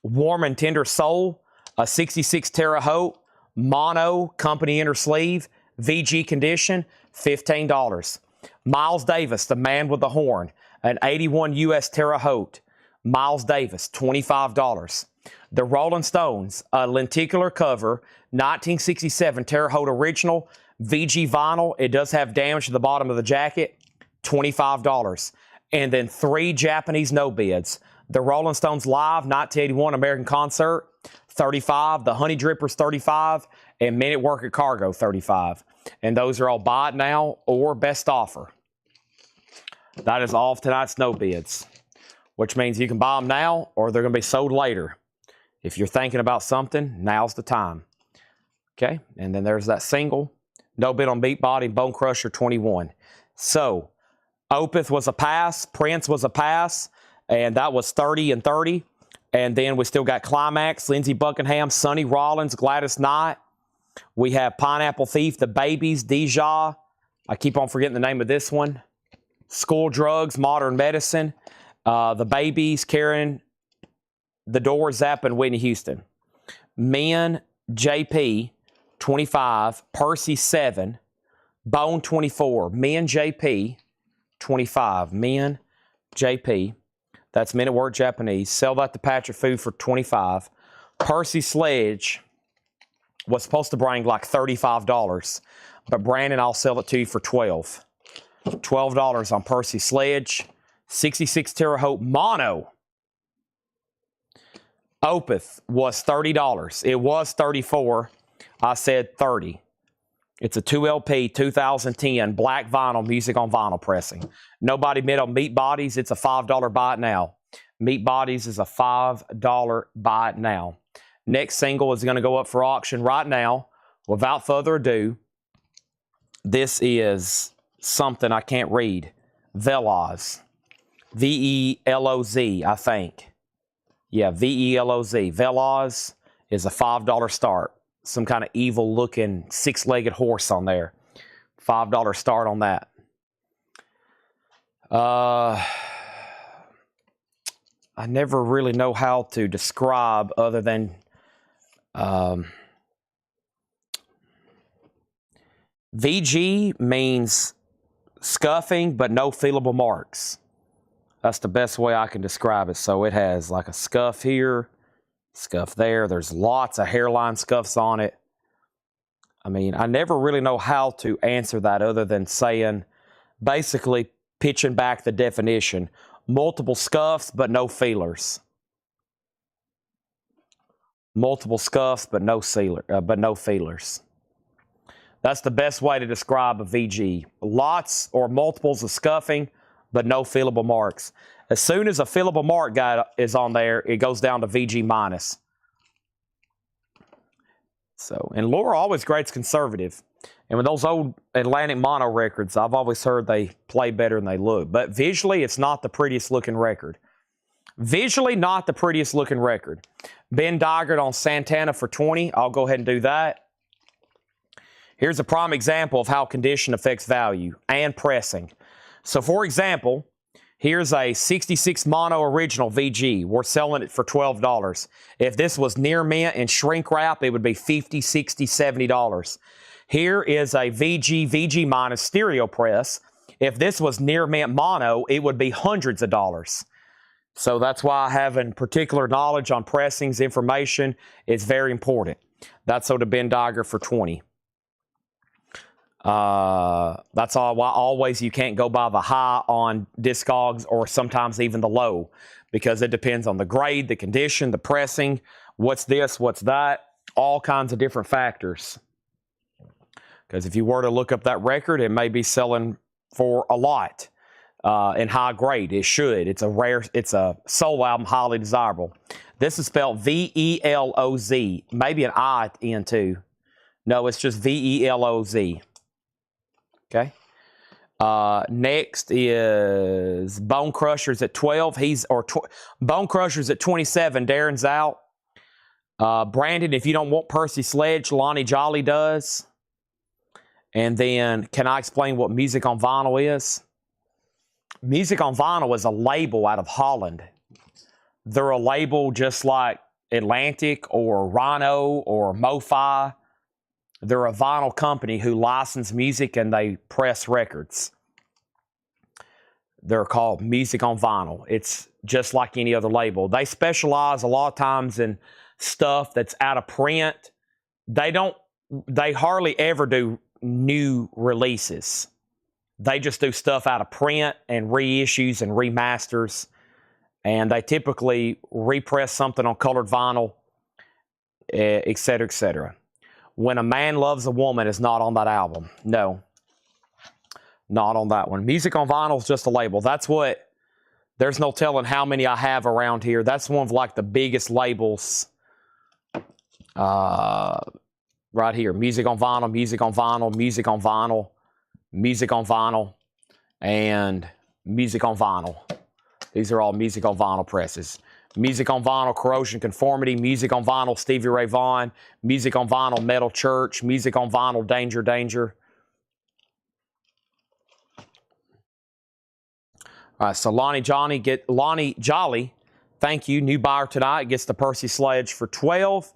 Warm and Tender Soul, a 66 Terre Haute, Mono, Company Inner Sleeve, VG condition, $15. Miles Davis, The Man with the Horn, an 81 US Terre Haute, Miles Davis, $25. The Rolling Stones, a lenticular cover, 1967 Terre Haute original, VG vinyl. It does have damage to the bottom of the jacket, $25. And then 3 Japanese no bids. The Rolling Stones Live, 1981 American Concert, $35. The Honey Drippers, $35. And Men at Work at Cargo, $35. And those are all buy it now or best offer. That is all of tonight's no bids, which means you can buy them now or they're going to be sold later. If you're thinking about something, now's the time. Okay, and then there's that single. No bid on Beat Body, Bone Crusher, 21. So, Opeth was a pass, Prince was a pass, and that was 30 and 30. And then we still got Climax, Lindsey Buckingham, Sonny Rollins, Gladys Knight. We have Pineapple Thief, The Babies, Deja. I keep on forgetting the name of this one. School Drugs, Modern Medicine. The Babies, Karen, The Doors, Zapp, and Whitney Houston. Men, JP, 25. Percy, 7. Bone, 24. Men, JP, 25. Men, JP. That's Men at Work Japanese. Sell that to Patrick Food for 25. Percy Sledge was supposed to bring like $35, but Brandon, I'll sell it to you for $12. $12 on Percy Sledge. 66 Terre Haute Mono. Opeth was $30. It was $34. I said $30. It's a 2LP 2010 black vinyl, music on vinyl pressing. Nobody bid on Meat Bodies. It's a $5 buy it now. Meat Bodies is a $5 buy it now. Next single is going to go up for auction right now. Without further ado, this is something I can't read. Veloz. V-E-L-O-Z, I think. Yeah, V-E-L-O-Z. Veloz is a $5 start. Some kind of evil-looking six-legged horse on there. $5 start on that. I never really know how to describe other than VG means scuffing but no feelable marks. That's the best way I can describe it. So it has like a scuff here, scuff there. There's lots of hairline scuffs on it. I mean, I never really know how to answer that other than saying, basically pitching back the definition. Multiple scuffs, but no feelers. Multiple scuffs, but no feelers. That's the best way to describe a VG. Lots or multiples of scuffing, but no feelable marks. As soon as a feelable mark guy is on there, it goes down to VG minus. So, and Laura always grades conservative. And with those old Atlantic mono records, I've always heard they play better than they look. But visually, it's not the prettiest looking record. Visually, not the prettiest looking record. Ben Doggart on Santana for 20. I'll go ahead and do that. Here's a prime example of how condition affects value and pressing. So, for example, here's a 66 mono original VG. We're selling it for $12. If this was near mint and shrink wrap, it would be $50, $60, $70. Here is a VG minus stereo press. If this was near mint mono, it would be hundreds of dollars. So that's why having particular knowledge on pressings information is very important. That's so to Ben Doggart for 20. That's why always you can't go by the high on Discogs or sometimes even the low, because it depends on the grade, the condition, the pressing, what's this, what's that, all kinds of different factors. Because if you were to look up that record, it may be selling for a lot in high grade. It should. It's a soul album, highly desirable. This is spelled V-E-L-O-Z. Maybe an I at the end too. No, it's just V-E-L-O-Z. Okay. Next is Bone Crushers at 12. Bone Crushers at 27. Darren's out. Brandon, if you don't want Percy Sledge, Lonnie Jolly does. And then, can I explain what Music on Vinyl is? Music on Vinyl is a label out of Holland. They're a label just like Atlantic or Rhino or MoFi. They're a vinyl company who license music and they press records. They're called Music on Vinyl. It's just like any other label. They specialize a lot of times in stuff that's out of print. They hardly ever do new releases. They just do stuff out of print and reissues and remasters. And they typically repress something on colored vinyl, et cetera, et cetera. When a Man Loves a Woman is not on that album. No, not on that one. Music on Vinyl is just a label. There's no telling how many I have around here. That's one of like the biggest labels right here. Music on Vinyl, Music on Vinyl, Music on Vinyl, Music on Vinyl, and Music on Vinyl. These are all Music on Vinyl presses. Music on Vinyl, Corrosion Conformity. Music on Vinyl, Stevie Ray Vaughan. Music on Vinyl, Metal Church. Music on Vinyl, Danger Danger. All right, so Lonnie Jolly, thank you, new buyer tonight, gets the Percy Sledge for 12.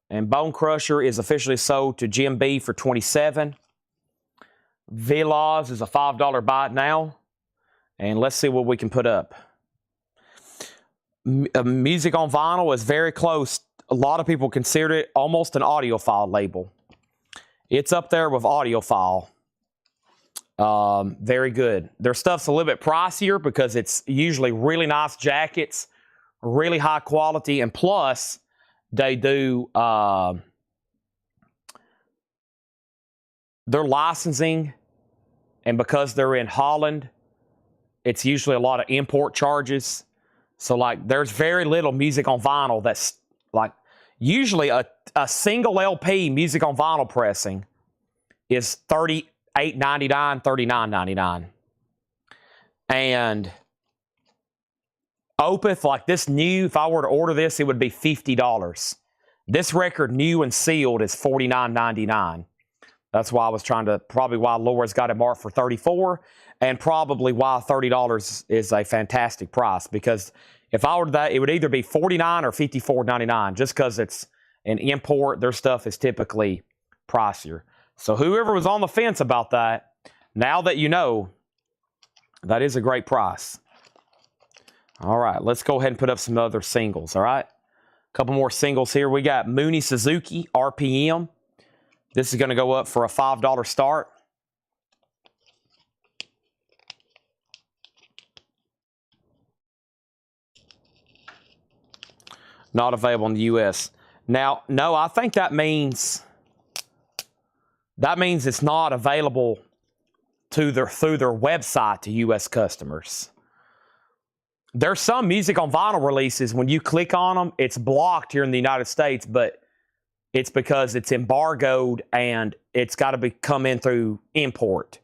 And Bone Crusher is officially sold to Jim B for 27. Villas is a $5 buy now. And let's see what we can put up. Music on Vinyl is very close. A lot of people consider it almost an audiophile label. It's up there with audiophile. Very good. Their stuff's a little bit pricier because it's usually really nice jackets, really high quality, and plus they do their licensing, and because they're in Holland, it's usually a lot of import charges. So like there's very little music on vinyl that's like usually a single LP music on vinyl pressing is $38.99, $39.99. And Opeth, like this new, if I were to order this, it would be $50. This record, new and sealed, is $49.99. That's why I was trying to, probably why Laura's got it marked for $34, and probably why $30 is a fantastic price. Because if I ordered that, it would either be $49 or $54.99. Just because it's an import, their stuff is typically pricier. So whoever was on the fence about that, now that you know, that is a great price. All right, let's go ahead and put up some other singles, all right? A couple more singles here. We got Mooney Suzuki, RPM. This is going to go up for a $5 start. Not available in the U.S. Now, no, I think that means it's not available through their website to U.S. customers. There's some music on vinyl releases, when you click on them, it's blocked here in the United States, but it's because it's embargoed and it's got to come in through import.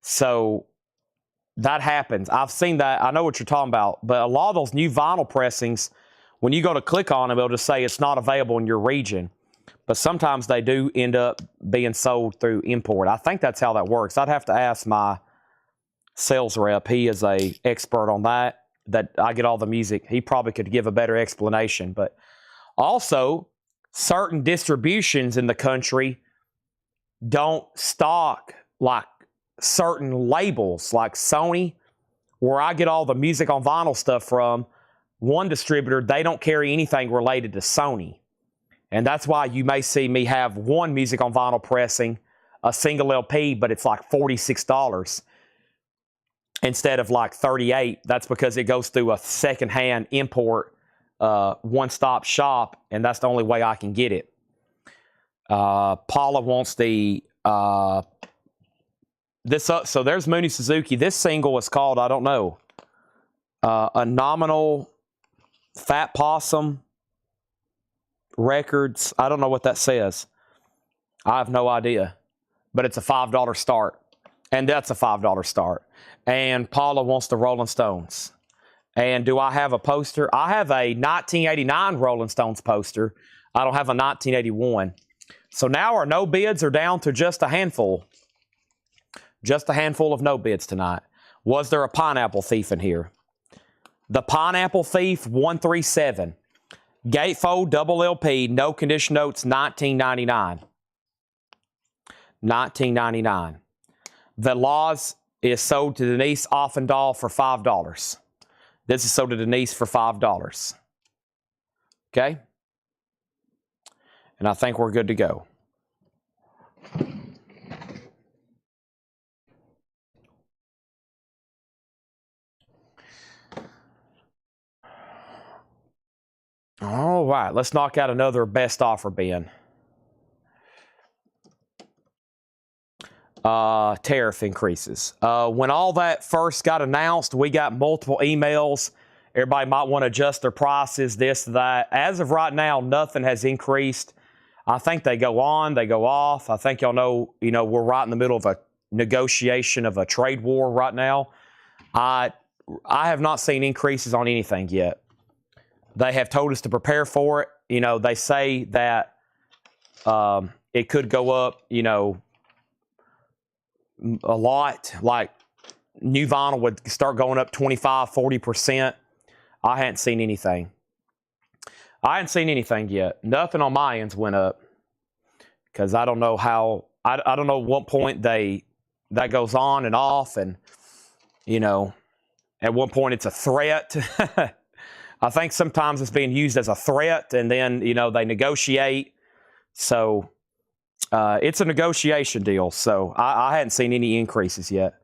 So that happens. I've seen that. I know what you're talking about. But a lot of those new vinyl pressings, when you go to click on them, it'll just say it's not available in your region. But sometimes they do end up being sold through import. I think that's how that works. I'd have to ask my sales rep. He is an expert on that I get all the music. He probably could give a better explanation. But also, certain distributions in the country don't stock like certain labels, like Sony, where I get all the music on vinyl stuff from. One distributor, they don't carry anything related to Sony. And that's why you may see me have one music on vinyl pressing, a single LP, but it's like $46 instead of like $38. That's because it goes through a secondhand import one-stop shop, and that's the only way I can get it. Paula wants the so there's Mooney Suzuki. This single is called, I don't know, a Nominal Fat Possum Records. I don't know what that says. I have no idea, but it's a $5 start, and that's a $5 start. And Paula wants the Rolling Stones. And do I have a poster? I have a 1989 Rolling Stones poster. I don't have a 1981. So now our no bids are down to just a handful. Just a handful of no bids tonight. Was there a Pineapple Thief in here? The Pineapple Thief 137. Gatefold double LP, no condition notes, $19.99. $19.99. Velaz is sold to Denise Offendahl for $5. This is sold to Denise for $5. Okay? And I think we're good to go. All right, let's knock out another best offer bin. Tariff increases. When all that first got announced, we got multiple emails. Everybody might want to adjust their prices, this, that. As of right now, nothing has increased. I think they go on, they go off. I think y'all know, we're right in the middle of a negotiation of a trade war right now. I have not seen increases on anything yet. They have told us to prepare for it. You know, they say that it could go up, you know, a lot. Like new vinyl would start going up 25, 40%. I hadn't seen anything. I hadn't seen anything yet. Nothing on my ends went up because I don't know how, I don't know what point that goes on and off, and, you know, at one point it's a threat. I think sometimes it's being used as a threat, and then, you know, they negotiate. So it's a negotiation deal. So I hadn't seen any increases yet.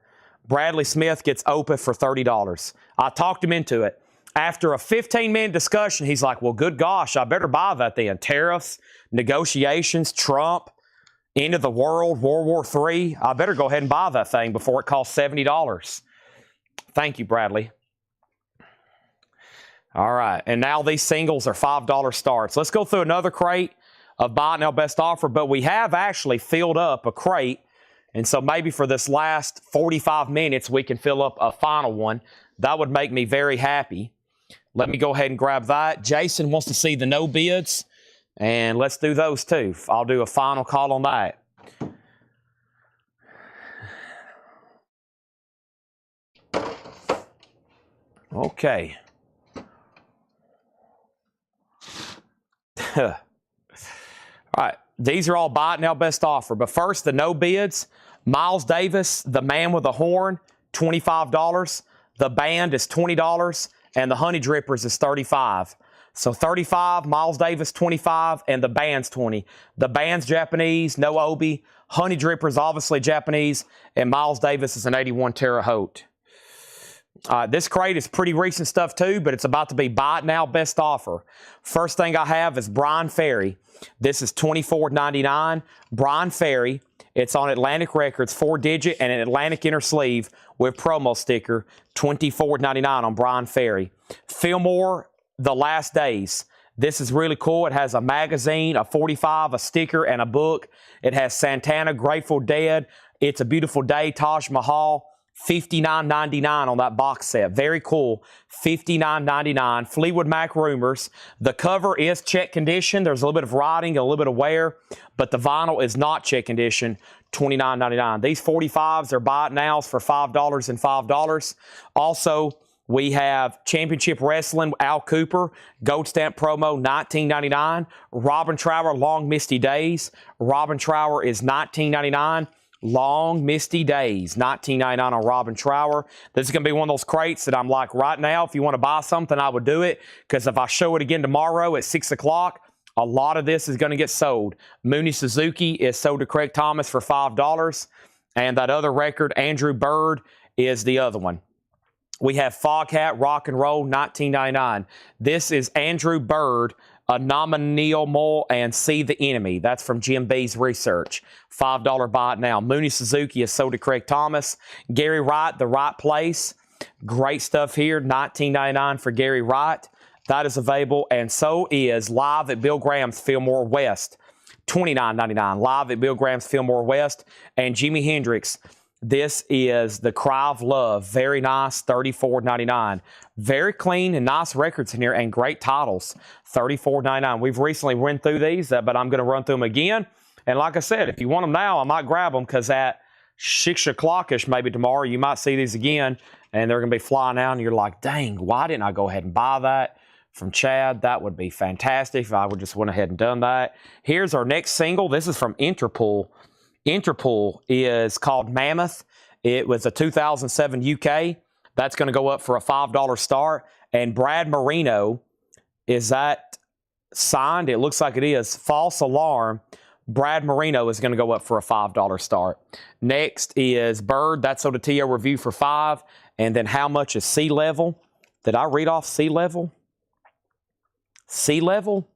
Bradley Smith gets OPA for $30. I talked him into it. After a 15-minute discussion, he's like, well, good gosh, I better buy that then. Tariffs, negotiations, Trump, end of the world, World War III. I better go ahead and buy that thing before it costs $70. Thank you, Bradley. All right, and now these singles are $5 starts. Let's go through another crate of Buy It Now Best Offer, but we have actually filled up a crate, and so maybe for this last 45 minutes, we can fill up a final one. That would make me very happy. Let me go ahead and grab that. Jason wants to see the no bids, and let's do those too. I'll do a final call on that. Okay. All right. These are all Buy It Now Best Offer. But first, the no bids. Miles Davis, the man with the horn, $25. The band is $20. And the Honey Drippers is $35. So $35, Miles Davis $25, and the band's $20. The band's Japanese, no Obi. Honey Drippers obviously Japanese, and Miles Davis is an 81 Terre Haute. This crate is pretty recent stuff too, but it's about to be Buy It Now Best Offer. First thing I have is Brian Ferry. This is $24.99. Brian Ferry. It's on Atlantic Records, 4-digit and an Atlantic inner sleeve with promo sticker, $24.99 on Brian Ferry. Fillmore, The Last Days. This is really cool. It has a magazine, a 45, a sticker, and a book. It has Santana, Grateful Dead, It's a Beautiful Day, Taj Mahal. $59.99 on that box set. Very cool. $59.99. Fleetwood Mac Rumors. The cover is check condition. There's a little bit of writing, a little bit of wear, but the vinyl is not check condition. $29.99. These 45s are Buy It Nows for $5 and $5. Also, we have Championship Wrestling, Al Cooper, Gold Stamp promo, $19.99. Robin Trower, Long Misty Days. Robin Trower is $19.99. Long Misty Days, $19.99 on Robin Trower. This is going to be one of those crates that I'm like, right now, if you want to buy something, I would do it. Because if I show it again tomorrow at 6 o'clock, a lot of this is going to get sold. Mooney Suzuki is sold to Craig Thomas for $5. And that other record, Andrew Bird, is the other one. We have Foghat, Rock and Roll, $19.99. This is Andrew Bird, Anomalio and See the Enemy. That's from Jim B's research. $5 Buy It Now. Mooney Suzuki is sold to Craig Thomas. Gary Wright, The Right Place. Great stuff here. $19.99 for Gary Wright. That is available. And so is Live at Bill Graham's Fillmore West. $29.99. Live at Bill Graham's Fillmore West. And Jimi Hendrix. This is The Cry of Love. Very nice. $34.99. Very clean and nice records in here and great titles. $34.99. We've recently run through these, but I'm going to run through them again. And like I said, if you want them now, I might grab them because at 6 o'clock-ish maybe tomorrow, you might see these again and they're going to be flying out and you're like, dang, why didn't I go ahead and buy that from Chad? That would be fantastic if I would just went ahead and done that. Here's our next single. This is from Interpol. Interpol is called Mammoth. It was a 2007 UK. That's going to go up for a $5 start. And Brad Marino, is that signed? It looks like it is. False Alarm. Brad Marino is going to go up for a $5 start. Next is Bird. That's on the TO review for $5. And then how much is Sea Level? Did I read off Sea Level? Sea Level?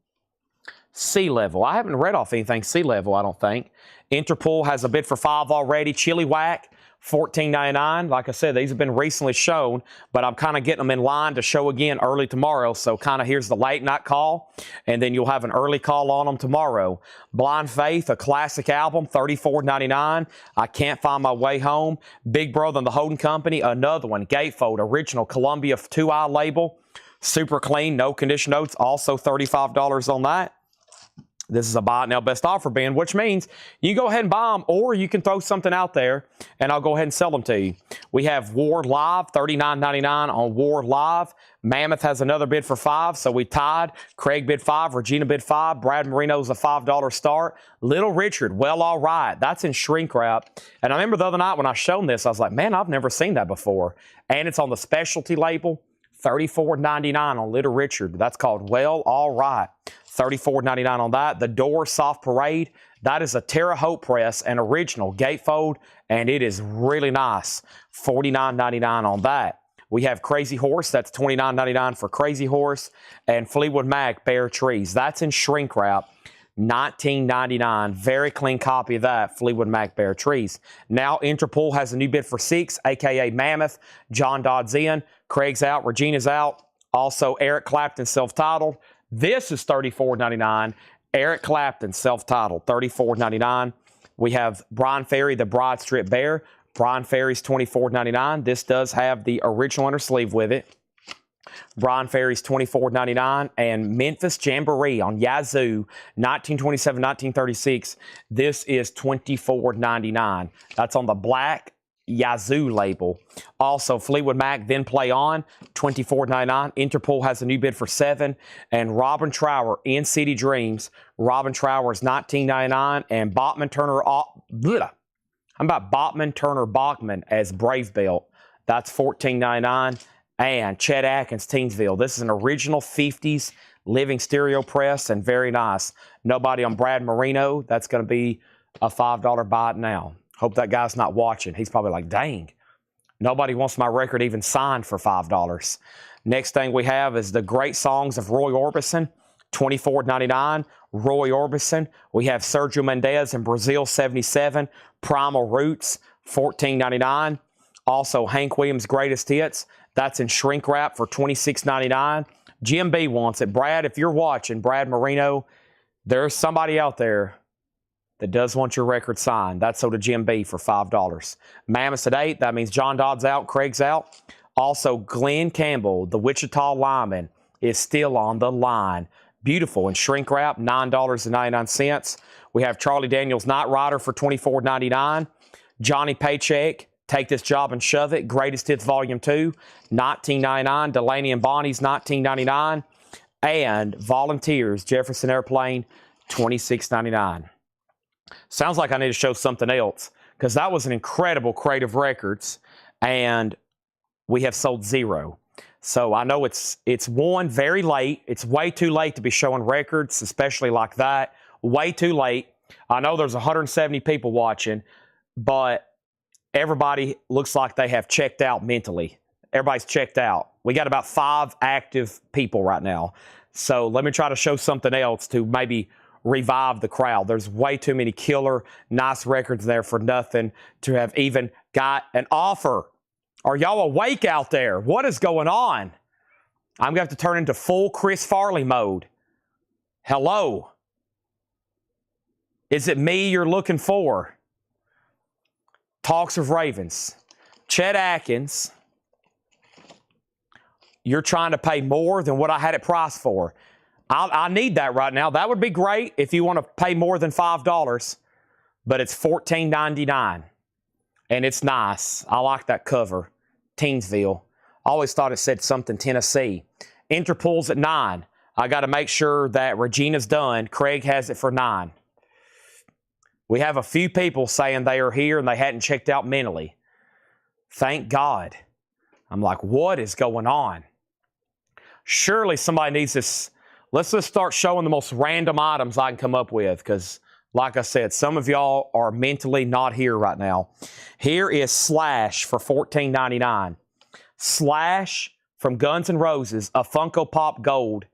Sea Level. I haven't read off anything Sea Level, I don't think. Interpol has a bid for $5 already. Chili Whack, $14.99. Like I said, these have been recently shown, but I'm kind of getting them in line to show again early tomorrow. So kind of here's the late night call, and then you'll have an early call on them tomorrow. Blind Faith, a classic album, $34.99. I Can't Find My Way Home. Big Brother and the Holding Company, another one. Gatefold, original Columbia 2i label. Super clean, no condition notes, also $35 on that. This is a buy it now best offer bin, which means you can go ahead and buy them, or you can throw something out there and I'll go ahead and sell them to you. We have Ward Live, $39.99 on Ward Live. Mammoth has another bid for $5, so we tied. Craig bid $5, Regina bid $5, Brad Marino's a $5 start. Little Richard, Well All Right, that's in shrink wrap. And I remember the other night when I showed this, I was like, man, I've never seen that before. And it's on the specialty label, $34.99 on Little Richard. That's called Well All Right. $34.99 on that. The Door Soft Parade, that is a Terre Haute press, an original gatefold, and it is really nice. $49.99 on that. We have Crazy Horse, that's $29.99 for Crazy Horse, and Fleetwood Mac Bare Trees. That's in shrink wrap, $19.99. Very clean copy of that, Fleetwood Mac Bare Trees. Now Interpol has a new bid for $6, a.k.a. Mammoth. John Dodd's in. Craig's out. Regina's out. Also Eric Clapton, self-titled. This is $34.99. Eric Clapton, self-titled, $34.99. We have Brian Ferry, the Broad Strip Bear. Brian Ferry's $24.99. This does have the original inner sleeve with it. Brian Ferry's $24.99. And Memphis Jamboree on Yazoo, 1927-1936. This is $24.99. That's on the black Yazoo label. Also, Fleetwood Mac, Then Play On, $24.99. Interpol has a new bid for $7. And Robin Trower, In City Dreams. Robin Trower is $19.99. And Bachman Turner, Bachman as Brave Belt. That's $14.99. And Chet Atkins, Teensville. This is an original 50s living stereo press and very nice. Nobody on Brad Marino. That's going to be a $5 buy it now. Hope that guy's not watching. He's probably like, dang, nobody wants my record even signed for $5. Next thing we have is the great songs of Roy Orbison, $24.99. Roy Orbison. We have Sergio Mendes in Brazil, 77. Primal Roots, $14.99. Also, Hank Williams' Greatest Hits. That's in shrink wrap for $26.99. Jim B wants it. Brad, if you're watching, Brad Marino, there's somebody out there that does want your record signed. That's sold to Jim B for $5. Mammoth at 8. That means John Dodd's out, Craig's out. Also, Glenn Campbell, the Wichita lineman, is still on the line. Beautiful in shrink wrap, $9.99. We have Charlie Daniels Night Rider for $24.99. Johnny Paycheck, Take This Job and Shove It, Greatest Hits Volume 2, $19.99. Delaney and Bonnie's $19.99. And Volunteers, Jefferson Airplane, $26.99. Sounds like I need to show something else, because that was an incredible crate of records, and we have sold 0. So I know it's one, very late. It's way too late to be showing records, especially like that. Way too late. I know there's 170 people watching, but everybody looks like they have checked out mentally. Everybody's checked out. We got about 5 active people right now. So let me try to show something else to maybe revive the crowd. There's way too many killer, nice records there for nothing to have even got an offer. Are y'all awake out there? What is going on? I'm going to have to turn into full Chris Farley mode. Hello? Is it me you're looking for? Talks of Ravens. Chet Atkins, you're trying to pay more than what I had it priced for. I need that right now. That would be great if you want to pay more than $5, but it's $14.99, and it's nice. I like that cover. Teensville. I always thought it said something Tennessee. Interpol's at 9. I got to make sure that Regina's done. Craig has it for 9. We have a few people saying they are here and they hadn't checked out mentally. Thank God. I'm like, what is going on? Surely somebody needs this. Let's just start showing the most random items I can come up with, because, like I said, some of y'all are mentally not here right now. Here is Slash for $14.99. Slash from Guns N' Roses, a Funko Pop Gold.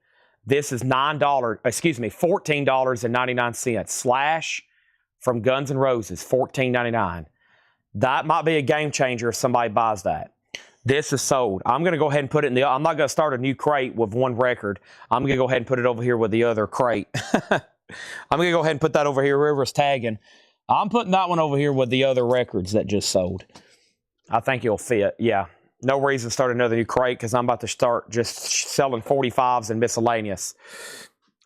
This is $14.99. Slash from Guns N' Roses, $14.99. That might be a game changer if somebody buys that. This is sold. I'm going to go ahead and put it in the... I'm not going to start a new crate with one record. I'm going to go ahead and put it over here with the other crate. I'm going to go ahead and put that over here, whoever's tagging. I'm putting that one over here with the other records that just sold. I think it'll fit, yeah. No reason to start another new crate because I'm about to start just selling 45s and miscellaneous.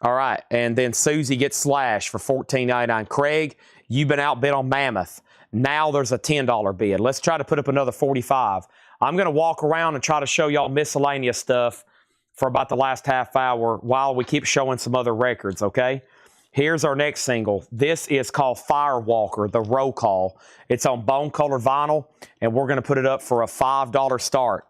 All right, and then Susie gets slashed for $14.99. Craig, you've been outbid on Mammoth. Now there's a $10 bid. Let's try to put up another 45. I'm going to walk around and try to show y'all miscellaneous stuff for about the last half hour while we keep showing some other records, okay? Here's our next single. This is called Firewalker, the roll call. It's on bone-colored vinyl, and we're going to put it up for a $5 start.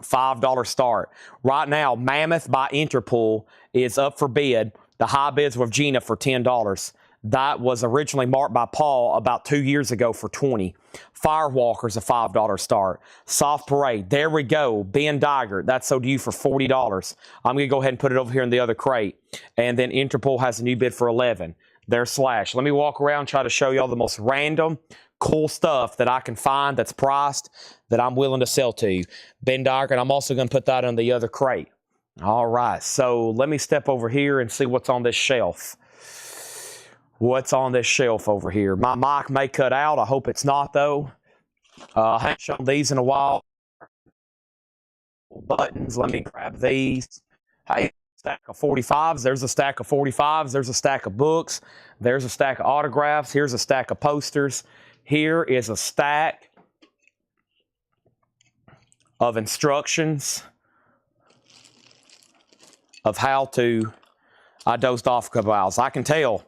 $5 start. Right now, Mammoth by Interpol is up for bid. The high bids with Gina for $10. That was originally marked by Paul about 2 years ago for $20. Firewalker's a $5 start. Soft Parade, there we go. Ben Dygert, that's sold to you for $40. I'm going to go ahead and put it over here in the other crate. And then Interpol has a new bid for $11. There's Slash. Let me walk around and try to show y'all the most random, cool stuff that I can find that's priced that I'm willing to sell to you. Ben Dygert, I'm also going to put that on the other crate. All right, so let me step over here and see what's on this shelf. What's on this shelf over here? My mic may cut out. I hope it's not, though. I haven't shown these in a while. Buttons. Let me grab these. Hey, stack of 45s. There's a stack of 45s. There's a stack of books. There's a stack of autographs. Here's a stack of posters. Here is a stack of instructions of how to... I dozed off a couple hours. I can tell.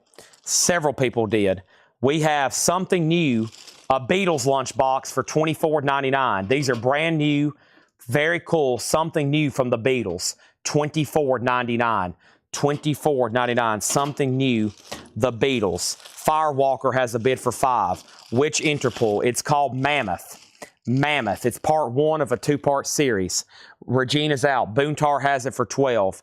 Several people did. We have something new, a Beatles lunchbox for $24.99. These are brand new, very cool, something new from the Beatles. $24.99. $24.99, something new, the Beatles. Firewalker has a bid for $5. Which Interpol? It's called Mammoth. Mammoth. It's part 1 of a 2-part series. Regina's out. Boontar has it for $12.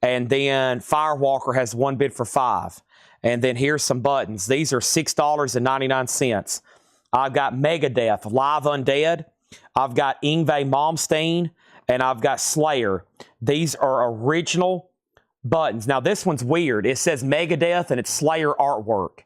And then Firewalker has one bid for $5. And then here's some buttons. These are $6.99. I've got Megadeth, Live Undead. I've got Yngwie Malmsteen. And I've got Slayer. These are original buttons. Now, this one's weird. It says Megadeth, and it's Slayer artwork.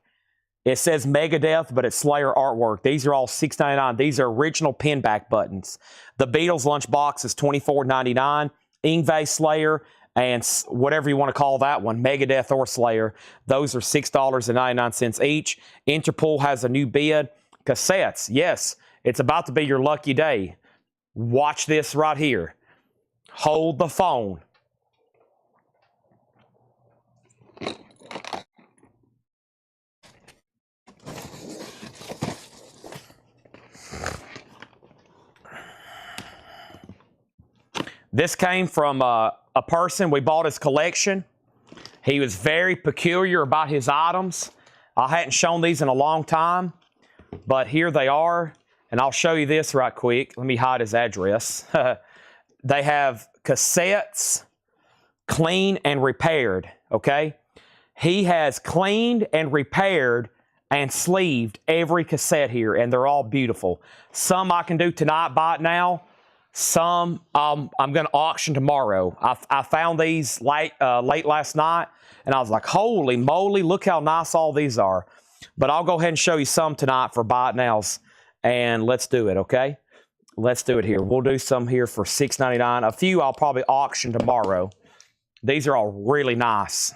It says Megadeth, but it's Slayer artwork. These are all $6.99. These are original pinback buttons. The Beatles lunchbox is $24.99. Yngwie, Slayer, and whatever you want to call that one, Megadeth or Slayer, those are $6.99 each. Interpol has a new bid. Cassettes, yes, it's about to be your lucky day. Watch this right here. Hold the phone. This came from a person. We bought his collection. He was very peculiar about his items. I hadn't shown these in a long time, but here they are. And I'll show you this right quick. Let me hide his address. They have cassettes cleaned and repaired, okay? He has cleaned and repaired and sleeved every cassette here, and they're all beautiful. Some I can do tonight, buy it now. Some I'm going to auction tomorrow. I found these late last night, and I was like, holy moly, look how nice all these are. But I'll go ahead and show you some tonight for buy it nows, and let's do it, okay? Let's do it here. We'll do some here for $6.99. A few I'll probably auction tomorrow. These are all really nice.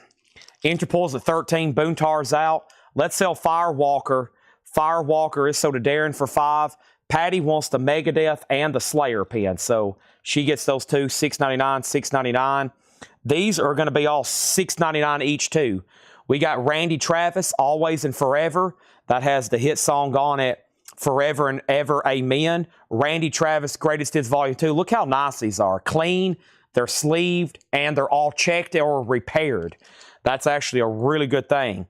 Interpol's at $13. Boontar's out. Let's sell Firewalker. Firewalker is sold to Darren for $5. Patty wants the Megadeth and the Slayer pin, so she gets those two, $6.99, $6.99. These are going to be all $6.99 each, too. We got Randy Travis, Always and Forever. That has the hit song on it, Forever and Ever, Amen. Randy Travis, Greatest Hits Volume 2. Look how nice these are. Clean, they're sleeved, and they're all checked or repaired. That's actually a really good thing.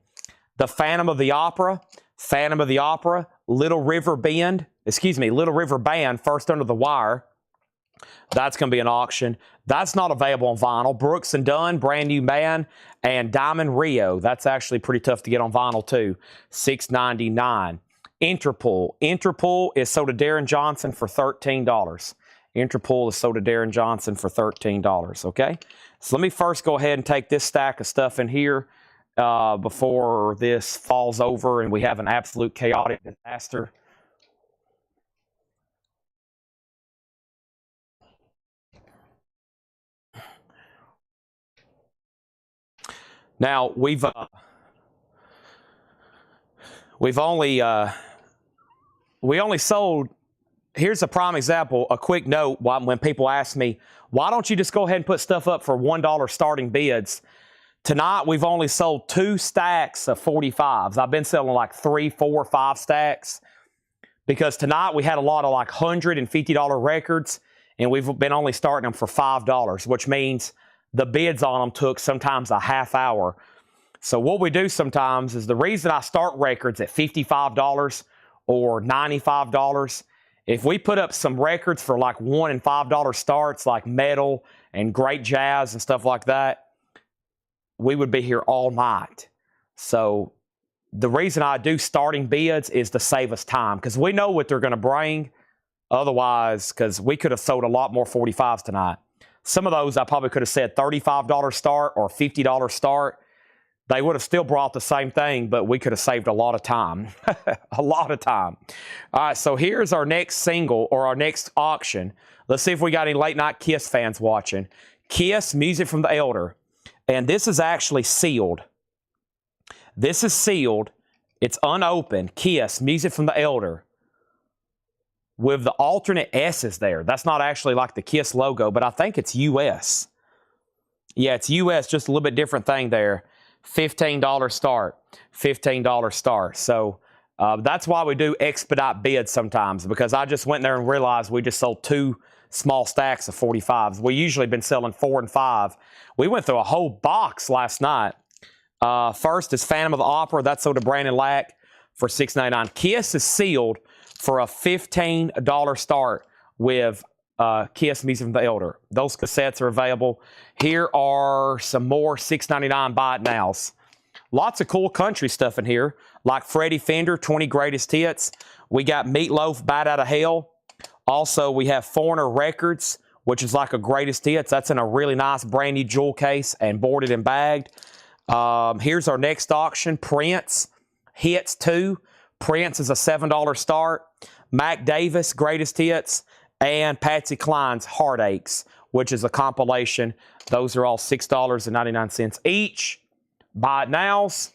The Phantom of the Opera, Little River Band, First Under the Wire. That's going to be an auction. That's not available on vinyl. Brooks and Dunn, Brand New Man, and Diamond Rio. That's actually pretty tough to get on vinyl, too. $6.99. Interpol. Interpol is sold to Darren Johnson for $13. Interpol is sold to Darren Johnson for $13, okay? So let me first go ahead and take this stack of stuff in here before this falls over and we have an absolute chaotic disaster. Now, we've only sold. Here's a prime example, a quick note when people ask me, why don't you just go ahead and put stuff up for $1 starting bids? Tonight, we've only sold 2 stacks of 45s. I've been selling like 3, 4, 5 stacks because tonight we had a lot of like $150 records and we've been only starting them for $5, which means the bids on them took sometimes a half hour. So what we do sometimes is the reason I start records at $55 or $95, if we put up some records for like $1 and $5 starts, like metal and great jazz and stuff like that, we would be here all night. So the reason I do starting bids is to save us time because we know what they're going to bring. Otherwise, because we could have sold a lot more 45s tonight. Some of those I probably could have said $35 start or $50 start. They would have still brought the same thing, but we could have saved a lot of time. A lot of time. All right, so here's our next single or our next auction. Let's see if we got any late night Kiss fans watching. Kiss, Music from the Elder. And this is actually sealed. This is sealed. It's unopened. Kiss, Music from the Elder. With the alternate S's there. That's not actually like the Kiss logo, but I think it's US. Yeah, it's US, just a little bit different thing there. $15 start. $15 start. So that's why we do expedite bids sometimes, because I just went there and realized we just sold 2 small stacks of 45s. We usually been selling 4 and 5. We went through a whole box last night. First is Phantom of the Opera. That's sold to Brandon Lack for $6.99. Kiss is sealed for a $15 start with Kiss, Music from the Elder. Those cassettes are available. Here are some more $6.99 buy it nows. Lots of cool country stuff in here, like Freddie Fender, 20 Greatest Hits. We got Meatloaf, Bat Out of Hell. Also, we have Foreigner Records, which is like a Greatest Hits. That's in a really nice brand new jewel case and boarded and bagged. Here's our next auction, Prince, Hits 2. Prince is a $7 start. Mac Davis, Greatest Hits, and Patsy Cline's Heartaches, which is a compilation. Those are all $6.99 each. Buy it nows.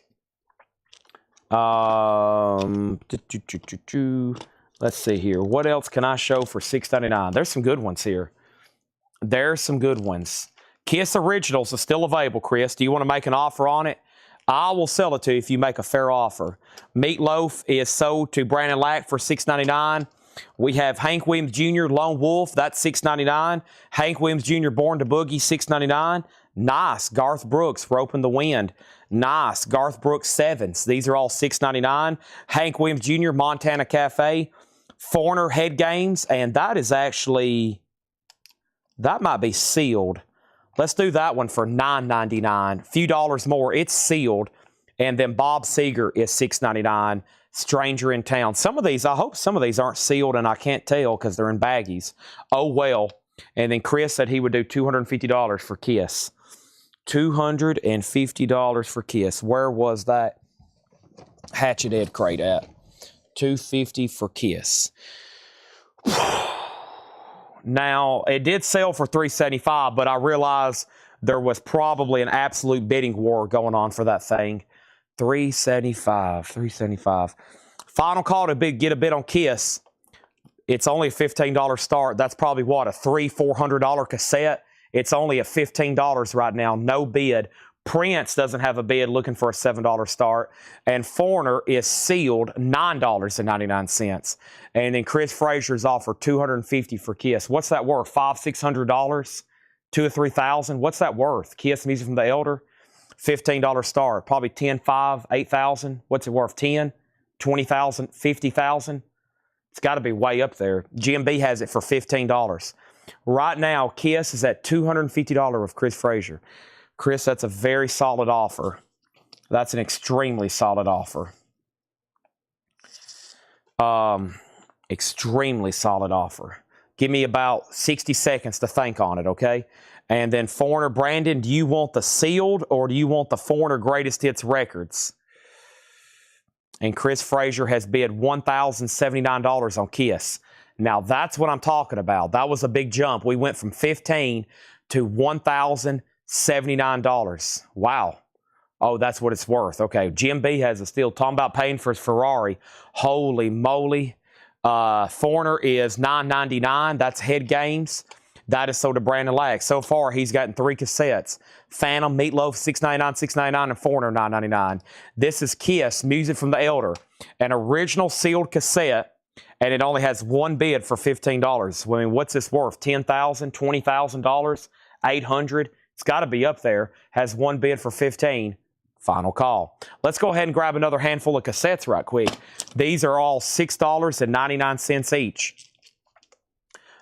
Let's see here. What else can I show for $6.99? There's some good ones here. There's some good ones. Kiss Originals is still available, Chris. Do you want to make an offer on it? I will sell it to you if you make a fair offer. Meatloaf is sold to Brandon Lack for $6.99. We have Hank Williams Jr., Lone Wolf. That's $6.99. Hank Williams Jr., Born to Boogie, $6.99. Nice. Garth Brooks, Rope in the Wind. Nice. Garth Brooks 7s. These are all $6.99. Hank Williams Jr., Montana Cafe. Foreigner Head Games. And that is actually, that might be sealed. Let's do that one for $9.99. A few dollars more. It's sealed. And then Bob Seger is $6.99. Stranger in Town. Some of these, I hope some of these aren't sealed, and I can't tell because they're in baggies. Oh, well. And then Chris said he would do $250 for Kiss. $250 for Kiss. Where was that Hatchet Ed crate at? $250 for Kiss. Now, it did sell for $375, but I realized there was probably an absolute bidding war going on for that thing. $375. Final call to get a bid on Kiss. It's only a $15 start. That's probably what, a $400 cassette. It's only at $15 right now. No bid. Prince doesn't have a bid, looking for a $7 start. And Foreigner is sealed $9.99. And then Chris Frazier's offered $250 for Kiss. What's that worth? $500-$600? $2,000 or $3,000? What's that worth? Kiss, Music from the Elder? $15 start. Probably $10,500, $8,000. What's it worth? $10,000, $20,000, $50,000? It's got to be way up there. GMB has it for $15. Right now, Kiss is at $250 with Chris Frazier. Chris, that's a very solid offer. That's an extremely solid offer. Extremely solid offer. Give me about 60 seconds to think on it, okay? And then Foreigner, Brandon, do you want the sealed or do you want the Foreigner Greatest Hits records? And Chris Frazier has bid $1,079 on Kiss. Now, that's what I'm talking about. That was a big jump. We went from $15 to $1,079. Wow. Oh, that's what it's worth. Okay, Jim B has a steal. Talking about paying for his Ferrari. Holy moly. Foreigner is $9.99. That's Head Games. That is sold to Brandon Lack. So far, he's gotten 3 cassettes. Phantom, Meatloaf, $6.99, $6.99, and Foreigner, $9.99. This is Kiss, Music from the Elder. An original sealed cassette, and it only has one bid for $15. I mean, what's this worth? $10,000, $20,000, $800? It's got to be up there. Has one bid for $15. Final call. Let's go ahead and grab another handful of cassettes right quick. These are all $6.99 each.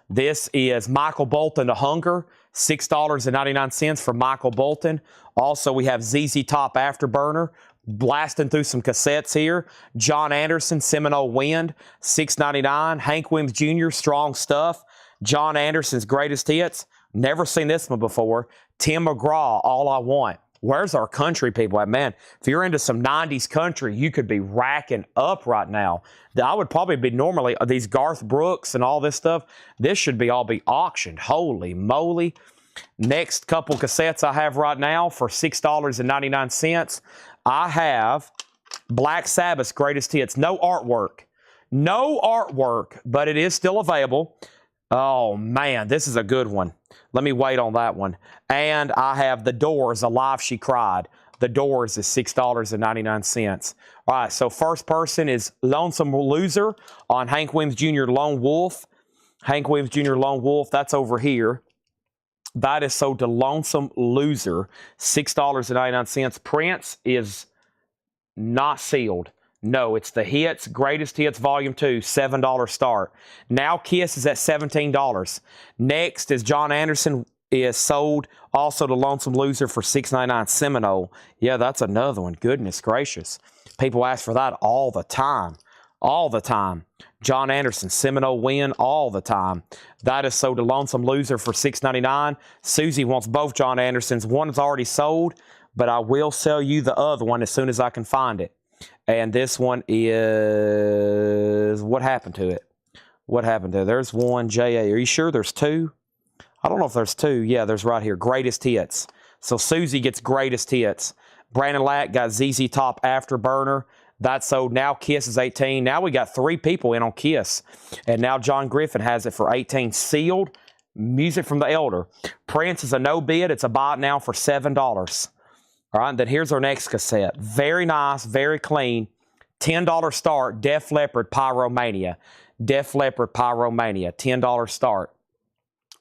This is Michael Bolton, The Hunger, $6.99 for Michael Bolton. Also, we have ZZ Top Afterburner, blasting through some cassettes here. John Anderson, Seminole Wind, $6.99. Hank Williams Jr., Strong Stuff. John Anderson's Greatest Hits. Never seen this one before. Tim McGraw, All I Want. Where's our country people at? Man, if you're into some 90s country, you could be racking up right now. I would probably be normally, these Garth Brooks and all this stuff, this should be all be auctioned. Holy moly. Next couple cassettes I have right now for $6.99. I have Black Sabbath's Greatest Hits. No artwork. No artwork, but it is still available. Oh, man, this is a good one. Let me wait on that one. And I have The Doors, Alive She Cried. The Doors is $6.99. All right, so first person is Lonesome Loser on Hank Williams Jr. Lone Wolf. Hank Williams Jr. Lone Wolf, that's over here. That is sold to Lonesome Loser, $6.99. Prince is not sealed. No, it's the Hits, Greatest Hits Volume 2, $7 start. Now Kiss is at $17. Next is John Anderson is sold also to Lonesome Loser for $6.99. Seminole. Yeah, that's another one. Goodness gracious. People ask for that all the time. All the time. John Anderson, Seminole Win, all the time. That is sold to Lonesome Loser for $6.99. Susie wants both John Andersons. One is already sold, but I will sell you the other one as soon as I can find it. And this one is, what happened to it? What happened to it? There's one, J.A. Are you sure there's two? I don't know if there's two. Yeah, there's right here, Greatest Hits. So Susie gets Greatest Hits. Brandon Lack got ZZ Top Afterburner. That's sold. Now Kiss is 18. Now we got 3 people in on Kiss. And now John Griffin has it for 18. Sealed, Music from the Elder. Prince is a no bid. It's a buy it now for $7. All right, and then here's our next cassette. Very nice, very clean. $10 start, Def Leppard Pyromania. Def Leppard Pyromania, $10 start.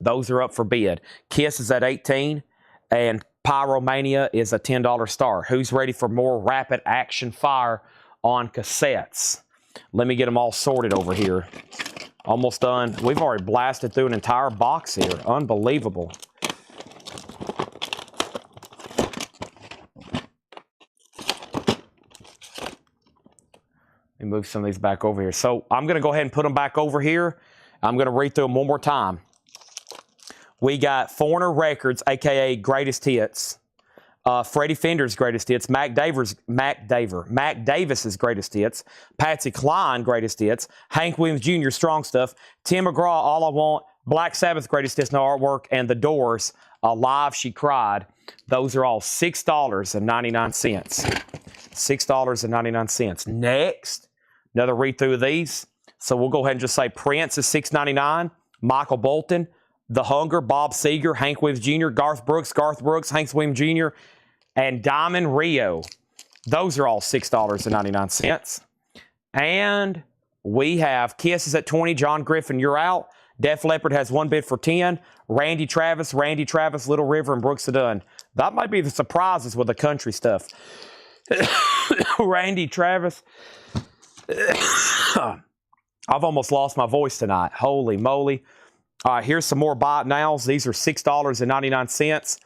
Those are up for bid. Kiss is at 18, and Pyromania is a $10 start. Who's ready for more rapid action fire on cassettes? Let me get them all sorted over here. Almost done. We've already blasted through an entire box here. Unbelievable. Move some of these back over here. So I'm going to go ahead and put them back over here. I'm going to read through them one more time. We got Foreigner Records, a.k.a. Greatest Hits. Freddie Fender's Greatest Hits. Mac Davis's Greatest Hits. Patsy Cline Greatest Hits. Hank Williams Jr. Strong Stuff. Tim McGraw, All I Want. Black Sabbath Greatest Hits, no artwork. And The Doors, Alive She Cried. Those are all $6.99. $6.99. Next, another read through of these. So we'll go ahead and just say Prince is $6.99. Michael Bolton, The Hunger, Bob Seger, Hank Williams Jr., Garth Brooks, Hank Williams Jr., and Diamond Rio. Those are all $6.99. And we have Kiss is at 20. John Griffin, you're out. Def Leppard has one bid for 10. Randy Travis, Little River, and Brooks are done. That might be the surprises with the country stuff. Randy Travis. I've almost lost my voice tonight. Holy moly. All right, here's some more buy it nows. These are $6.99.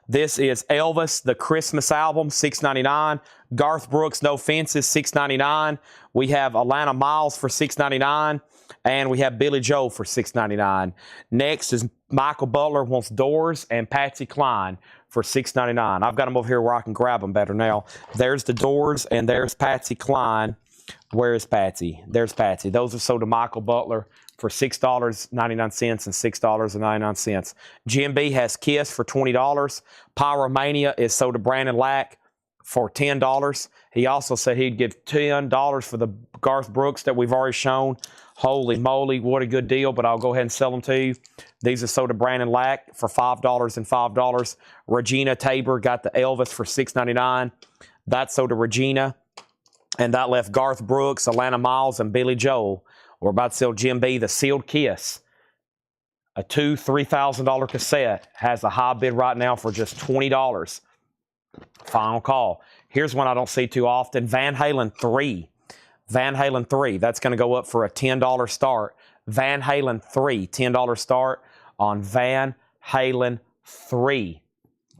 This is Elvis, the Christmas album, $6.99. Garth Brooks, No Fences, $6.99. We have Alana Miles for $6.99. And we have Billy Joel for $6.99. Next is Michael Butler Wants Doors and Patsy Cline for $6.99. I've got them over here where I can grab them better now. There's the Doors and there's Patsy Cline. Where is Patsy? There's Patsy. Those are sold to Michael Butler for $6.99 and $6.99. Jim B has Kiss for $20. Pyromania is sold to Brandon Lack for $10. He also said he'd give $10 for the Garth Brooks that we've already shown. Holy moly, what a good deal, but I'll go ahead and sell them to you. These are sold to Brandon Lack for $5 and $5. Regina Tabor got the Elvis for $6.99. That's sold to Regina. And that left Garth Brooks, Alana Miles, and Billy Joel. We're about to sell Jim B the Sealed Kiss. A $3,000 cassette has a high bid right now for just $20. Final call. Here's one I don't see too often. Van Halen 3. Van Halen 3. That's going to go up for a $10 start. Van Halen 3. $10 start on Van Halen 3.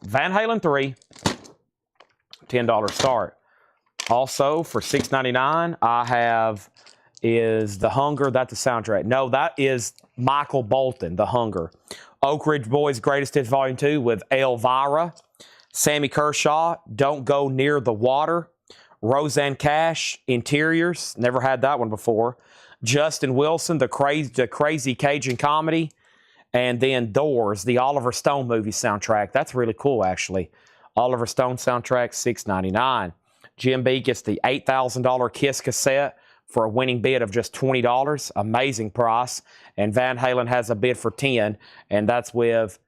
Van Halen 3. $10 start. Also, for $6.99, I have is The Hunger. That's the soundtrack. No, that is Michael Bolton, The Hunger. Oak Ridge Boys Greatest Hits Volume 2 with Elvira. Sammy Kershaw, Don't Go Near the Water. Roseanne Cash, Interiors. Never had that one before. Justin Wilson, the crazy Cajun Comedy. And then Doors, the Oliver Stone movie soundtrack. That's really cool, actually. Oliver Stone soundtrack, $6.99. Jim B gets the $8,000 Kiss cassette for a winning bid of just $20. Amazing price. And Van Halen has a bid for $10, and that's with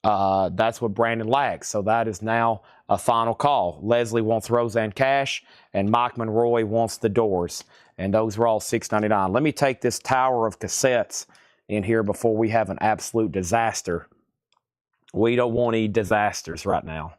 Brandon Lack. So that is now a final call. Leslie wants Roseanne Cash, and Mike Monroy wants the Doors. And those were all $6.99. Let me take this tower of cassettes in here before we have an absolute disaster. We don't want any disasters right now.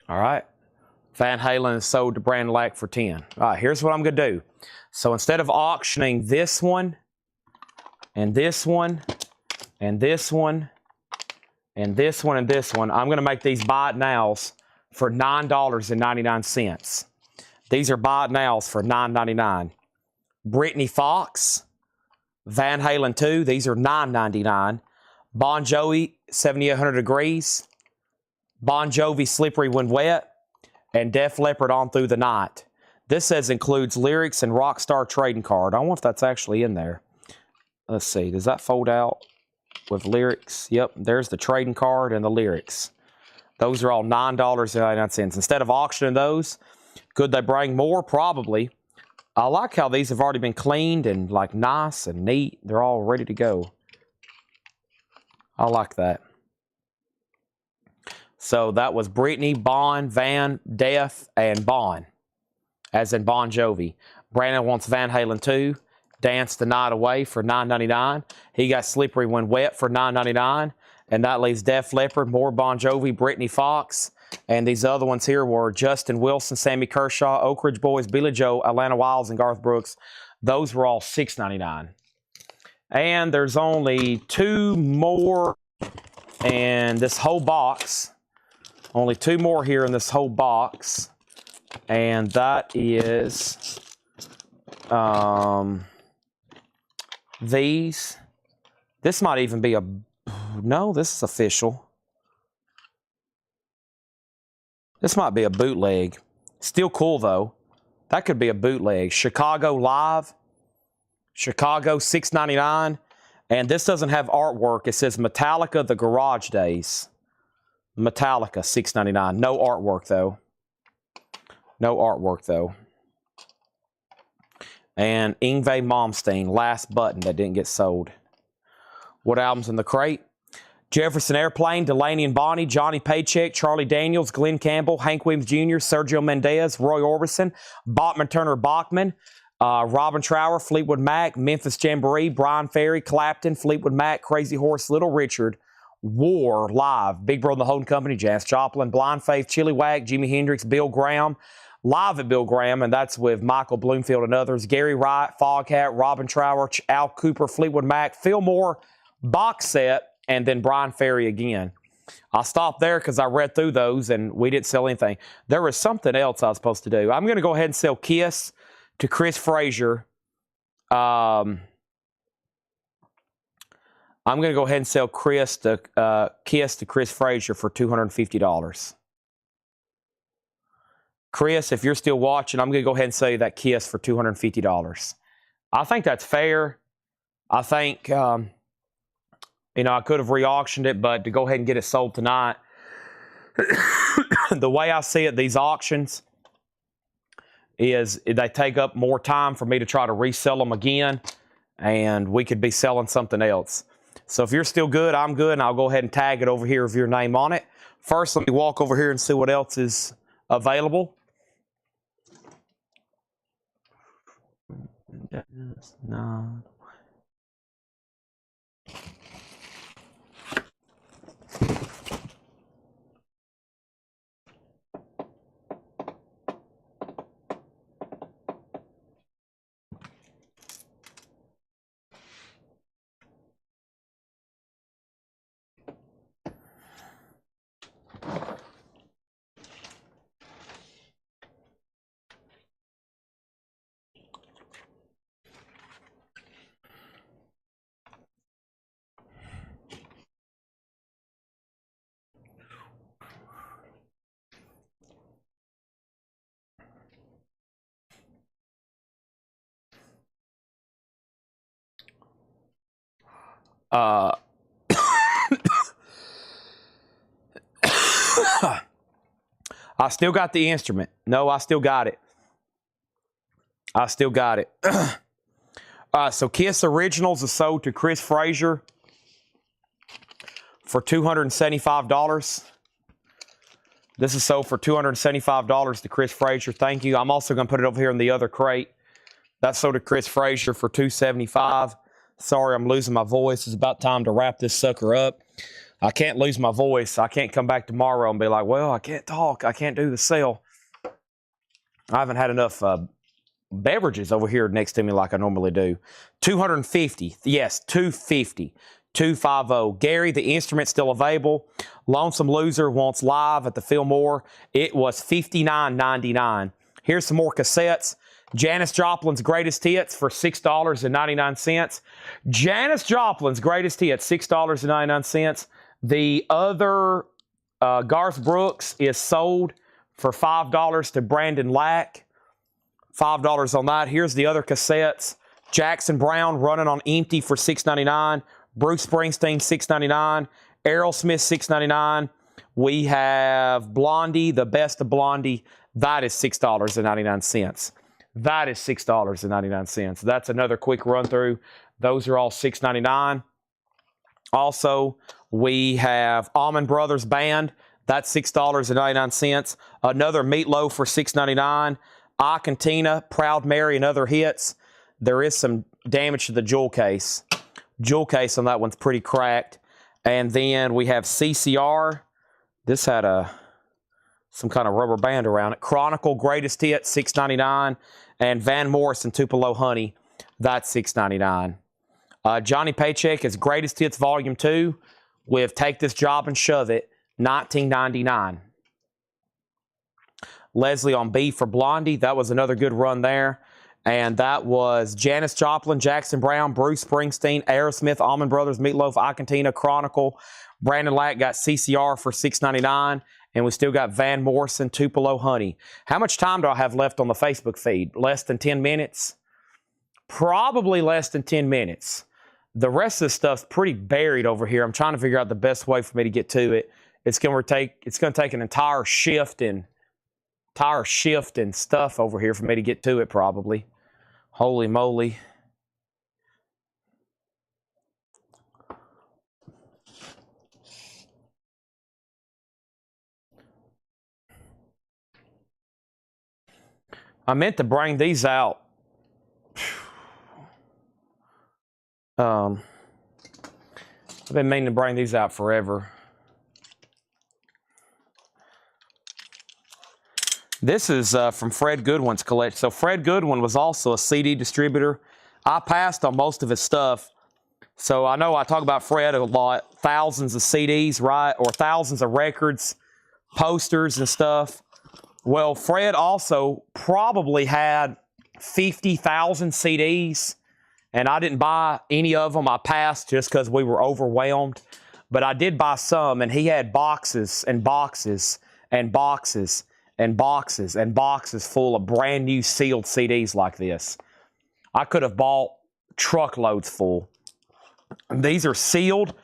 All right. Van Halen is sold to Brandon Lack for $10. All right, here's what I'm going to do. So instead of auctioning this one, and this one, and this one, and this one, and this one, I'm going to make these buy it nows for $9.99. These are buy it nows for $9.99. Brittany Fox, Van Halen 2, these are $9.99. Bon Jovi, 7800 Degrees. Bon Jovi, Slippery When Wet, and Def Leppard, On Through the Night. This says includes lyrics and Rockstar trading card. I wonder if that's actually in there. Let's see. Does that fold out with lyrics? Yep, there's the trading card and the lyrics. Those are all $9.99. Instead of auctioning those, could they bring more? Probably. I like how these have already been cleaned and like nice and neat. They're all ready to go. I like that. So that was Brittany, Bon, Van, Def, and Bon, as in Bon Jovi. Brandon wants Van Halen 2, Dance the Night Away for $9.99. He got Slippery When Wet for $9.99. And that leaves Def Leppard, more Bon Jovi, Brittany Fox. And these other ones here were Justin Wilson, Sammy Kershaw, Oak Ridge Boys, Billy Joel, Atlanta Wilds, and Garth Brooks. Those were all $6.99. And there's only two more in this whole box. Only two more here in this whole box. And that is these. This might even be a... No, this is official. This might be a bootleg. Still cool, though. That could be a bootleg. Chicago Live. Chicago, $6.99. And this doesn't have artwork. It says Metallica, The Garage Days. Metallica, $6.99. No artwork, though. No artwork, though. And Yngwie Malmsteen, Last Button, that didn't get sold. What album's in the crate? Jefferson Airplane, Delaney and Bonnie, Johnny Paycheck, Charlie Daniels, Glenn Campbell, Hank Williams Jr., Sergio Mendes, Roy Orbison, Bachman Turner Bachman, Robin Trower, Fleetwood Mac, Memphis Jamboree, Brian Ferry, Clapton, Fleetwood Mac, Crazy Horse, Little Richard, War, Live, Big Brother and the Holding Company, Janis Joplin, Blind Faith, Chili Wag, Jimi Hendrix, Bill Graham, Live at Bill Graham, and that's with Michael Bloomfield and others, Gary Wright, Foghat, Robin Trower, Al Cooper, Fleetwood Mac, Phil Moore, box set, and then Brian Ferry again. I'll stop there because I read through those and we didn't sell anything. There was something else I was supposed to do. I'm going to go ahead and sell Kiss to Chris Frazier. I'm going to go ahead and sell Kiss to Chris Frazier for $250. Chris, if you're still watching, I'm going to go ahead and sell you that Kiss for $250. I think that's fair. I think, you know, I could have re-auctioned it, but to go ahead and get it sold tonight, the way I see it, these auctions, is they take up more time for me to try to resell them again, and we could be selling something else. So if you're still good, I'm good, and I'll go ahead and tag it over here with your name on it. First, let me walk over here and see what else is available. No. I still got the instrument. No, I still got it. I still got it. So Kiss Originals is sold to Chris Frazier for $275. This is sold for $275 to Chris Frazier. Thank you. I'm also going to put it over here in the other crate. That's sold to Chris Frazier for $275. Sorry, I'm losing my voice. It's about time to wrap this sucker up. I can't lose my voice. I can't come back tomorrow and be like, well, I can't talk. I can't do the sale. I haven't had enough beverages over here next to me like I normally do. $250. Yes, $250. $250. Gary, the instrument's still available. Lonesome Loser wants Live at the Fillmore. It was $59.99. Here's some more cassettes. Janis Joplin's Greatest Hits for $6.99. Janis Joplin's Greatest Hits, $6.99. The other Garth Brooks is sold for $5 to Brandon Lack. $5 on that. Here's the other cassettes. Jackson Browne Running on Empty for $6.99. Bruce Springsteen, $6.99. Aerosmith, $6.99. We have Blondie, The Best of Blondie. That is $6.99. That is $6.99. That's another quick run through. Those are all $6.99. Also, we have Allman Brothers Band. That's $6.99. Another Meatloaf for $6.99. I Cantina, Proud Mary, and Other Hits. There is some damage to the jewel case. Jewel case on that one's pretty cracked. And then we have CCR. This had some kind of rubber band around it. Chronicle Greatest Hits, $6.99. And Van Morrison, Tupelo Honey, that's $6.99. Johnny Paycheck is Greatest Hits Volume 2 with Take This Job and Shove It, $19.99. Leslie on B for Blondie. That was another good run there. And that was Janis Joplin, Jackson Browne, Bruce Springsteen, Aerosmith, Allman Brothers, Meatloaf, I Cantina, Chronicle. Brandon Lack got CCR for $6.99. And we still got Van Morrison, Tupelo Honey. How much time do I have left on the Facebook feed? Less than 10 minutes? Probably less than 10 minutes. The rest of the stuff's pretty buried over here. I'm trying to figure out the best way for me to get to it. It's going to take an entire shift and stuff over here for me to get to it probably. Holy moly. I meant to bring these out I've been meaning to bring these out forever. This is from Fred Goodwin's collection. So Fred Goodwin was also a CD distributor. I passed on most of his stuff. So I know I talk about Fred a lot. Thousands of CDs, right? Or thousands of records, posters and stuff. Well, Fred also probably had 50,000 CDs. And I didn't buy any of them. I passed just because we were overwhelmed. But I did buy some. And he had boxes and boxes and boxes and boxes and boxes full of brand new sealed CDs like this. I could have bought truckloads full. These are sealed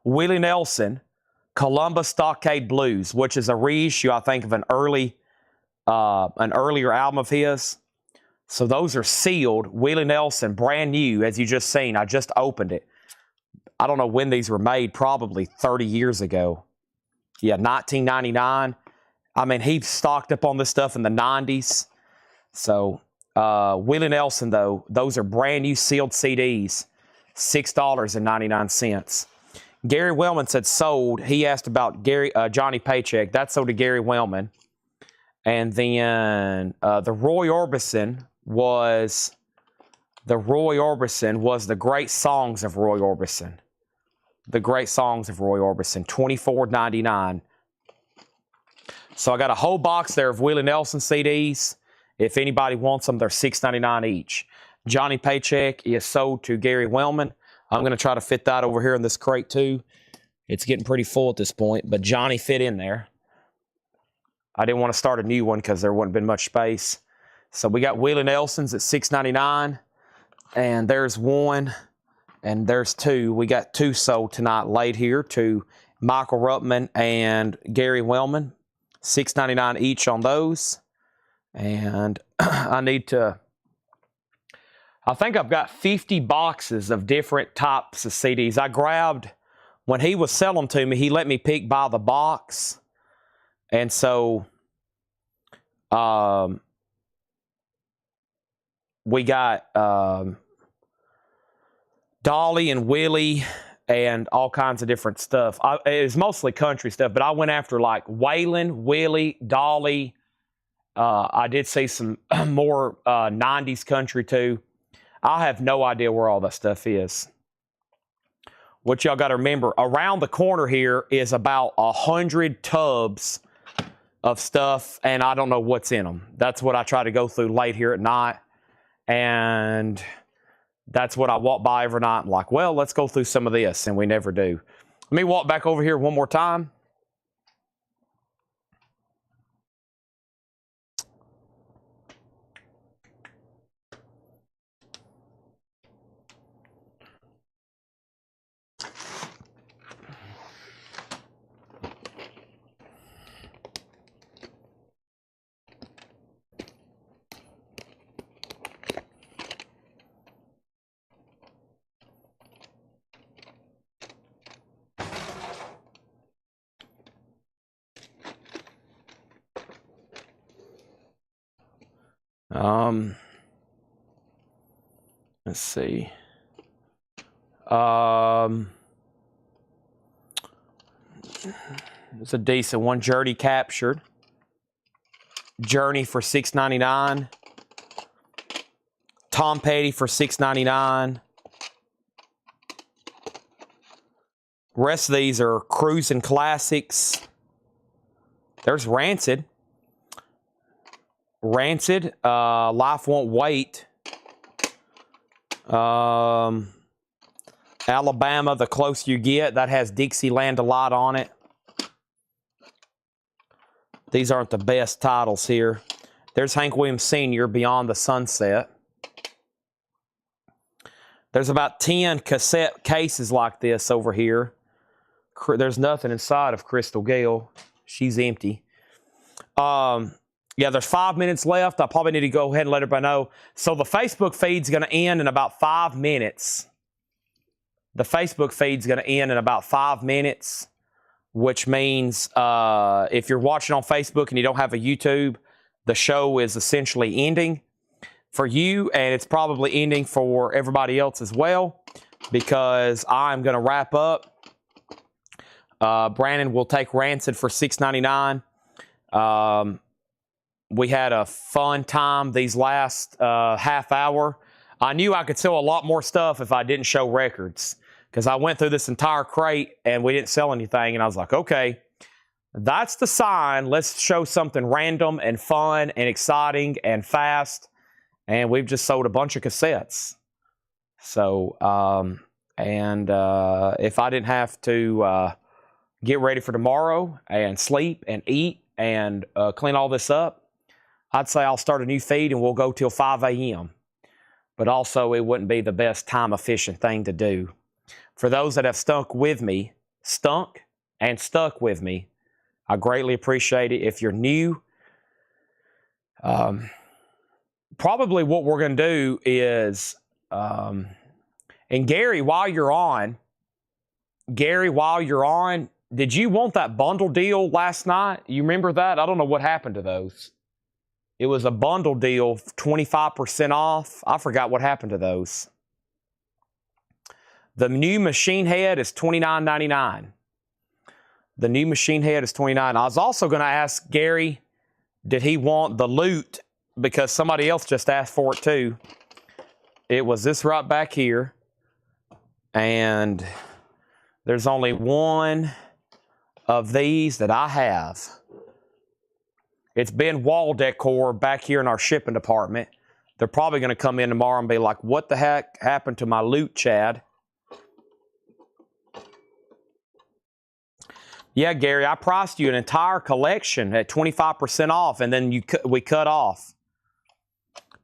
Willie Nelson Columbus Stockade Blues, which is a reissue, I think, of an earlier album of his. So those are sealed Willie Nelson, brand new, as you just seen. I just opened it. I don't know when these were made, probably 30 years ago. Yeah, 1999. I mean, he stocked up on this stuff in the 90s. So, Willie Nelson, though, those are brand new sealed CDs, $6.99. Gary Wellman said sold. He asked about Johnny Paycheck. That sold to Gary Wellman. And then the Roy Orbison was the Great Songs of Roy Orbison. The Great Songs of Roy Orbison, $24.99. So I got a whole box there of Willie Nelson CDs. If anybody wants them, they're $6.99 each. Johnny Paycheck is sold to Gary Wellman. I'm going to try to fit that over here in this crate too. It's getting pretty full at this point, but Johnny fit in there. I didn't want to start a new one because there wouldn't been much space. So we got Willie Nelson's at $6.99. And there's one, and there's two. We got two sold tonight laid here to Michael Ruttman and Gary Wellman. $6.99 each on those. And I think I've got 50 boxes of different types of CDs. I grabbed, when he was selling to me, he let me pick by the box. And so we got Dolly and Willie and all kinds of different stuff. It was mostly country stuff, but I went after like Waylon, Willie, Dolly. I did see some more 90s country too. I have no idea where all that stuff is. What y'all got to remember, around the corner here is about 100 tubs of stuff, and I don't know what's in them. That's what I try to go through late here at night, and that's what I walk by every night. I'm like, well, let's go through some of this, and we never do. Let me walk back over here one more time. Let's see. It's a decent one. Journey Captured. Journey for $6.99. Tom Petty for $6.99. Rest of these are cruising classics. There's Rancid. Rancid. Life Won't Wait. Alabama, The Closer You Get. That has Dixieland a lot on it. These aren't the best titles here. There's Hank Williams Sr., Beyond the Sunset. There's about 10 cassette cases like this over here. There's nothing inside of Crystal Gale. She's empty. Yeah, there's 5 minutes left. I probably need to go ahead and let everybody know. So the Facebook feed's going to end in about 5 minutes. The Facebook feed's going to end in about 5 minutes, which means if you're watching on Facebook and you don't have a YouTube, the show is essentially ending. for you, and it's probably ending for everybody else as well, because I'm going to wrap up. Brandon will take Rancid for $6.99. We had a fun time these last half hour. I knew I could sell a lot more stuff if I didn't show records, because I went through this entire crate and we didn't sell anything, and I was like, okay, that's the sign. Let's show something random and fun and exciting and fast. And we've just sold a bunch of cassettes. So, if I didn't have to get ready for tomorrow and sleep and eat and clean all this up, I'd say I'll start a new feed and we'll go till 5 a.m. But also, it wouldn't be the best time-efficient thing to do. For those that have stuck with me, I greatly appreciate it. If you're new, probably what we're going to do is, and Gary, while you're on, did you want that bundle deal last night? You remember that? I don't know what happened to those. It was a bundle deal, 25% off. I forgot what happened to those. The new machine head is $29.99. The new machine head is $29. I was also going to ask Gary, did he want the loot? Because somebody else just asked for it too. It was this right back here. And there's only one of these that I have. It's been wall decor back here in our shipping department. They're probably going to come in tomorrow and be like, what the heck happened to my loot, Chad? Yeah, Gary, I priced you an entire collection at 25% off, and then we cut off.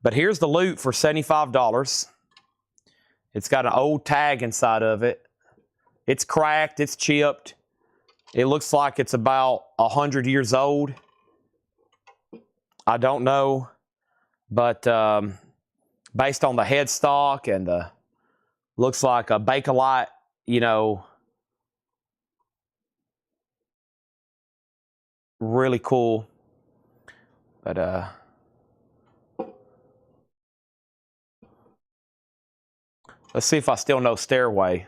But here's the loot for $75. It's got an old tag inside of it. It's cracked. It's chipped. It looks like it's about 100 years old. I don't know. But based on the headstock and the... looks like a Bakelite, you know... really cool. But let's see if I still know Stairway.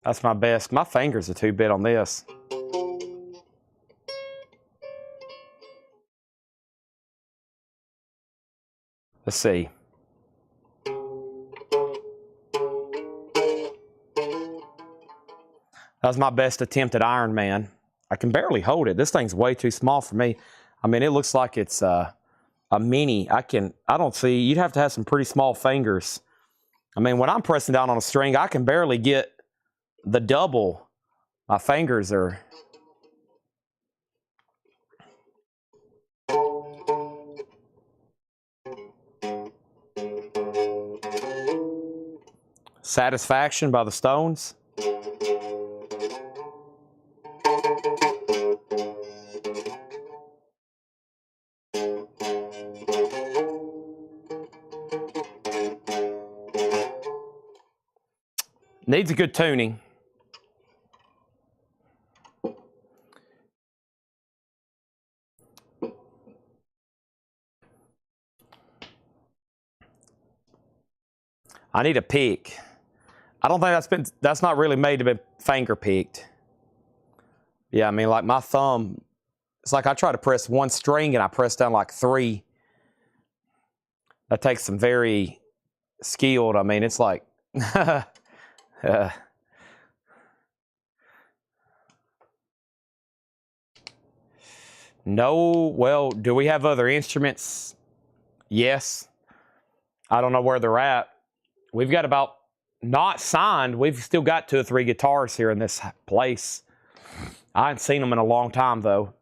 That's my best. My fingers are too big on this. Let's see. That was my best attempt at Iron Man. I can barely hold it. This thing's way too small for me. I mean, it looks like it's a mini. I don't see, you'd have to have some pretty small fingers. I mean, when I'm pressing down on a string, I can barely get the double. My fingers are... Satisfaction by the Stones. Needs a good tuning. I need a pick. I don't think that's not really made to be finger picked. Yeah, I mean, like my thumb, it's like I try to press one string and I press down like 3. That takes some very skilled, I mean, it's like, no, well, do we have other instruments? Yes. I don't know where they're at. We've got about, not signed, we've still got 2 or 3 guitars here in this place. I haven't seen them in a long time, though.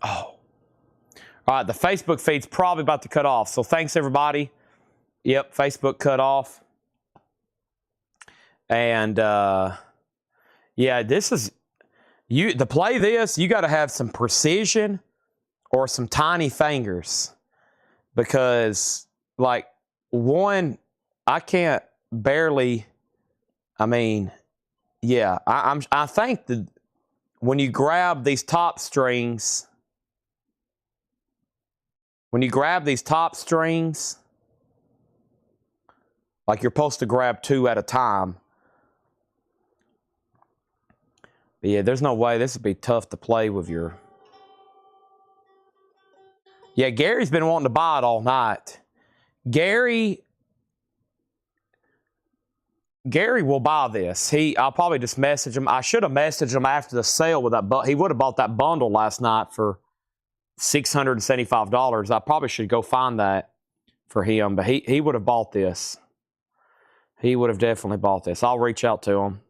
Oh. All right, the Facebook feed's probably about to cut off, so thanks, everybody. Yep, Facebook cut off. And, Yeah, this is to play this, you got to have some precision or some tiny fingers, because like one, I can't barely. I mean, yeah, I think that when you grab these top strings, like you're supposed to grab 2 at a time. But yeah, there's no way. This would be tough to play with your... Yeah, Gary's been wanting to buy it all night. Gary will buy this. I'll probably just message him. I should have messaged him after the sale with that, but he would have bought that bundle last night for $675. I probably should go find that for him, but he would have bought this. He would have definitely bought this. I'll reach out to him.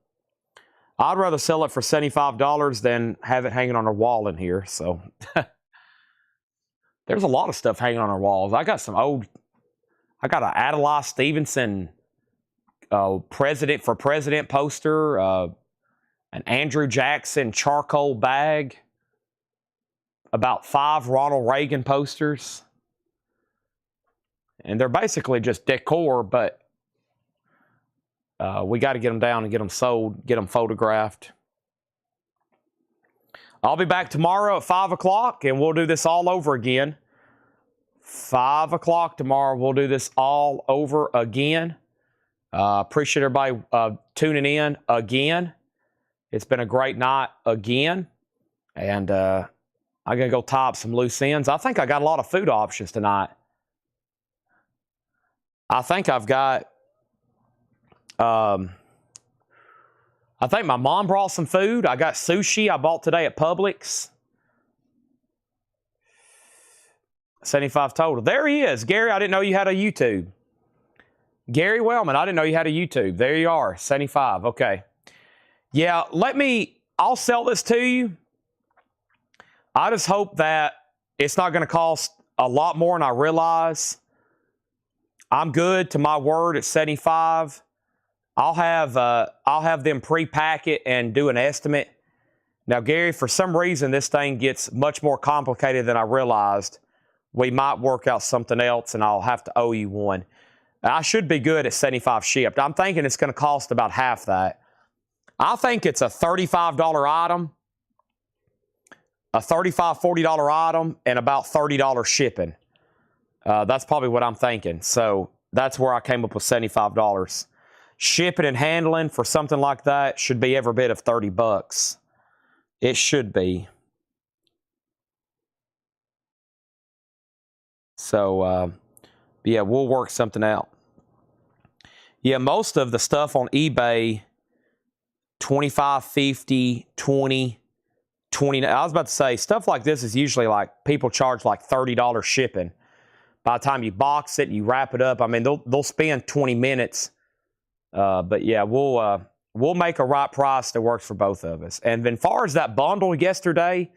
I'd rather sell it for $75 than have it hanging on our wall in here. So there's a lot of stuff hanging on our walls. I got an Adlai Stevenson President poster, an Andrew Jackson charcoal bag, about 5 Ronald Reagan posters. And they're basically just decor, but we got to get them down and get them sold, get them photographed. I'll be back tomorrow at 5 o'clock, and we'll do this all over again. 5 o'clock tomorrow, we'll do this all over again. Appreciate everybody tuning in again. It's been a great night again. And I'm going to go tie up some loose ends. I think I got a lot of food options tonight. I think I've got... I think my mom brought some food. I got sushi I bought today at Publix. 75 total. There he is. Gary, I didn't know you had a YouTube. Gary Wellman, I didn't know you had a YouTube. There you are, 75. Okay. Yeah, I'll sell this to you. I just hope that it's not going to cost a lot more than I realize. I'm good to my word at 75. I'll have them pre-pack it and do an estimate. Now, Gary, for some reason, this thing gets much more complicated than I realized. We might work out something else, and I'll have to owe you one. I should be good at 75 shipped. I'm thinking it's going to cost about half that. I think it's a $35 item, a $35, $40 item, and about $30 shipping. That's probably what I'm thinking. So that's where I came up with $75. Shipping and handling for something like that should be every bit of $30. It should be. So, yeah, we'll work something out. Yeah, most of the stuff on eBay, 25, 50, 20, 20. I was about to say, stuff like this is usually like people charge like $30 shipping. By the time you box it, you wrap it up, I mean, they'll spend 20 minutes. But yeah, we'll make a right price that works for both of us. And then far as that bundle yesterday,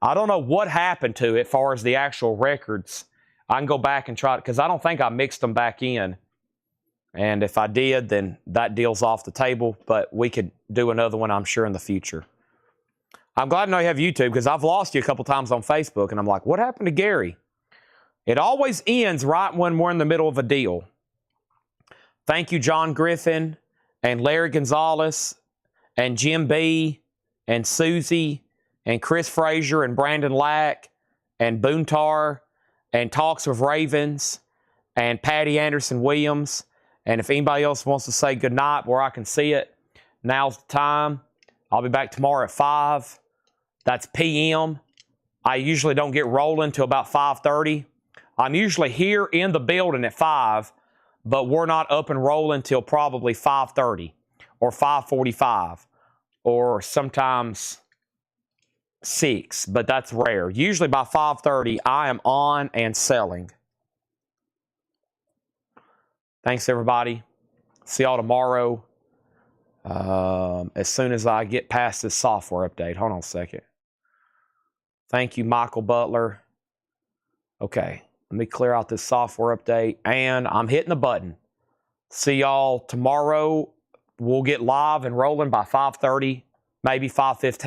I don't know what happened to it as far as the actual records. I can go back and try it because I don't think I mixed them back in. And if I did, then that deal's off the table. But we could do another one, I'm sure, in the future. I'm glad to know you have YouTube because I've lost you a couple times on Facebook. And I'm like, what happened to Gary? It always ends right when we're in the middle of a deal. Thank you, John Griffin and Larry Gonzalez and Jim B and Susie and Chris Frazier and Brandon Lack and Boontar and Talks with Ravens and Patty Anderson Williams. And if anybody else wants to say good night where I can see it, now's the time. I'll be back tomorrow at 5. That's p.m. I usually don't get rolling till about 5:30. I'm usually here in the building at 5, but we're not up and rolling till probably 5:30 or 5:45 or sometimes 6, but that's rare. Usually by 5:30, I am on and selling. Thanks, everybody. See y'all tomorrow as soon as I get past this software update. Hold on a second. Thank you, Michael Butler. Okay, let me clear out this software update, and I'm hitting the button. See y'all tomorrow. We'll get live and rolling by 5:30 maybe 5:15.